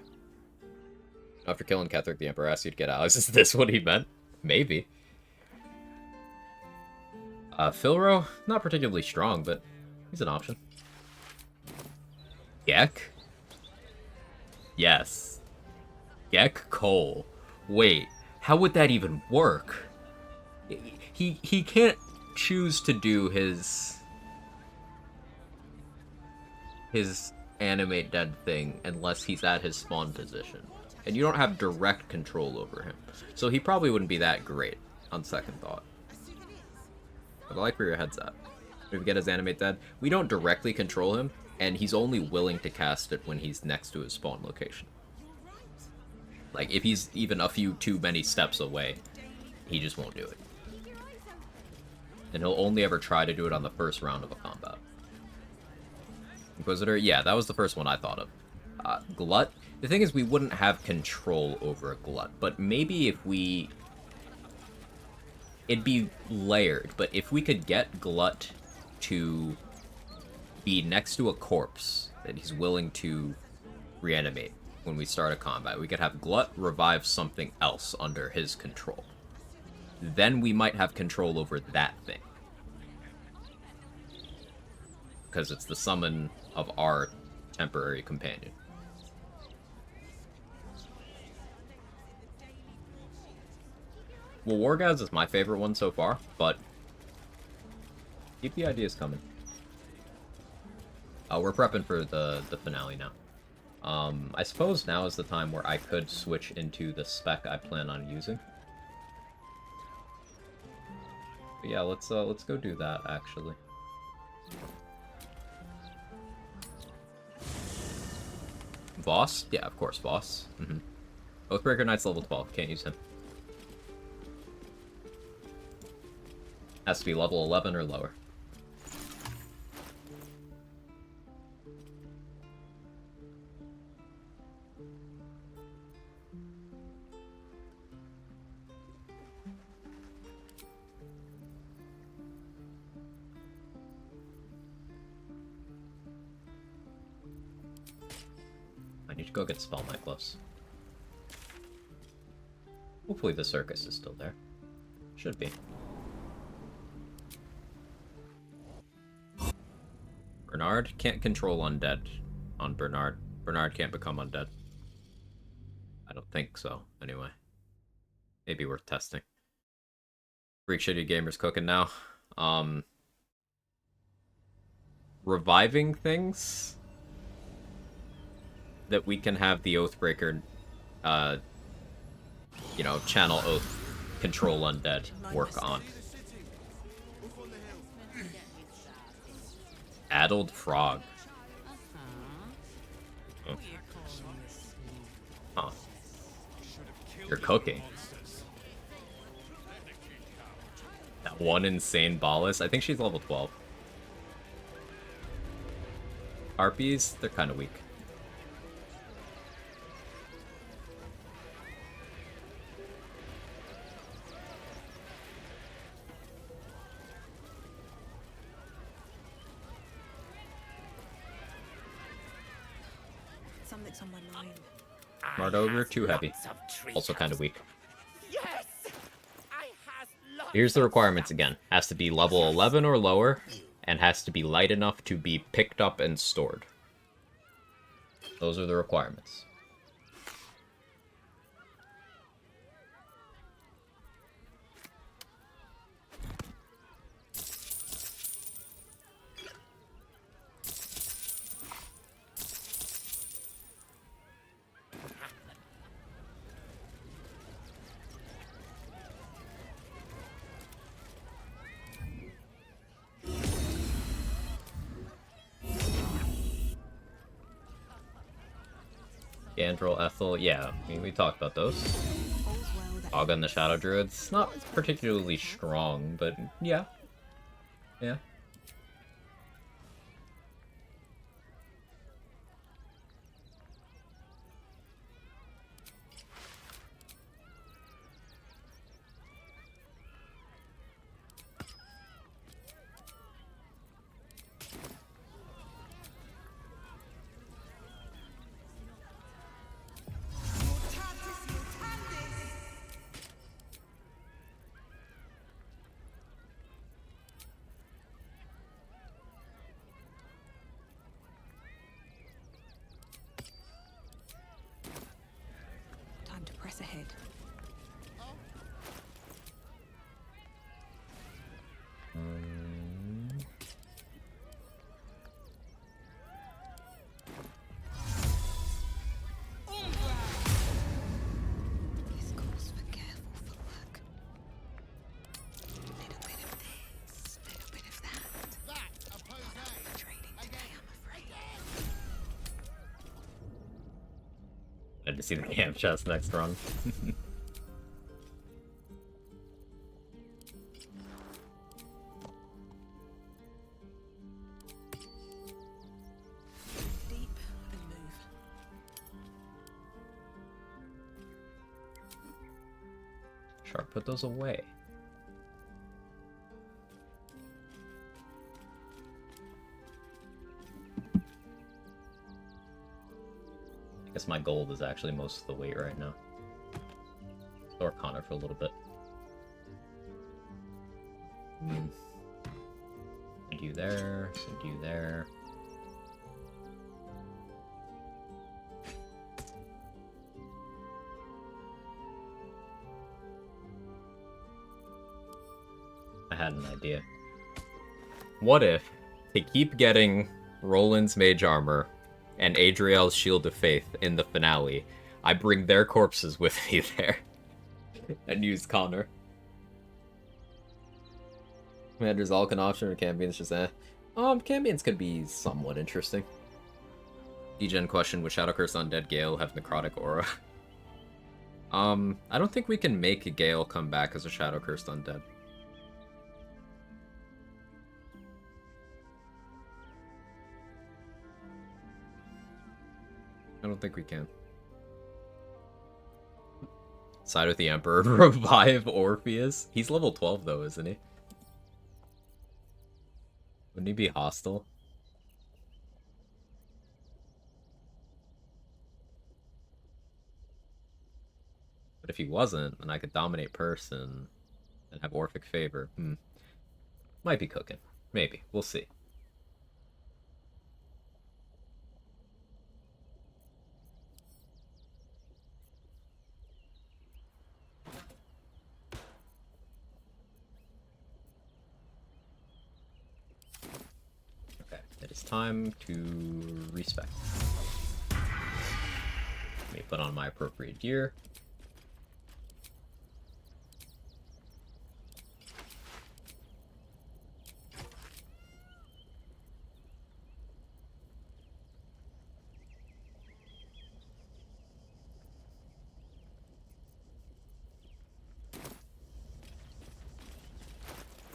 After killing Ketheric, the Emperor asked you to get Alex. Is this what he meant? Maybe. Filro? Not particularly strong, but he's an option. Gek? Yes. Gek Cole. Wait, how would that even work? He can't choose to do his animate dead thing unless he's at his spawn position. And you don't have direct control over him. So he probably wouldn't be that great, on second thought. But I like where your head's at. If we get his animate dead, we don't directly control him, and he's only willing to cast it when he's next to his spawn location. Like, if he's even a few too many steps away, he just won't do it. And he'll only ever try to do it on the first round of a combat. Inquisitor, yeah, that was the first one I thought of. Glut, the thing is we wouldn't have control over a Glut, but maybe if we... It'd be layered, but if we could get Glut to be next to a corpse that he's willing to reanimate when we start a combat, we could have Glut revive something else under his control. Then we might have control over that thing. Because it's the summon of our temporary companion. Well, Wargaz is my favorite one so far, but keep the ideas coming. We're prepping for the finale now. I suppose now is the time where I could switch into the spec I plan on using. But yeah, let's go do that actually. Boss? Yeah, of course, boss. Oathbreaker Knight's level 12. Can't use him. Has to be level 11 or lower. I need to go get Spell Necklace. Hopefully the circus is still there. Should be. Bernard can't control undead on Bernard. Bernard can't become undead. I don't think so, anyway. Maybe worth testing. Freak Shitty Gamer's cooking now. Reviving things that we can have the Oathbreaker, you know, channel Oath, control undead, work on. Addled Frog. Oh. Huh. You're cooking. That one insane Ballas. I think she's level 12. Harpies, they're kind of weak. Something's on my mind. Mardogre, too heavy. Also kind of weak. Yes! Here's the requirements again. Has to be level 11 or lower, and has to be light enough to be picked up and stored. Those are the requirements. Gandrel, Ethel, yeah, I mean, we talked about those. Aga and the Shadow Druids, not particularly strong, but yeah. Yeah. Had to see the camp chest next run. Deep and move. Sharp, put those away. I guess my gold is actually most of the weight right now. Or Connor for a little bit. Send you there, send you there. I had an idea. What if, to keep getting Roland's mage armor and Adriel's shield of faith in the finale, I bring their corpses with me there and use Connor? Commander's Alkan option or Cambions just Cambions could be somewhat interesting. Degen question, would Shadow Curse Undead Gale have necrotic aura? I don't think we can make Gale come back as a Shadow Cursed Undead. I don't think we can. Side with the Emperor, revive Orpheus. He's level 12 though, isn't he? Wouldn't he be hostile? But if he wasn't, then I could dominate person and have Orphic favor. Might be cooking. Maybe. We'll see. It is time to respec. Let me put on my appropriate gear.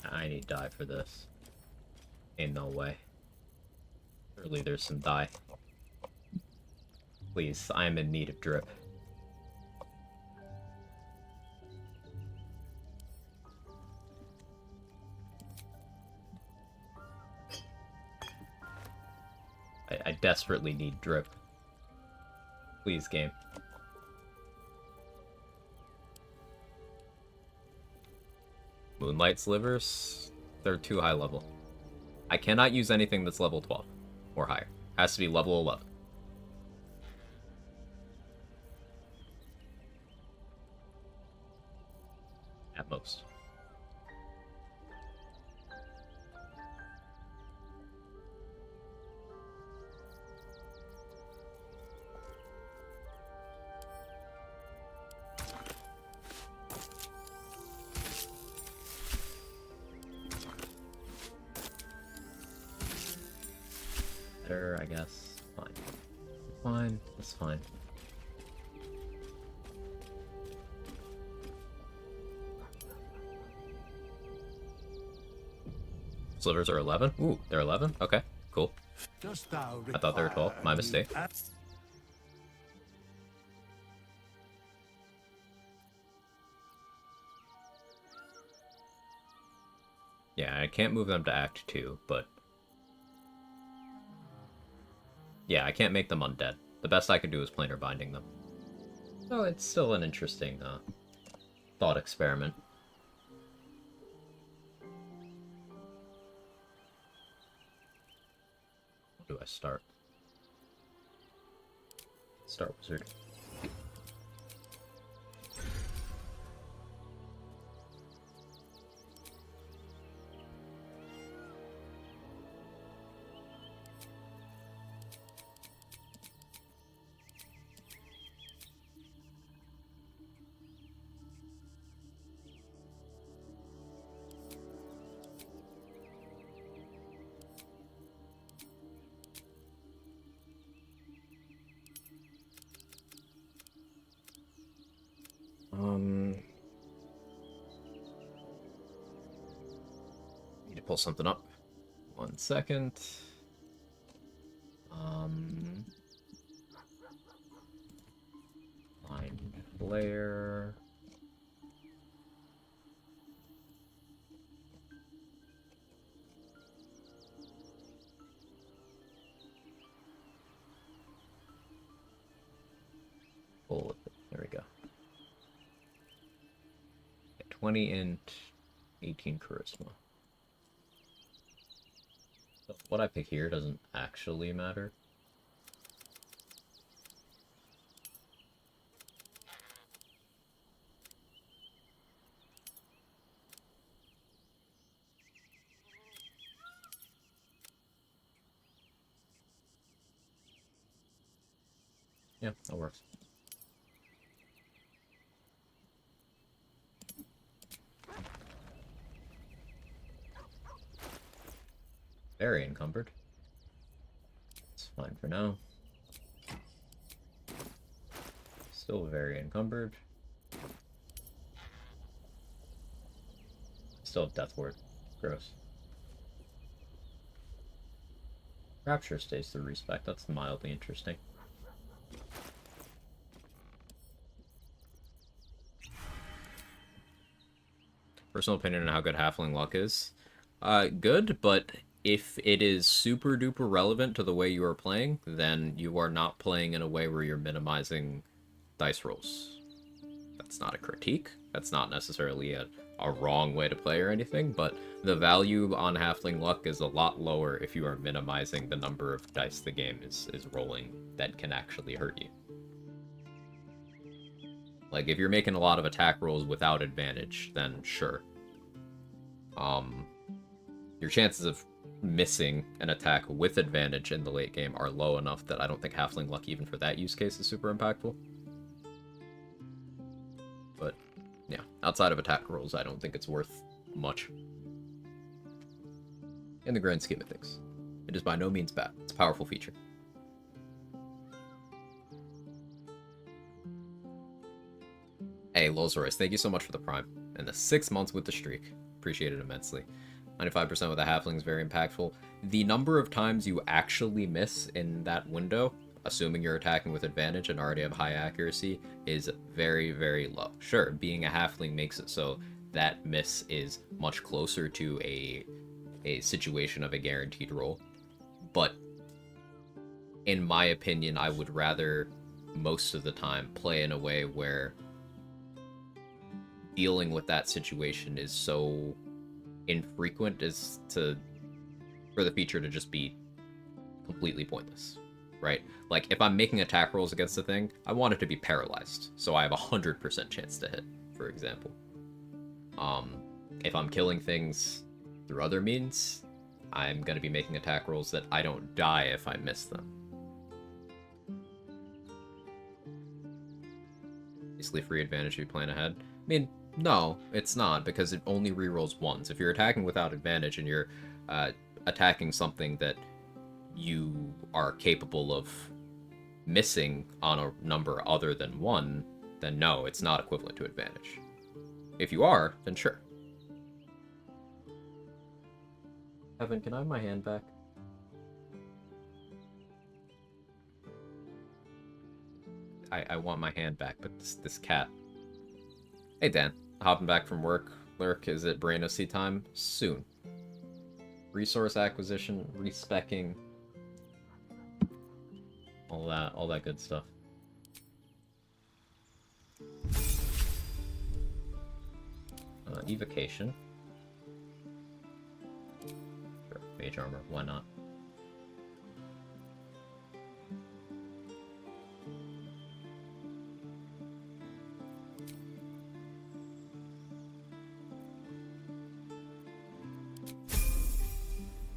I need dye for this. Ain't no way. Surely there's some dye. Please, I am in need of drip. I desperately need drip. Please, game. Moonlight slivers? They're too high level. I cannot use anything that's level 12 or higher. Has to be level 11. At most. Better, I guess. Fine. Fine. That's fine. Slivers are 11? Ooh, they're 11? Okay, cool. I thought they were 12. My mistake. Yeah, I can't move them to Act 2, but... yeah, I can't make them undead. The best I could do is planar binding them. So it's still an interesting thought experiment. What do I start? Start wizard. pull something up. 1 second. Find player. Pull with it. There we go. 20 int, 18 charisma. So what I pick here doesn't actually matter. Yeah, that works. Very encumbered. It's fine for now. Still very encumbered. Still have Death Ward. Gross. Rapture stays through Respect. That's mildly interesting. Personal opinion on how good Halfling Luck is. Good, but if it is super duper relevant to the way you are playing, then you are not playing in a way where you're minimizing dice rolls. That's not a critique. That's not necessarily a wrong way to play or anything, but the value on Halfling Luck is a lot lower if you are minimizing the number of dice the game is rolling that can actually hurt you. Like, if you're making a lot of attack rolls without advantage, then sure. Your chances of missing an attack with advantage in the late game are low enough that I don't think Halfling Luck, even for that use case, is super impactful. But, yeah, outside of attack rolls, I don't think it's worth much. In the grand scheme of things. It is by no means bad. It's a powerful feature. Hey, Lolzoroyce, thank you so much for the Prime. And the 6 months with the streak. Appreciate it immensely. 95% with a Halfling is very impactful. The number of times you actually miss in that window, assuming you're attacking with advantage and already have high accuracy, is very, very low. Sure, being a Halfling makes it so that miss is much closer to a situation of a guaranteed roll. But in my opinion, I would rather most of the time play in a way where dealing with that situation is so infrequent as for the feature to just be completely pointless, right? Like, if I'm making attack rolls against the thing, I want it to be paralyzed, so I have 100% chance to hit, for example. If I'm killing things through other means, I'm going to be making attack rolls that I don't die if I miss them. Basically free advantage if you plan ahead. I mean, no, it's not, because it only rerolls once. If you're attacking without advantage and you're attacking something that you are capable of missing on a number other than 1, then no, it's not equivalent to advantage. If you are, then sure. Evan, can I have my hand back? I want my hand back, but this cat. Hey Dan, hopping back from work. Lurk, is it Brain OC time? Soon. Resource acquisition, respecking, all that good stuff. Evocation. Sure, mage armor, why not?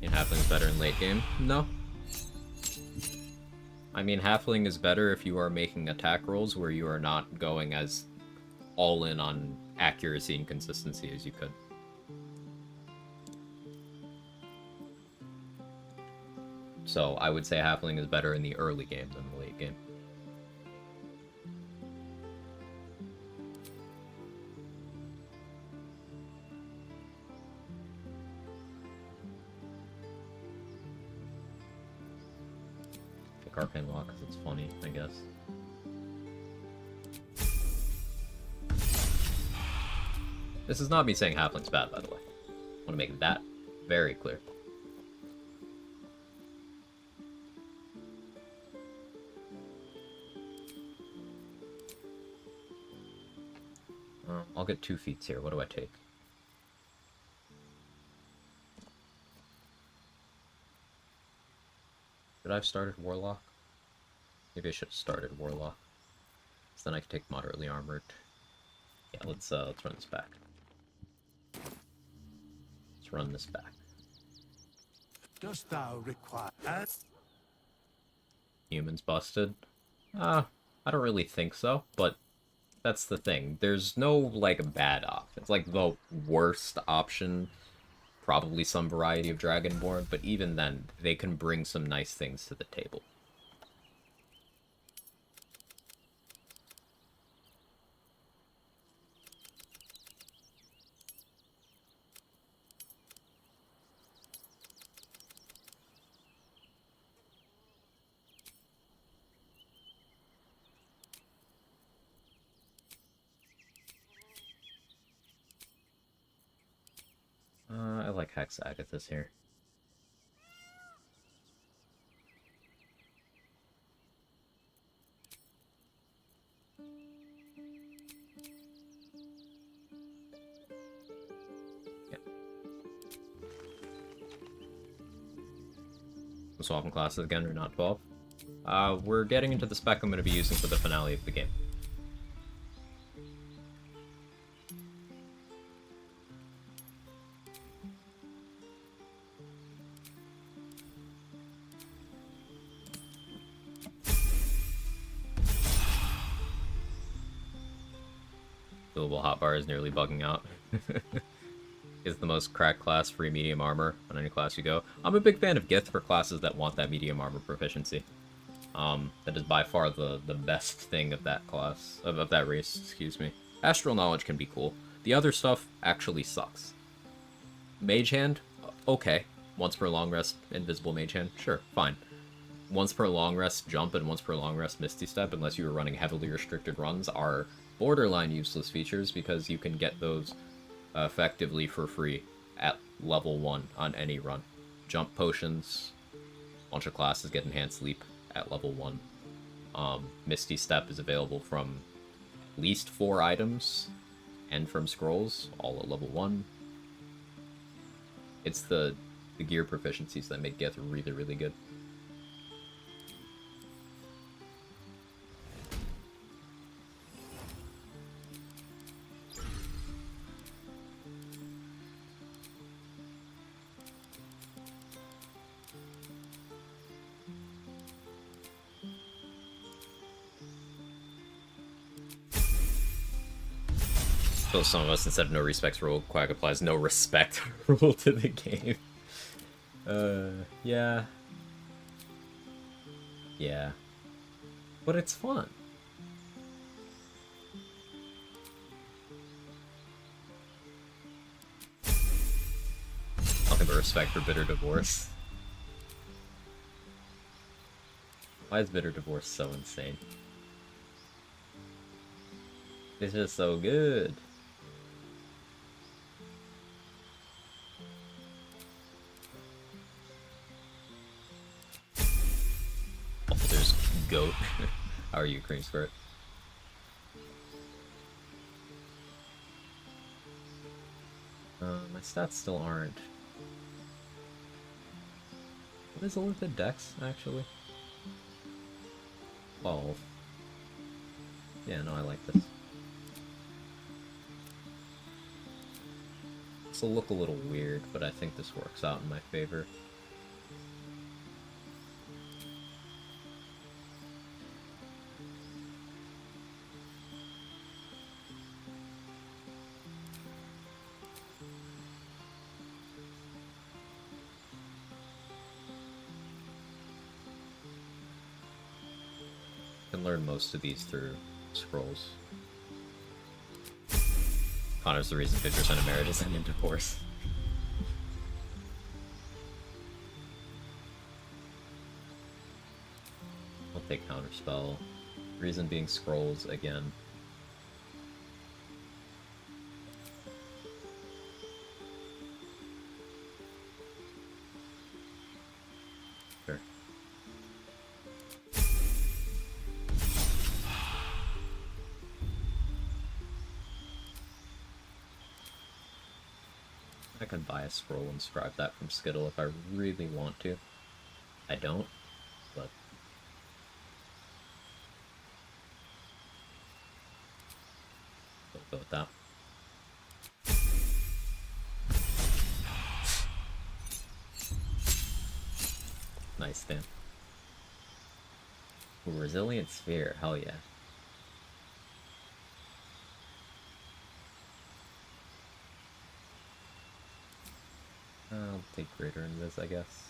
Halfling's better in late game? No. I mean, Halfling is better if you are making attack rolls where you are not going as all in on accuracy and consistency as you could. So I would say Halfling is better in the early game than the late game. Arcane Walk because it's funny, I guess. This is not me saying Halfling's bad, by the way. I want to make that very clear. I'll get 2 feats here. What do I take? Should I have started Warlock? Maybe I should have started Warlock. So then I can take Moderately Armored. Yeah, let's run this back. Let's run this back. Dost thou require Humans busted? I don't really think so, but that's the thing. There's no, like, bad option. It's like the worst option, probably some variety of Dragonborn, but even then, they can bring some nice things to the table. I like Hex Agathis here. Yeah. I'm swapping classes again, or not 12. We're getting into the spec I'm going to be using for the finale of the game. Doable hotbar is nearly bugging out. Is the most cracked class free medium armor on any class you go. I'm a big fan of Gith for classes that want that medium armor proficiency. That is by far the best thing of that class, of that race, excuse me. Astral Knowledge can be cool. The other stuff actually sucks. Mage Hand, okay. Once per long rest, Invisible Mage Hand, sure, fine. Once per long rest Jump and once per long rest Misty Step, unless you were running heavily restricted runs, are borderline useless features because you can get those effectively for free at level 1 on any run. Jump potions, a bunch of classes get enhanced leap at level 1. Misty Step is available from at least 4 items and from scrolls, all at level 1. It's the gear proficiencies that make Gith really, really good. So some of us, instead of no respects rule, Quag applies no respect rule to the game. Yeah. Yeah. But it's fun. Nothing but respect for Bitter Divorce. Why is Bitter Divorce so insane? It's just so good. Oh, there's Goat. How are you, Cream Squirt? My stats still aren't. What is Olympic Dex, actually? 12. Yeah, no, I like this. This will look a little weird, but I think this works out in my favor. Can learn most of these through scrolls. Connor's the reason 50% of merit isn't in divorce. take counterspell. Reason being scrolls again. Sure. I can buy a scroll and scribe that from Skittle if I really want to. I don't, but we'll go with that. Nice, Dan. Ooh, Resilient Sphere, hell yeah. I'll take Greater Invis, I guess.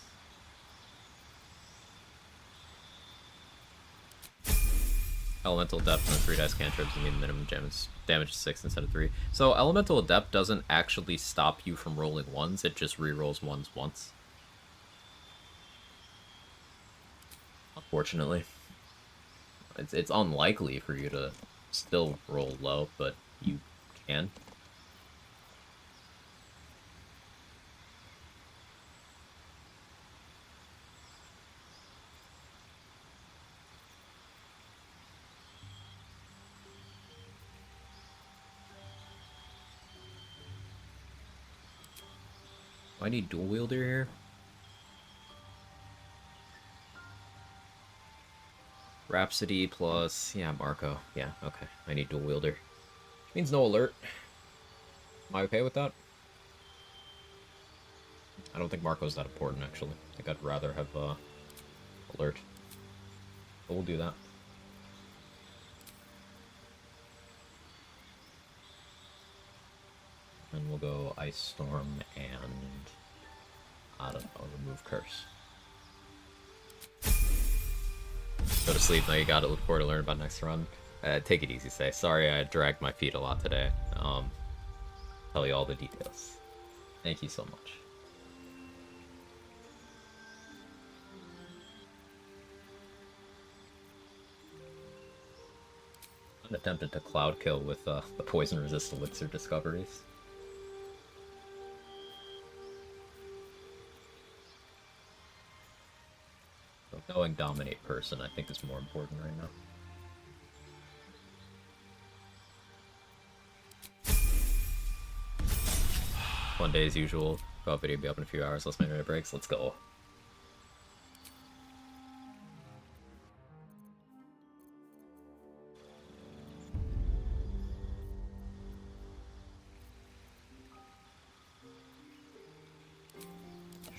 Elemental Adept and 3 dice cantrips, you mean minimum damage 6 instead of 3. So Elemental Adept doesn't actually stop you from rolling ones, it just rerolls ones once. Unfortunately. It's unlikely for you to still roll low, but you can. Do I need dual wielder here? Rhapsody plus, yeah, Marco. Yeah, okay. I need dual wielder. Which means no alert. Am I okay with that? I don't think Marco's that important, actually. I think I'd rather have alert. But we'll do that. And we'll go Ice Storm and, I don't know, remove Curse. Go to sleep, now you got it. Look forward to learning about next run. Take it easy, Say. Sorry I dragged my feet a lot today. Tell you all the details. Thank you so much. I'm attempted to cloud kill with the poison resist elixir discoveries. So knowing dominate person I think is more important right now. One day as usual. Go video be up in a few hours. Let's make it breaks. Let's go.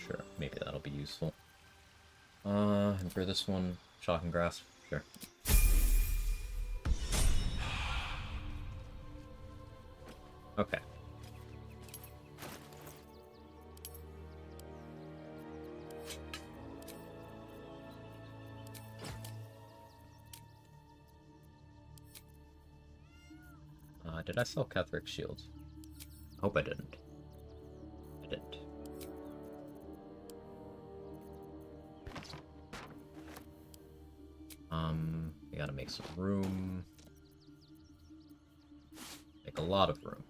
Sure, maybe that'll be useful. And for this one, Shock and Grasp. Sure. Okay. Did I sell Catherick Shields? I hope I didn't. I didn't. We gotta make some room. Make a lot of room.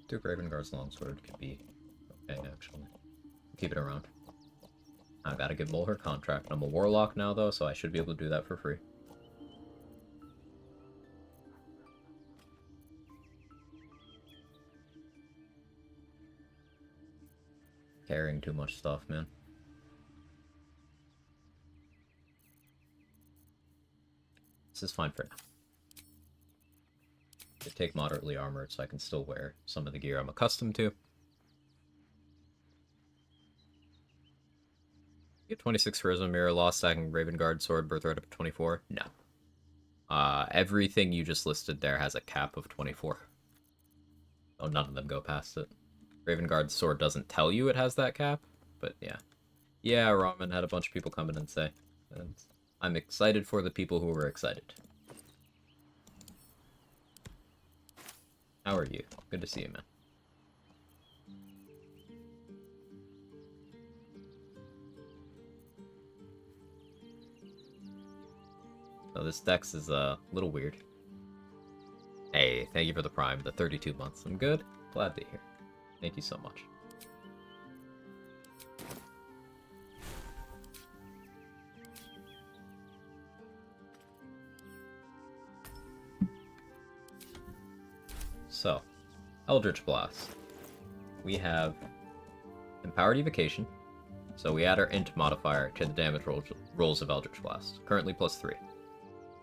Duke Ravenguard's longsword could be okay, actually. Keep it around. I gotta give Mole her contract. I'm a warlock now, though, so I should be able to do that for free. Carrying too much stuff, man. This is fine for now. I take moderately armored so I can still wear some of the gear I'm accustomed to. Get 26 charisma, mirror, lost stacking, Raven Guard, sword, birthright up to 24. No. Everything you just listed there has a cap of 24. Oh, none of them go past it. Raven Guard's sword doesn't tell you it has that cap, but yeah. Yeah, Ramen had a bunch of people come in and say. And I'm excited for the people who were excited. How are you? Good to see you, man. So this dex is a little weird. Hey, thank you for the Prime, the 32 months. I'm good. Glad to hear. Thank you so much. So, Eldritch Blast. We have Empowered Evocation. So we add our int modifier to the damage rolls of Eldritch Blast. Currently +3.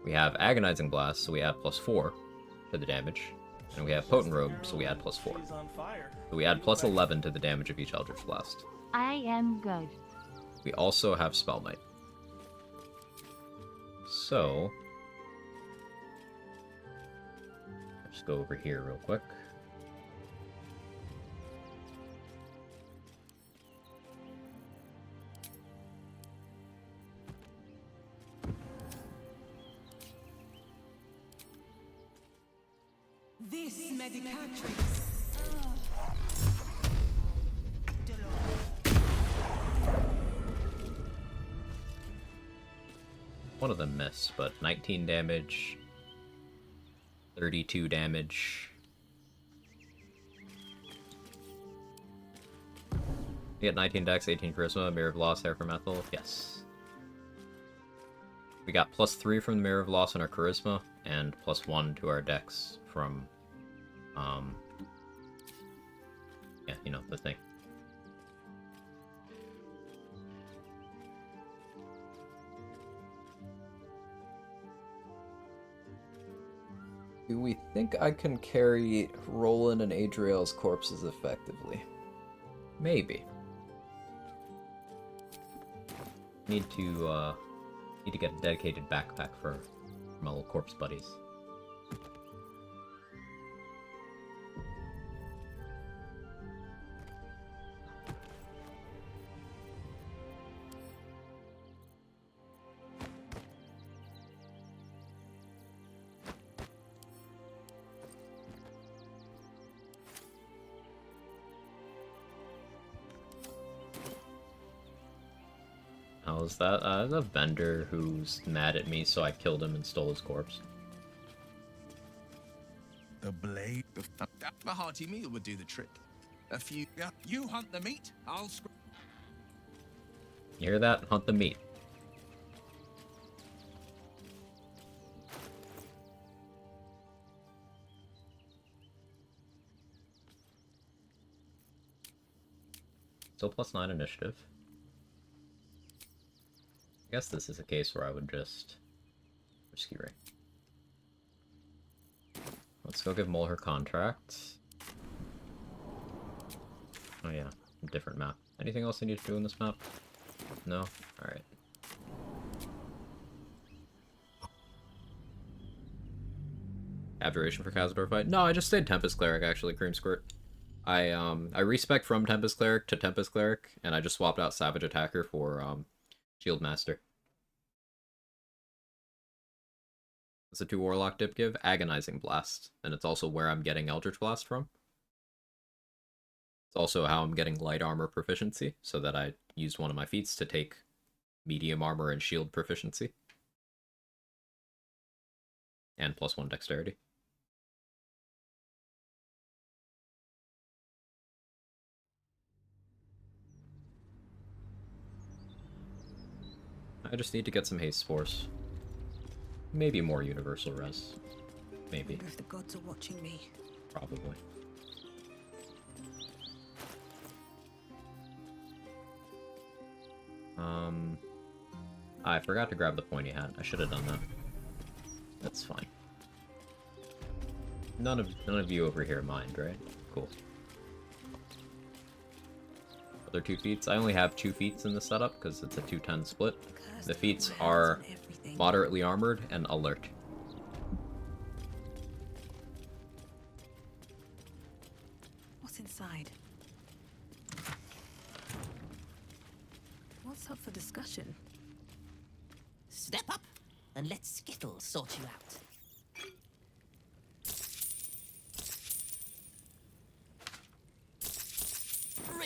We have Agonizing Blast, so we add +4 to the damage. And we have Potent Robe, so we add +4. So we add +11 to the damage of each Eldritch Blast. I am good. We also have Spell Knight. So, let's go over here real quick. This medicatrix. One of them missed, but 19 damage, 32 damage. You get 19 dex, 18 charisma, Mirror of Loss, Hair from Ethel. Yes. We got +3 from the Mirror of Loss on our charisma, and +1 to our dex from, yeah, you know, the thing. Do we think I can carry Roland and Adriel's corpses effectively? Maybe. Need to get a dedicated backpack for my little corpse buddies. How's that? The vendor who's mad at me, so I killed him and stole his corpse. The blade. A hearty meal would do the trick. A few. You hunt the meat. I'll. You hear that? Hunt the meat. Still +9 initiative. I guess this is a case where I would just risky ring. Let's go give Mole her contract. Oh yeah, different map. Anything else I need to do in this map? No? Alright. Abjuration for Cazador fight? No, I just stayed Tempest Cleric actually, Cream Squirt. I respec from Tempest Cleric to Tempest Cleric, and I just swapped out Savage Attacker for Shield Master. It's a 2 Warlock dip give, Agonizing Blast, and it's also where I'm getting Eldritch Blast from. It's also how I'm getting Light Armor proficiency, so that I used one of my feats to take Medium Armor and Shield proficiency. And +1 Dexterity. I just need to get some Haste Force. Maybe more Universal Res. Maybe. I wonder if the gods are watching me. Probably. I forgot to grab the pointy hat. I should have done that. That's fine. None of you over here mind, right? Cool. Other 2 feats? I only have 2 feats in the setup because it's a 2-10 split. The feats are moderately armored and alert. What's inside? What's up for discussion? Step up and let Skittle sort you out.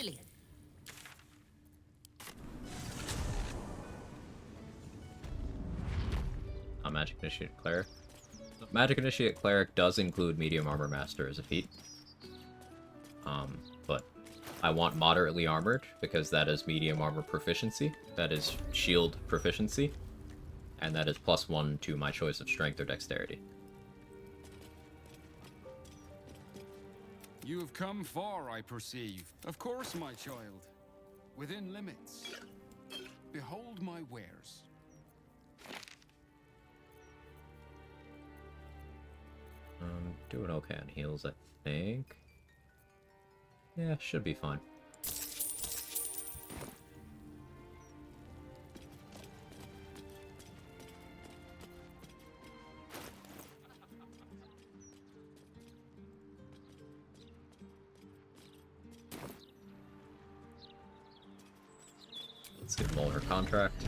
Brilliant. Magic Initiate Cleric. Magic Initiate Cleric does include Medium Armor Master as a feat. But I want Moderately Armored, because that is Medium Armor Proficiency, that is Shield Proficiency, and that is +1 to my choice of Strength or Dexterity. You have come far, I perceive. Of course, my child. Within limits. Behold my wares. Doing okay on heals, I think. Yeah, should be fine. Let's give Mull her contract.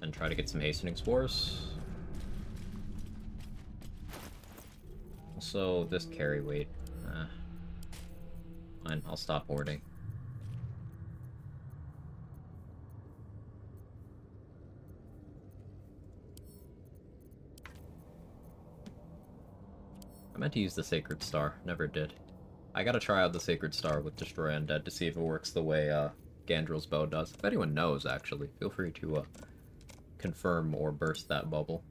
And try to get some hastening spores. Also, this carry weight. Fine, I'll stop hoarding. I meant to use the Sacred Star, never did. I gotta try out the Sacred Star with Destroy Undead to see if it works the way Gandrel's bow does. If anyone knows, actually, feel free to confirm or burst that bubble.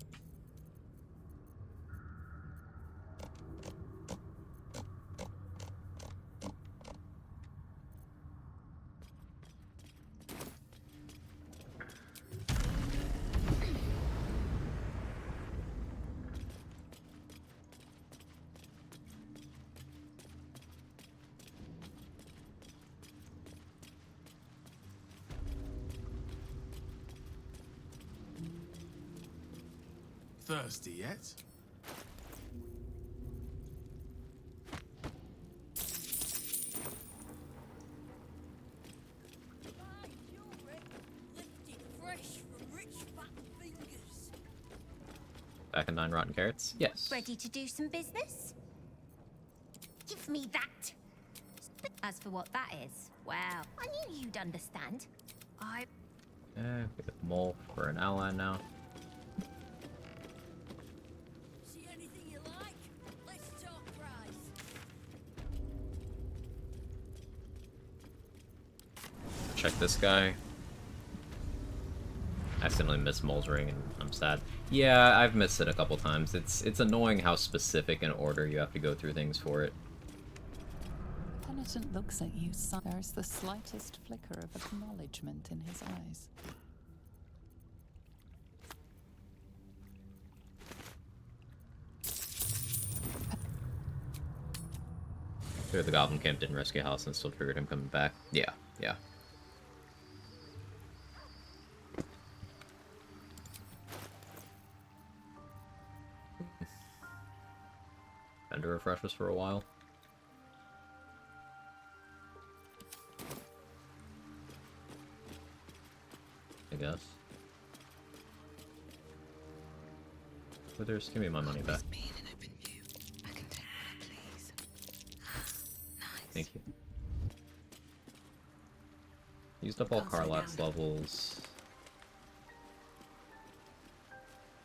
Thirsty yet? Back in 9 rotten carrots? Yes. Ready to do some business? Give me that. As for what that is, well, I knew you'd understand. We got Mull for an ally now. See anything you like? Let's talk price. Check this guy. Accidentally missed Mull's ring and I'm sad. Yeah, I've missed it a couple times. It's annoying how specific in order you have to go through things for it. Penitent looks at you, son. There's the slightest flicker of acknowledgement in his eyes. Clear the Goblin Camp, didn't rescue House, and still triggered him coming back. Yeah, yeah. Vendor refreshes for a while. I guess. Withers, give me my money back. Thank you. Used up all Karlach's levels.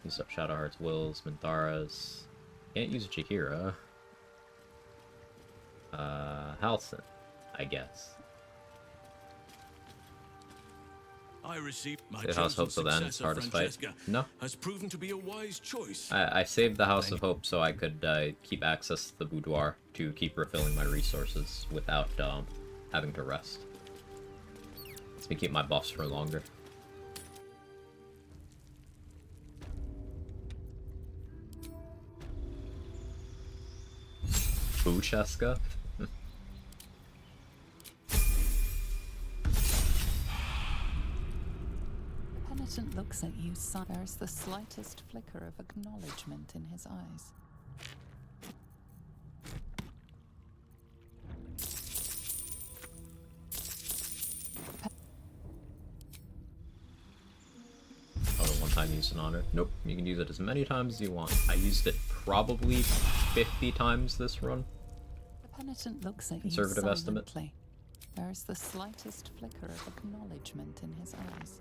Used up Shadowheart's Wills, Minthara's. Can't use Jaheira. Halcyon, I guess. I received my The House Hope, so then it's hard to fight. No. Has proven to be a wise choice. I saved the House of Hope so I could keep access to the boudoir to keep refilling my resources without having to rest. Lets me keep my buffs for longer. Cheska. The penitent looks at you, son. There's the slightest flicker of acknowledgement in his eyes. Oh, one-time use in honor. Nope, you can use it as many times as you want. I used it probably 50 times this run. The penitent looks at Conservative you estimate. silently. There is the slightest flicker of acknowledgement in his eyes.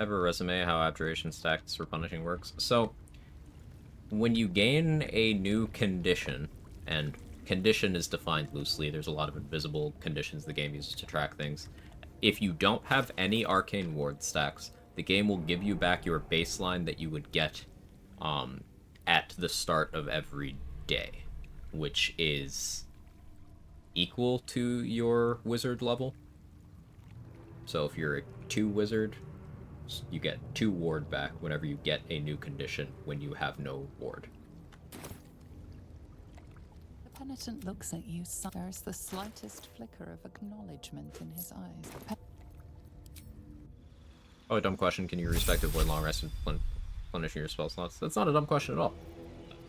I have a resume how abjuration stacks for punishing works. So, when you gain a new condition, and condition is defined loosely, there's a lot of invisible conditions the game uses to track things. If you don't have any arcane ward stacks, the game will give you back your baseline that you would get at the start of every day, which is equal to your wizard level. So if you're a 2 wizard, you get 2 ward back whenever you get a new condition when you have no ward. The penitent looks at you. There is the slightest flicker of acknowledgement in his eyes. Oh, a dumb question. Can you respect avoid long rest and replenishing your spell slots? That's not a dumb question at all.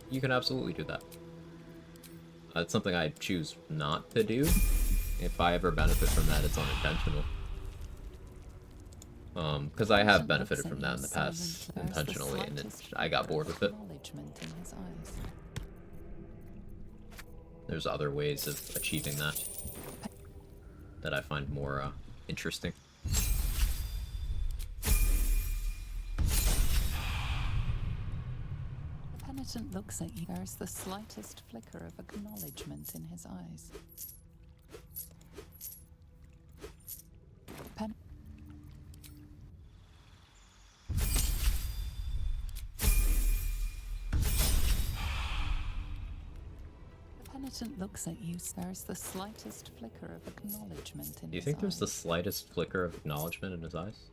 You can absolutely do that. It's something I choose not to do. If I ever benefit from that, it's unintentional. Because I have benefited from that in the past intentionally, and I got bored with it. There's other ways of achieving that I find more interesting. The penitent looks at you. There is the slightest flicker of acknowledgement in his eyes. Penitent looks at you. There is the slightest flicker of acknowledgement in his eyes. Do you think there's the slightest flicker of acknowledgement in his eyes?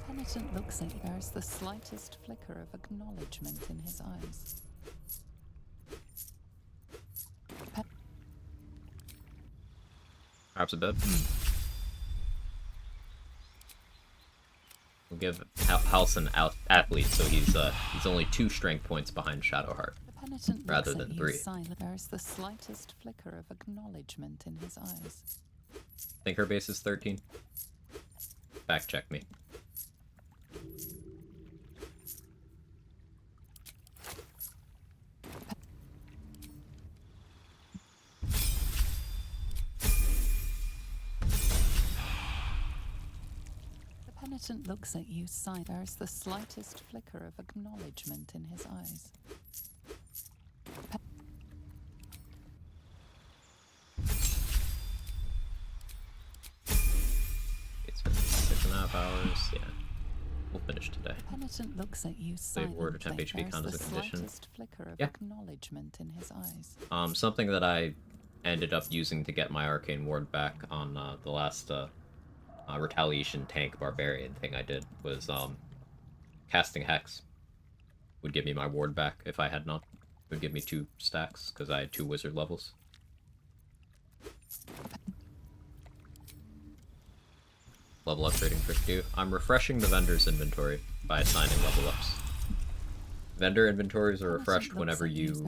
Penitent looks at you. There is the slightest flicker of acknowledgement in his eyes. Perhaps a bit. We'll give Halson athlete, so he's only 2 strength points behind Shadowheart, rather than 3. There is the slightest flicker of acknowledgement in his eyes. I think her base is 13. Fact check me. Penitent looks at you. There is the slightest flicker of acknowledgement in his eyes. It's been 6.5 hours. Yeah, we'll finish today. Penitent looks at you. Save word or temp HP count as a condition. Flicker of Yeah. acknowledgement in his eyes. Something that I ended up using to get my arcane ward back on the last retaliation tank barbarian thing I did was casting Hex. Would give me my ward back if I had none. Would give me 2 stacks because I had 2 wizard levels. Level up trading trick 2. I'm refreshing the vendor's inventory by assigning level ups. Vendor inventories are refreshed whenever you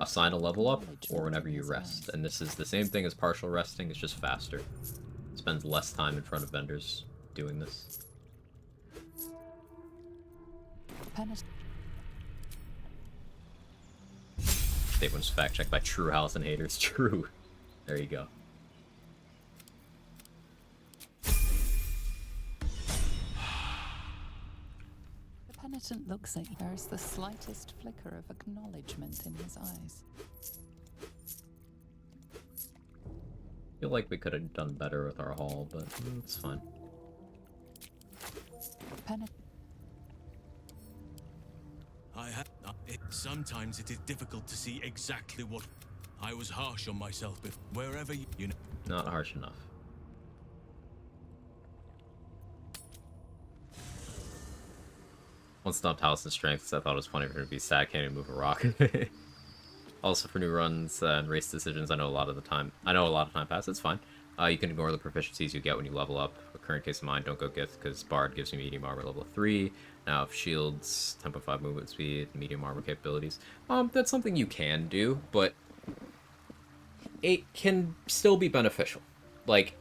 assign a level up or whenever you rest, and this is the same thing as partial resting, it's just faster. Spends less time in front of vendors doing this. Statement was fact checked by True Halison haters. True. There you go. The penitent looks at you. There is the slightest flicker of acknowledgement in his eyes. I feel like we could have done better with our haul, but it's fine. Sometimes it is difficult to see exactly what I was harsh on myself, but wherever you know. Not harsh enough. One stopped Halison's strength, so I thought it was funny for him to be sad, can't even move a rock. Also for new runs and race decisions, I know a lot of time passes, it's fine. You can ignore the proficiencies you get when you level up. current case of mind, don't go Gith, because Bard gives me medium armor level 3. Now, if shields, 10.5 movement speed, medium armor capabilities. That's something you can do, but it can still be beneficial. Like,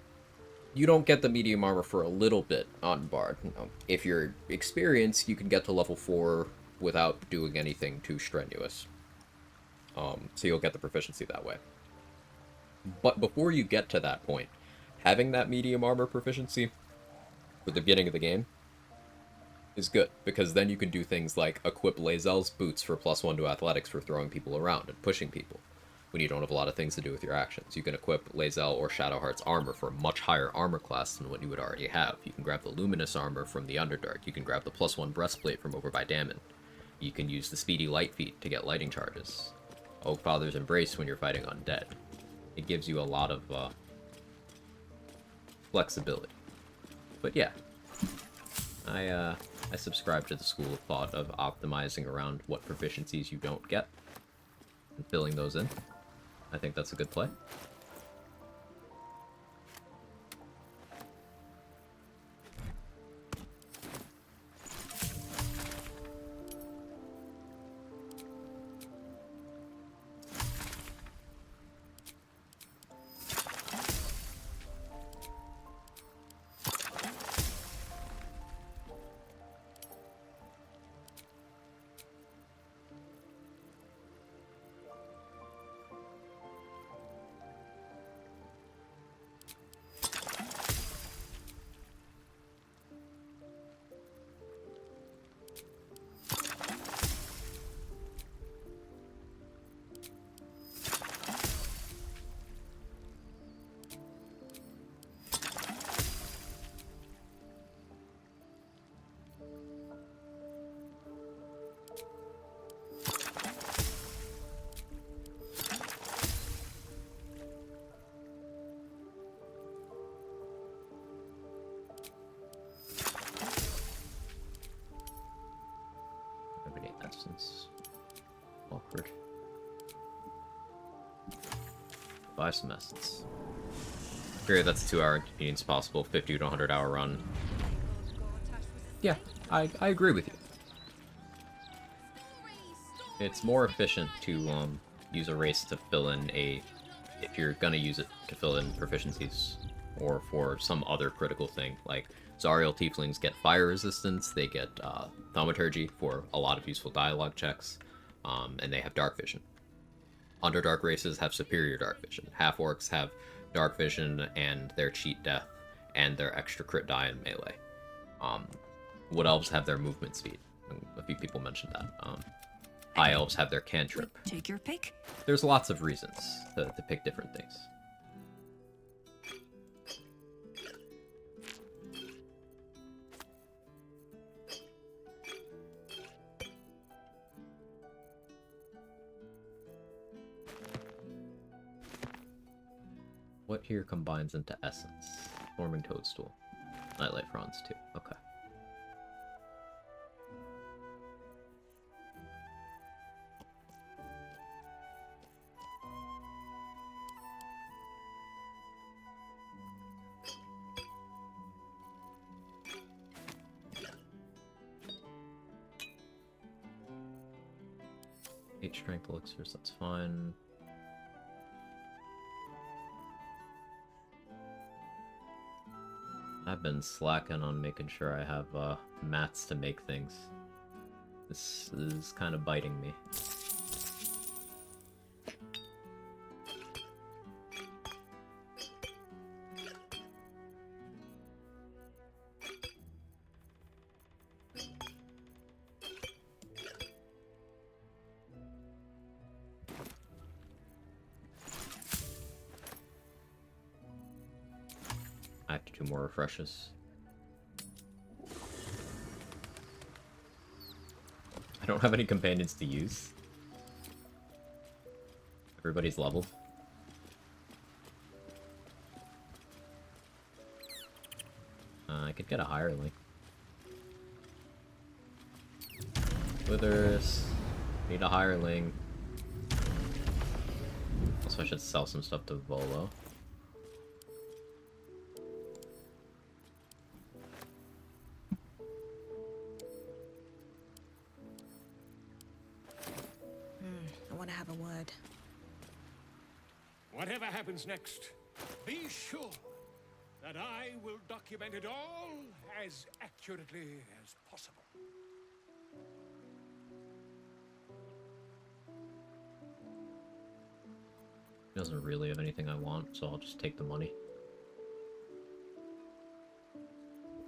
you don't get the medium armor for a little bit on Bard. You know, if you're experienced, you can get to level 4 without doing anything too strenuous. So you'll get the proficiency that way. But before you get to that point, having that medium armor proficiency for the beginning of the game is good, because then you can do things like equip Lae'zel's boots for +1 to athletics for throwing people around and pushing people, when you don't have a lot of things to do with your actions. You can equip Lae'zel or Shadowheart's armor for a much higher armor class than what you would already have. You can grab the Luminous armor from the Underdark. You can grab the +1 breastplate from over by Dammon. You can use the Speedy Light Feet to get lighting charges. Oak Father's Embrace when you're fighting undead. It gives you a lot of flexibility. But yeah, I subscribe to the school of thought of optimizing around what proficiencies you don't get and filling those in. I think that's a good play. Essence. Awkward. Buy some essence. Figure that's a 2-hour inconvenience possible, 50 to 100 hour run. Yeah, I agree with you. It's more efficient to use a race to fill in if you're gonna use it to fill in proficiencies, or for some other critical thing, like Zariel Tieflings get fire resistance, they get Thaumaturgy for a lot of useful dialogue checks, and they have Dark Vision. Underdark races have superior Dark Vision. Half-Orcs have Dark Vision and their Cheat Death, and their extra crit die in melee. Wood Elves have their movement speed. A few people mentioned that. High Elves have their cantrip. Take your pick. There's lots of reasons to pick different things. What here combines into essence? Forming Toadstool. Nightlight Fronds too. Okay. Eight strength elixirs, that's fine. I've been slacking on making sure I have mats to make things. This is kind of biting me. I have to do more refreshes. I don't have any companions to use. Everybody's leveled. I could get a hireling. Withers. Need a hireling. Also, I should sell some stuff to Volo. heard. Whatever happens next, be sure that I will document it all as accurately as possible. He doesn't really have anything I want, so I'll just take the money.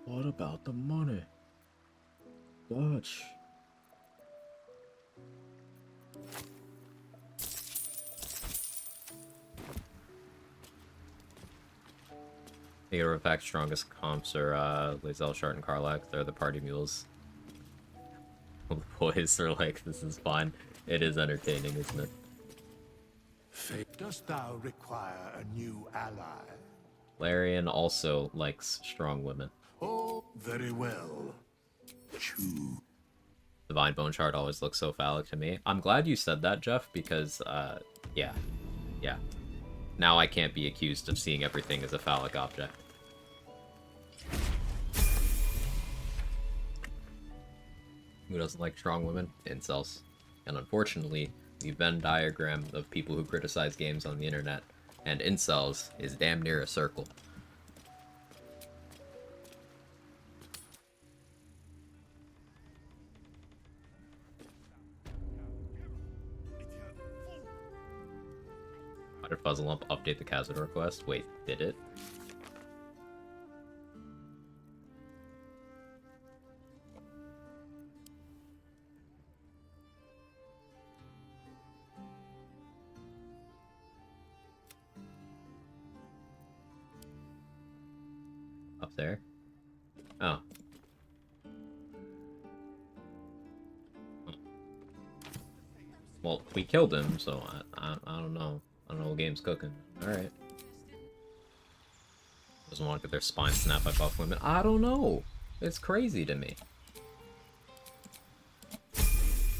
What about the money? Dutch. The Respecs' strongest comps are Lae'zel, Shart, and Karlach. They're the party mules. The boys are like, this is fine. It is entertaining, isn't it? Dost thou require a new ally? Larian also likes strong women. Oh, very well. Choose. Divine Bone Shard always looks so phallic to me. I'm glad you said that, Jeff, because, yeah. Now I can't be accused of seeing everything as a phallic object. Who doesn't like strong women? Incels. And unfortunately, the Venn diagram of people who criticize games on the internet and incels is damn near a circle. Why did Fuzzlump update the Cazador quest? Wait, did it? Up there? Oh. Well, we killed him, so I don't know. I don't know what game's cooking. Alright. Doesn't want to get their spine snapped by buff women. I don't know. It's crazy to me.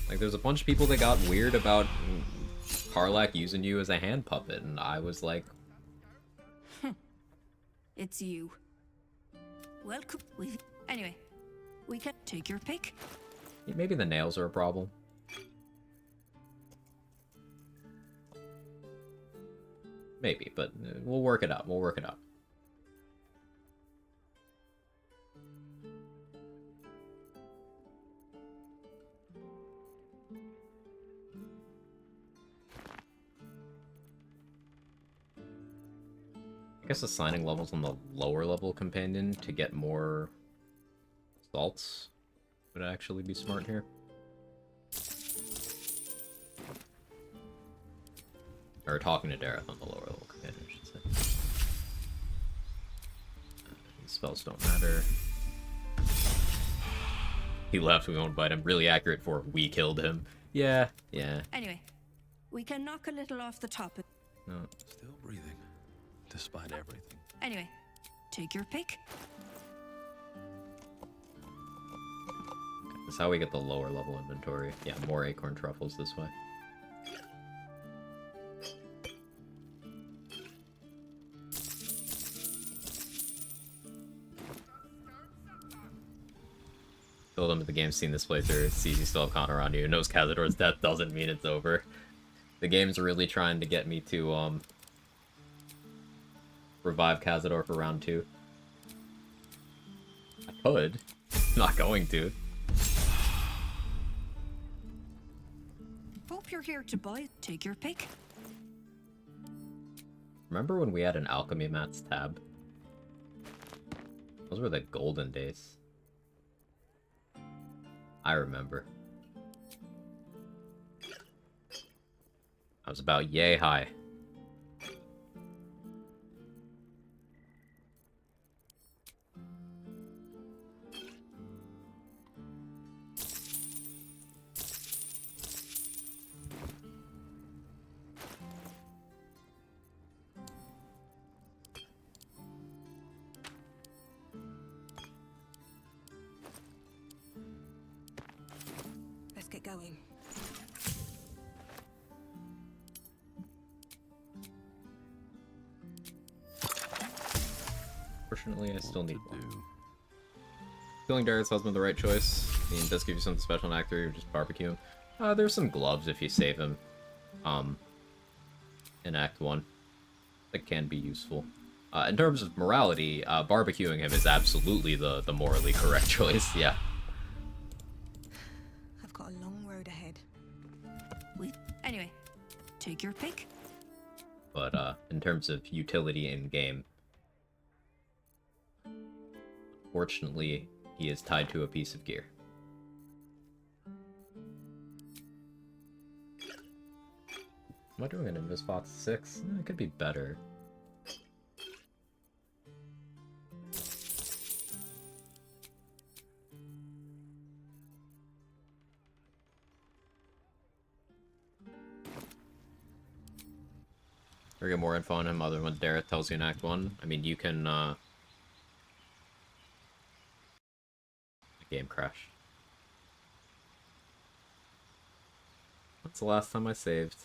Like, there's a bunch of people that got weird about Karlach using you as a hand puppet, and I was like... It's you. Welcome. Anyway, we can take your pick. Maybe the nails are a problem. Maybe, but we'll work it out. We'll work it out. I guess assigning levels on the lower level companion to get more salts would actually be smart here. Or talking to Dareth on the lower level companion, I should say. These spells don't matter. He left, we won't bite him. Really accurate for we killed him. Yeah. Anyway, we can knock a little off the top. No. Still breathing, despite everything. Anyway, take your pick. That's how we get the lower level inventory. Yeah, more acorn truffles this way. Told him at the game's seen this playthrough, sees you still have Connor on you, knows Cazador's death doesn't mean it's over. The game's really trying to get me to, revive Cazador for round 2. I could. Not going to. Hope you're here to buy. Take your pick. Remember when we had an alchemy mats tab? Those were the golden days. I remember. I was about yay high. Let's get going. Fortunately, I still need one. Killing Dareth's husband the right choice. I mean, it does give you something special in Act 3, or just barbecue him. There's some gloves if you save him. in Act 1 that can be useful. In terms of morality, barbecuing him is absolutely the morally correct choice, yeah. I've got a long road ahead. Anyway, take your pick. But in terms of utility in-game, fortunately, he is tied to a piece of gear. Am I doing an Invisbox 6? It could be better. Or get more info on him other than what Dareth tells you in Act 1. I mean, you can, game crash. That's the last time I saved.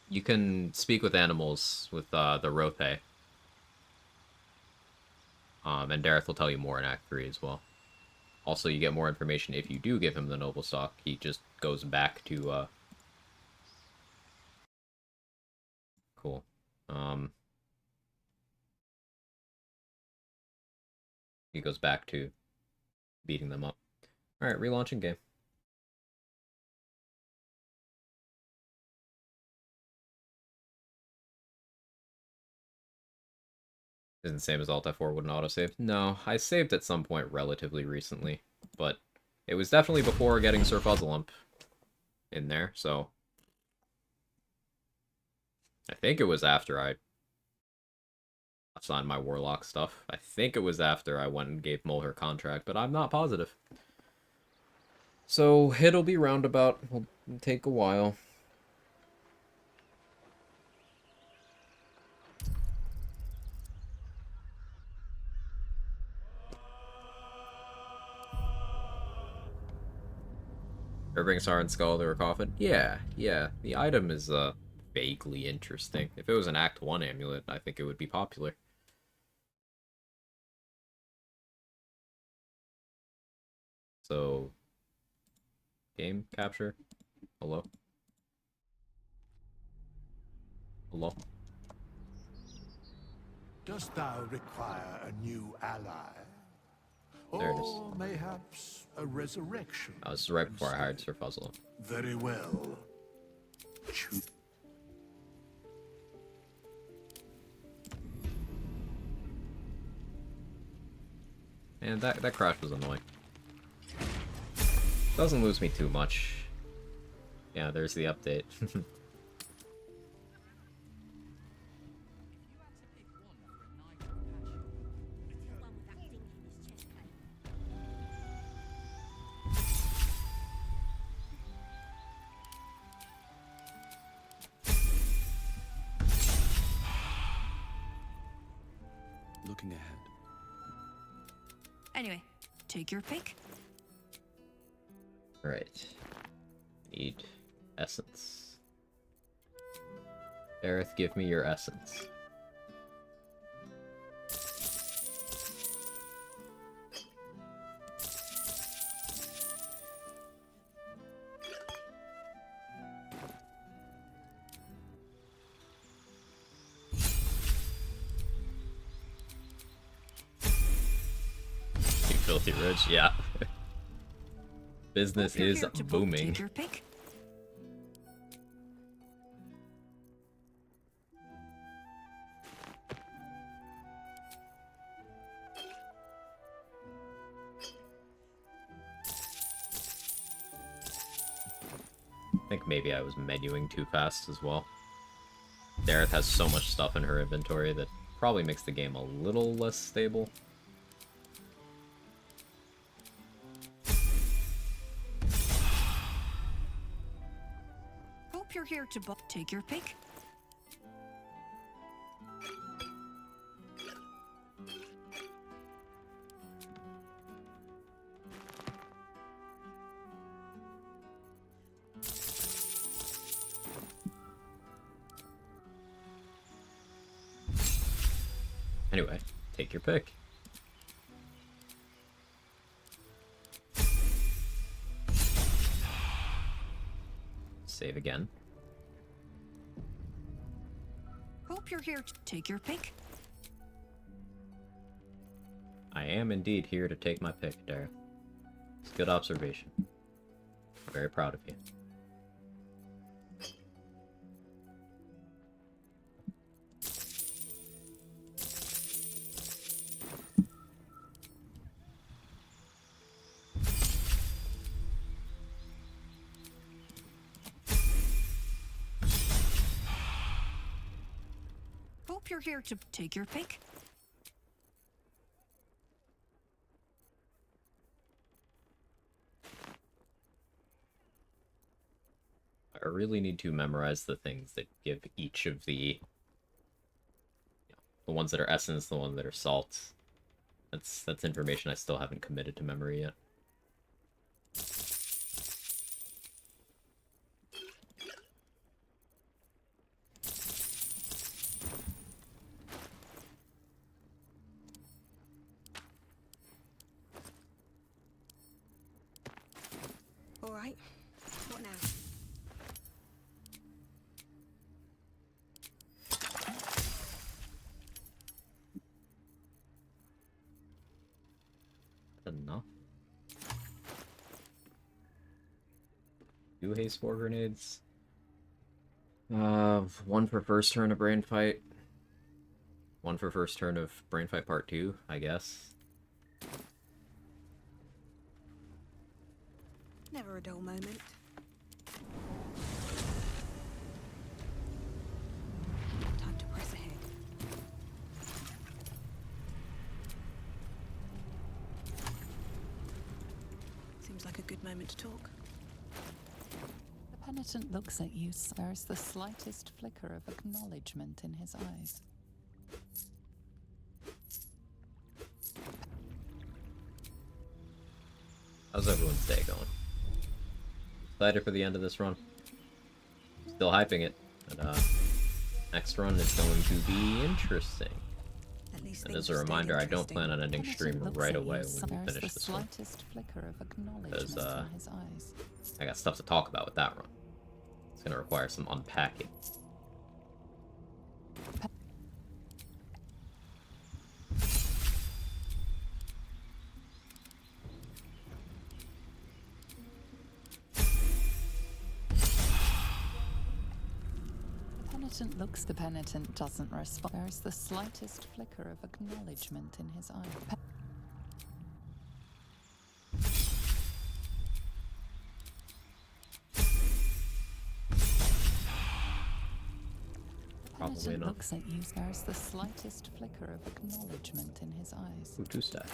You can speak with animals with, the Rope. And Dareth will tell you more in Act 3 as well. Also, you get more information if you do give him the Noble Stock. He just goes back to, Cool. He goes back to beating them up. Alright, relaunching game. Isn't the same as Alt F4 wouldn't autosave? No, I saved at some point relatively recently, but it was definitely before getting Sir Fuzzlump in there, so I think it was after I signed my Warlock stuff. I think it was after I went and gave Mole her contract, but I'm not positive. So it'll be roundabout. It'll take a while. Irving Sarin Skull to her coffin? Yeah. The item is vaguely interesting. If it was an Act 1 amulet, I think it would be popular. So, game capture? Hello? Hello? Dost thou require a new ally? There it is. Or mayhaps a resurrection? Oh, this is right before I hired Sir Fuzzle. Very well. Choose. And that crash was annoying. Doesn't lose me too much. Yeah, there's the update. Looking ahead. Anyway, take your pick. Right. Need essence. Dareth, give me your essence. You filthy rich, yeah. Business is booming. Take your pick. I think maybe I was menuing too fast as well. Dareth has so much stuff in her inventory that probably makes the game a little less stable. Hope you're here to take your pick. Anyway, take your pick. Save again. Hope you're here to take your pick. I am indeed here to take my pick, Dara. It's a good observation. Very proud of you. Hope you're here to take your pick. I really need to memorize the things that give each of the ones that are essence, the ones that are salts. That's information I still haven't committed to memory yet. All right. What now? Enough. 2 haste 4 grenades. One for first turn of brain fight. One for first turn of brain fight part 2, I guess. Never a dull moment. Time to press ahead. Seems like a good moment to talk. The penitent looks at you. There's the slightest flicker of acknowledgement in his eyes. How's everyone's day going? Excited for the end of this run. Still hyping it. But, next run is going to be interesting. And as a reminder, I don't plan on ending stream right away when we finish this one. Because, I got stuff to talk about with that run. It's gonna require some unpacking. The penitent doesn't respond. There's the slightest flicker of acknowledgement in his eye. Probably not. Looks at you. There's the slightest flicker of acknowledgement in his eyes. Ooh, 2 stack.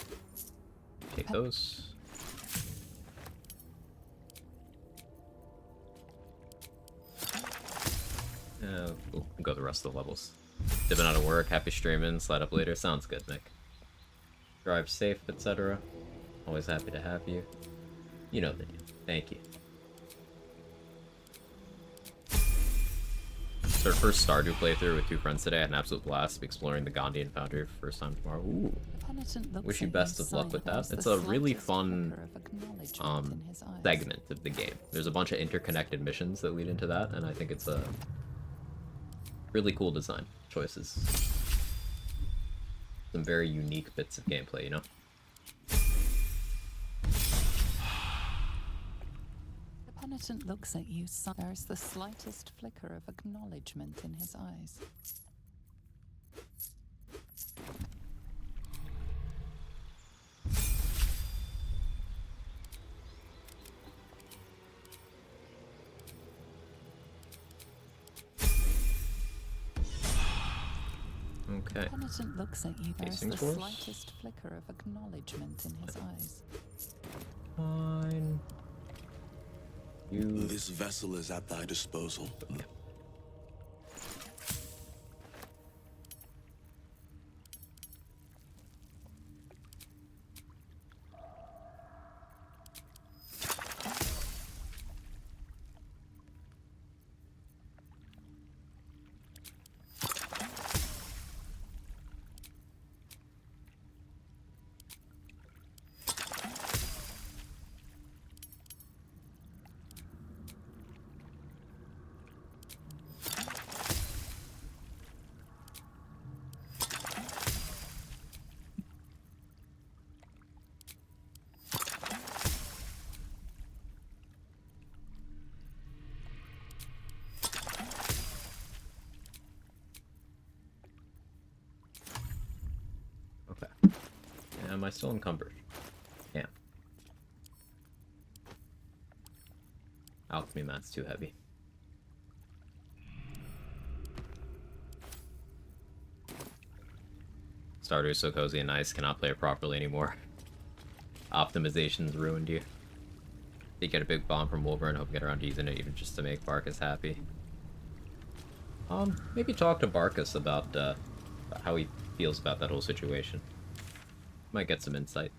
Take those. We'll go the rest of the levels. Dipping out of work, happy streaming, slide up later. Sounds good, Nick. Drive safe, etc. Always happy to have you. You know the deal. Thank you. It's our first Stardew playthrough with 2 friends today. I had an absolute blast exploring the Gondian Foundry for the first time tomorrow. Ooh. Wish you best of luck with that. It's a really fun segment of the game. There's a bunch of interconnected missions that lead into that, and I think it's a really cool design choices. Some very unique bits of gameplay, you know? The penitent looks at you. There's the slightest flicker of acknowledgement in his eyes. Okay. The penitent looks at you. There's Casing the force? slightest flicker of acknowledgement in his eyes. Fine. You. This vessel is at thy disposal. Okay. Am I still encumbered? Yeah. Alchemy mat's too heavy. Stardew's so cozy and nice, cannot play it properly anymore. Optimization's ruined you. You get a big bomb from Wolverine, hope you get around to using it even just to make Barkus happy. Maybe talk to Barkus about how he feels about that whole situation. Might get some insight.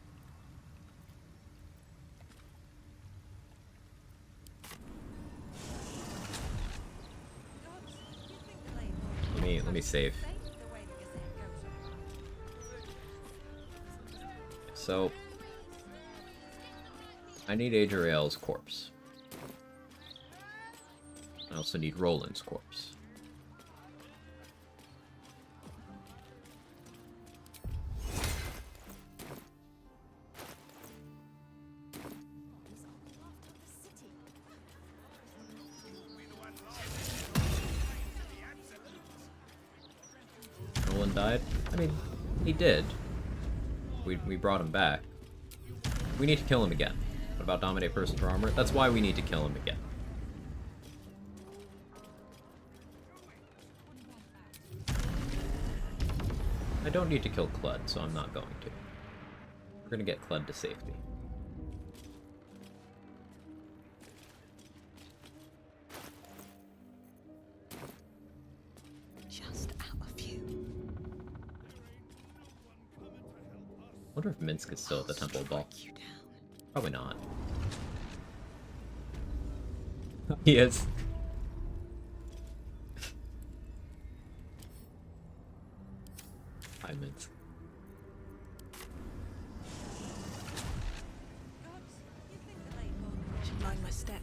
Let me save. So I need Adriel's corpse. I also need Roland's corpse. Roland died? I mean, he did. We brought him back. We need to kill him again. What about dominate person for armor? That's why we need to kill him again. I don't need to kill Clud, so I'm not going to. We're gonna get Clud to safety. Just out of view. Wonder if Minsk is still at the Temple Ball. Probably not. He is. Hi, Minsk. Should mind my step.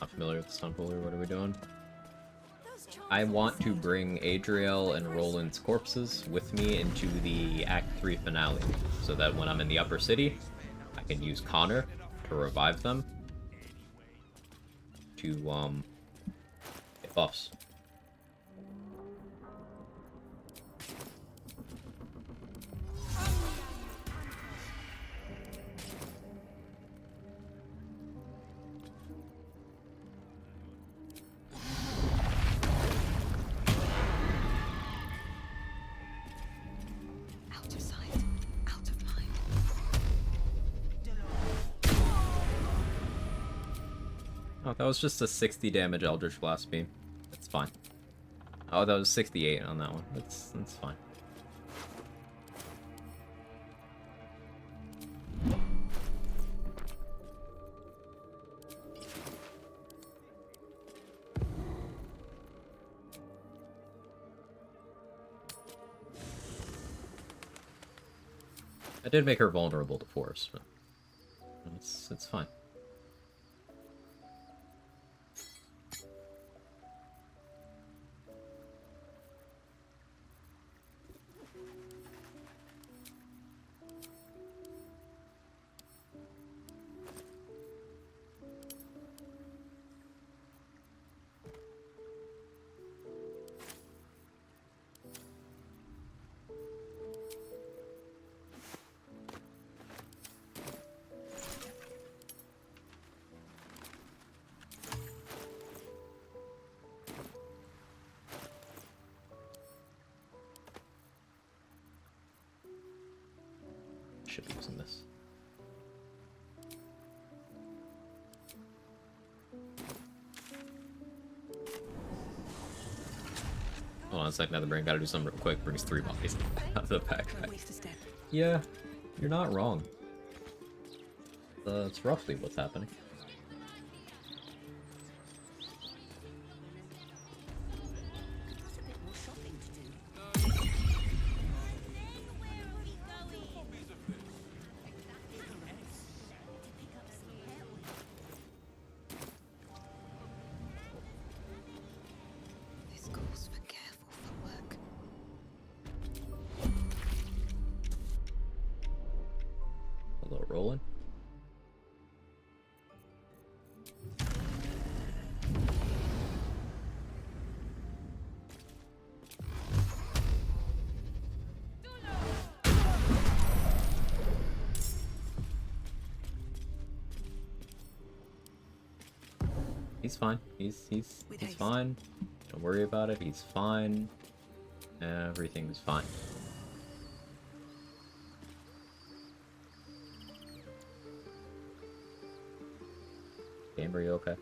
Not familiar with this temple, or what are we doing? I want to bring Adriel and Roland's corpses with me into the Act 3 finale, so that when I'm in the Upper City, I can use Connor to revive them to, get buffs. Out of sight, out of mind. Oh, that was just a 60 damage Eldritch Blast Beam. That's fine. Oh, that was 68 on that one. That's fine. I did make her vulnerable to force, but it's fine. Should be using this. Hold on a second, now the brain gotta do something real quick. Brings 3 bodies out of the backpack. Yeah, you're not wrong. That's roughly what's happening. This calls for careful footwork. it rolling. He's fine. He's fine. Don't worry about it. He's fine. Everything's fine. Game, are you okay?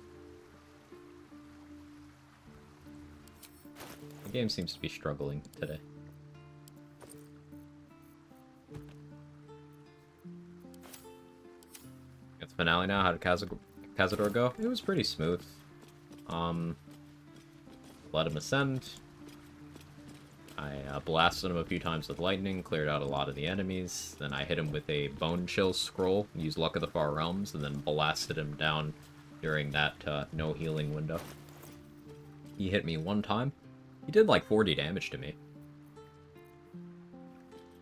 The game seems to be struggling today. It's finale now. How did Cazador go? It was pretty smooth. Let him ascend. I blasted him a few times with lightning, cleared out a lot of the enemies. Then I hit him with a Bone Chill scroll, used Luck of the Far Realms, and then blasted him down during that no healing window. He hit me one time. He did like 40 damage to me.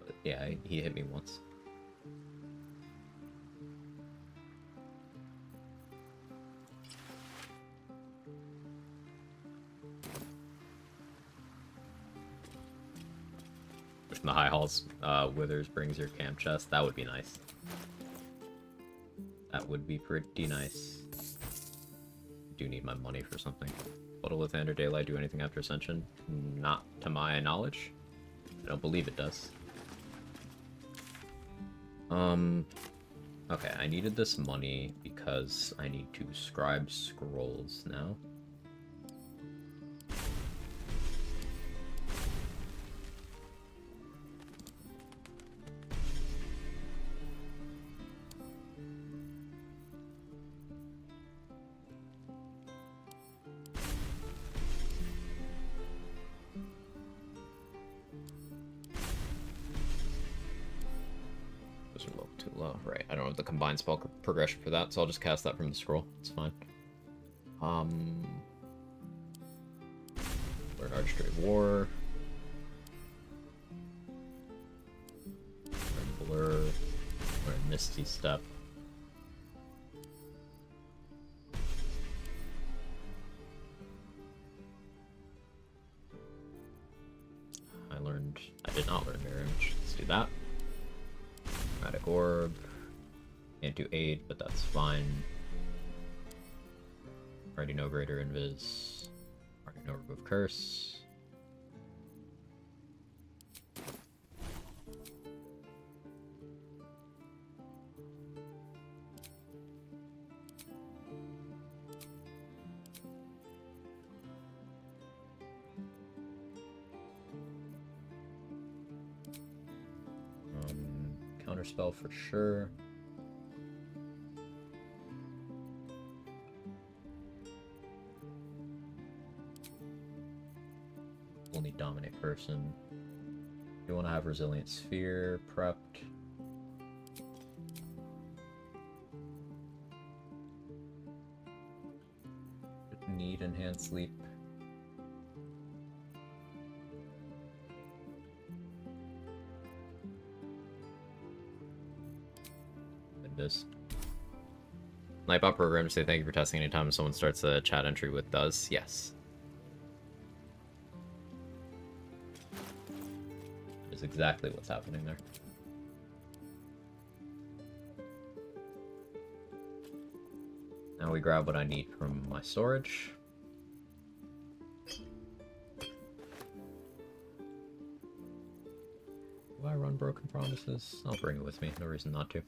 But yeah, he hit me once. From the High Halls, Withers brings your camp chest. That would be nice. That would be pretty nice. I do need my money for something. Photolithander Daylight do anything after Ascension? Not to my knowledge. I don't believe it does. Okay, I needed this money because I need to scribe scrolls now. Right, I don't have the combined spell progression for that, so I'll just cast that from the scroll. It's fine. Learn Archery War. Learn Blur. Learn Misty Step. I did not learn Mirror Image. Let's do that. Chromatic Orb. Can't do aid, but that's fine. Already know Greater Invis. Already know Remove Curse. Counterspell for sure. We'll need Dominate Person. You want to have Resilient Sphere prepped. Need Enhanced Sleep. This Nightbot program to say thank you for testing anytime someone starts a chat entry with does. Yes. Is exactly what's happening there. Now we grab what I need from my storage. Do I run Broken Promises? I'll bring it with me. No reason not to.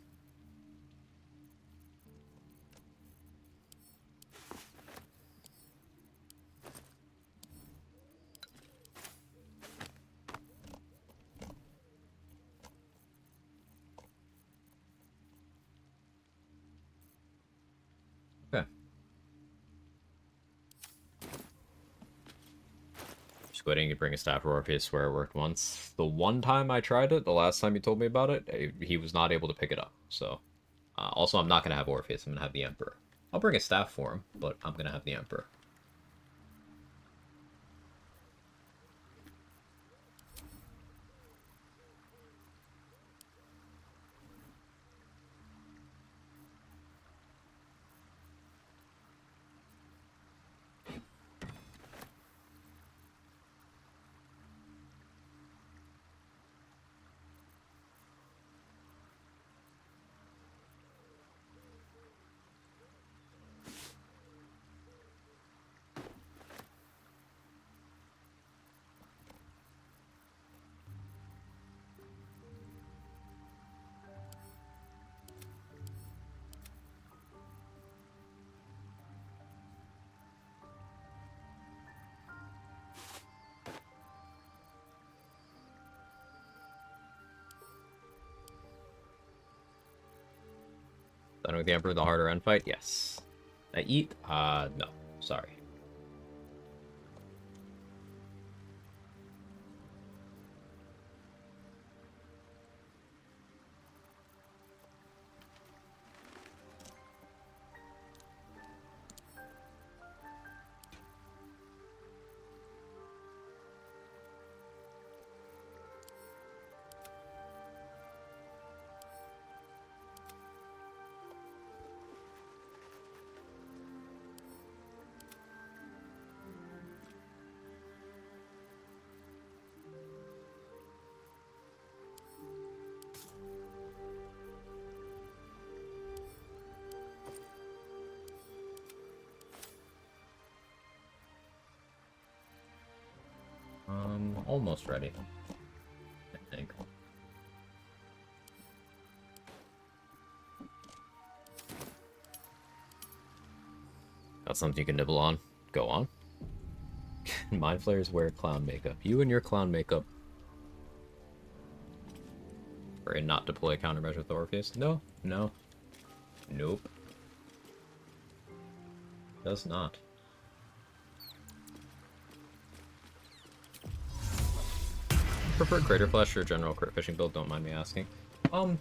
Quitting to bring a staff to Orpheus where it worked once. The one time I tried it, the last time he told me about it, he was not able to pick it up. So, also I'm not going to have Orpheus, I'm going to have the Emperor. I'll bring a staff for him, but I'm going to have the Emperor. Done with the Emperor, the harder end fight? Yes. I eat? No. Sorry. Almost ready, I think. Got something you can nibble on. Go on. Mind flayers wear clown makeup. You and your clown makeup. For a not deploy countermeasure with Orpheus? No, no. Nope. Does not. Prefer Crater Flesh or general crit fishing build, don't mind me asking. So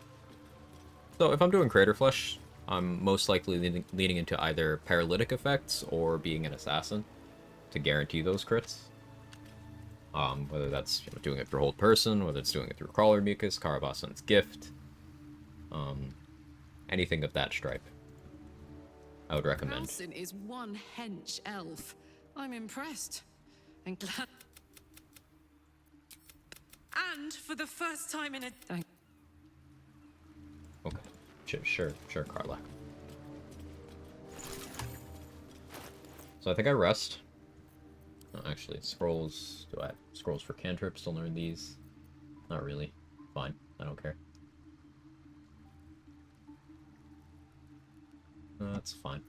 if I'm doing Crater Flesh, I'm most likely leaning into either paralytic effects or being an assassin to guarantee those crits. Whether that's doing it through Hold Person, whether it's doing it through Crawler Mucus, Karabasan's Gift, anything of that stripe, I would recommend. Nelson is one hench elf. I'm impressed and glad. And for the first time in a... Okay. Sure, Carla. So I think I rest. Oh, actually, scrolls. Do I have scrolls for cantrips to learn these? Not really. Fine. I don't care. That's fine.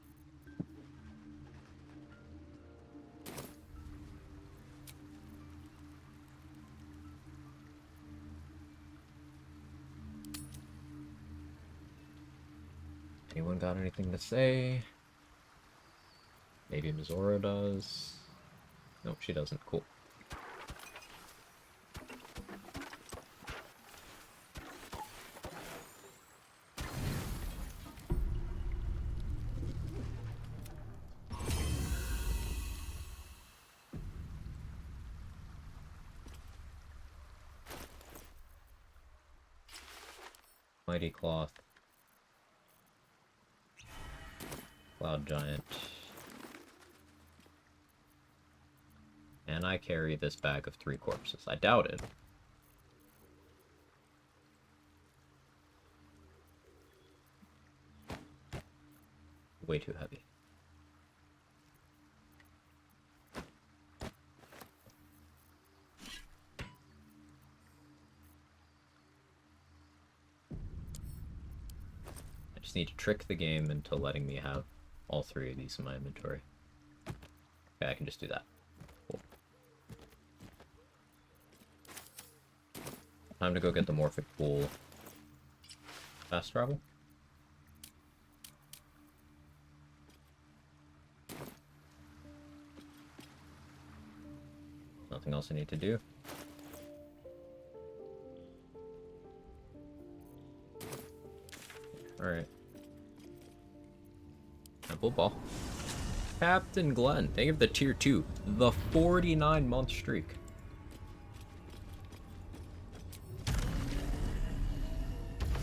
Anyone got anything to say? Maybe Mizora does. Nope, she doesn't. Cool. Mighty Cloth. Cloud Giant. And I carry this bag of 3 corpses. I doubt it. Way too heavy. I just need to trick the game into letting me have all 3 of these in my inventory. Okay, I can just do that. Cool. Time to go get the Morphic Pool. Fast travel? Nothing else I need to do. Alright. Temple Ball. Captain Glenn, thank you for the tier 2. The 49-month streak.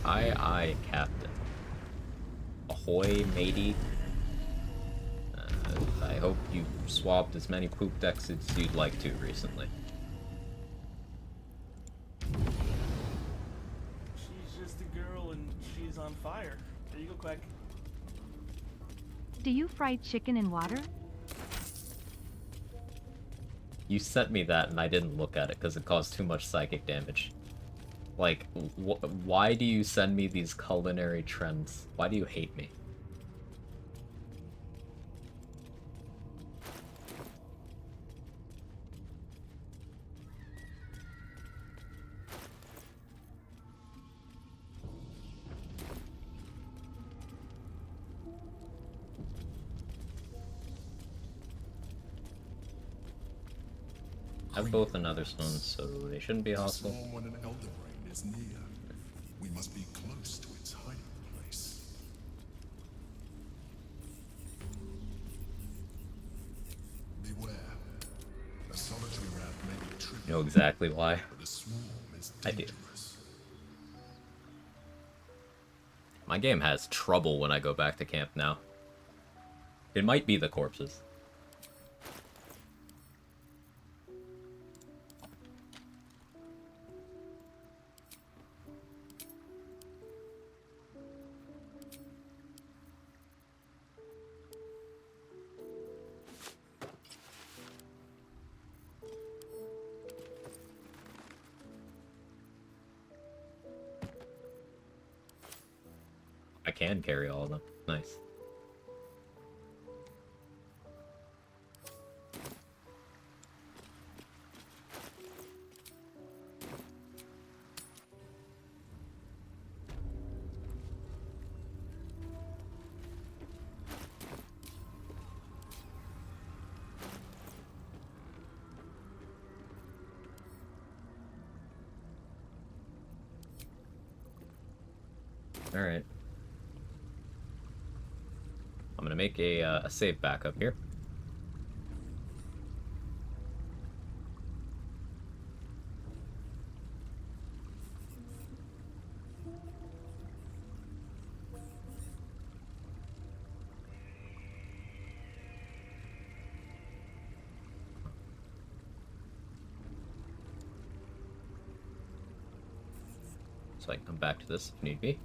Aye, Captain. Ahoy, matey. I hope you swapped as many poop decks as you'd like to recently. She's just a girl and she's on fire. There you go, Quag. Do you fry chicken in water? You sent me that and I didn't look at it because it caused too much psychic damage. Like, why do you send me these culinary trends? Why do you hate me? have both another stone, so they shouldn't be hostile. Swarm when an elder brain is near. We must be close to its hiding place. Beware. A solitary rat may be tricky. You know exactly why. But a swarm is I do. dangerous. My game has trouble when I go back to camp now. It might be the corpses. I can carry all of them. Nice. All right. I'm gonna make a save backup here. So I can come back to this if need be.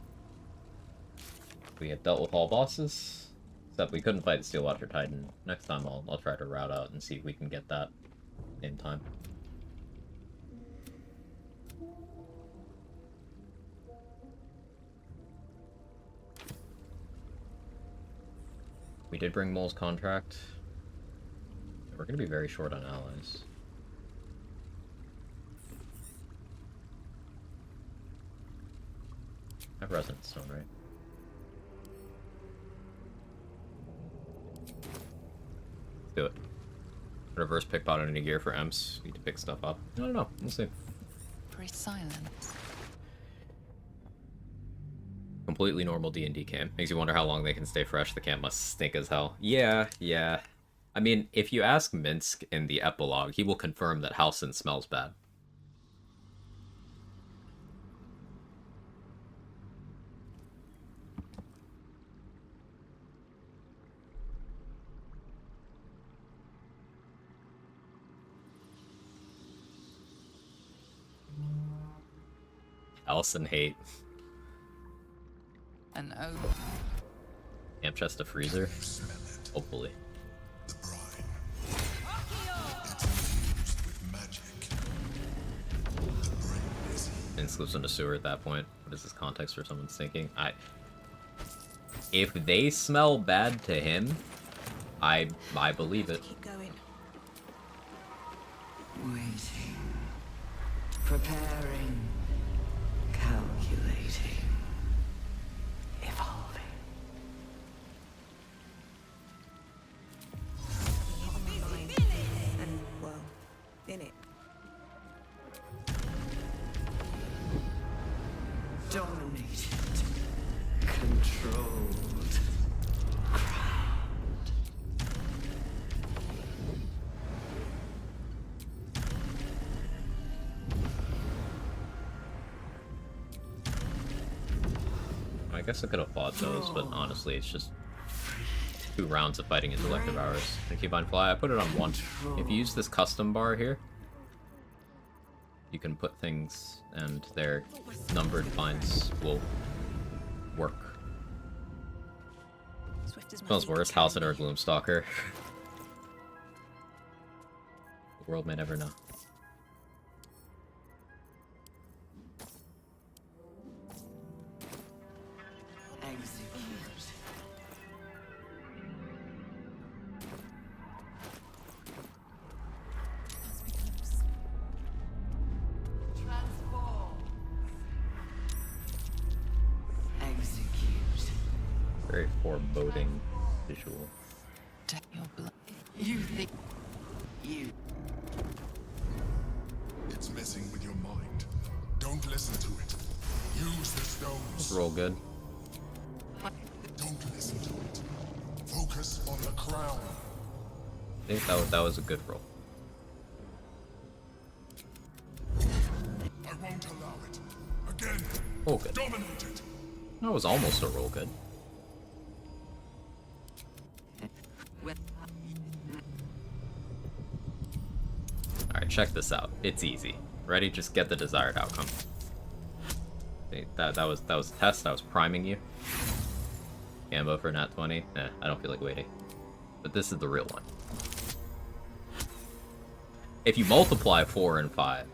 We have dealt with all bosses. Except we couldn't fight the Steel Watcher Titan. Next time I'll try to route out and see if we can get that in time. We did bring Mole's contract. We're gonna be very short on allies. I have Resonant Stone, right? Do it. Reverse pickpocket any gear for Emps. Need to pick stuff up. I don't know. We'll see. Pretty silence. Completely normal D&D camp. Makes you wonder how long they can stay fresh. The camp must stink as hell. Yeah. I mean, if you ask Minsk in the epilogue, he will confirm that Halcyon smells bad. Elson hate. An oath. Camp chest a freezer? Hopefully. And slips into sewer at that point. What is this context for someone's thinking? If they smell bad to him, I believe it. Keep going. Waiting. Preparing. Calculating. Evolving. Not on my mind. And, well, in it. Dominated. Controlled. Crowned. I guess I could have fought those, but honestly, it's just 2 rounds of fighting in Elective Hours. The Keybine Fly, I put it on 1. If you use this custom bar here, you can put things, and their numbered finds will work. Smells worse, Halcyon or Gloomstalker. The world may never know. Very foreboding visual. You think you messing with your mind. Don't listen to it. Use the stones. Let's roll good. Don't listen to it. Focus on the crown. I think that was a good roll. I won't allow it. Again. Roll good. Dominate it. That was almost a roll good. Alright, check this out. It's easy. Ready? Just get the desired outcome. That was a test. I was priming you. Gambo for nat 20. Nah, I don't feel like waiting. But this is the real one. If you multiply 4 and 5,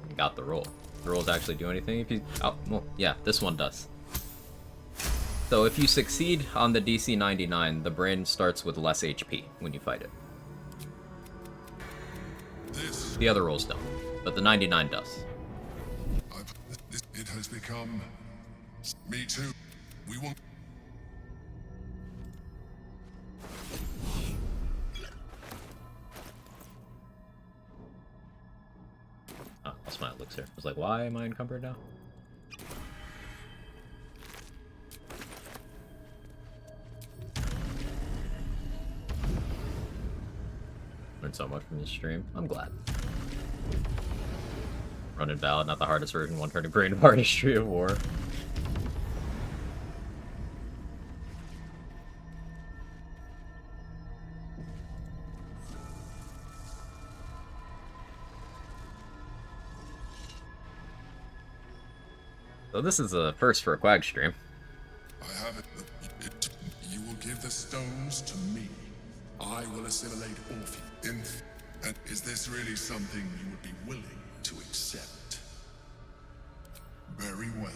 you got the roll. The rolls actually do anything if you... Oh, well, yeah, this one does. So if you succeed on the DC 99, the brain starts with less HP when you fight it. The other rolls don't, but the 99 does. It has become... Me too. We won't... Oh, that's my elixir. I was like, why am I encumbered now? Learned so much from this stream. I'm glad. Running Ballad, not the hardest version, one turning brain of artistry of war. So this is a first for a Quag stream. I have it. You will give the stones to me. I will assimilate Orpheus. And is this really something you would be willing to accept? Very well.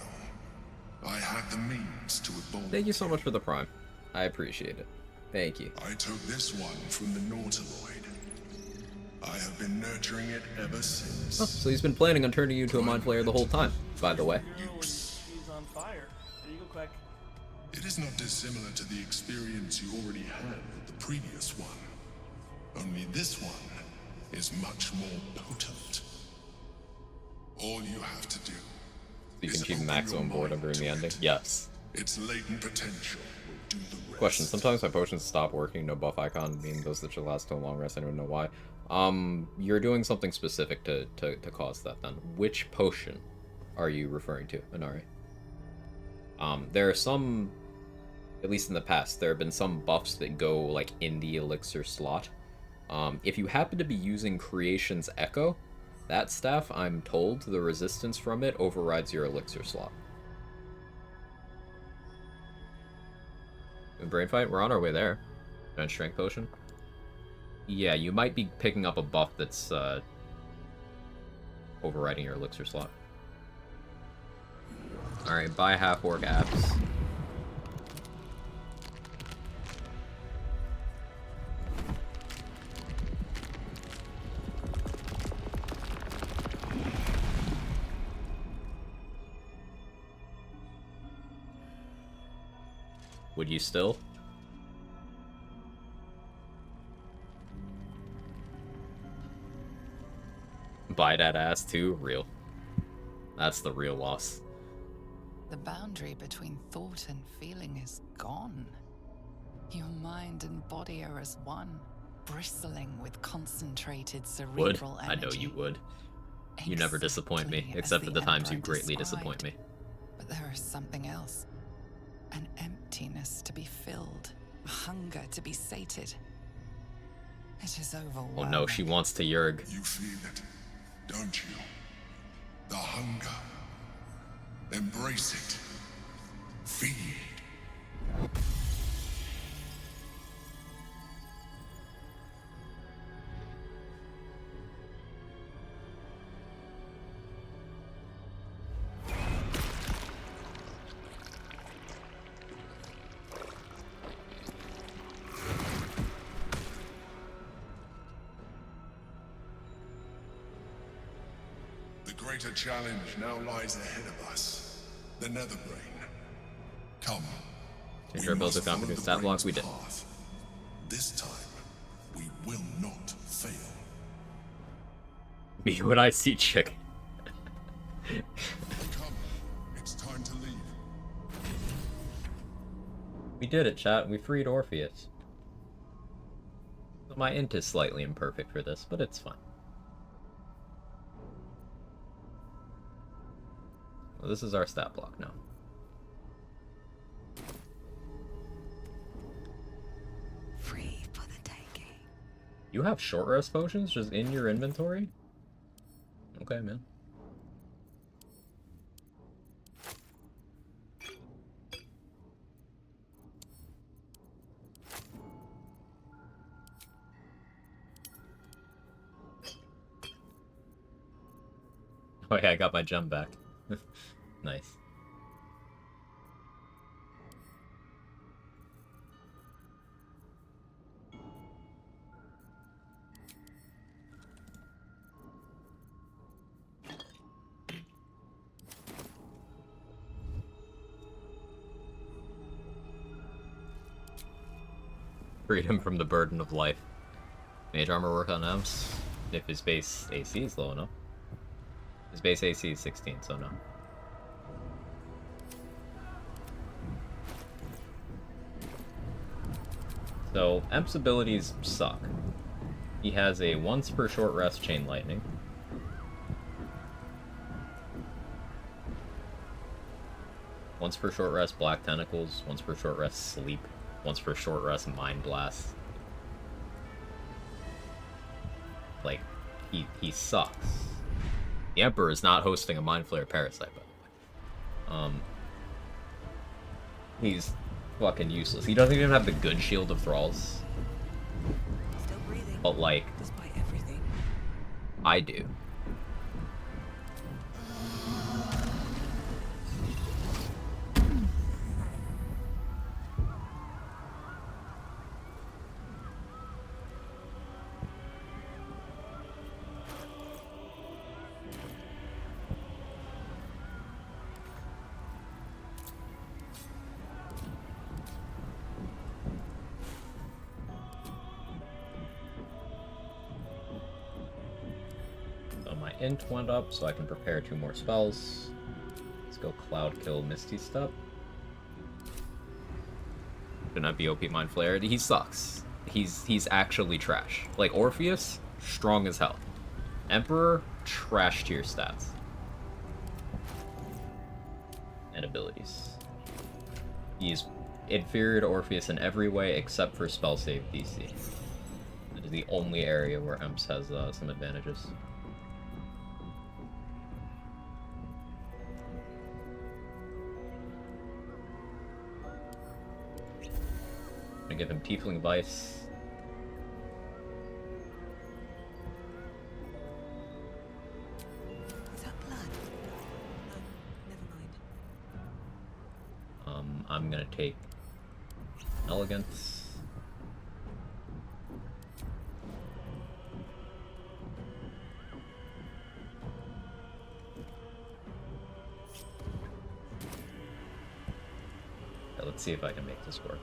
I have the means to evolve. Thank you so much for the prime. I appreciate it. Thank you. I took this one from the Nautiloid. I have been nurturing it ever since. Oh, so he's been planning on turning you into a mind flayer the whole time, by the way. She's on fire. There you go, Quag. It is not dissimilar to the experience you already had with the previous one. Only this one is much more potent. All you have to do. You can achieve maximum boredom during the ending? Yes. Its latent potential will do the rest. Question, sometimes my potions stop working, no buff icon, meaning those that should last till a long rest, I don't know why. You're doing something specific to cause that then. Which potion are you referring to, Inari? There are some, at least in the past, there have been some buffs that go, like, in the elixir slot. If you happen to be using Creation's Echo, that staff, I'm told, the resistance from it overrides your elixir slot. Brain fight? We're on our way there. Giant strength potion? Yeah, you might be picking up a buff that's, overriding your elixir slot. Alright, buy half-orc abs. Would you still? Buy that ass too? Real. That's the real loss. The boundary between thought and feeling is gone. Your mind and body are as one, bristling with concentrated cerebral energy. I know you would. You never disappoint me, except for the times you greatly disappoint me. But there is something else. An emptiness to be filled, a hunger to be sated. It is overwhelming. Oh no, she wants to Yerg. You feel it, don't you? The hunger. Embrace it. Feed. The greater challenge now lies ahead of us. The Netherbrain. Come. Change our build to confidence stat blocks, we did. This time, we will not fail. Me when I see chicken. Come, it's time to leave. We did it, chat. We freed Orpheus. My int is slightly imperfect for this, but it's fine. Well, this is our stat block now. Free for the taking. You have short rest potions just in your inventory? Okay, man. Oh yeah, I got my gem back. Nice. Freedom from the burden of life. Mage armor work on Emps if his base AC is low enough. His base AC is 16, so no. So, Emp's abilities suck. He has a once per short rest Chain Lightning. Once per short rest Black Tentacles, once per short rest Sleep, once per short rest Mind Blast. Like, he sucks. The Emperor is not hosting a Mind Flare Parasite, by the way. He's fucking useless. He doesn't even have the good Shield of Thralls. Still breathing. But like, Despite everything. I do. Int went up, so I can prepare 2 more spells. Let's go Cloud Kill Misty Step. Should not be OP Mind Flare. He sucks. He's actually trash. Like Orpheus, strong as hell. Emperor, trash tier stats. And abilities. He's inferior to Orpheus in every way except for spell save DC. That is the only area where Emps has some advantages. I'm gonna give him Tiefling Vice. Is that blood? No, never mind. I'm gonna take Elegance. Yeah, let's see if I can make this work.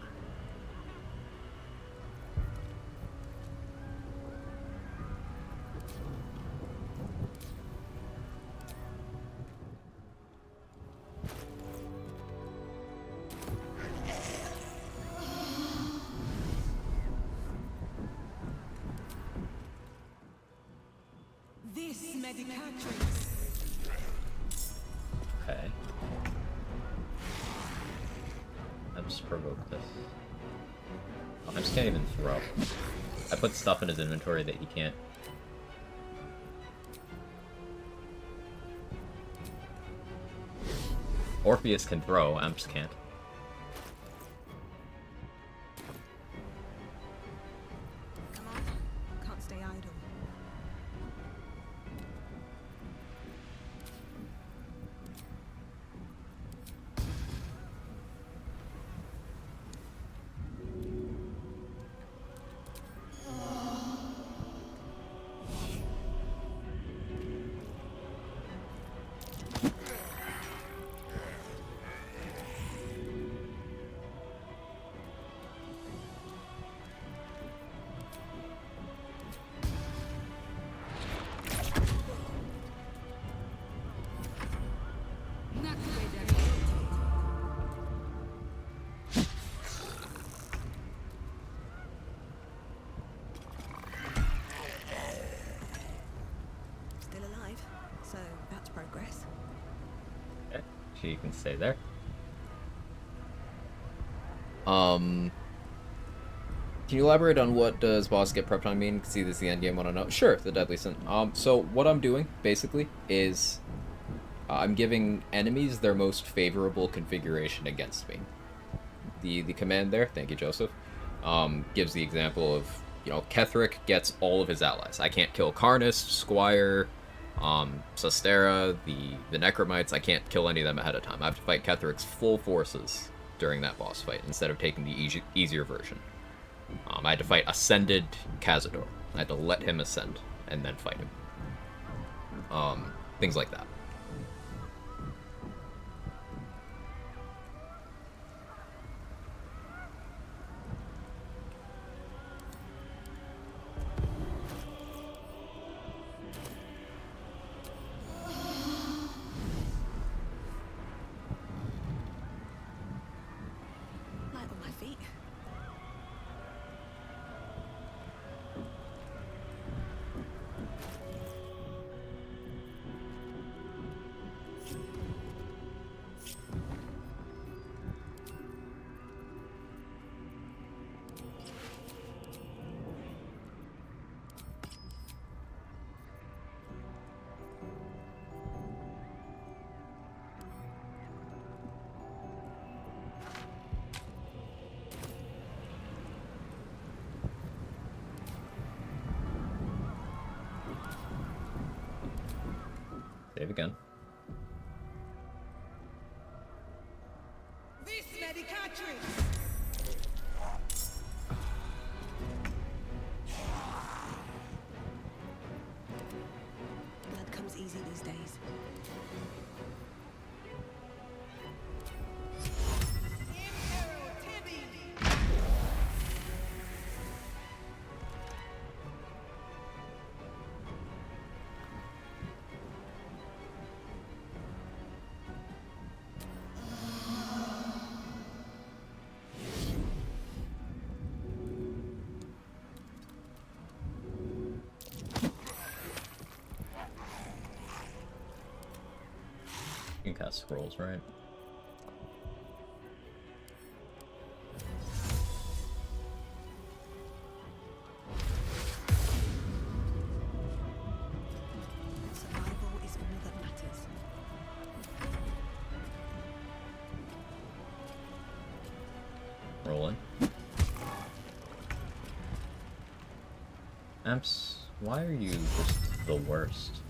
This medicatrix. Okay. I'll just provoke this. Oh, I just can't even throw. I put stuff in his inventory that he can't. Orpheus can throw, Emps can't. Come on, can't stay idle. you can stay there. Can you elaborate on what does boss get prep time mean? See, this is the end game. Want to know? Sure, the Deadly Sin. So what I'm doing basically is I'm giving enemies their most favorable configuration against me. The command there, thank you, Joseph, gives the example of, you know, Ketheric gets all of his allies. I can't kill Karnist, Squire, Sustera, the Necromites. I can't kill any of them ahead of time. I have to fight Ketheric's full forces during that boss fight instead of taking the easier version. I had to fight Ascended Cazador. I had to let him ascend and then fight him. Things like that. Light on my feet. Save again. Blood comes easy these days. You can cast scrolls, right? Survival is all that matters. Rolling. Amps, why are you just the worst?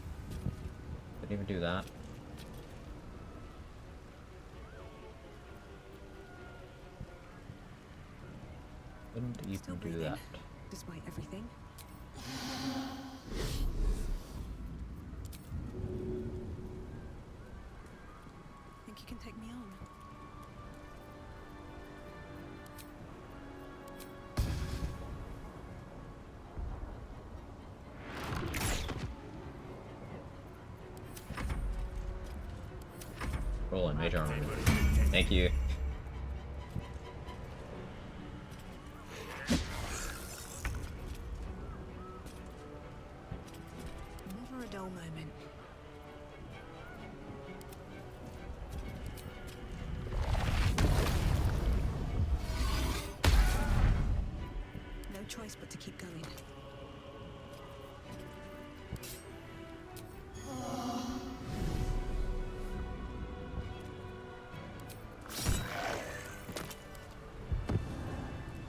Didn't even do that. Didn't even Still do breathing, that. despite everything. Think you can take me on? Rolling, major armor. Thank you. Never a dull moment. No choice but to keep going.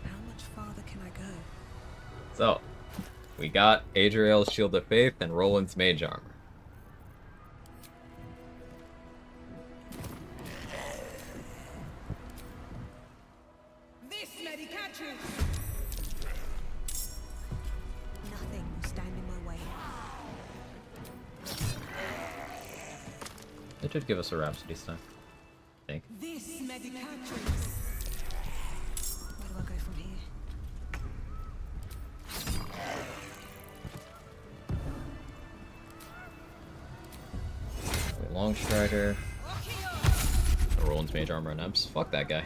How much farther can I go? So, we got Adriel's Shield of Faith and Roland's Mage Armor. Nothing will stand in my way. It should give us a Rhapsody stack, I think. This medicatrix. Where do I go from here? Long Strider. Roland's Mage Armor and Ems. Fuck that guy.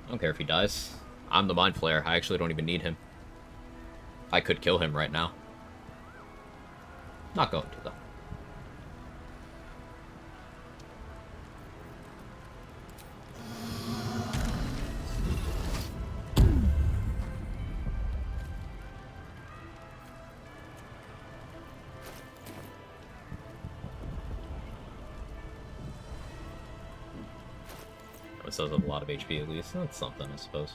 I don't care if he dies. I'm the Mind Flayer. I actually don't even need him. I could kill him right now. Not going to, though. It says with a lot of HP at least. That's something, I suppose.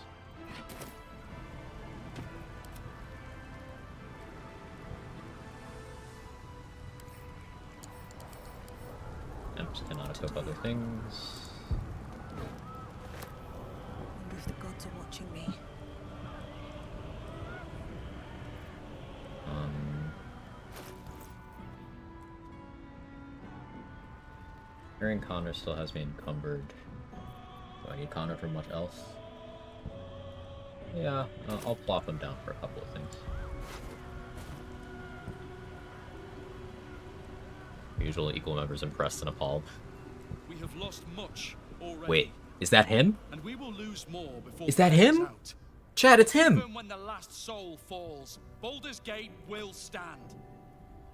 Imps cannot equip other things. Wonder if the gods are watching me. Hearing Connor still has me encumbered. Do I need Connor for much else? Yeah, I'll plop him down for a couple of things. Usually equal members impressed and appalled. We have lost much already. Wait, is that him? And we will lose more before Is that it ends him? out. Chad, it's him! Even when the last soul falls, Baldur's Gate will stand.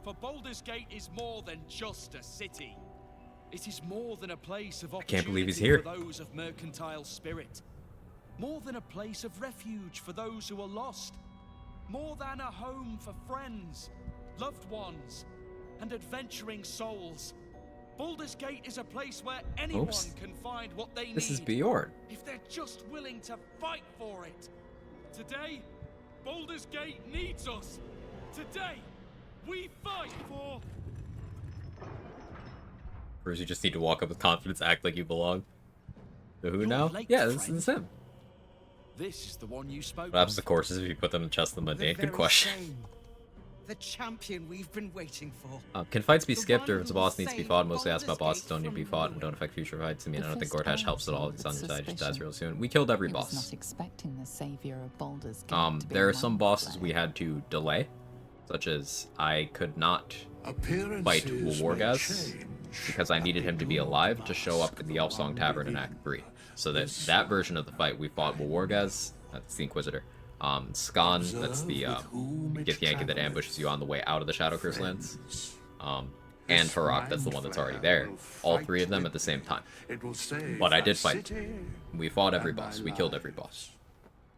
For Baldur's Gate is more than just a city. It is more than a place of opportunity can't believe he's here. for those of mercantile spirit. More than a place of refuge for those who are lost. More than a home for friends, loved ones, and adventuring souls. Baldur's Gate is a place where anyone can find what they need. This is Bjorn. If they're just willing to fight for it. Today, Baldur's Gate needs us. Today, we fight for... Or you just need to walk up with confidence, act like you belong. So who You're now? late, Yeah, this friend. is him. This is the one you spoke What happens to courses if you put them in chest of the mundane? Good question. The champion we've been waiting for. Can fights be skipped, or if it's a boss needs to be fought? Mostly asked about bosses don't need to be fought and don't affect future fights. I mean, I don't think Gortash helps at all. He's on your side, he just dies real soon. We killed every He was boss. not expecting the savior of Baldur's Gate to be There are a some mind bosses flayer. we had to delay, such as I could not fight Appearances Wargaz may change, because I needed him to be alive to show up in the Elfsong Tavern in Act 3. So that version of the fight, we fought Wargaz, that's the Inquisitor. Skan, that's the Githyanki that ambushes you on the way out of the Shadow Curse lands. And Harok, that's the one that's already there. All three of them at the same time. But I did fight. We fought every boss. We killed every boss.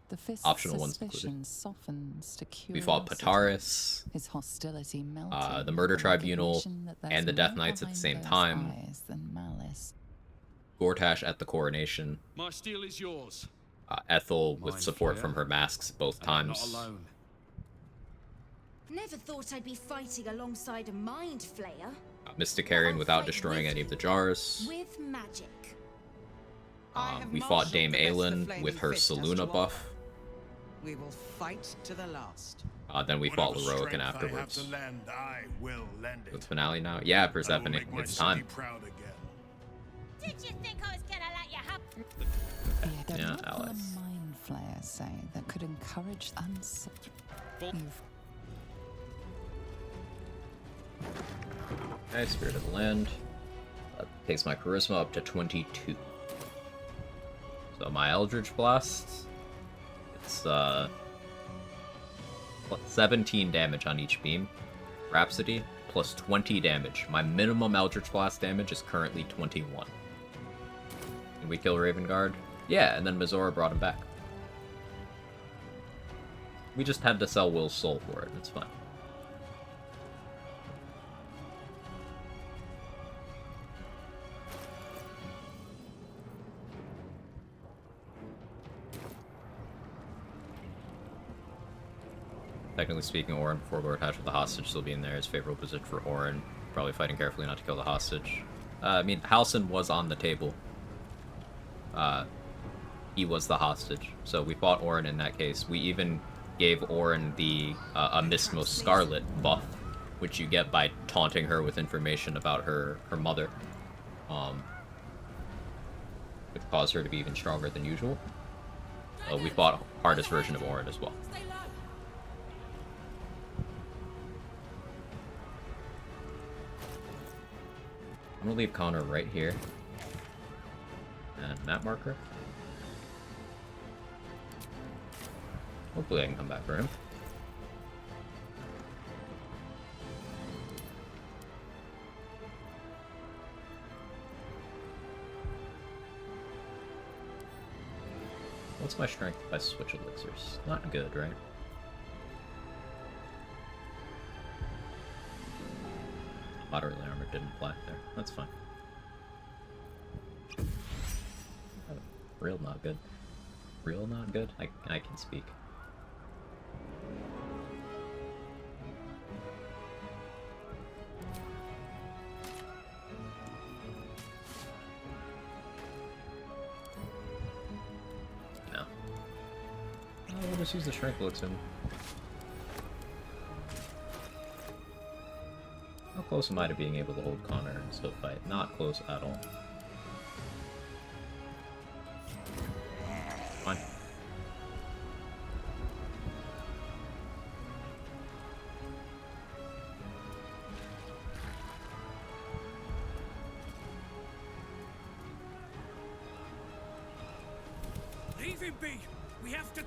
The fist's Optional ones suspicion included. softens to We fought curiosity. Pataris, His hostility melted the Murder with the Tribunal, recognition that there's and the Death more Knights at the behind same those time. eyes than malice. Gortash at the Coronation, My steel is yours. Ethel with Mind support Flayer. from her masks both And I'm not times. alone. Never thought I'd be fighting alongside a mind flayer. Mysticarian without destroying any of the jars. With magic. We fought Dame Aelin with her Saluna buff. We will fight to the last. Then we fought Whatever Leroic and strength I have afterwards. to lend, I will lend it. It's finale now. Yeah, I will Persephone, make my it's city time. proud again. Did you think I was gonna let you have? Then Yeah, what will a allies. mind flayer say that could encourage you've Okay, Spirit of the Land. That takes my Charisma up to 22. So my Eldritch Blast, it's plus 17 damage on each beam. Rhapsody, plus 20 damage. My minimum Eldritch Blast damage is currently 21. Can we kill Raven Guard? Yeah, and then Mizora brought him back. We just had to sell Will's soul for it, it's fine. Technically speaking, Orin before Lord Hatch with the hostage still being there is favorable position for Orin. Probably fighting carefully not to kill the hostage. I mean, Halsin was on the table. He was the hostage. So we fought Orin in that case. We even gave Orin the a Mistmos Scarlet buff, which you get by taunting her with information about her mother. Which caused her to be even stronger than usual. We fought hardest version of Orin as well. I'm gonna leave Connor right here. And map marker. Hopefully I can come back for him. What's my strength if I switch elixirs? Not good, right? Moderately armored didn't apply there. That's fine. Real not good. Real not good? I can speak. No. Oh, we'll just use the shrink looks in. How close am I to being able to hold Connor and still fight? Not close at all. Fine. Leave him be! We have to...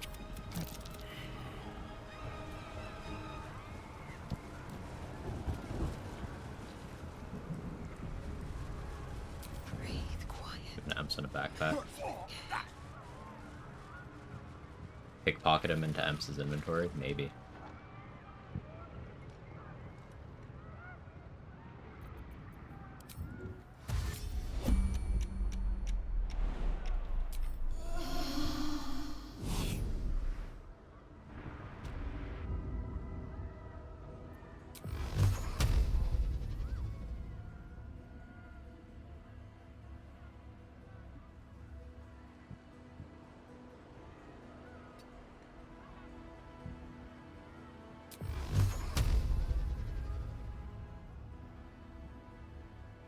Breathe quiet. Give Emps in a backpack. Pickpocket him into Emps' inventory? Maybe.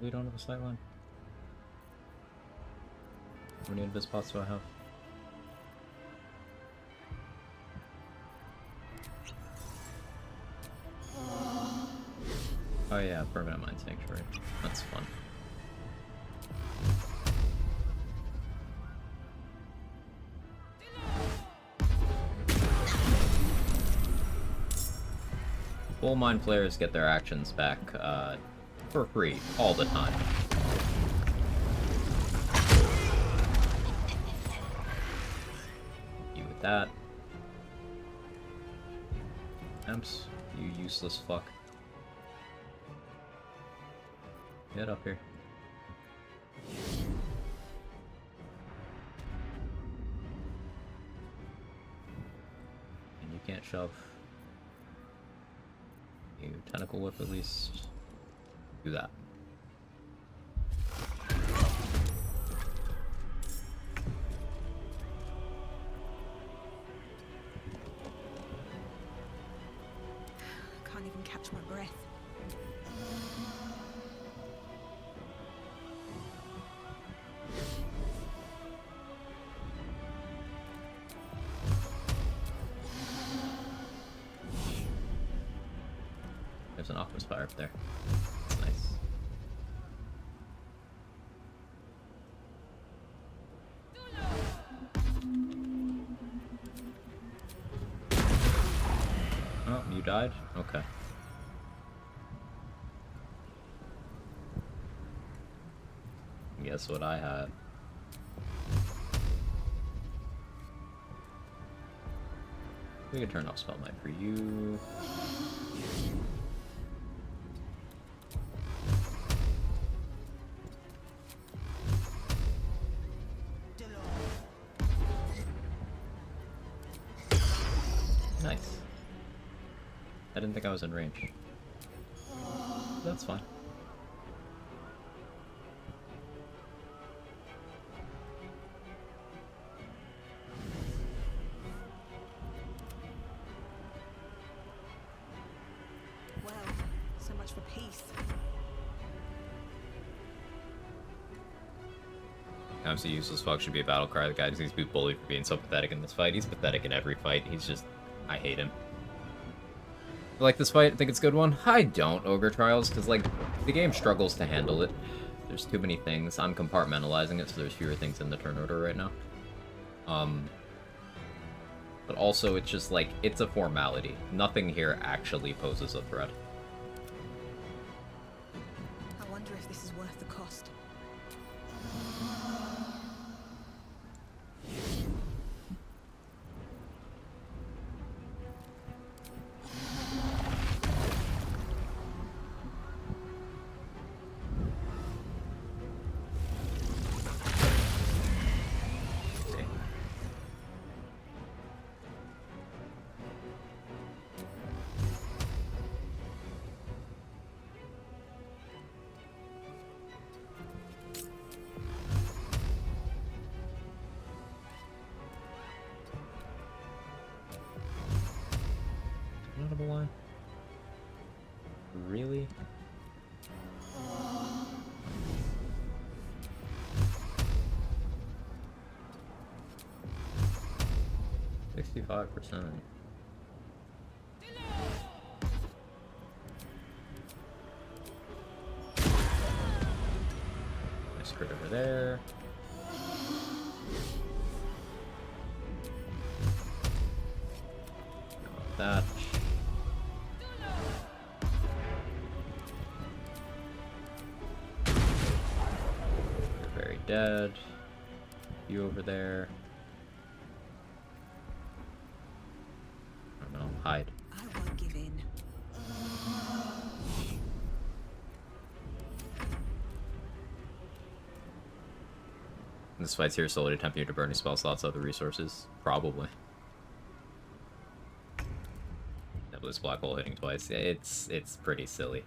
We don't have a sight line. How many invis pots do I have? Oh yeah, permanent mine sanctuary. That's fun. Full mine players get their actions back for free all the time. You with that. Emps, you useless fuck. Get up here. And you can't shove. You tentacle whip at least. Do that. Can't even catch my breath. There's an aqua spire up there. That's nice. Oh, you died? Okay. Guess what I had? We can turn off spell night for you. Nice. I didn't think I was in range. That's fine. Well, so much for peace. Obviously, useless fuck should be a battle cry. The guy just needs to be bullied for being so pathetic in this fight. He's pathetic in every fight. He's just... I hate him. You like this fight? I think it's a good one? I don't, Ogre Trials, because, like, the game struggles to handle it. There's too many things. I'm compartmentalizing it, so there's fewer things in the turn order right now. But also, it's just, like, it's a formality. Nothing here actually poses a threat. I wonder if this is worth the cost. Notable line? Really? %65%. Nice crit over there. That. You're very dead. You over there. I don't know, hide. I won't give in. This fight's here solely to tempt you to burn your spell slots, other resources. Probably. This black hole hitting twice. It's pretty silly.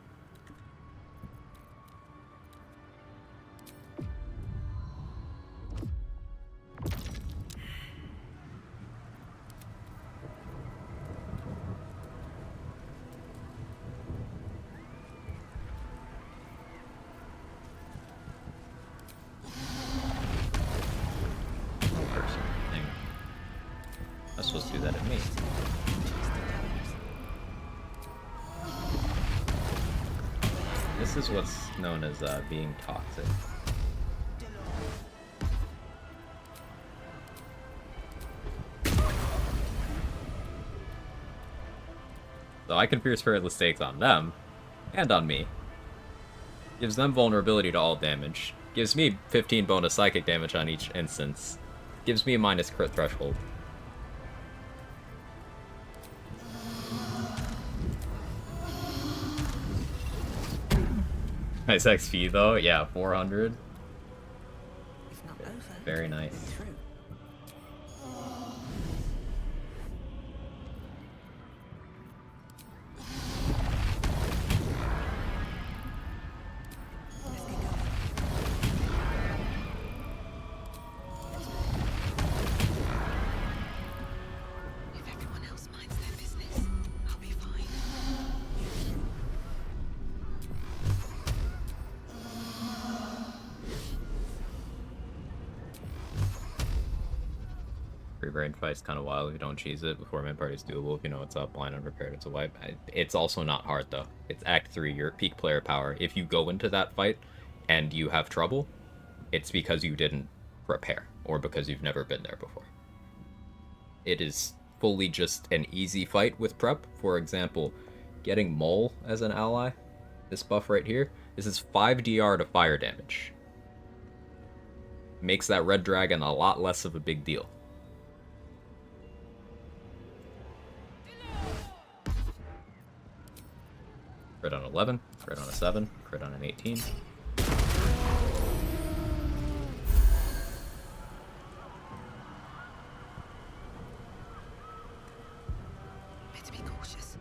Thing. I was supposed to do that at me. This is what's known as being toxic. So I can pierce Perilous Stakes on them, and on me. Gives them vulnerability to all damage. Gives me 15 bonus psychic damage on each instance. Gives me a minus crit threshold. Nice XP though, yeah, 400. Very nice. Brain fight's kind of wild if you don't cheese it. Before main party's doable if you know what's up. Blind unprepared, it's a wipe. It's also not hard though. It's Act 3, you're at peak player power. If you go into that fight and you have trouble, it's because you didn't prepare or because you've never been there before. It is fully just an easy fight with prep. For example, getting Mole as an ally, this buff right here, this is 5 DR to fire damage. Makes that red dragon a lot less of a big deal. Crit on 11, crit on a 7, crit on an 18. Better be cautious.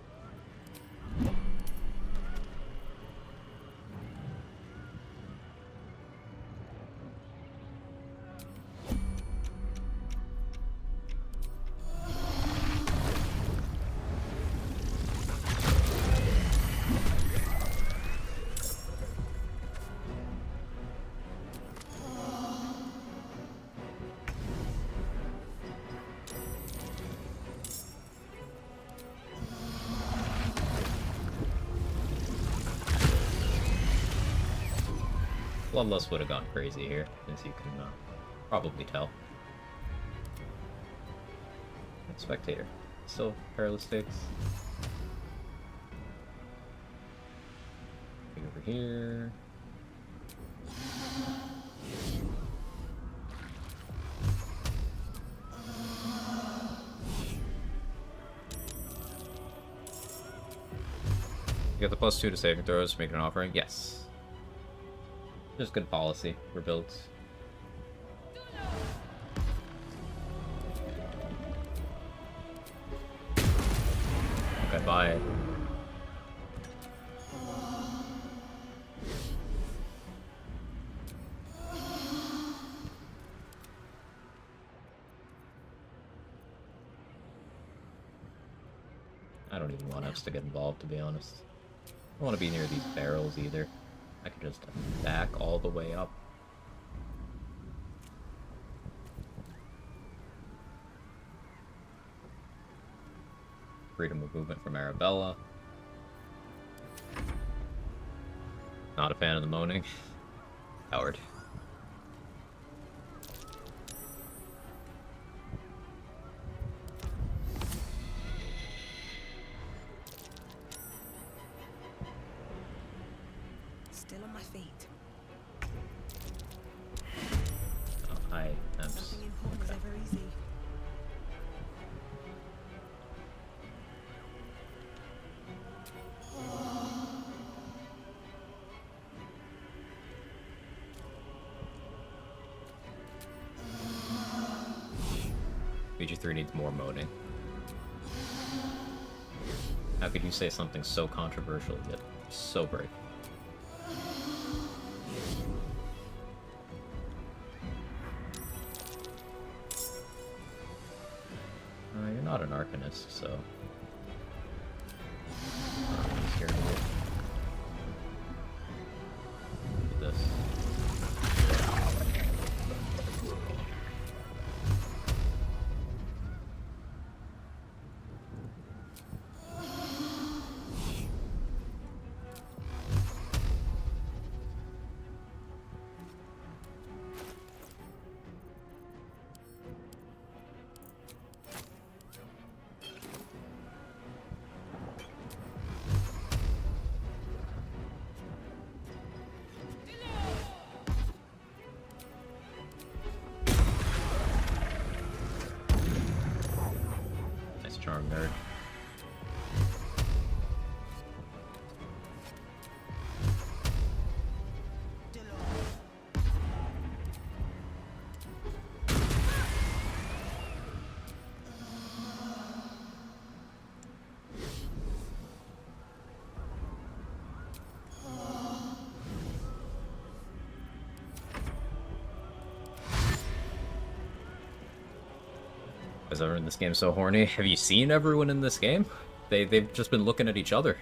Bloodlust would have gone crazy here, as you can probably tell. Spectator. Still perilous stakes. Over here. You got the +2 to saving throws, make an offering? Yes. Just good policy for builds. Okay, bye. I don't even want us to get involved, to be honest. I don't want to be near these barrels either. I could just back all the way up. Freedom of movement from Arabella. Not a fan of the moaning. Howard. Still on my feet. Oh, hi. Nothing in Horn is ever easy. BG3 needs more moaning. How could you say something so controversial yet so brave? You're not an Arcanist, so... I'm scared of it. Do this. Nice charm, nerd. Is everyone in this game so horny? Have you seen everyone in this game? They've just been looking at each other.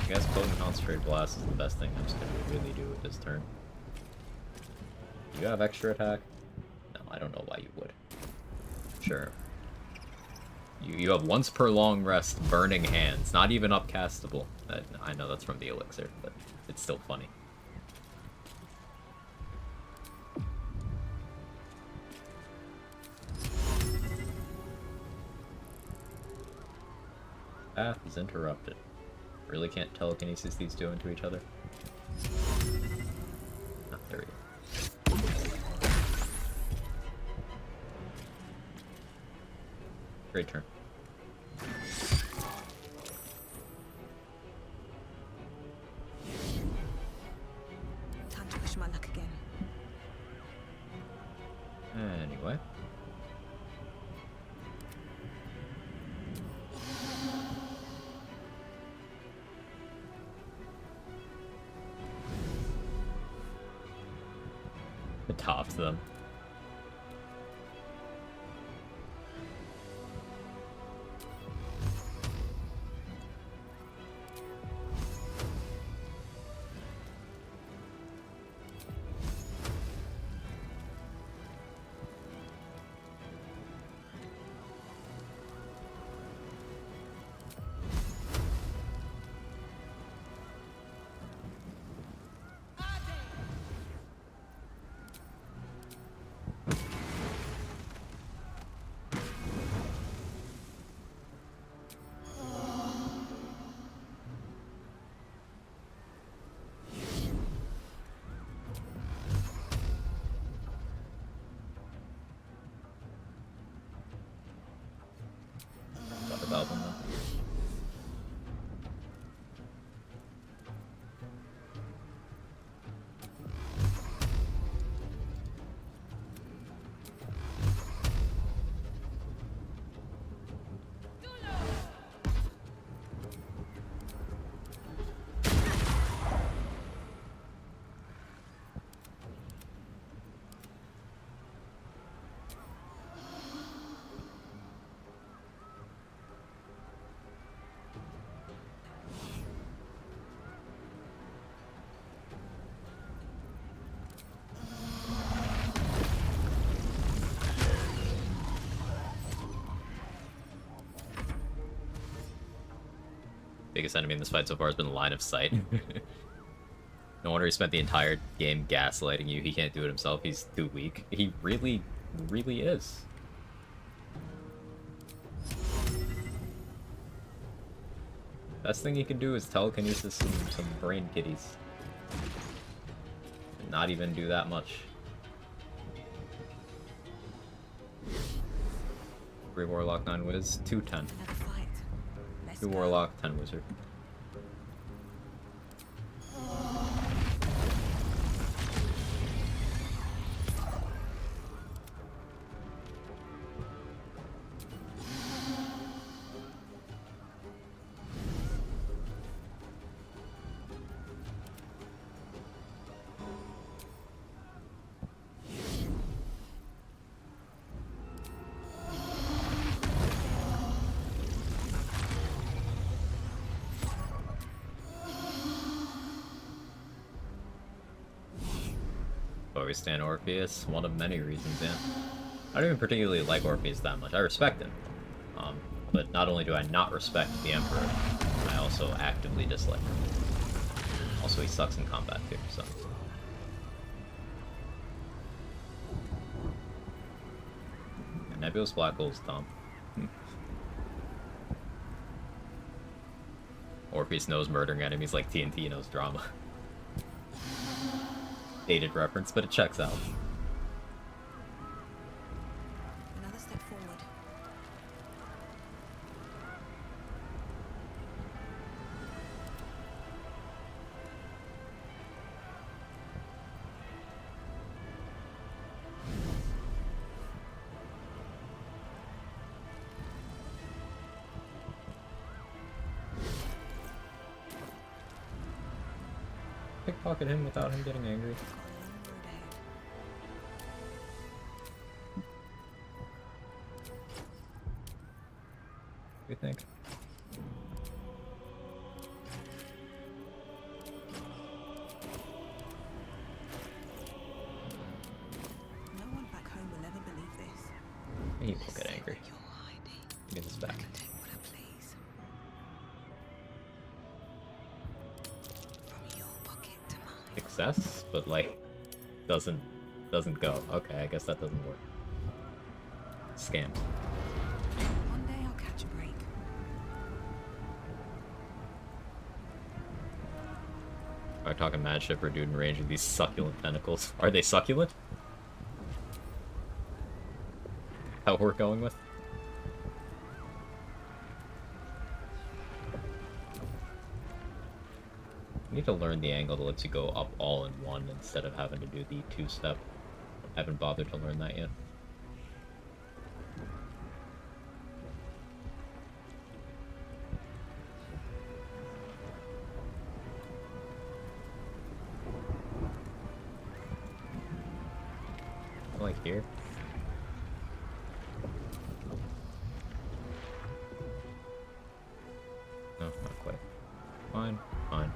I guess Potent Concentrated Blast is the best thing I'm just gonna really do with this turn. Do you have extra attack? No, I don't know why you would. Sure. You have once per long rest, Burning Hands. Not even upcastable. I know that's from the elixir, but it's still funny. Path is interrupted. Really can't telekinesis these two into each other? Ah, there we go. Great turn. Time to push my luck again. Anyway. It tops them. Biggest enemy in this fight so far has been line of sight. No wonder he spent the entire game gaslighting you. He can't do it himself. He's too weak. He really, really is. Best thing he can do is telekinesis some brain kitties. And not even do that much. 3 Warlock, 9 Wiz, 2 10. 2 Warlock, 10 Wizard. Always stand Orpheus, one of many reasons, yeah. I don't even particularly like Orpheus that much. I respect him. But not only do I not respect the Emperor, I also actively dislike him. Also, he sucks in combat too, so. And Nebulous Black Hole is dumb. Orpheus knows murdering enemies like TNT knows drama. Dated reference, but it checks out. Another step forward. Pickpocket him without him getting angry. What do you think? No one back home will ever believe this. He will get angry. Get this back. Success, but like doesn't go. Okay, I guess that doesn't work. Scam. One day I'll catch a break. Are talking mad shit for a dude in range of these succulent tentacles. Are they succulent? How we're going with? I need to learn the angle that lets you go up all in one instead of having to do the 2-step. Haven't bothered to learn that yet. Like here. No, not quite. Fine, fine.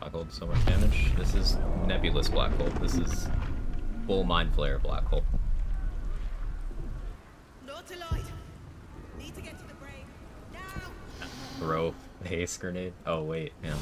Black hole so much damage. This is nebulous black hole. This is full mind flare black hole. Need to get to the brain. Now. Throw the haste grenade. Oh wait, yeah.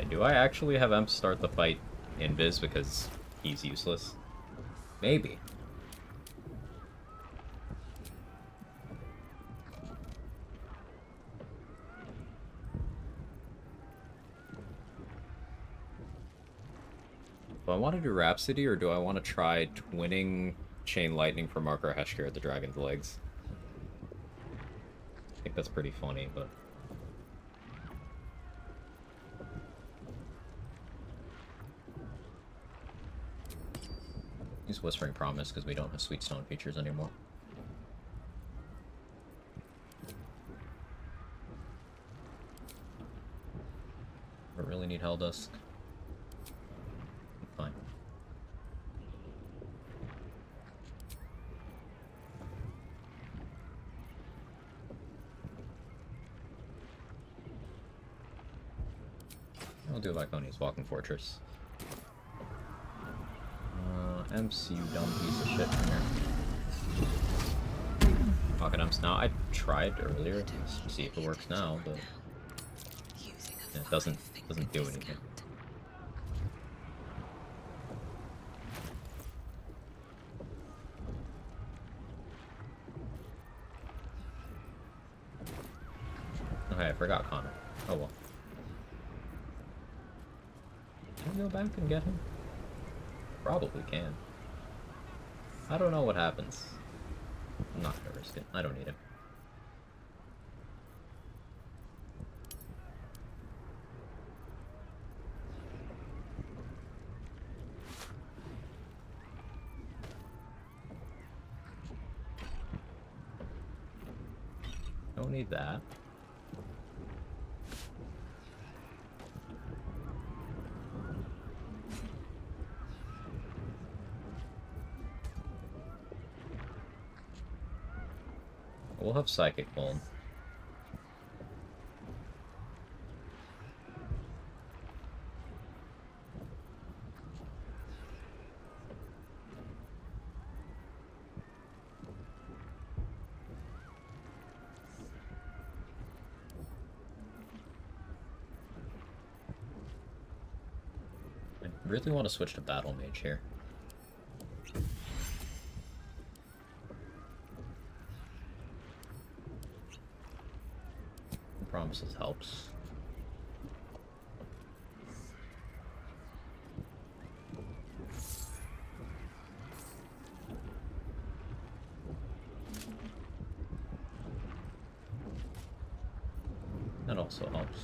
Do I actually have Emp start the fight invis because he's useless? Maybe. Do I want to do Rhapsody or do I want to try twinning Chain Lightning for Marker Heshker at the Dragon's Legs? I think that's pretty funny, but... Use Whispering Promise because we don't have Sweet Stone features anymore. I really need Helldusk. Fine. I'll do Viconia's Walking Fortress. MC, you dumb piece of shit from here. Pocket Umps now. I tried earlier to see if it works now, but yeah, it doesn't do anything. Okay, I forgot Connor. Oh well. Can we go back and get him? Probably can. I don't know what happens. I'm not gonna risk it. I don't need him. Don't need that. We'll have Psychic Bulb. I really want to switch to Battle Mage here. Promises helps. That also helps.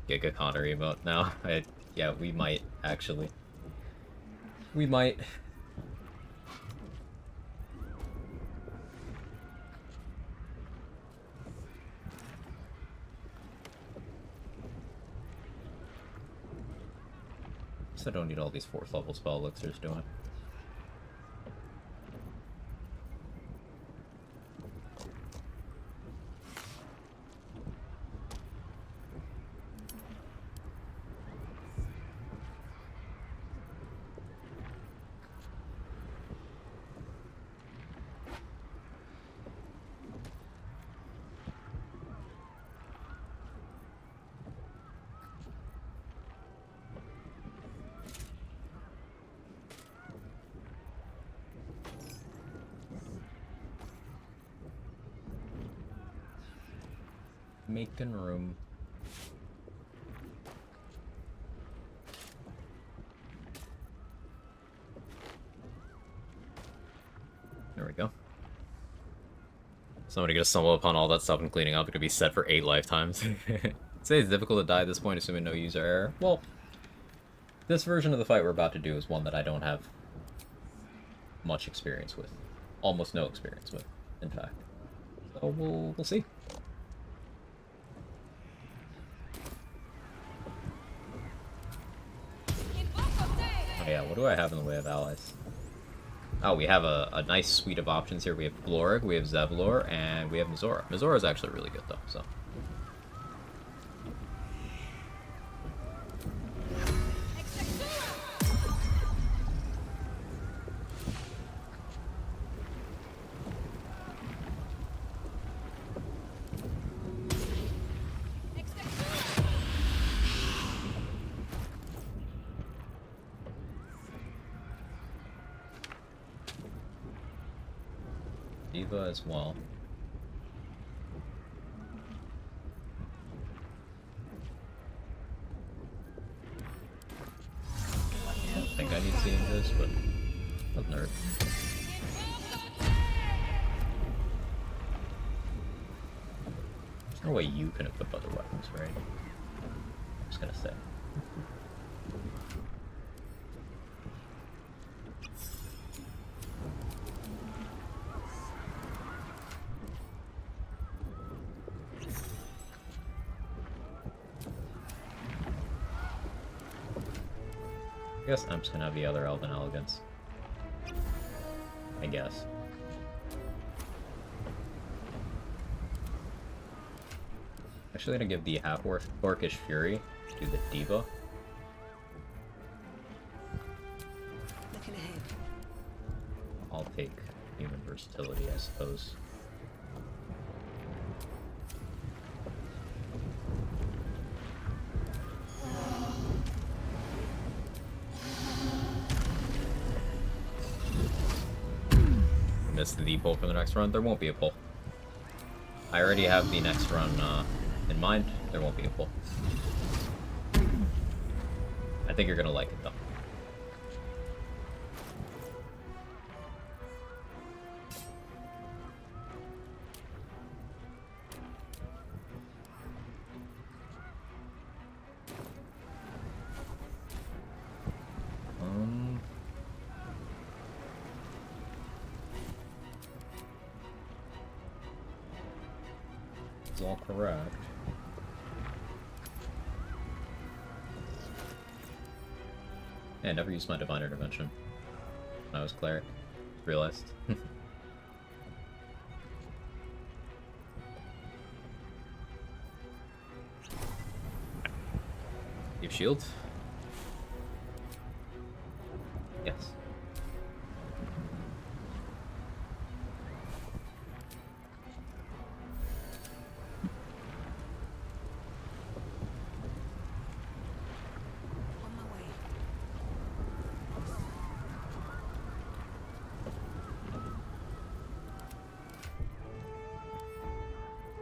Giga Connor emote now. Yeah, we might actually. We might. So I don't need all these 4th level spell elixirs, do I? Making room. There we go. Somebody gonna stumble upon all that stuff and cleaning up. It could be set for 8 lifetimes. Say it's difficult to die at this point, assuming no user error. Well, this version of the fight we're about to do is one that I don't have much experience with. Almost no experience with, in fact. So we'll see. Oh yeah, what do I have in the way of allies? Oh, we have a nice suite of options here. We have Blorg, we have Zevlor, and we have Mizora. Mizora is actually really good, though, so... Diva as well. I don't think I need seeing this, but What nerd? There's no way you can equip other weapons, right? I'm just gonna say. I guess I'm just gonna have the other Elven Elegance. I guess. Actually gonna give the half-orcish Fury to the Diva. Looking ahead. I'll take human versatility, I suppose. Missed the pull for the next run. There won't be a pull. I already have the next run in mind. There won't be a pull. I think you're gonna like it though. Is all correct. Yeah, I never used my divine intervention when I was cleric. Realized. You have shield? Yes.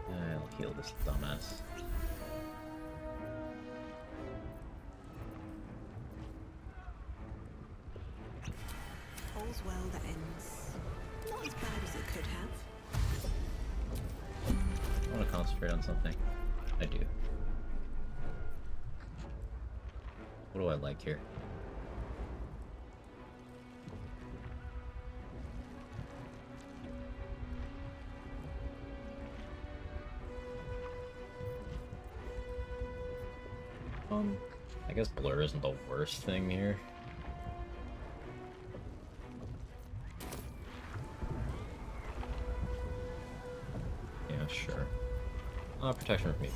I'll heal this dumbass. All's well that ends. Not as bad as it could have. I want to concentrate on something. I do. What do I like here? I guess blur isn't the worst thing here. Yeah, sure. Protection from me.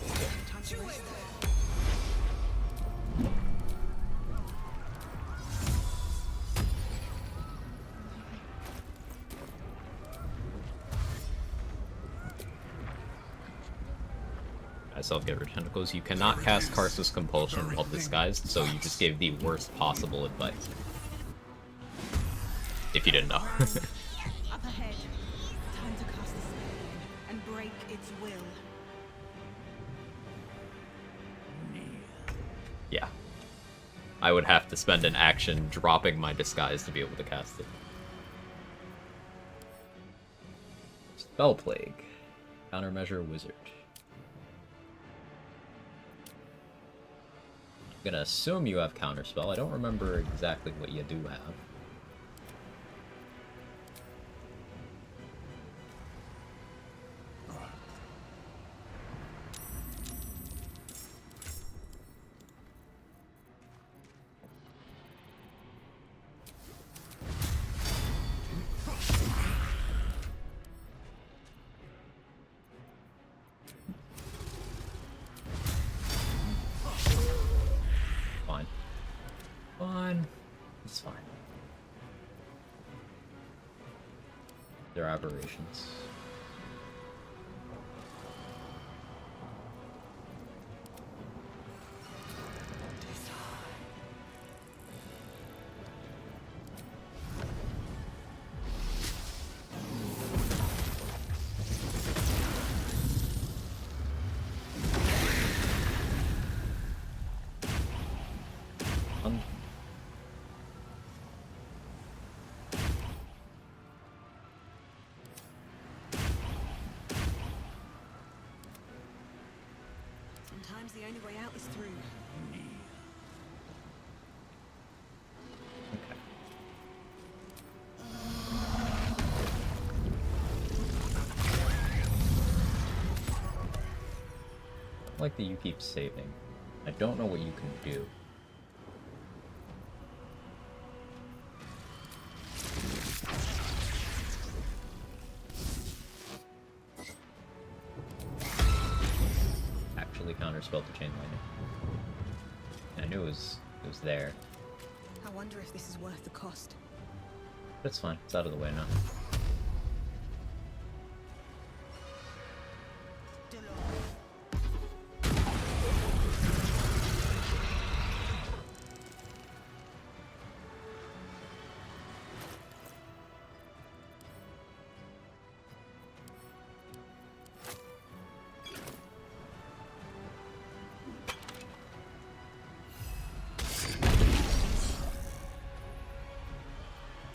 Self-giver tentacles. You cannot cast Karsus Compulsion while disguised, so you just gave the worst possible advice. If you didn't know. Up ahead. Time to cast the spell and break its will. Yeah. I would have to spend an action dropping my disguise to be able to cast it. Spell Plague. Countermeasure Wizard. I'm gonna assume you have Counterspell. I don't remember exactly what you do have. It's fine. They're aberrations. Sometimes the only way out is through. I like that you keep saving. I don't know what you can do. Actually counterspelled the chain lightning. And I knew it was there. I wonder if this is worth the cost. But it's fine. It's out of the way now.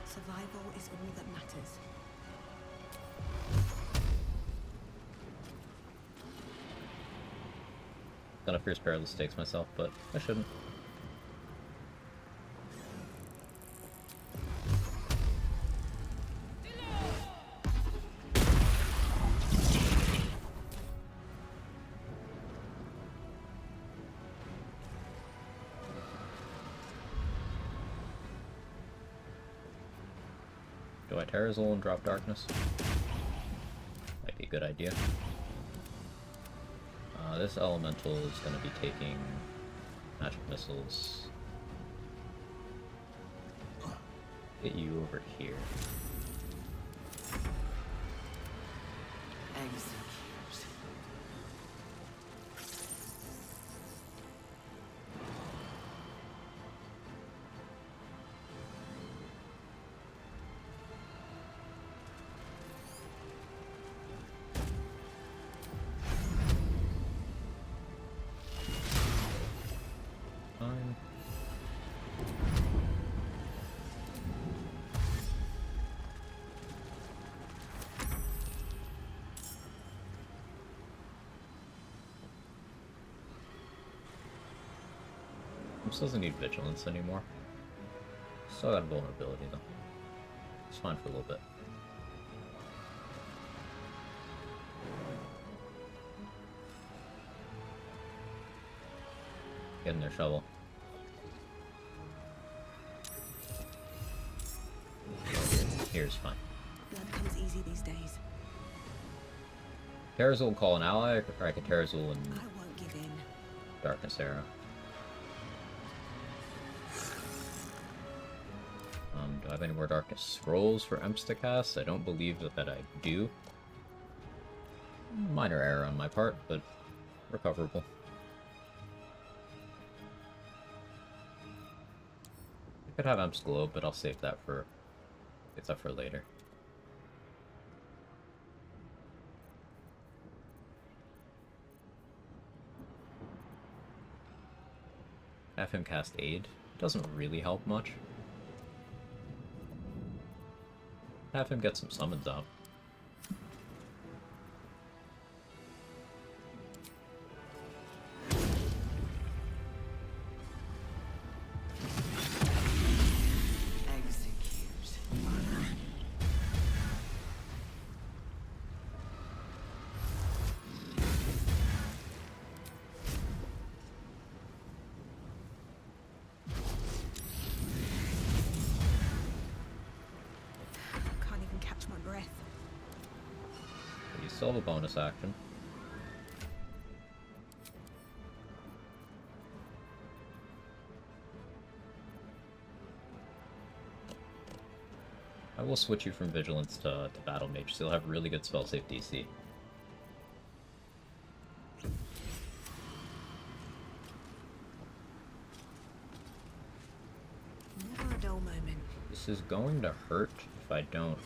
Survival is all that matters. Gonna fierce perilous stakes myself, but I shouldn't. Do I Terrazol and drop Darkness? Might be a good idea. This elemental is going to be taking magic missiles. Get you over here. This doesn't need vigilance anymore. Still got vulnerability though. It's fine for a little bit. Get in their shovel. Here's fine. Blood comes easy these days. Terrazol will call an ally, or I could Terrazol and I won't give in. Darkness Arrow. Do I have any more Darkness Scrolls for Emps to cast? I don't believe that I do. Minor error on my part, but recoverable. I could have Emps Globe, but I'll save that for later. Have him cast Aid. Doesn't really help much. Have him get some summons out. Still have a bonus action. I will switch you from Vigilance to Battle Mage, so you'll have really good spell save DC. Never a dull moment. This is going to hurt if I don't.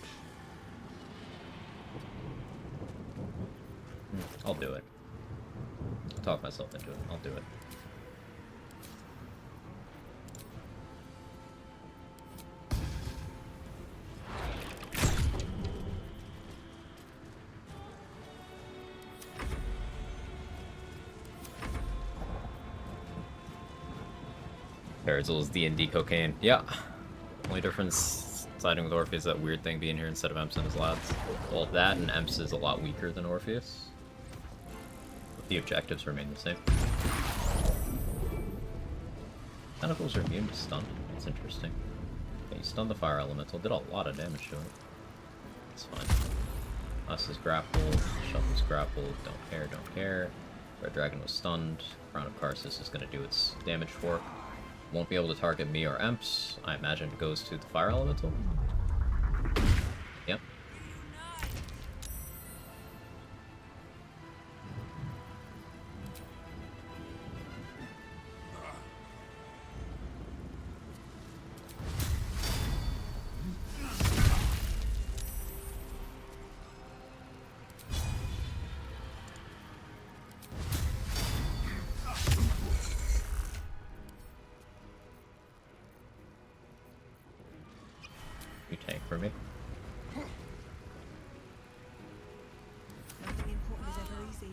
I'll do it. I'll talk myself into it. I'll do it. Perizal's D&D cocaine. Yeah. Only difference siding with Orpheus, that weird thing being here instead of Emps and his lads. Well, that and Emps is a lot weaker than Orpheus. But the objectives remain the same. Tentacles are immune to stun. That's interesting. Yeah, you stunned the fire elemental, did a lot of damage to it. It's fine. Us is grappled, Shuffle's grappled, don't care, don't care. Red Dragon was stunned. Crown of Karsus is going to do its damage fork. Won't be able to target me or Emps. I imagine it goes to the fire elemental. Yep. You tank for me. Nothing important is ever easy.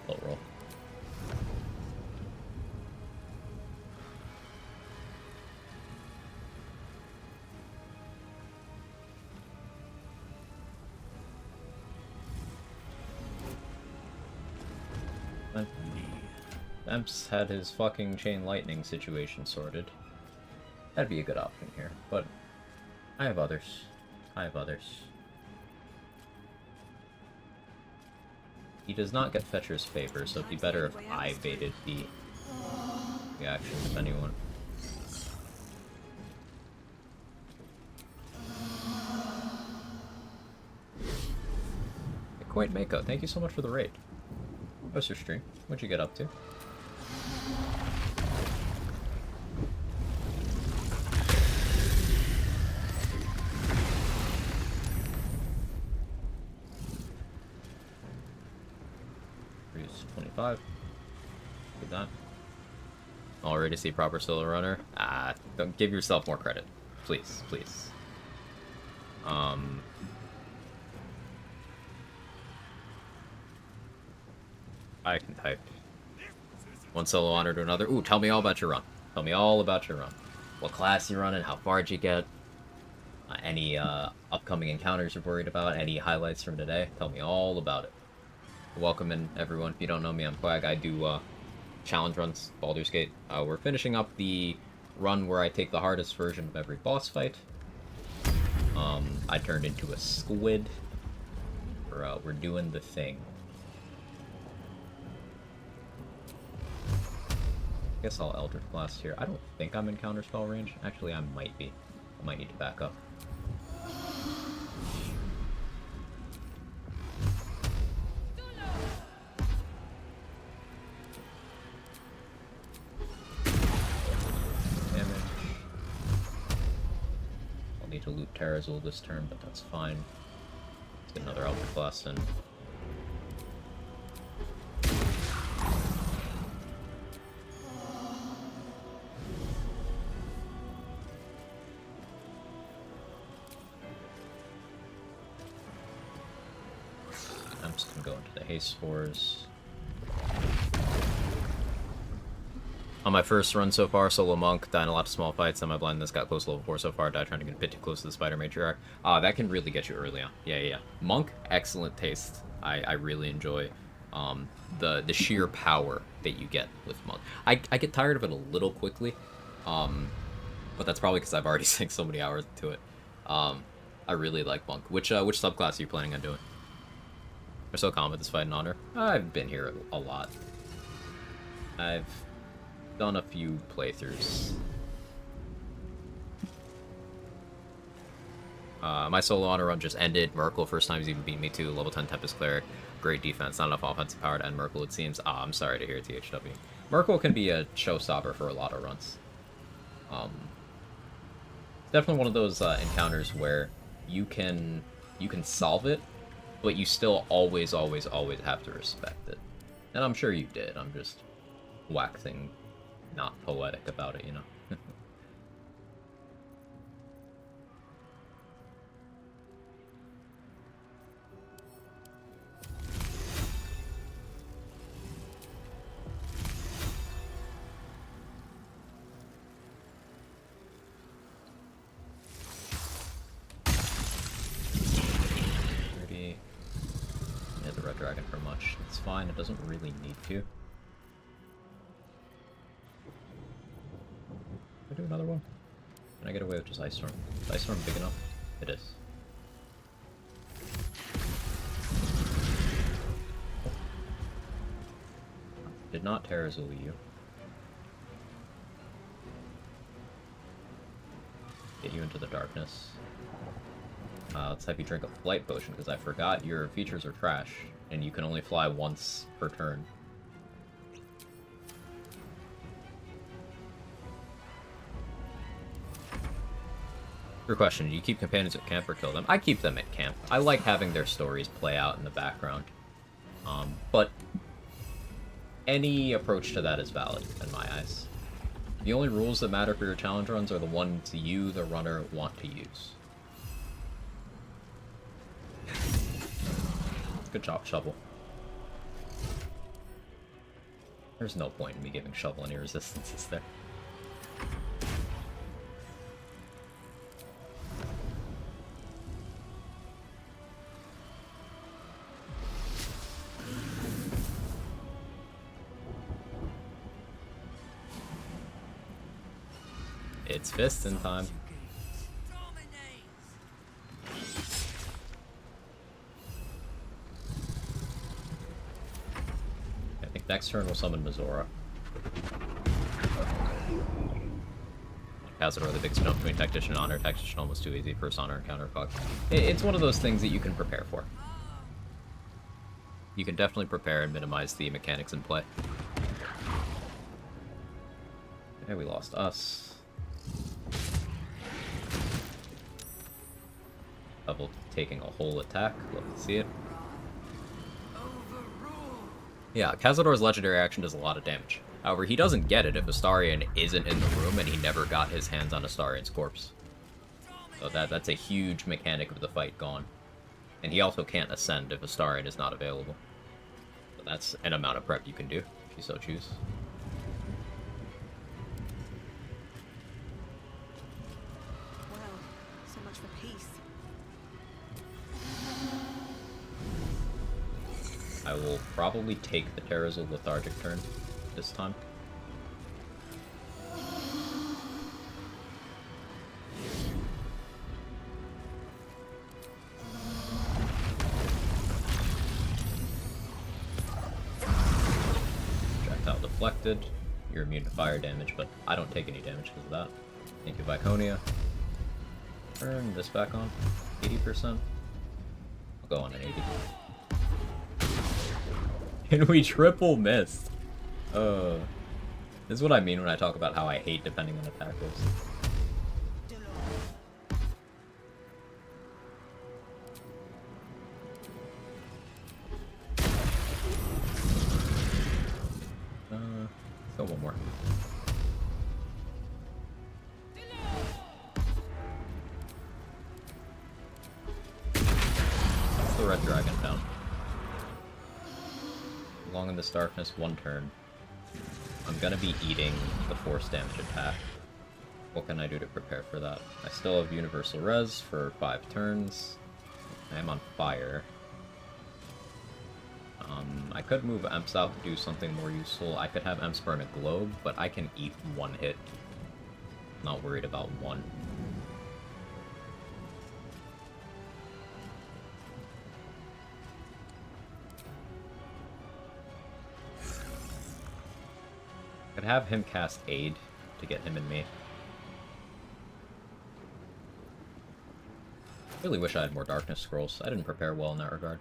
Low roll. Emps had his fucking chain lightning situation sorted. That'd be a good option here, but I have others. I have others. He does not get Fetcher's favor, so it'd be better if I baited the actions of anyone. Quaint Mako, thank you so much for the raid. How's your stream? What'd you get up to? Produce 25. Good that. Already see proper solo runner. Don't give yourself more credit. Please, please. I can type. One solo honor to another. Ooh, tell me all about your run. Tell me all about your run. What class you running, how far did you get? Any upcoming encounters you're worried about? Any highlights from today? Tell me all about it. Welcome in, everyone. If you don't know me, I'm Quag. I do challenge runs, Baldur's Gate. We're finishing up the run where I take the hardest version of every boss fight. I turned into a squid. We're doing the thing. I guess I'll Eldritch Blast here. I don't think I'm in counterspell range. Actually, I might be. I might need to back up. Damage. I'll need to loot Terrazul this turn, but that's fine. Let's get another Eldritch Blast in. Can go into the haste spores. On my first run so far, solo monk, died in a lot of small fights, and my blindness got close to level 4 so far, died trying to get a bit too close to the spider matriarch. That can really get you early on. Yeah. Monk, excellent taste. I really enjoy the sheer power that you get with monk. I get tired of it a little quickly, but that's probably because I've already sank so many hours into it. I really like monk. Which subclass are you planning on doing? Or so common with this fight in honor. I've been here a lot. I've done a few playthroughs. My solo honor run just ended. Merkel, first time he's even beat me too. Level 10 Tempest Cleric. Great defense, not enough offensive power to end Merkel, it seems. I'm sorry to hear, THW. Merkel can be a showstopper for a lot of runs. Definitely one of those encounters where you can solve it, but you still always have to respect it. And I'm sure you did. I'm just waxing not poetic about it, you know? much. It's fine, it doesn't really need to. Can I do another one? Can I get away with just Ice Storm? Is Ice Storm big enough? It is. Did not Terrazul you. Get you into the darkness. Let's have you drink a flight potion, because I forgot your features are trash, and you can only fly once per turn. Your question, do you keep companions at camp or kill them? I keep them at camp. I like having their stories play out in the background. But any approach to that is valid, in my eyes. The only rules that matter for your challenge runs are the ones you, the runner, want to use. Good job, Shovel. There's no point in me giving Shovel any resistances there. It's fisting time. I think next turn we'll summon Mizora. Cazador, the big jump between Tactician and Honor. Tactician almost too easy. First Honor encounter Quag. It's one of those things that you can prepare for. You can definitely prepare and minimize the mechanics in play. Okay, we lost us. Double taking a whole attack. Love to see it. Yeah, Cazador's legendary action does a lot of damage. However, he doesn't get it if Astarion isn't in the room and he never got his hands on Astarion's corpse. So that's a huge mechanic of the fight gone. And he also can't ascend if Astarion is not available. So that's an amount of prep you can do, if you so choose. Well, so much for peace. I will probably take the Terrazul Lethargic turn this time. Projectile deflected. You're immune to fire damage, but I don't take any damage because of that. Thank you, Viconia. Turn this back on. 80%. I'll go on an 80. And we triple missed. This is what I mean when I talk about how I hate depending on attack rolls. Let's go one more. That's the red dragon down. Long in this darkness, one turn. I'm gonna be eating the force damage attack. What can I do to prepare for that? I still have universal res for 5 turns. I am on fire. I could move Emps out to do something more useful. I could have Emps burn a globe, but I can eat one hit. Not worried about one. Could have him cast Aid to get him and me. Really wish I had more Darkness Scrolls. I didn't prepare well in that regard.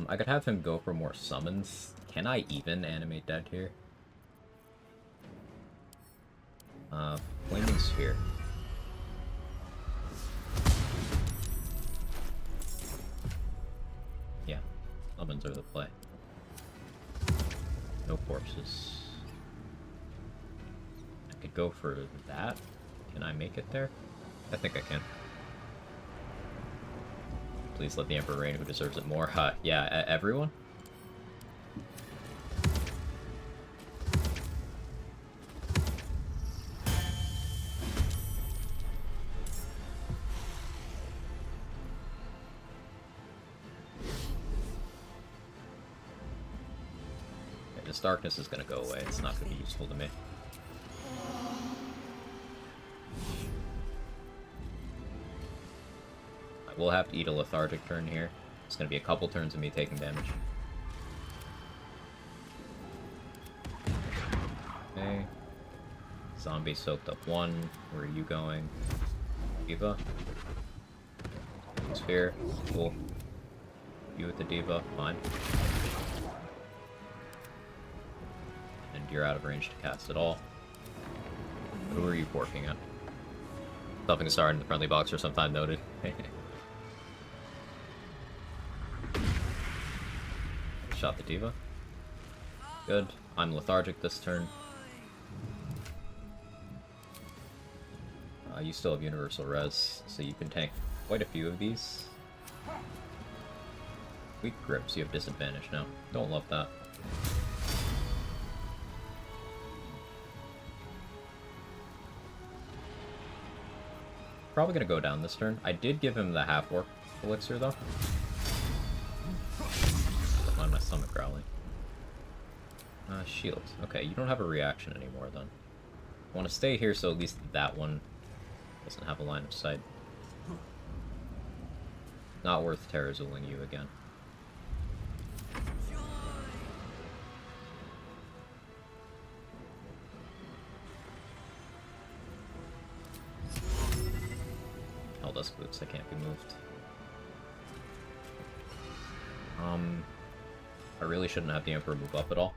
I could have him go for more summons. Can I even animate dead here? Flaming Sphere. Yeah, summons are the play. No corpses. I could go for that. Can I make it there? I think I can. Please let the Emperor reign, who deserves it more. Yeah, everyone? this darkness is gonna go away. It's not gonna be useful to me. I will have to eat a lethargic turn here. It's gonna be a couple turns of me taking damage. Okay. Zombie soaked up one. Where are you going? Diva. Sphere. Cool. You with the Diva. Fine. And you're out of range to cast at all. Who are you porking at? Stuffing a star in the friendly box for some time noted. Shot the Diva. Good. I'm lethargic this turn. You still have universal res, so you can tank quite a few of these. Weak grips, you have disadvantage now. Don't love that. Probably gonna go down this turn. I did give him the half-orc elixir, though. Don't mind my stomach growling. Shield. Okay, you don't have a reaction anymore, then. I want to stay here so at least that one doesn't have a line of sight. Not worth Terrazuling you again. Eldest boots, I can't be moved. I really shouldn't have the Emperor move up at all.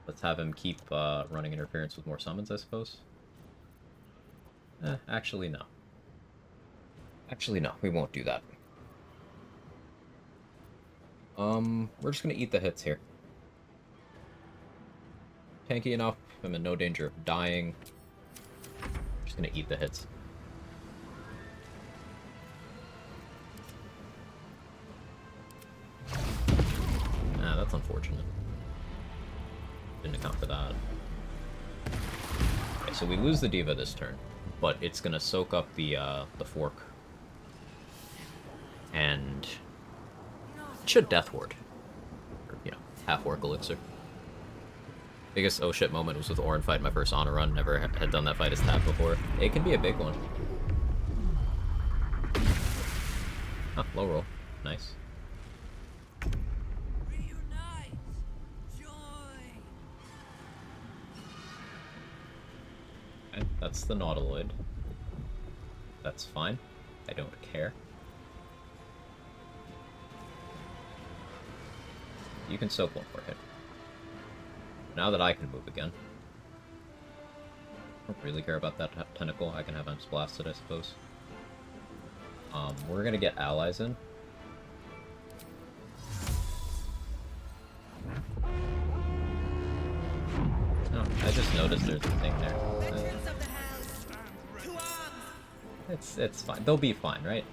Let's have him keep running interference with more summons, I suppose. Actually, no. Actually, no. We won't do that. We're just gonna eat the hits here. Tanky enough. I'm in no danger of dying. Just gonna eat the hits. That's unfortunate. Didn't account for that. Okay, so we lose the Diva this turn, but it's gonna soak up the fork. And it should Death Ward. Or, you know, half-orc elixir. Biggest oh shit moment was with Orin fight my first honor run. Never had done that fight as Tab before. It can be a big one. Ah, low roll. Nice. Okay, that's the Nautiloid. That's fine. I don't care. You can soak one more hit. Now that I can move again. I don't really care about that tentacle. I can have Imps blasted, I suppose. We're gonna get allies in. Oh, I just noticed there's a thing there. It's fine. They'll be fine, right?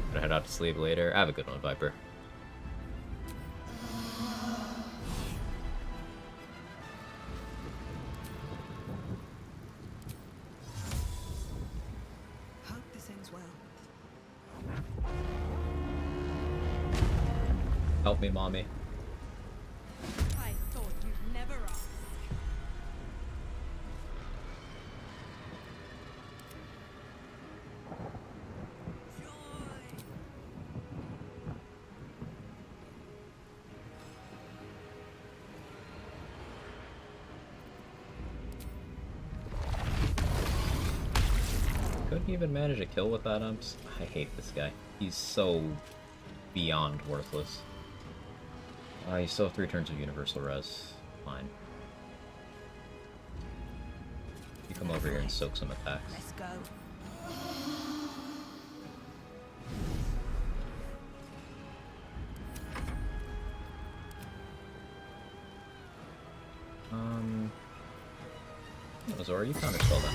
Gonna head out to sleep later. Have a good one, Viper. Hope this ends well. Help me, mommy. I thought you'd never ask. Couldn't even manage a kill with that Imps. I hate this guy. He's so beyond worthless. You still have 3 turns of universal res. Fine. You come over here and soak some attacks. Let's go. Zora, you counterspell that.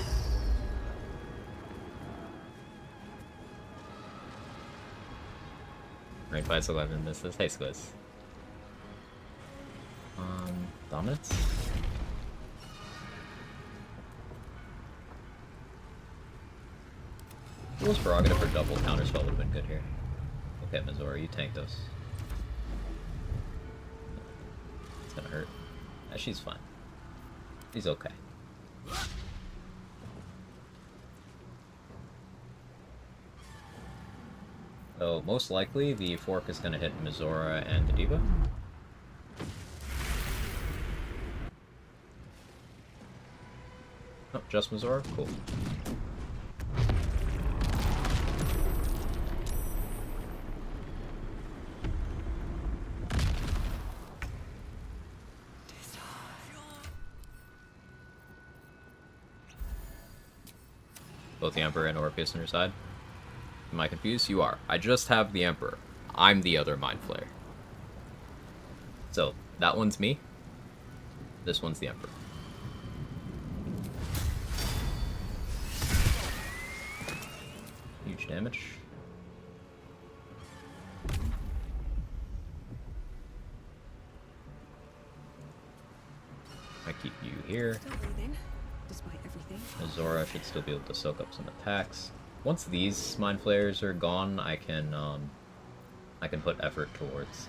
Right, 5's 11 misses. Hey, Squiz. Dominance? Fool's Prerogative for double counterspell would have been good here. Okay, Mizora, you tank those. It's gonna hurt. She's fine. She's okay. So, most likely, the fork is gonna hit Mizora and the Diva. Oh, just Mizora? Cool. Both the Emperor and Orpheus on your side. Am I confused? You are. I just have the Emperor. I'm the other Mind Flayer. So, that one's me. This one's the Emperor. Huge damage. I keep you here. Still breathing, despite everything. Azora should still be able to soak up some attacks. Once these Mind Flayers are gone, I can put effort towards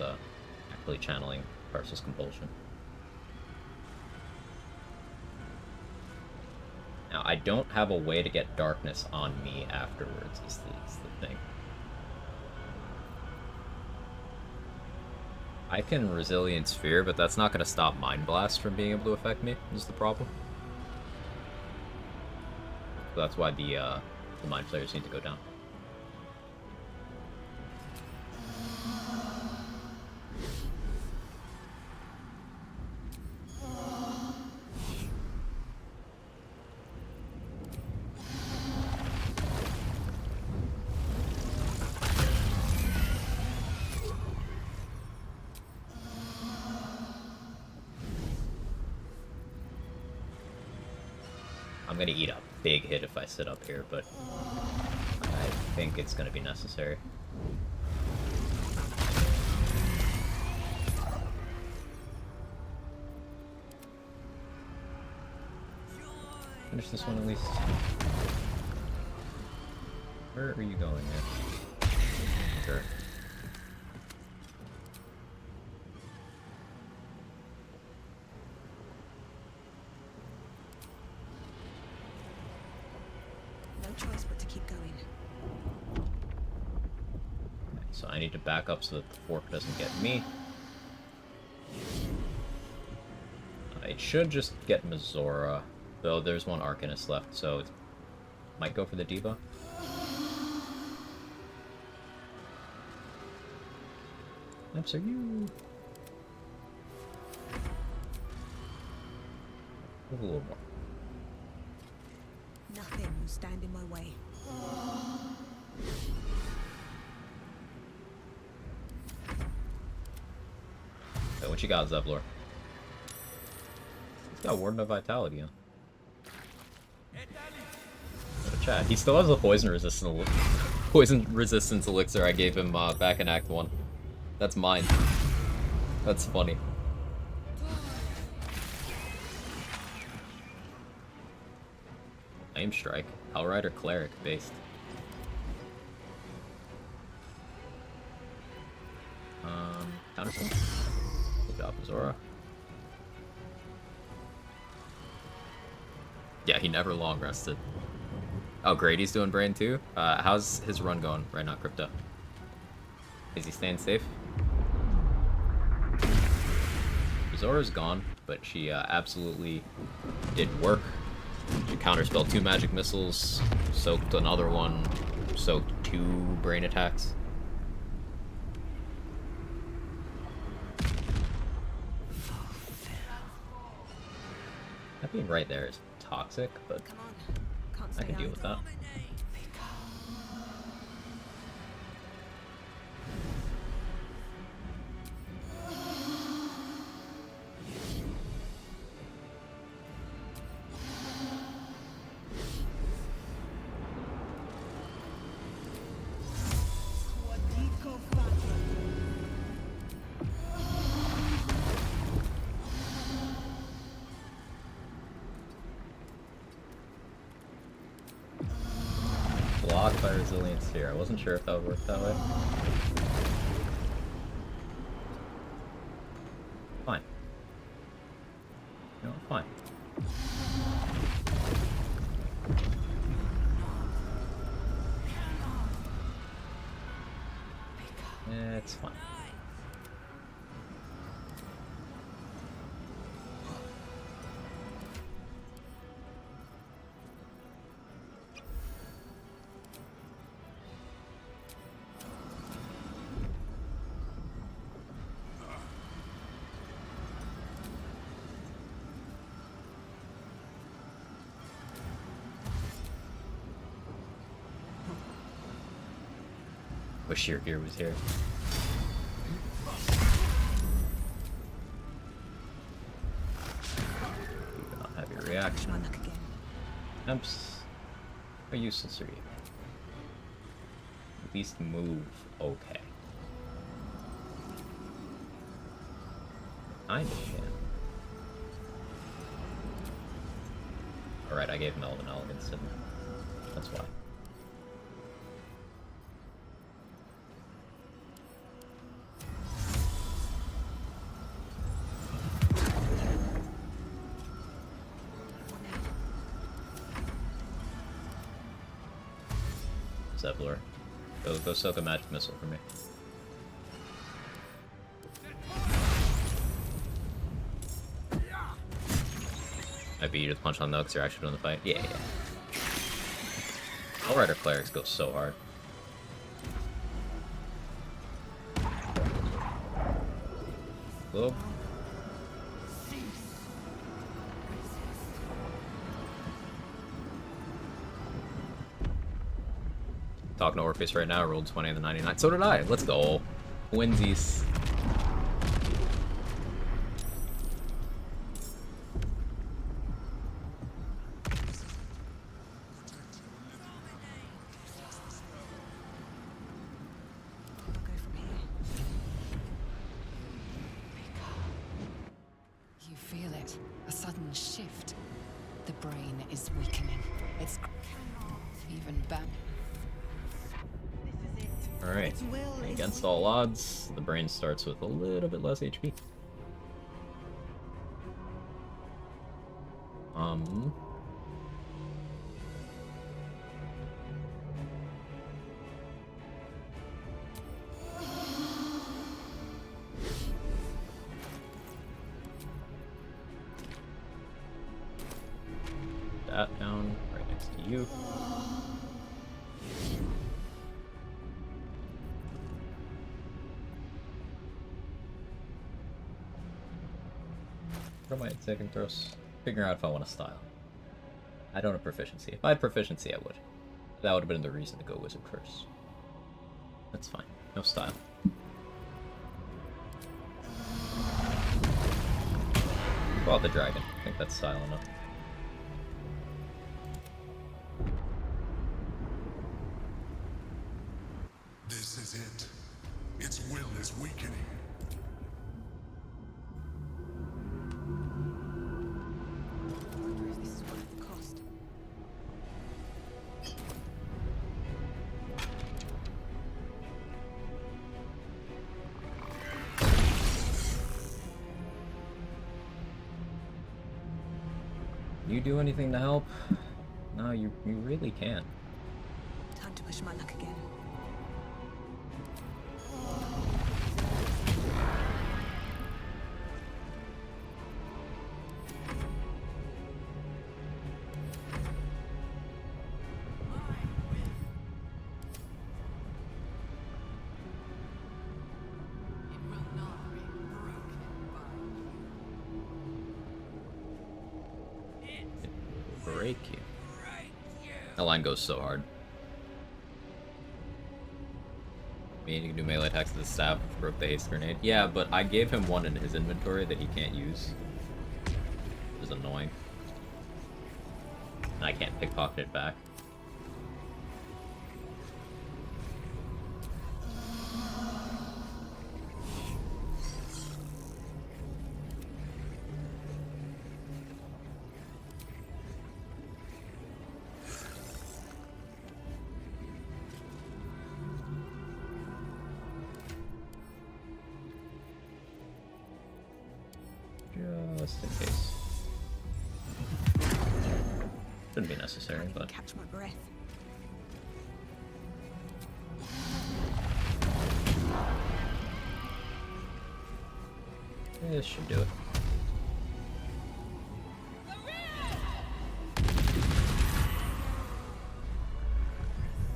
actually channeling Parsel's Compulsion. Now, I don't have a way to get darkness on me afterwards, is the thing. I can Resilient Sphere, but that's not going to stop Mind Blast from being able to affect me, is the problem. So that's why the Mind Flayers need to go down. I'm gonna eat a big hit if I sit up here, but I think it's gonna be necessary. Finish this one at least. Where are you going, man? Sure. No choice but to keep going. So I need to back up so that the fork doesn't get me. It should just get Mizora, though there's one Arcanist left, so it might go for the Diva. Oops, are you? Move a little more. Nothing will stand in my way. Okay, what you got, Zevlor? He's got Warden of Vitality, huh? Chat. He still has the poison resistance elixir I gave him back in Act 1. That's mine. That's funny. Aim Strike. Hellrider Cleric based. Counterspell. Good job, Zora. Yeah, he never long rested. Oh, great, he's doing Brain too? How's his run going right now, Crypto? Is he staying safe? Zora's gone, but she absolutely did work. She counterspelled 2 magic missiles, soaked another one, soaked 2 brain attacks. That being right there is toxic, but I can deal with that. By resilience here. I wasn't sure if that would work that way. Fine. You know, fine. It's fine. Wish your gear was here. You do not have your reaction. Imps. How useless are you? At least move okay. Kinda can. Alright, I gave him Elven Elegance, didn't I? That's why. Zevlor. Go soak a magic missile for me. I beat you to punch on the because you're actually doing the fight. Yeah. Outrider clerics go so hard. Globe. Talking to Orpheus right now, rolled 20 of the 99. So did I. Let's go. Winsies. You feel it. A sudden shift. The brain is weakening. It's even bad. Alright. Against all odds, the brain starts with a little bit less HP. That down right next to you. What am I at second throws? Figuring out if I want to style. I don't have proficiency. If I had proficiency, I would. That would have been the reason to go wizard first. That's fine. No style. Go out the dragon. I think that's style enough. This is it. Its will is weakening. You do anything to help? No, you really can't. Time to push my luck again. Break you. That line goes so hard. I mean, you can do melee attacks with the staff, broke the haste grenade. Yeah, but I gave him one in his inventory that he can't use. Which is annoying. And I can't pickpocket it back. just in case. Shouldn't be necessary, but... Catch my breath. This should do it.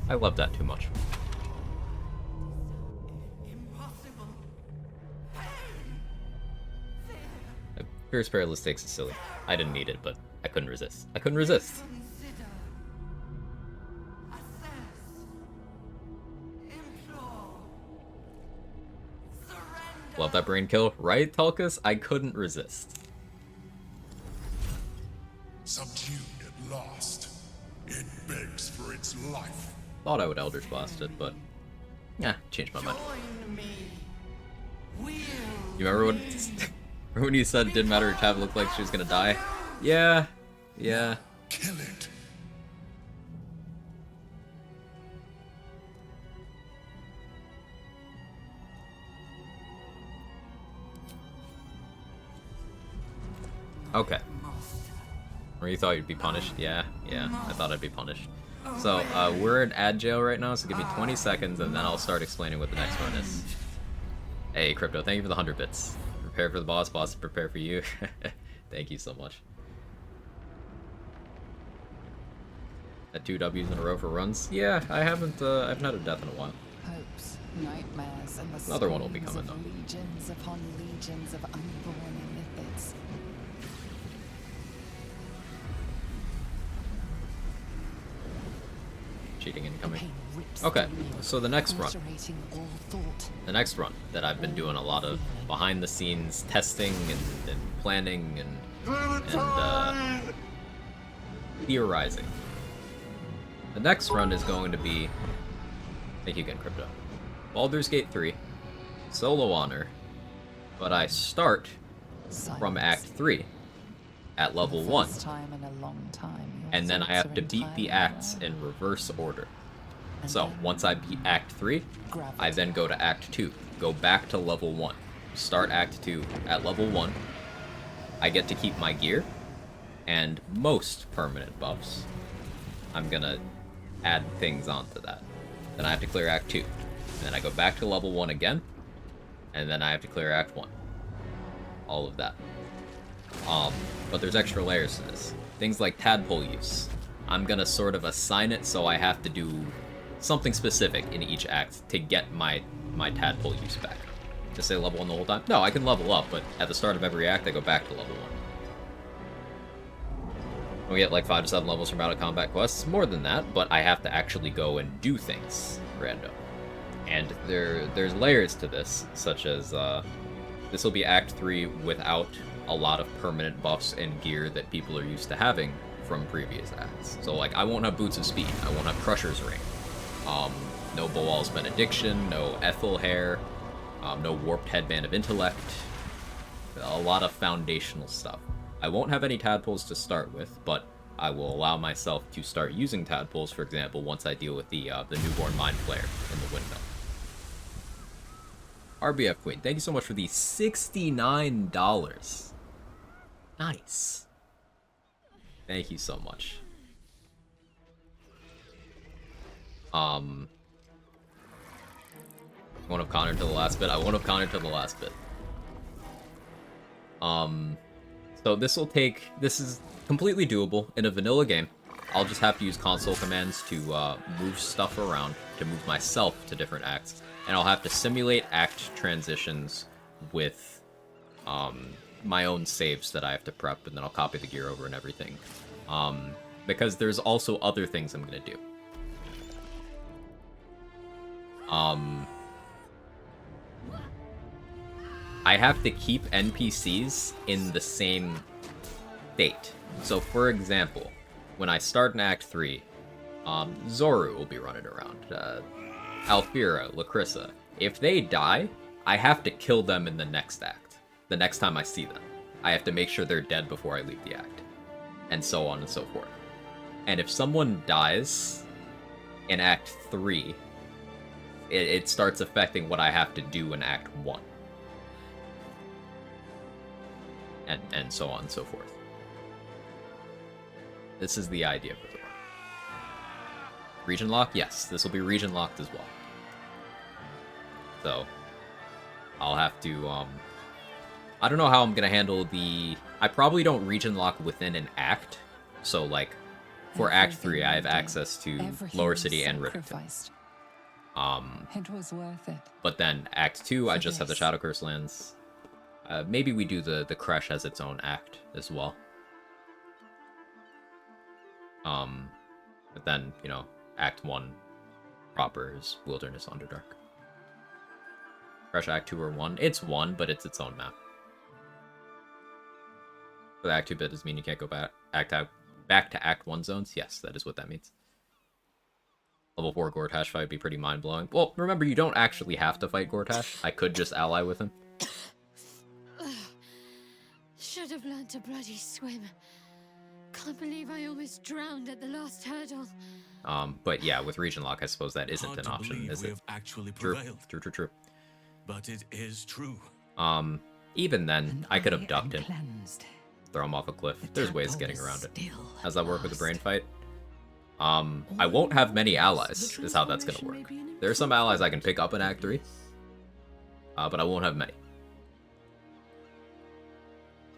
I love that too much. Fierce Perilous takes is silly. I didn't need it, but I couldn't resist. I couldn't resist. Love that brain kill, right, Tulkas? I couldn't resist. Subdued at last, it begs for its life. Thought I would Eldritch Blast it, but yeah, changed my mind. You remember when, remember when you said it didn't matter if Tav looked like she was gonna die? Yeah, yeah. Kill it. Okay. Or you thought you'd be punished? Yeah, I thought I'd be punished. So, we're in ad jail right now, so give me 20 seconds and then I'll start explaining what the next one is. Hey, Crypto, thank you for the 100 bits. Prepare for the boss, boss prepare for you. Thank you so much. At 2 W's in a row for runs? Yeah, I haven't had a death in a while. Hopes, nightmares, and the Another one will be screams coming, of though. legions upon legions of unborn illithids. Cheating incoming. Okay, so the next run. The next run that I've been doing a lot of behind the scenes testing and planning and theorizing. The next run is going to be, thank you again, Crypto, Baldur's Gate 3, Solo Honor, but I start from Act 3 at level 1, and then I have to beat the acts in reverse order. So, once I beat Act 3, I then go to Act 2, go back to level 1, start Act 2 at level 1, I get to keep my gear, and most permanent buffs. I'm gonna add things onto that. Then I have to clear Act 2, and then I go back to level 1 again, and then I have to clear Act 1. All of that. But there's extra layers to this. Things like tadpole use. I'm gonna sort of assign it so I have to do something specific in each act to get my tadpole use back. To stay level 1 the whole time? No, I can level up, but at the start of every act I go back to level 1. We get like 5 to 7 levels from out of combat quests, more than that, but I have to actually go and do things random. And there's layers to this, such as this will be Act 3 without a lot of permanent buffs and gear that people are used to having from previous acts. So like I won't have Boots of Speed, I won't have Crusher's Ring, no Boal's Benediction, no Ethel Hair, no Warped Headband of Intellect, a lot of foundational stuff. I won't have any tadpoles to start with, but I will allow myself to start using tadpoles, for example, once I deal with the Newborn Mind Flayer in the window. RBF Queen, thank you so much for the $69. Nice. Thank you so much. I won't have Connor to the last bit. I won't have Connor to the last bit. So this is completely doable in a vanilla game. I'll just have to use console commands to move stuff around, to move myself to different acts. And I'll have to simulate act transitions with my own saves that I have to prep, and then I'll copy the gear over and everything. Because there's also other things I'm going to do. I have to keep NPCs in the same state. So, for example, when I start in Act 3, Zoru will be running around. Alfira, Lacrissa. If they die, I have to kill them in the next act. The next time I see them. I have to make sure they're dead before I leave the act. And so on and so forth. And if someone dies in Act 3, it starts affecting what I have to do in Act 1. and so on and so forth. This is the idea for the run. Region lock? Yes, this will be region locked as well. So, I'll have to, I don't know how I'm gonna handle the... I probably don't region lock within an act. So, like, for Act 3, I have access to Lower City and Riften. It was worth it. But then Act 2, I just have the Shadow Curse lands. Maybe we do the Crash as its own act as well. But then, you know, Act 1 proper is Wilderness Underdark. Crash Act 2 or 1. It's 1, but it's its own map. For the Act 2 bit does mean you can't go back to Act 1 zones? Yes, that is what that means. Level 4 Gortash fight would be pretty mind-blowing. Well, remember, you don't actually have to fight Gortash. I could just ally with him. Should have learned to bloody swim. Can't believe I almost drowned at the last hurdle. But yeah, with Region Lock, I suppose that isn't an option, is it? We have actually prevailed. True. But it is true. Even then, I could abduct him. Throw him off a cliff. There's ways of getting around it. How's that work with the brain fight? I won't have many allies, is how that's gonna work. There are some allies I can pick up in Act 3, but I won't have many.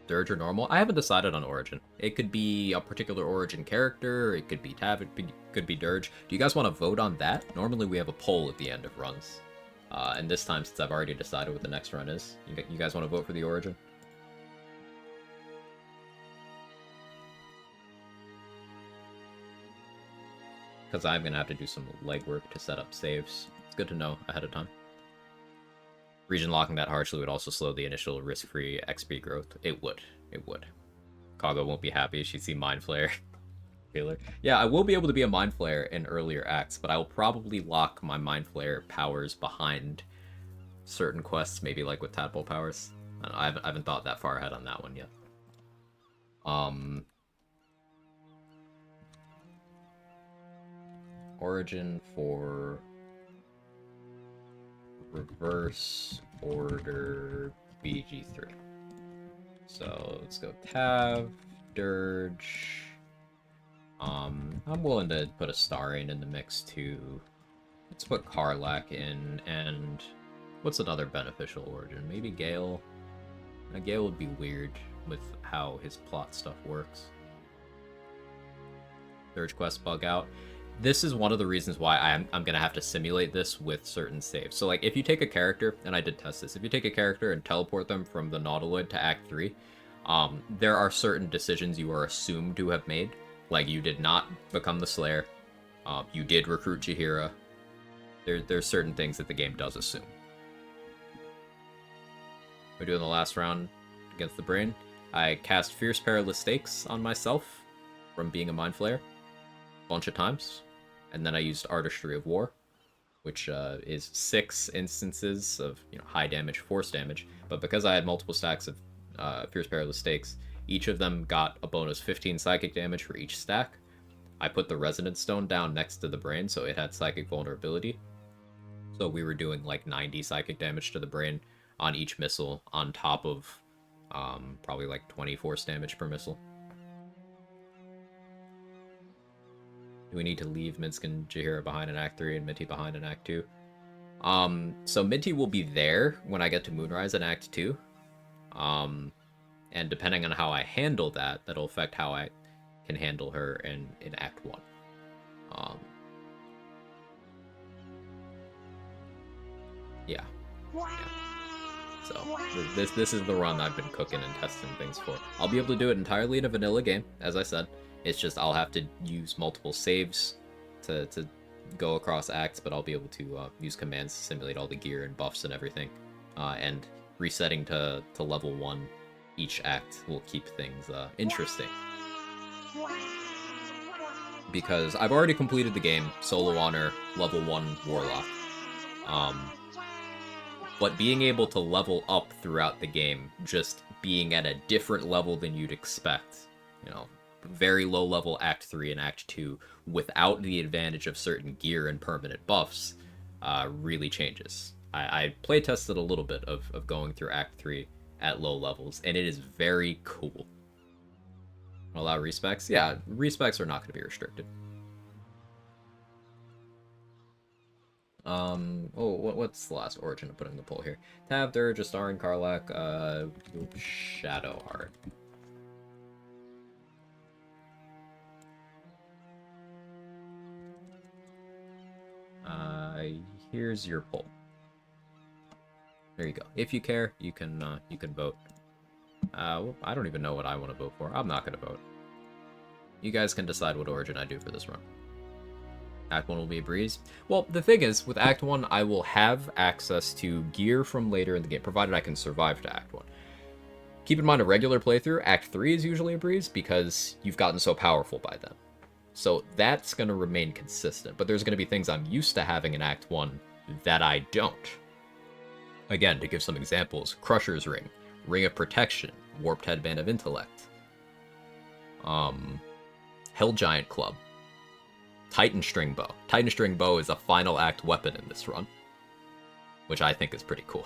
Dirge or normal? I haven't decided on origin. It could be a particular origin character, it could be Tav, it could be Dirge. Do you guys want to vote on that? Normally we have a poll at the end of runs. And this time, since I've already decided what the next run is, you guys want to vote for the origin? Because I'm going to have to do some legwork to set up saves. It's good to know ahead of time. Region locking that harshly would also slow the initial risk-free XP growth. It would. It would. Kago won't be happy. She'd see Mind Flayer. Taylor. Yeah, I will be able to be a Mind Flayer in earlier acts, but I will probably lock my Mind Flayer powers behind certain quests, maybe like with Tadpole powers. I haven't thought that far ahead on that one yet. Origin for reverse order BG3. So let's go Tav, Dirge. I'm willing to put a Starian in the mix too. Let's put Karlak in, and what's another beneficial origin? Maybe Gale. Gale would be weird with how his plot stuff works. Dirge quest bug out. This is one of the reasons why I'm gonna have to simulate this with certain saves. So like if you take a character, and I did test this, if you take a character and teleport them from the Nautiloid to Act 3, there are certain decisions you are assumed to have made. Like you did not become the Slayer, you did recruit Jaheira. There's certain things that the game does assume. We're doing the last round against the Brain. I cast Fierce Perilous Stakes on myself from being a Mind Flayer a bunch of times. And then I used Artistry of War, which is 6 instances of high damage, force damage. But because I had multiple stacks of Fierce Perilous Stakes, each of them got a bonus 15 psychic damage for each stack. I put the Resonance Stone down next to the Brain, so it had psychic vulnerability. So we were doing like 90 psychic damage to the Brain on each missile, on top of probably like 20 force damage per missile. Do we need to leave Minsk and Jaheira behind in Act 3 and Minty behind in Act 2? So Minty will be there when I get to Moonrise in Act 2. And depending on how I handle that, that'll affect how I can handle her in Act 1. Yeah. So, this is the run I've been cooking and testing things for. I'll be able to do it entirely in a vanilla game, as I said. It's just I'll have to use multiple saves to go across acts, but I'll be able to use commands to simulate all the gear and buffs and everything. And resetting to level 1 each act will keep things interesting. Because I've already completed the game, Solo Honor, level 1 Warlock. But being able to level up throughout the game, just being at a different level than you'd expect, very low level Act 3 and Act 2, without the advantage of certain gear and permanent buffs, really changes. I play tested a little bit of going through Act 3 at low levels, and it is very cool. Allow respecs? Yeah, respecs are not going to be restricted. What's the last origin to put in the poll here? Tav, Dirge, Astarion, Karlach, Shadowheart. Here's your poll. There you go. If you care, you can vote. Well, I don't even know what I want to vote for. I'm not gonna vote. You guys can decide what origin I do for this run. Act 1 will be a breeze. Well, the thing is, with Act 1, I will have access to gear from later in the game, provided I can survive to Act 1. Keep in mind, a regular playthrough, Act 3 is usually a breeze, because you've gotten so powerful by then. So that's going to remain consistent, but there's going to be things I'm used to having in Act 1 that I don't. Again, to give some examples, Crusher's Ring, Ring of Protection, Warped Headband of Intellect, Hell Giant Club, Titan String Bow. Titan String Bow is a final act weapon in this run, which I think is pretty cool.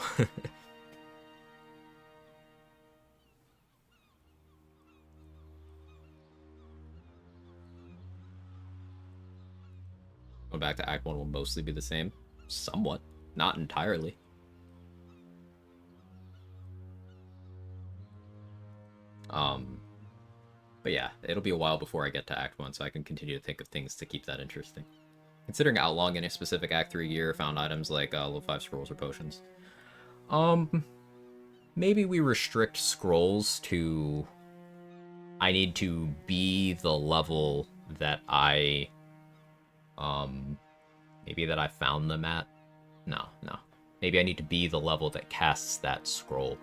Going back to Act 1 will mostly be the same. Somewhat. Not entirely. But yeah, it'll be a while before I get to Act 1, so I can continue to think of things to keep that interesting. Considering outlawing any specific Act 3 gear, found items like level 5 scrolls or potions. Maybe we restrict scrolls to... I need to be the level that I... maybe that I found them at? No. Maybe I need to be the level that casts that scroll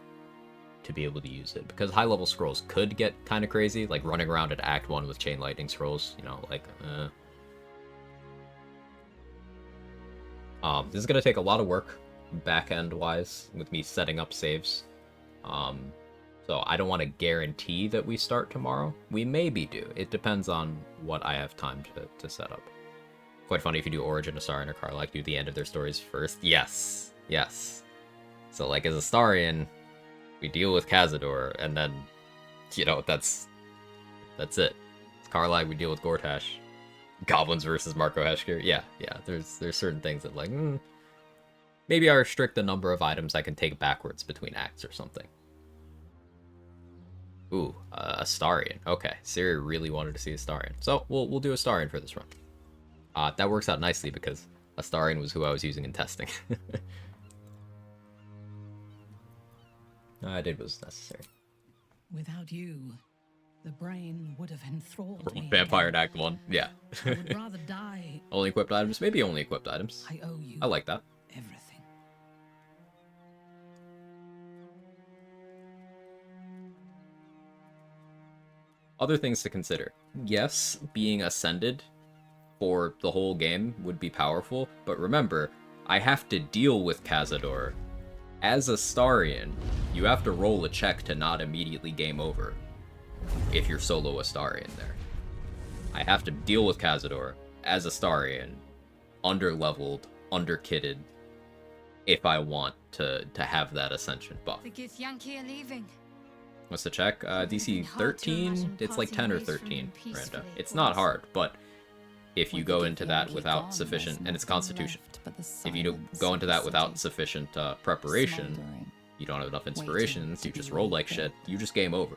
to be able to use it, because high level scrolls could get kind of crazy, like running around at Act 1 with chain lightning scrolls, you know, like this is gonna take a lot of work back end wise with me setting up saves, so I don't want to guarantee that we start tomorrow. We maybe do. It depends on what I have time to set up. Quite funny if you do Origin, Astarion, or Karlach, do the end of their stories first. Yes. So like as Astarion, we deal with Cazador, and then, you know, that's it. It's Karlach, we deal with Gortash. Goblins versus Marco Heshkir. Yeah, there's certain things that, like, maybe I restrict the number of items I can take backwards between acts or something. Ooh, Astarion. Okay, Siri really wanted to see Astarion. So, we'll do Astarion for this run. That works out nicely, because Astarion was who I was using in testing. I did what was necessary. Without you, the brain would have enthralled me. Vampire in Act 1, yeah. I would rather die. Only equipped items? Maybe only equipped items. I owe you. I like that. Everything. Other things to consider. Yes, being ascended for the whole game would be powerful, but remember, I have to deal with Cazador. As Astarion, you have to roll a check to not immediately game over if you're solo Astarion there. I have to deal with Cazador as Astarion, under-leveled, under-kitted, if I want to have that Ascension buff. The Githyanki are leaving. What's the check? DC 13? It's like 10 or 13, Miranda. It's not hard, but if you go into that without sufficient, and it's Constitution, if you go into that without sufficient preparation, you don't have enough inspirations, you just roll like shit, you just game over.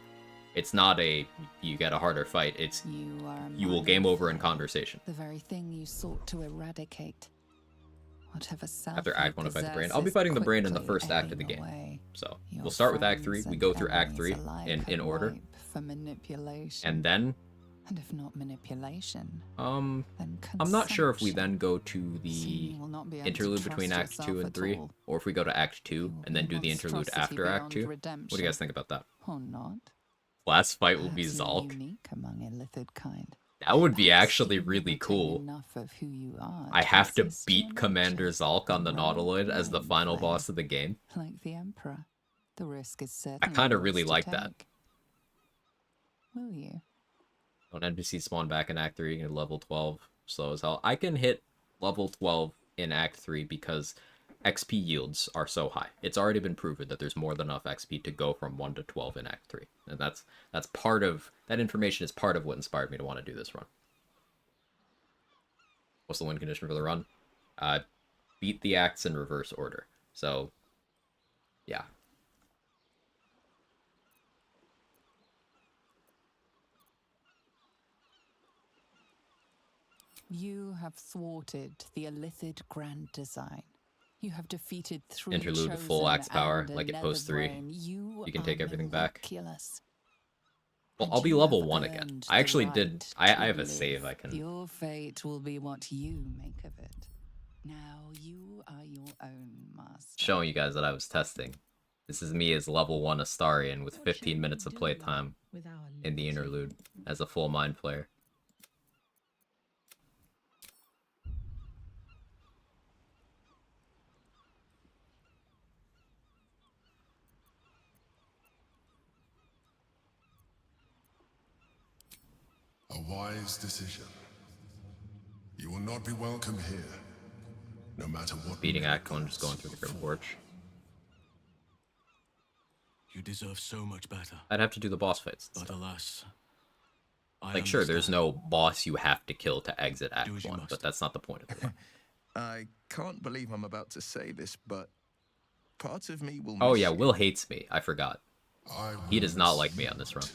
It's not a, you get a harder fight, it's, you will game over in conversation. The very thing you sought to eradicate. Whatever after Act 1 to fight the brain. I'll be fighting the brain in the first act of the game. So, we'll start with Act 3, we go through Act 3 in order. For manipulation. And then... And if not manipulation, I'm not sure if we then go to the interlude between Act 2 and 3, or if we go to Act 2 and then do the interlude after Act 2. What do you guys think about that? Or not? Last fight will be Zalk. Among illithid kind. That would be actually really cool. Of who you are I have to beat Commander Zalk on the Nautiloid as the final boss of the game. Like the Emperor, the risk is certain. I kind of really like that. Will you? When NPCs spawn back in Act 3, you can level 12, slow as hell. I can hit level 12 in Act 3 because XP yields are so high. It's already been proven that there's more than enough XP to go from 1 to 12 in Act 3. And that's part of... That information is part of what inspired me to want to do this run. What's the win condition for the run? Beat the acts in reverse order. So, yeah. You have thwarted the Illithid Grand Design. You have defeated 3 Interlude chosen full axe power, and like it another posts 3. brain. You can take everything back. Miraculous. Well, And I'll be you level have 1 again. earned I actually the did... right I have to a save live. I can... Your fate will be what you make of it. Now you are your own master. Showing you guys that I was testing. This is me as level 1 Astarian with 15 minutes of playtime in the interlude as a full mind player. A wise decision. You will not be welcome here, no matter what. Beating Act 1, just going through the Grim Porch. You deserve so much better. I'd have to do the boss fights. But alas, like, sure, there's no boss you have to kill to exit Act 1, but that's not the point of the run. I can't believe I'm about to say this, but part of me will. Oh yeah, Will hates me. I forgot. He does not like me on this run.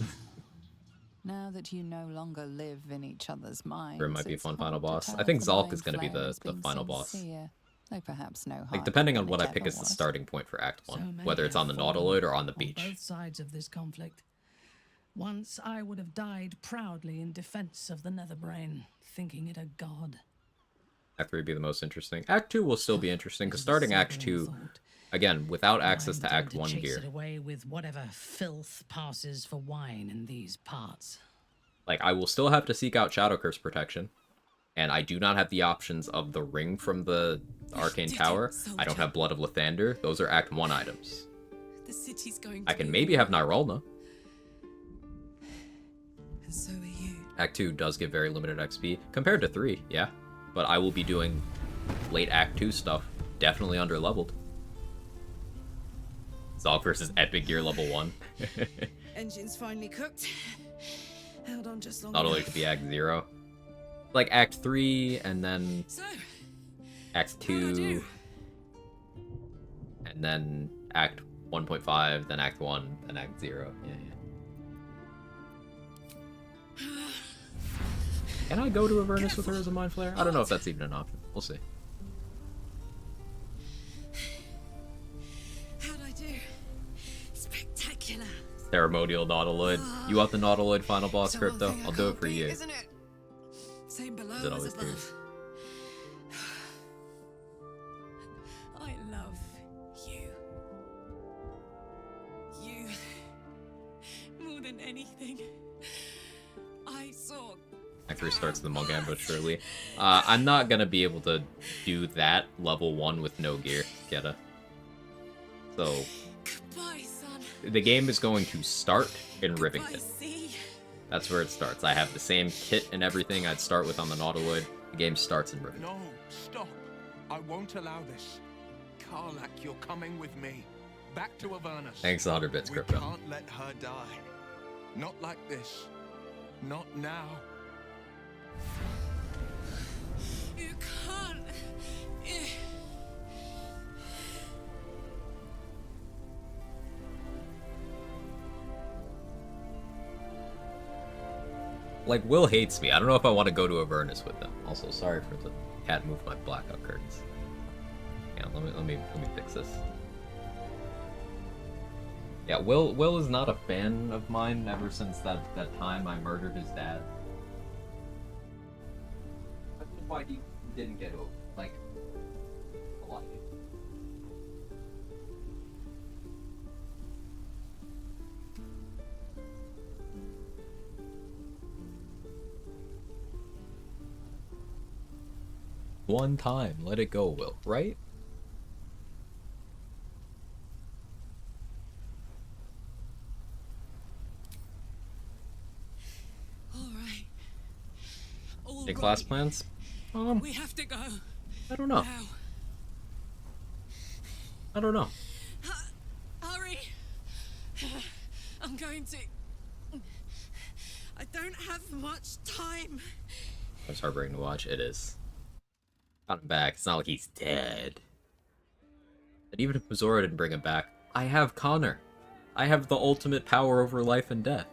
Now that you no longer live in each other's minds, There might be a fun final hard to boss. tell I think if the Zalk mind is going to be flare has the been final boss. sincere, though perhaps no Like, harder depending on than what it I pick ever as the was. starting point for Act 1, many whether it's on the have fallen Nautiloid or on the on beach. both sides of this conflict. Once I would have died proudly in defense of the Netherbrain, thinking it a god. Act 3 would be the most interesting. Act 2 will still be interesting, because starting Act 2, again, without access to Act 1 chase gear. it away with whatever filth passes for wine in these parts. Like, I will still have to seek out Shadow Curse protection, and I do not have the options of the ring from the Arcane Tower. I don't have Blood of Lathander. Those are Act 1 items. The city's going I can maybe have Nyrulna. And so are you. Act 2 does give very limited XP, compared to 3, yeah. But I will be doing late Act 2 stuff, definitely under-leveled. Zalk versus Epic Gear level 1. Engine's finally cooked. Held on just long Not only enough. to be Act 0. Like Act 3, and then So, Act 2, and then Act 1.5, then Act 1, then Act 0. Yeah. Can I go to Avernus with her as a Mind Flayer? I don't know if that's even an option. We'll see. how'd I do? Spectacular. Ceremonial Nautiloid. You want the Nautiloid final boss crypto? I'll do it for you. Isn't it? Same below As it always as above. is. I love you. You more than anything. I saw. Act 3 starts the Monk Ambush shortly. I'm not gonna be able to do that level 1 with no gear, Geta. So, Goodbye, son. the game is going to start in Goodbye, Rivington. sea. That's where it starts. I have the same kit and everything I'd start with on the Nautiloid. The game starts in Rivington. No, stop. I won't allow this. Karlak, you're coming with me. Back to Avernus. Thanks 100 bits, We Crypto. can't let her die. Not like this. Not now. You can't. Like, Will hates me. I don't know if I want to go to Avernus with them. Also, sorry for the cat move my blackout curtains. Yeah, let me fix this. Yeah, Will is not a fan of mine ever since that time I murdered his dad. I don't know why he didn't get over. Like, a lot of people. One time, let it go, Will, right? All right. All Any right. class plans? We have to go. I don't know. Now. I don't know. Hurry! I'm going to. I don't have much time. It's heartbreaking to watch. It is. Got him back. It's not like he's dead. And even if Zora didn't bring him back, I have Connor. I have the ultimate power over life and death.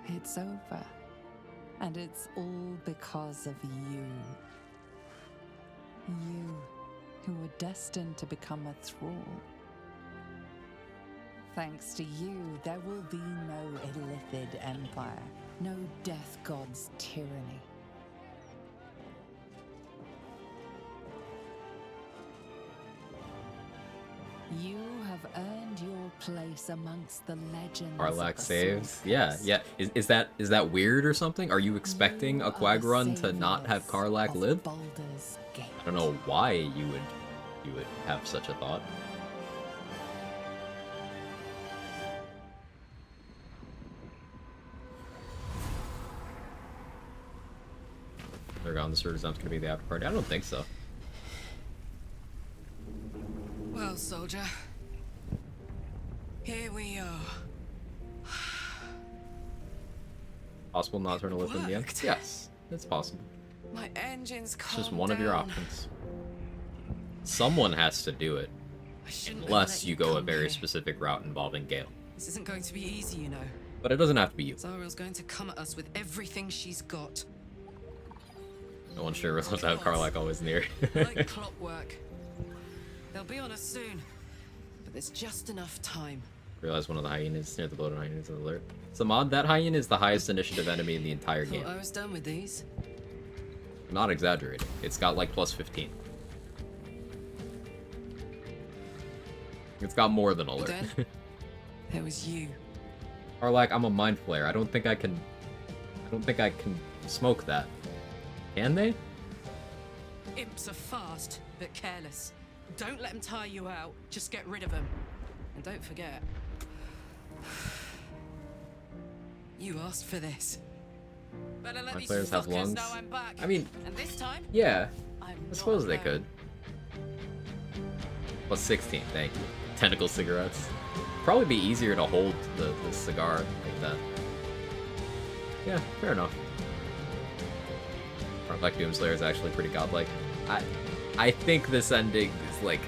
It's over. And it's all because of you. You, who were destined to become a thrall. Thanks to you, there will be no Illithid Empire, no Death God's tyranny. You have earned your place amongst the legends. Karlach saves. Yeah. Is that weird or something? Are you expecting a Quag run to not have Karlach live? I don't know why you would have such a thought. They're gone. The Surgeon's gonna be the after party. I don't think so. Well, soldier. Here we are. Possible not turn a lip in the end? Yes, it's possible. My engine's It's just one of your options. Someone has to do it. Unless you go a very specific route involving Gale. This isn't going to be easy, you know. But it doesn't have to be you. Zariel's going to come at us with everything she's got. No one sure would love to have Karlach always near. Like clockwork. They'll be on us soon. But there's just enough time. Realize one of the hyenas near the bloated hyenas alert. Samad, that hyena is the highest initiative enemy in the entire game. I was done with these. I'm not exaggerating. It's got like plus 15. It's got more than alert. Then, there was you. Karlach, I'm a mind flayer. I don't think I can smoke that. Can they? Imps are fast, but careless. Don't let them tire you out. Just get rid of them. And don't forget, you asked for this. Better let My these players have fuckers lungs. know I'm back. I mean, and this time, yeah. I'm I suppose they not could. Plus 16, thank you. Tentacle cigarettes. Probably be easier to hold the cigar like that. Yeah, fair enough. Karlach Doomslayer is actually pretty godlike. I think this ending is like,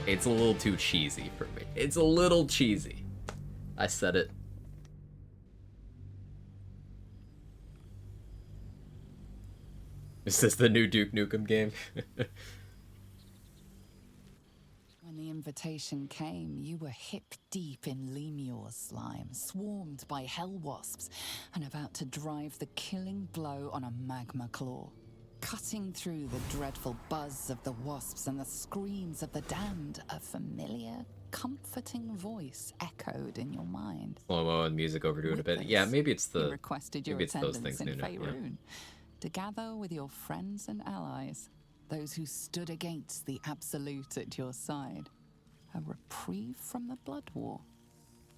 it's a little too cheesy for me. It's a little cheesy. I said it. Is this the new Duke Nukem game? When the invitation came, you were hip deep in Lemur's slime, swarmed by hell wasps, and about to drive the killing blow on a magma claw. Cutting through the dreadful buzz of the wasps and the screams of the damned, a familiar, comforting voice echoed in your mind. Slow-mo and music overdo it a bit. Yeah, maybe it's You the requested your maybe it's those attendance things, in Nuna. Yeah. Faerun to gather with your friends and allies, those who stood against the Absolute at your side. A reprieve from the Blood War.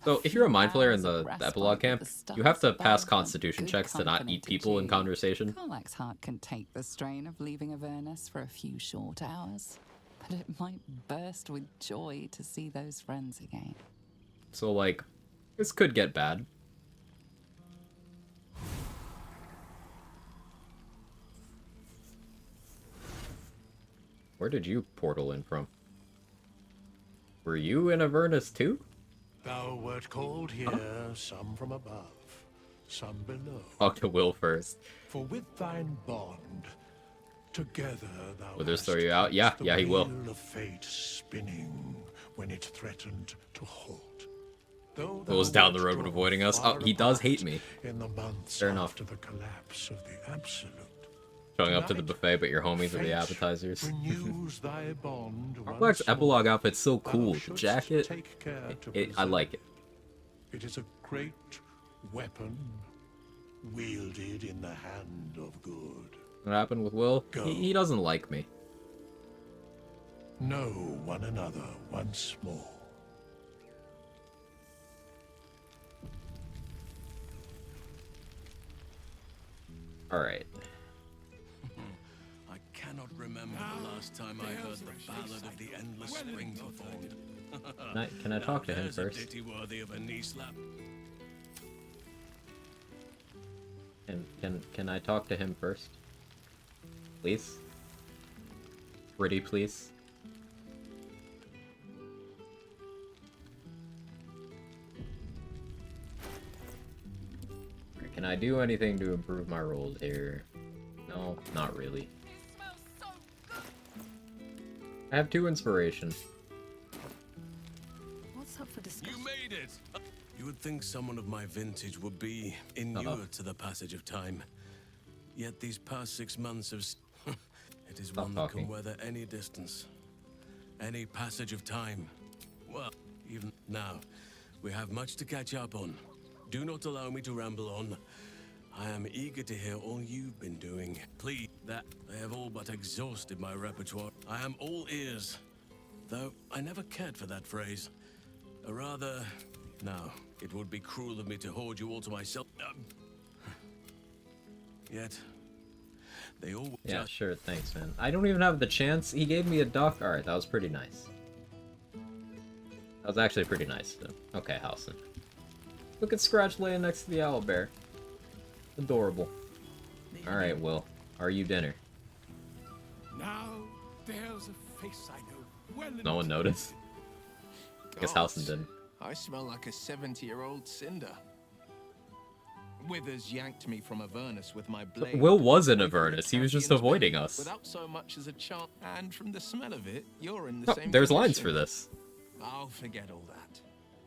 So if you're a mind flayer in the epilogue camp, you have to pass constitution checks to not eat people in conversation. Karlach's heart can take the strain of leaving Avernus for a few short hours, but it might burst with joy to see those friends again. So like, this could get bad. Where did you portal in from? Were you in Avernus too? Thou wert called here, some from above, some below. Talk to Will first. For with thine bond, together thou Will this hast throw you out? Yeah, the yeah, he will. wheel of fate spinning when it threatened to halt. Though thou Goes down the wert road when drawn avoiding us. Oh, far he does apart hate me. in the months Fair enough. after the collapse of the Absolute. Showing up to the buffet, but your homies are the appetizers. Renews thy bond Karlach's once more. epilogue outfit's so Thou cool. The shouldst jacket, take care to I preserve like it. It is a great weapon, wielded in the hand of good. What happened with Will? He doesn't like me. Know one another once more. Alright. I cannot remember the last time I heard the ballad of the endless spring performed. Can I talk to him There's first? a ditty worthy of a knee slap. Can I talk to him first? Please? Pretty please? Can I do anything to improve my rolls here? No, not really. I have 2 inspiration. What's up for discussion? You made it! You would think someone of my vintage would be inured to the passage of time. Yet these past 6 months have... it is one that can weather any distance. Any passage of time. Well, even now, we have much to catch up on. Do not allow me to ramble on. I am eager to hear all you've been doing. Please, that they have all but exhausted my repertoire. I am all ears. Though I never cared for that phrase. Or rather, no, it would be cruel of me to hoard you all to myself. Yet, they all... Yeah, sure, thanks, man. I don't even have the chance. He gave me a duck. Alright, that was pretty nice. That was actually pretty nice, though. Okay, Halson. Look at Scratch laying next to the owlbear. Adorable. Alright, Will. Are you dinner? Now there's a face I know well. No one noticed. Guess Halson didn't. I smell like a 70-year-old cinder. Withers yanked me from Avernus with my blade. Will was in Avernus. He was just avoiding us. Without so much as a chance. And from the smell of it, you're in the Oh, same there's position. lines for this. I'll forget all that.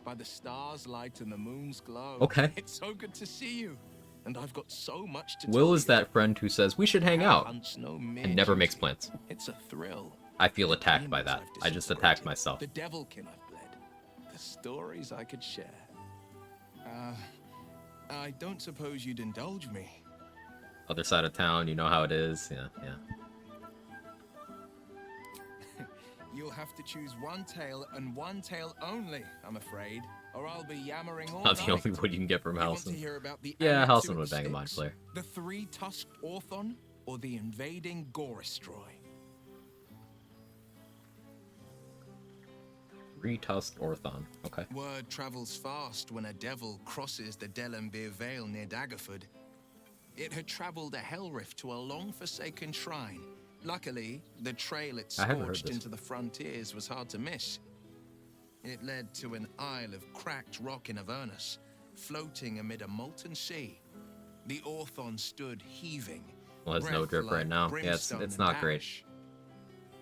By the stars' light and the moon's glow. Okay. It's so good to see you. And I've got so much to Will tell is that friend who says we should hang out and never makes plans. It's a thrill. I feel attacked by that. I just attacked myself. The devilkin I've bled. The stories I could share. I don't suppose you'd indulge me. Other side of town, you know how it is. Yeah, yeah. You'll have to choose one tale and one tale only, I'm afraid, or I'll be yammering all Not night. the only one you can get from You want to Halson. hear about the Yeah, Amatsu Halson would bang a mind Sticks, player. The 3-tusked Orthon, or the invading Goristroy? 3-tusked Orthon. Okay. Word travels fast when a devil crosses the Delembir Vale near Daggerford. It had traveled a hell rift to a long-forsaken shrine. Luckily, the trail it I haven't heard scorched this. into the frontiers was hard to miss. It led to an isle of cracked rock in Avernus, floating amid a molten sea. The Orthon stood heaving. Well, it's no drip right now. Yeah, it's not great.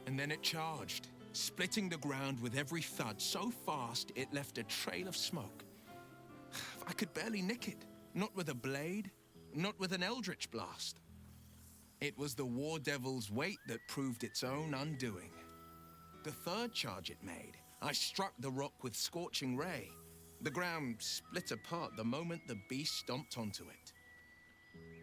And then it charged, splitting the ground with every thud so fast it left a trail of smoke. I could barely nick it, not with a blade, not with an eldritch blast. It was the War Devil's weight that proved its own undoing. The third charge it made, I struck the rock with scorching ray. The ground split apart the moment the beast stomped onto it.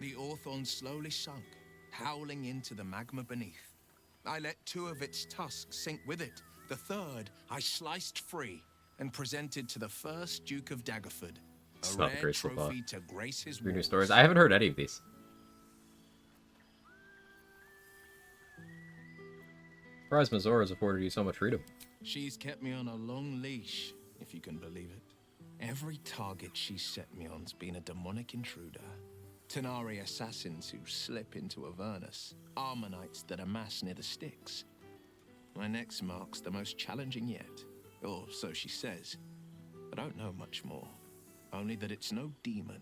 The Orthon slowly sunk, howling into the magma beneath. I let 2 of its tusks sink with it. The third, I sliced free and presented to the first Duke of Daggerford. It's A not rare great so far. trophy to grace his 3 new walls. stories. I haven't heard any of these. Surprised Mazora's afforded you so much freedom. She's kept me on a long leash, if you can believe it. Every target she's set me on's been a demonic intruder. Tenari assassins who slip into Avernus. Armonites that amass near the Styx. My next mark's the most challenging yet. Or so she says. I don't know much more. Only that it's no demon,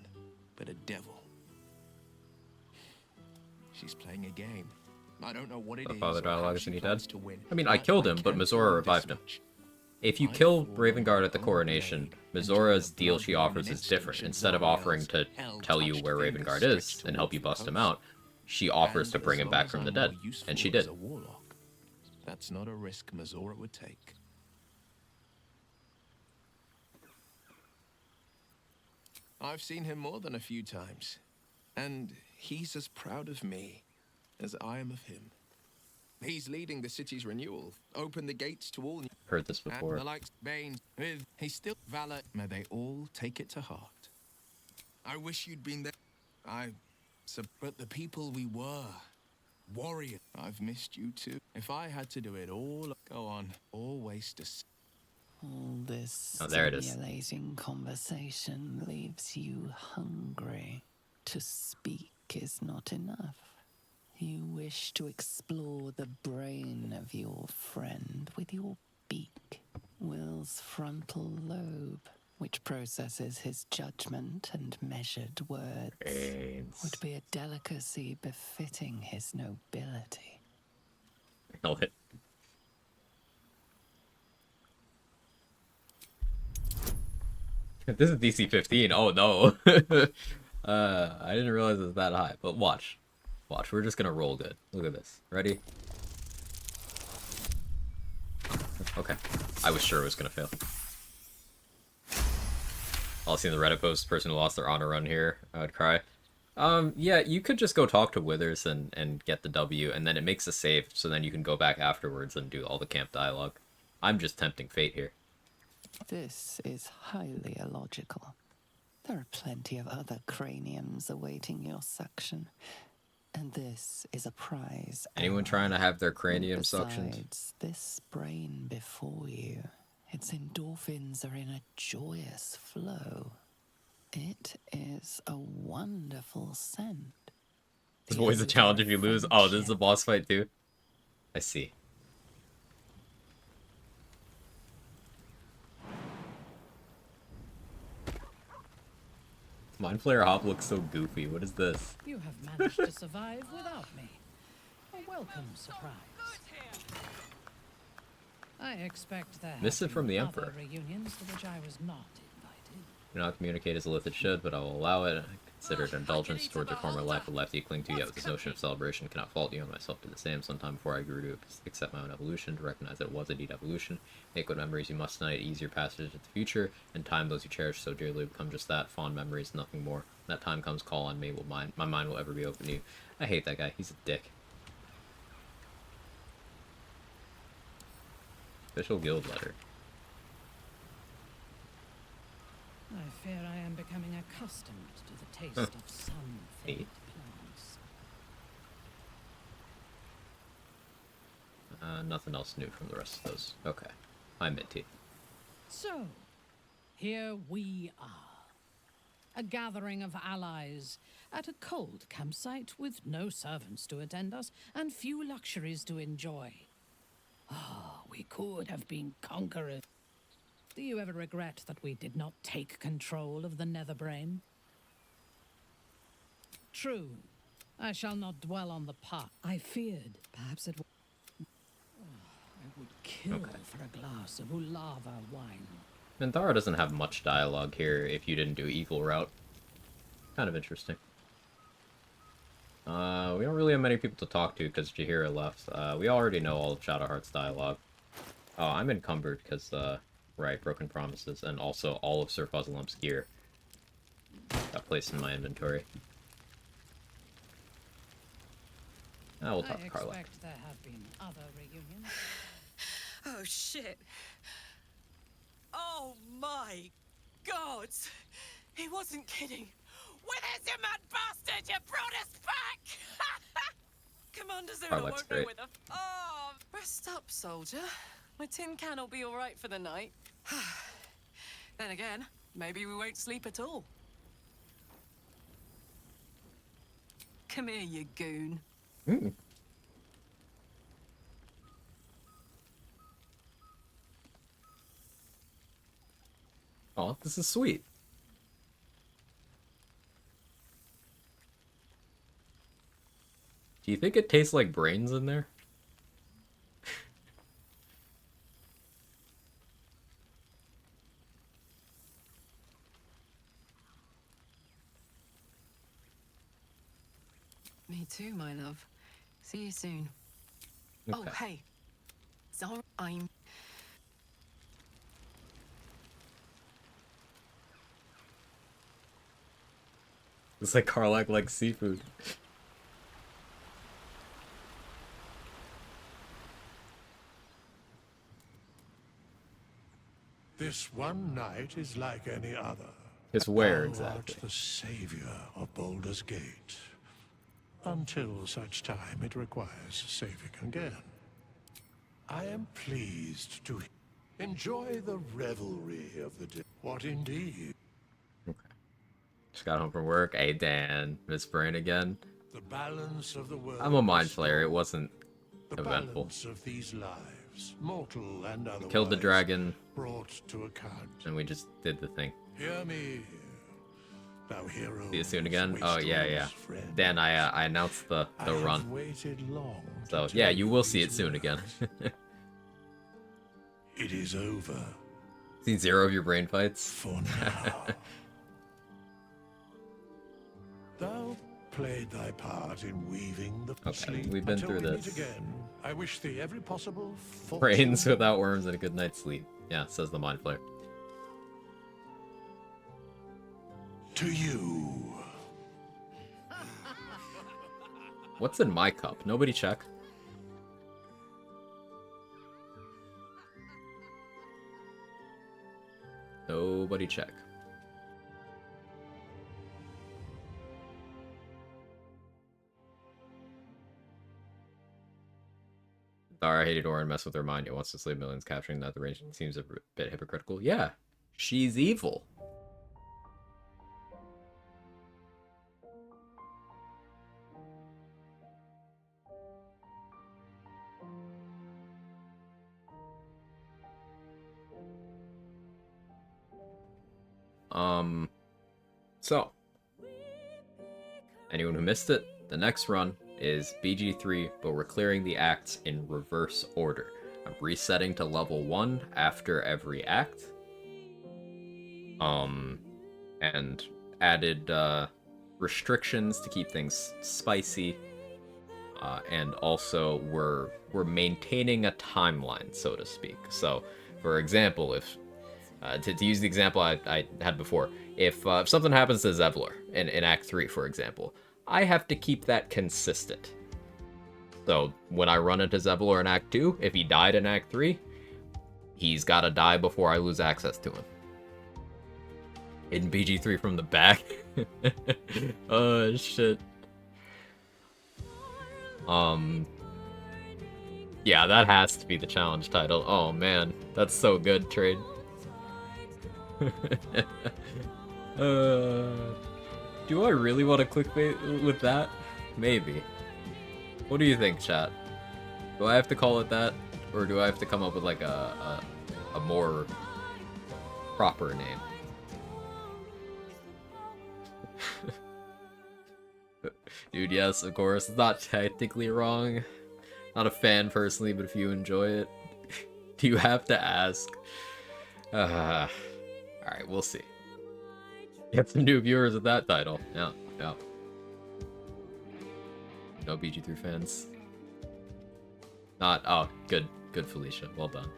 but a devil. She's playing a game. I don't know what it The is. father or how dialogue she isn't he dead? plans to win. I mean, I killed him, but can Mizora prove revived this him. much. If you kill Ravengard at the coronation, Mizora's deal she offers is different. Instead of offering to tell you where Ravengard is and help you bust him out, she offers to bring him back from the dead. And she did. As a warlock, that's not a risk Mizora would take. I've seen him more than a few times, and he's as proud of me as I am of him. He's leading the city's renewal, open the gates to all. Heard this before. And the likes Bane, with he's still valor. May they all take it to heart. I wish you'd been there. But the people we were, Warrior, I've missed you too. If I had to do it all, go on, all waste a... All this Oh, there it is. stimulating conversation leaves you hungry. To speak is not enough. You wish to explore the brain of your friend with your beak. Will's frontal lobe, which processes his judgment and measured words, would be a delicacy befitting his nobility. Held it. This is DC 15. Oh no. I didn't realize it was that high, but watch. Watch, we're just gonna roll good. Look at this. Ready? Okay. I was sure it was gonna fail. I'll see in the Reddit post, person who lost their honor run here, I would cry. Yeah, you could just go talk to Withers and get the W, and then it makes a save, so then you can go back afterwards and do all the camp dialogue. I'm just tempting fate here. This is highly illogical. There are plenty of other craniums awaiting your suction. And this is a prize. Anyone trying to have their cranium suctioned? Besides, this brain before you, its endorphins are in a joyous flow. It is a wonderful scent. It's always a challenge if you lose. Oh, this is a boss fight too? I see. Mind Flayer Hop looks so goofy. What is this? You have managed to survive without me. A welcome surprise. I expect there Missed it have from been the other Emperor. reunions to which I was not invited. Do not communicate as Illithid should, but I will allow it. Consider it indulgence towards your former life, a life that you cling to, yet with this notion of celebration cannot fault you and myself to the same. Sometime before I grew to accept my own evolution, to recognize that it was indeed evolution. Make good memories you must tonight, ease your passage into the future, and time those you cherish so dearly become just that, fond memories, nothing more. When that time comes, call on me, my mind will ever be open to you. I hate that guy, he's a dick. Official guild letter. I fear I am becoming accustomed to the taste of some fate plants. Nothing else new from the rest of those. Okay. I'm Minty. So, here we are. A gathering of allies at a cold campsite with no servants to attend us and few luxuries to enjoy. Ah, we could have been conquerors. Do you ever regret that we did not take control of the Netherbrain? True. I shall not dwell on the past. I feared perhaps it I would kill for a glass of Ulava wine. Minthara doesn't have much dialogue here if you didn't do equal route. Kind of interesting. We don't really have many people to talk to because Jaheira left. We already know all of Shadowheart's dialogue. Oh, I'm encumbered because, right, Broken Promises, and also all of Sir Fuzzlelump's gear got placed in my inventory. Now we'll talk to Carla. I expect there have been other reunions. Oh, shit. Oh, my God. He wasn't kidding. Where's your mad bastard? You brought us back! Commander Zuna Carla's won't know great. where the... Oh, rest up, soldier. My tin can will be all right for the night. Then again, maybe we won't sleep at all. Come here, you goon. Mm. Oh, this is sweet. Do you think it tastes like brains in there? Me too, my love. See you soon. Okay. Oh, hey. Zara, I'm... It's like Karlak likes seafood. This one night is like any other. It's where Thou exactly? art the savior of Baldur's Gate. until such time it requires saving again. I am pleased to enjoy the revelry of the day. What indeed? Just got home from work. Hey, Dan. Miss Brain again. The balance of the world. I'm a mind flayer. It wasn't the eventful. Balance of these lives, mortal and otherwise, Killed the dragon. Brought to account. And we just did the thing. Hear me, thou hero. See you soon again. Oh yeah. Dan, I announced the run. Waited long so yeah, you will see it soon again. It is over. Seen 0 of your brain fights? For now. Thou played thy part in weaving the Okay, we've been through this. Again, I wish thee every possible brains without worms and a good night's sleep. Yeah, says the mind flayer. To you. What's in my cup? Nobody check. Nobody check. Dara hated Orin, mess with her mind, yet wants to slay millions, capturing that the range seems a bit hypocritical. Yeah, she's evil. So, anyone who missed it, the next run is BG3, but we're clearing the acts in reverse order. I'm resetting to level 1 after every act. And added restrictions to keep things spicy. And also we're maintaining a timeline, so to speak. So, for example, if to use the example I had before, if something happens to Zevlor in Act 3, for example, I have to keep that consistent. So when I run into Zevlor in Act 2, if he died in Act 3, he's gotta die before I lose access to him. In BG3 from the back. Oh shit. Yeah, that has to be the challenge title. Oh man, that's so good, Trade. Do I really want to clickbait with that? Maybe. What do you think, chat? Do I have to call it that? Or do I have to come up with like a more proper name? Dude, yes, of course. It's not technically wrong. Not a fan personally, but if you enjoy it, do you have to ask? Alright, we'll see. Get some new viewers with that title. Yeah. No BG3 fans. Not. Oh, good, Felicia. Well done.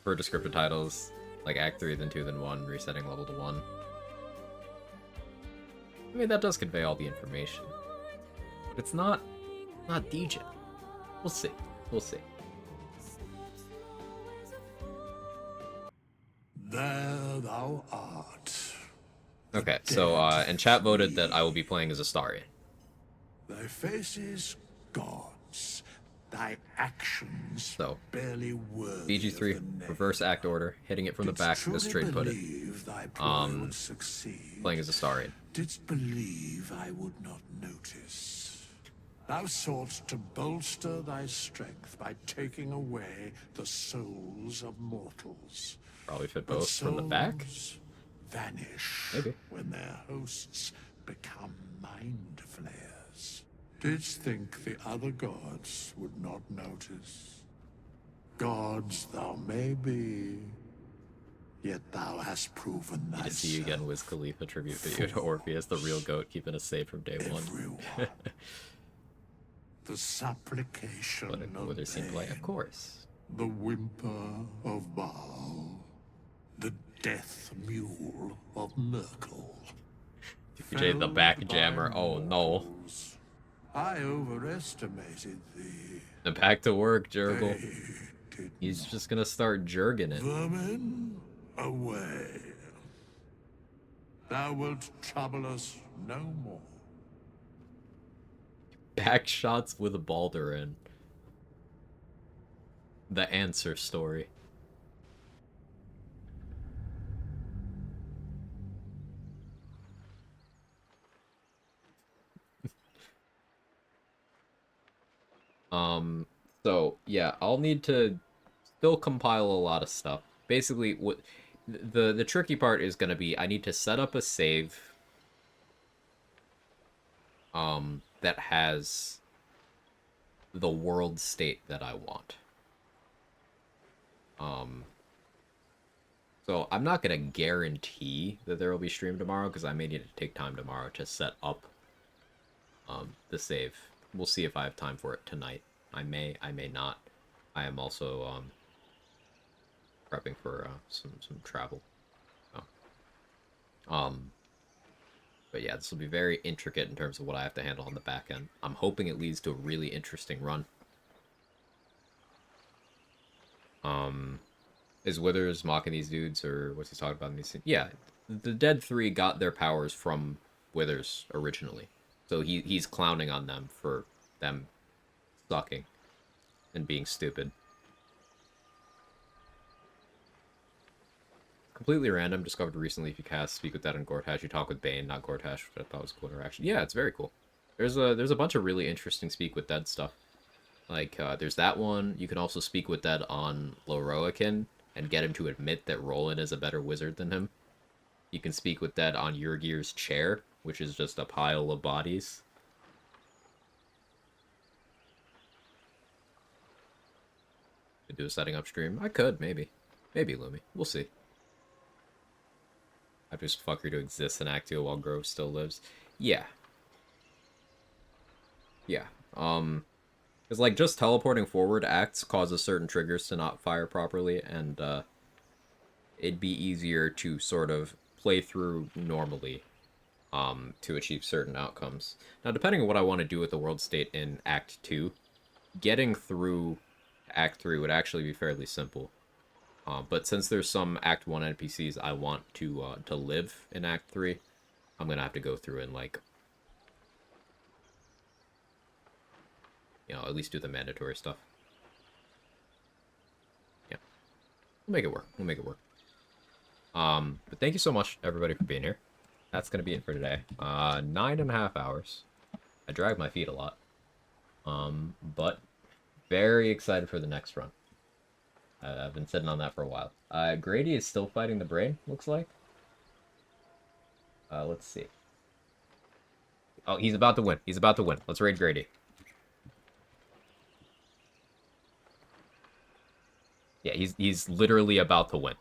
For descriptive titles, like Act 3, then 2, then 1, resetting level to 1. I mean, that does convey all the information. But it's not DJ. We'll see. We'll see. There thou art. Okay, so, and chat voted that I will be playing as Astarion. Thy face is God's, thy actions so, barely worthy BG3, reverse act order, hitting it from the back, as Trade put it. Playing as Astarion. Didst believe I would not notice. Thou soughtst to bolster thy strength by taking away the souls of mortals. Probably fit both from the back. Vanish maybe when their hosts become mind flayers. Didst think the other gods would not notice? Gods thou may be, yet thou hast proven thyself. Good to see you again, Wiz Khalifa tribute video to Orpheus, the real goat, keeping us safe from day one. The supplication of pain, play, of course. The whimper of Baal. The death mule of Merkel. DJ the backjammer, oh no. I overestimated thee. And back to work, Jurgle. He's just gonna start jerging it. Vermin, away. Thou wilt trouble us no more. Back shots with a Baldurin. The answer story. So yeah, I'll need to still compile a lot of stuff. Basically, what the tricky part is gonna be, I need to set up a save that has the world state that I want. So I'm not gonna guarantee that there will be stream tomorrow because I may need to take time tomorrow to set up the save. We'll see if I have time for it tonight. I may not. I am also prepping for some travel. Oh. But yeah, this will be very intricate in terms of what I have to handle on the back end. I'm hoping it leads to a really interesting run. Is Withers mocking these dudes, or what's he talking about in these scenes? Yeah, the Dead 3 got their powers from Withers originally. So he's clowning on them for them sucking and being stupid. Completely random. Discovered recently if you cast Speak with Dead on Gortash, you talk with Bane, not Gortash, which I thought was a cool interaction. Yeah, it's very cool. There's a bunch of really interesting Speak with Dead stuff. Like, there's that one. You can also Speak with Dead on Loroakin and get him to admit that Roland is a better wizard than him. You can Speak with Dead on Yurgir's chair, which is just a pile of bodies. Could do a setting up stream. I could, maybe. Maybe, Lumi. We'll see. I just fucker to exist in Act 2 while Grove still lives. Yeah. Yeah. Because, like, just teleporting forward acts causes certain triggers to not fire properly, and, it'd be easier to sort of play through normally, to achieve certain outcomes. Now, depending on what I want to do with the world state in Act 2, getting through Act 3 would actually be fairly simple. But since there's some Act 1 NPCs I want to live in Act 3, I'm gonna have to go through and, like, you know, at least do the mandatory stuff. Yeah. We'll make it work. We'll make it work. But thank you so much, everybody, for being here. That's gonna be it for today. 9.5 hours. I drag my feet a lot. But very excited for the next run. I've been sitting on that for a while. Grady is still fighting the brain, looks like. Let's see. Oh, he's about to win. He's about to win. Let's raid Grady. Yeah, he's literally about to win.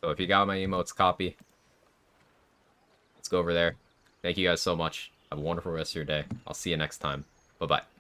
So if you got my emotes, copy. Let's go over there. Thank you guys so much. Have a wonderful rest of your day. I'll see you next time. Bye-bye.